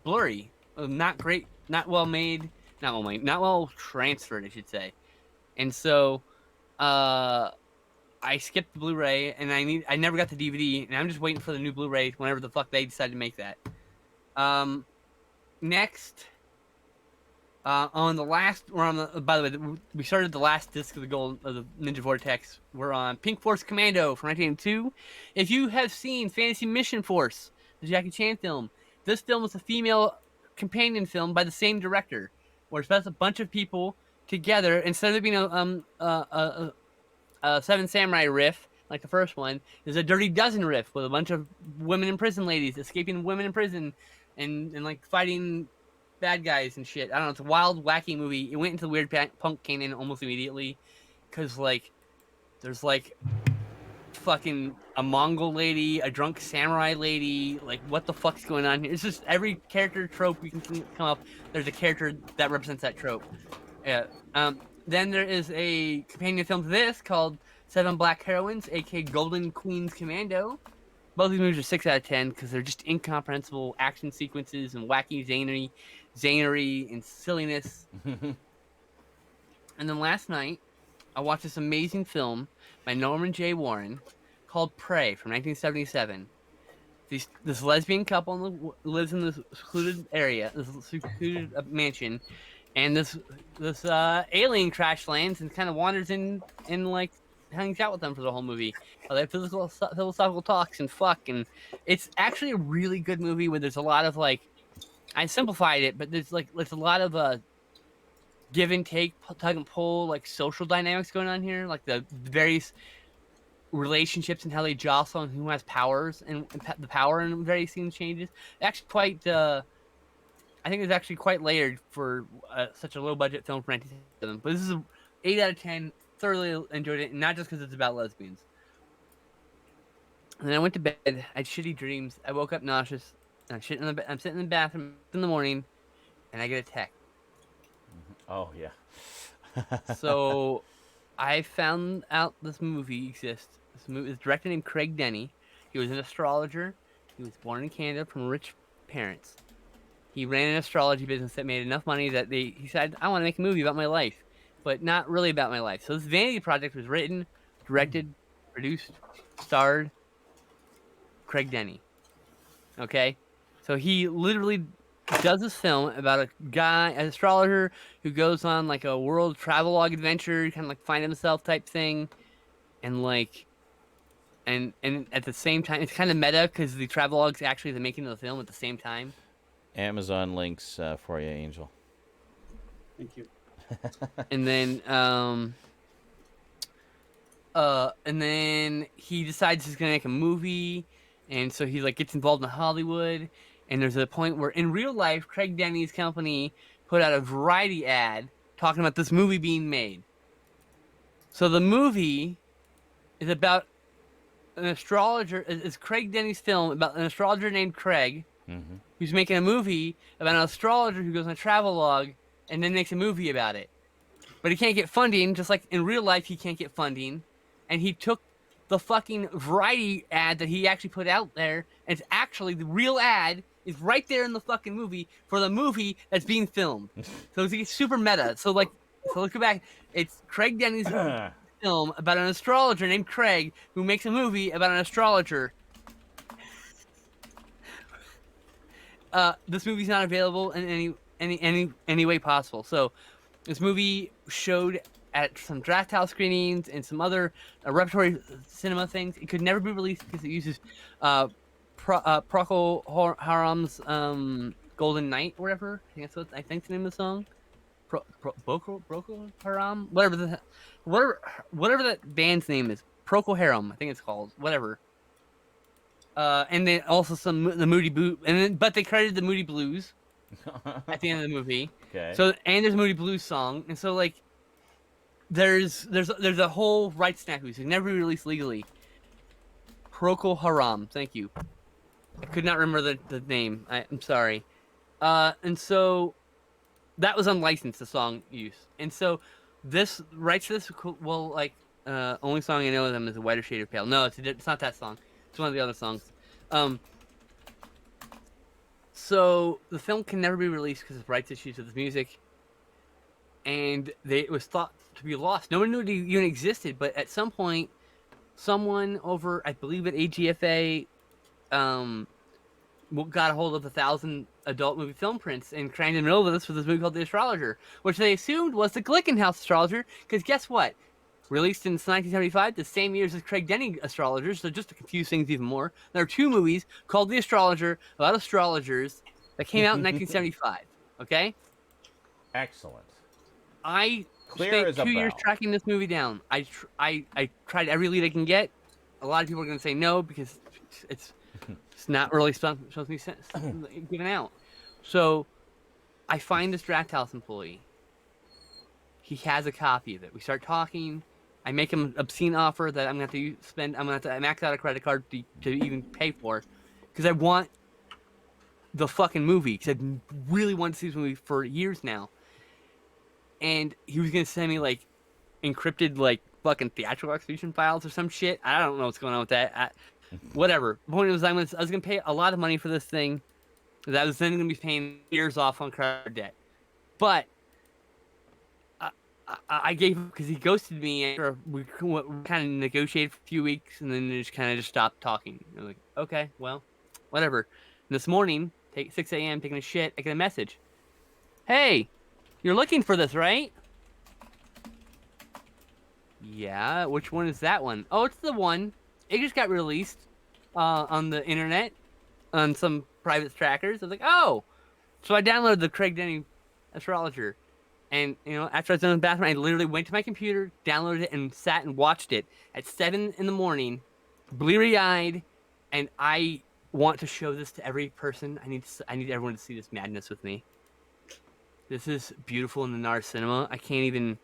blurry, not great, not well made, not well transferred, I should say. And so, I skipped the Blu-ray, and I never got the DVD, and I'm just waiting for the new Blu-ray whenever the fuck they decide to make that. Next, by the way, we started the last disc of the Ninja Vortex. We're on Pink Force Commando from 1982. If you have seen Fantasy Mission Force, the Jackie Chan film, this film is a female companion film by the same director, where it's about a bunch of people together. Instead of being a Seven Samurai riff like the first one, there's a Dirty Dozen riff with a bunch of women in prison ladies escaping women in prison and like fighting bad guys and shit. I don't know. It's a wild, wacky movie. It went into the weird punk canon almost immediately because like there's like fucking a Mongol lady, a drunk samurai lady. Like, what the fuck's going on here? It's just every character trope you can come up. There's a character that represents that trope. Yeah. Then there is a companion film to this called Seven Black Heroines, aka Golden Queens Commando. Both of these movies are 6 out of 10 because they're just incomprehensible action sequences and wacky zanery and silliness. And then last night, I watched this amazing film by Norman J. Warren called Prey from 1977. this lesbian couple lives in this secluded area, this secluded mansion, and this alien crash lands and kind of wanders in and like hangs out with them for the whole movie. They have philosophical talks and fuck, and it's actually a really good movie where there's a lot of like, I simplified it, but there's a lot of give and take, tug and pull, like social dynamics going on here, like the various relationships and how they jostle and who has powers and the power in various scenes changes. Actually, quite. I think it's actually quite layered for such a low budget film for 1977. But this is an 8 out of 10. Thoroughly enjoyed it, and not just because it's about lesbians. And then I went to bed. I had shitty dreams. I woke up nauseous. I'm sitting in the bathroom in the morning, and I get a text. Oh yeah. So, I found out this movie exists. This movie is a director named Craig Denny. He was an astrologer. He was born in Canada from rich parents. He ran an astrology business that made enough money that he said, I want to make a movie about my life, but not really about my life. So this vanity project was written, directed, produced, starred Craig Denny. Okay? So he literally does this film about a guy, an astrologer, who goes on like a world travelogue adventure, kind of like find himself type thing, and like, and at the same time, it's kind of meta because the travelogue's actually the making of the film at the same time. Amazon links for you, Angel. Thank you. And then he decides he's gonna make a movie, and so he like gets involved in Hollywood. And there's a point where in real life, Craig Denny's company put out a variety ad talking about this movie being made. So the movie is about an astrologer. It's Craig Denny's film about an astrologer named Craig, who's making a movie about an astrologer who goes on a travelogue and then makes a movie about it. But he can't get funding, just like in real life he can't get funding. And he took the fucking variety ad that he actually put out there, and it's actually the real ad is right there in the fucking movie for the movie that's being filmed. So it's super meta. So look back. It's Craig Denny's film about an astrologer named Craig who makes a movie about an astrologer. This movie's not available in any way possible. So this movie showed at some draft house screenings and some other repertory cinema things. It could never be released because it uses Procol Haram's Golden Night or whatever. I think that's the name of the song. Procol Haram? Whatever that band's name is. Procol Haram, I think it's called. Whatever. And then also the Moody Blue, but they credited the Moody Blues at the end of the movie. Okay. So and there's a Moody Blues song, and so like there's a whole rights snafu, so it never be released legally. Procol Haram, thank you. I could not remember the name. I'm sorry. And so that was unlicensed, the song use. And so this rights to this, well, like only song I know of them is A Whiter Shade of Pale. No, it's not that song. It's one of the other songs. So the film can never be released because of rights issues with the music, and it was thought to be lost. No one knew it even existed, but at some point, someone over, I believe at AGFA, got a hold of 1,000 adult movie film prints and crammed in the middle of this with this movie called The Astrologer, which they assumed was the Glickenhaus Astrologer, because guess what? Released in 1975, the same year as the Craig Denny Astrologer, so just to confuse things even more, there are two movies called The Astrologer about astrologers that came out in 1975. Okay? Excellent. I Clear spent 2 years tracking this movie down. I tried every lead I can get. A lot of people are going to say no because it's not really supposed to be given out. So I find this draft house employee. He has a copy of it. We start talking. I make him an obscene offer that I'm going to have to spend. I'm going to have to max out a credit card to even pay for, because I want the fucking movie. Because I really wanted to see this movie for years now. And he was going to send me like encrypted like fucking theatrical execution files or some shit. I don't know what's going on with that. Whatever. The point was I was going to pay a lot of money for this thing that I was then going to be paying years off on credit debt. But I gave him, because he ghosted me after we kind of negotiated for a few weeks, and then just stopped talking. I'm like, okay, well, whatever. And this morning, 6 a.m., taking a shit, I get a message. Hey, you're looking for this, right? Yeah, which one is that one? Oh, it's the one. It just got released on the internet on some private trackers. I was like, oh. So I downloaded the Craig Denny Astrologer. And, after I was done in the bathroom, I literally went to my computer, downloaded it, and sat and watched it at 7 in the morning, bleary-eyed, and I want to show this to every person. I need everyone to see this madness with me. This is beautiful in the NAR cinema. I can't even...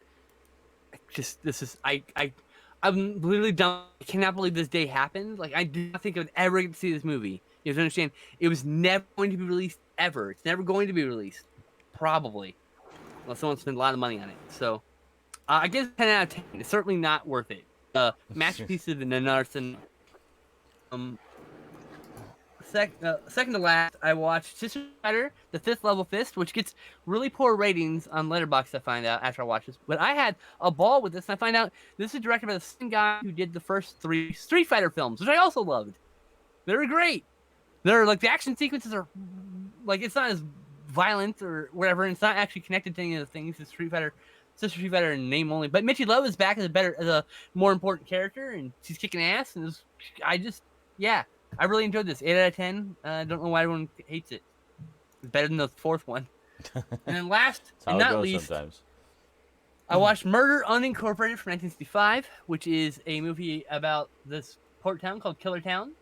I'm literally done. I cannot believe this day happened. Like, I did not think I would ever get to see this movie. You have to understand, it was never going to be released ever. It's never going to be released. Probably. Unless someone spent a lot of money on it. So, I guess 10 out of 10. It's certainly not worth it. Masterpiece of the Nanarson. Second to last, I watched Sister Spider, The Fifth Level Fist, which gets really poor ratings on Letterboxd, I find out after I watch this. But I had a ball with this, and I find out this is directed by the same guy who did the first 3 Street Fighter films, which I also loved. They were great. They're like, the action sequences are like, it's not as violent or whatever, and it's not actually connected to any of the things. It's Sister Street Fighter in name only. But Mitchie Love is back as a more important character, and she's kicking ass. And I really enjoyed this. 8 out of 10. I don't know why everyone hates it. It's better than the fourth one. And then last, and not least, sometimes. I watched Murder Unincorporated from 1965, which is a movie about this port town called Killer Town.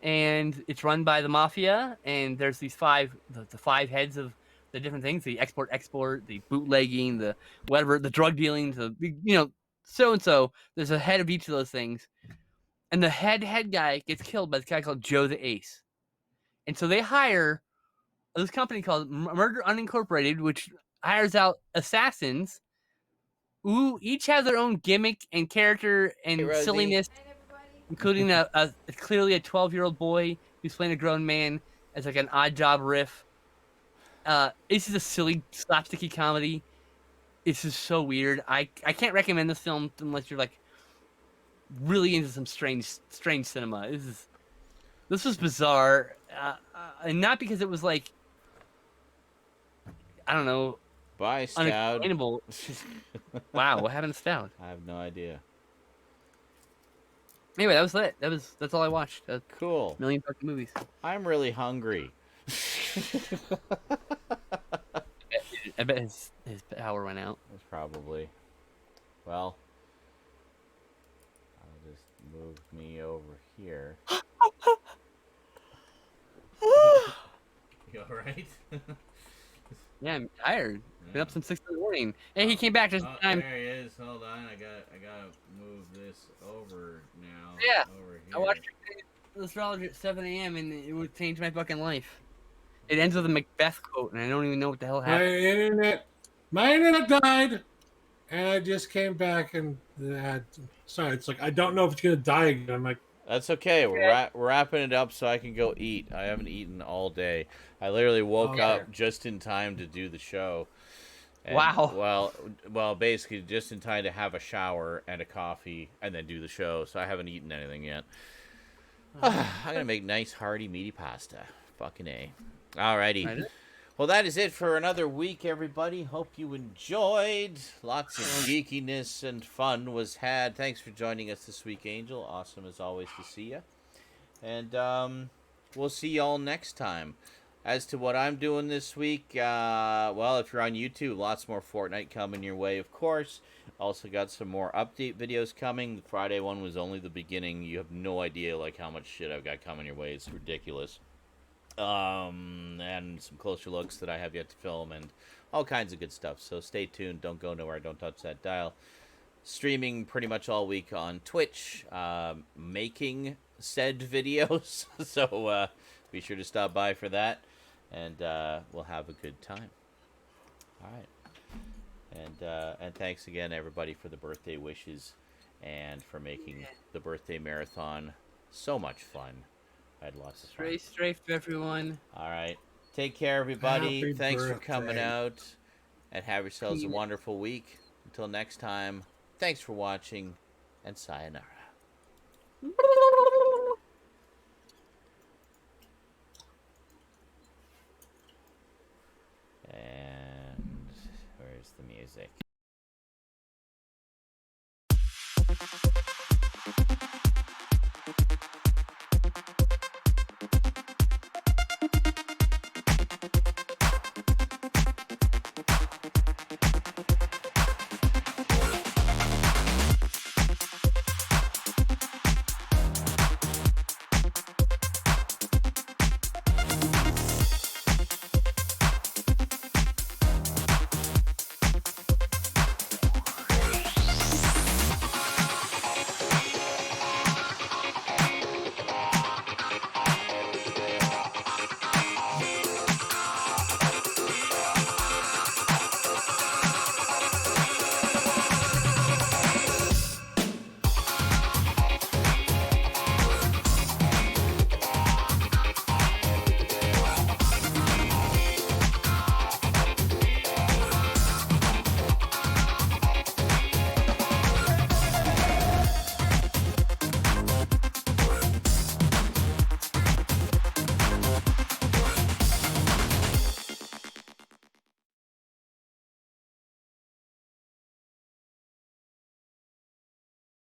And it's run by the mafia, and there's these the 5 heads of the different things: the export, the bootlegging, the whatever, the drug dealing, so and so. There's a head of each of those things, and the head guy gets killed by this guy called Joe the Ace, and so they hire this company called Murder Unincorporated, which hires out assassins who each have their own gimmick and character and silliness. Including clearly a 12-year-old boy who's playing a grown man as like an odd job riff. This is a silly slapsticky comedy. It's just so weird. I can't recommend this film unless you're like really into some strange cinema. This was bizarre, and not because it was like, I don't know. Bye, Stoud. Unexplainable. Wow, what happened to Stoud? I have no idea. Anyway, that was it. That's all I watched. Cool. Million fucking movies. I'm really hungry. I bet his power went out. It's probably. Well, I'll just move me over here. You alright? Yeah, I'm tired. Been up since 6 in the morning. Hey, he came back just in time. There he is. Hold on. I gotta move this over now. Yeah. Over here. I watched the astrology at 7 a.m. and it would change my fucking life. It ends with a Macbeth quote, and I don't even know what the hell happened. My internet died, and I just came back and sorry, it's like I don't know if it's gonna die again. I'm like, that's okay. We're wrapping it up so I can go eat. I haven't eaten all day. I literally woke up just in time to do the show. And, wow. Well, basically just in time to have a shower and a coffee and then do the show. So I haven't eaten anything yet. I'm gonna make nice, hearty, meaty pasta. Fucking A. Alrighty. Well, that is it for another week, everybody. Hope you enjoyed. Lots of geekiness and fun was had. Thanks for joining us this week, Angel. Awesome as always to see you. And we'll see y'all next time. As to what I'm doing this week, well, if you're on YouTube, lots more Fortnite coming your way, of course. Also got some more update videos coming. The Friday one was only the beginning. You have no idea like how much shit I've got coming your way. It's ridiculous. And some closer looks that I have yet to film and all kinds of good stuff. So stay tuned. Don't go nowhere. Don't touch that dial. Streaming pretty much all week on Twitch, making said videos. So be sure to stop by for that. And we'll have a good time. All right. And thanks again, everybody, for the birthday wishes and for making the birthday marathon so much fun. I had lots of fun. Stay safe, everyone. All right. Take care, everybody. Happy Thanks birthday. for coming out. And have yourselves a wonderful week. Until next time, thanks for watching. And sayonara. There's the music.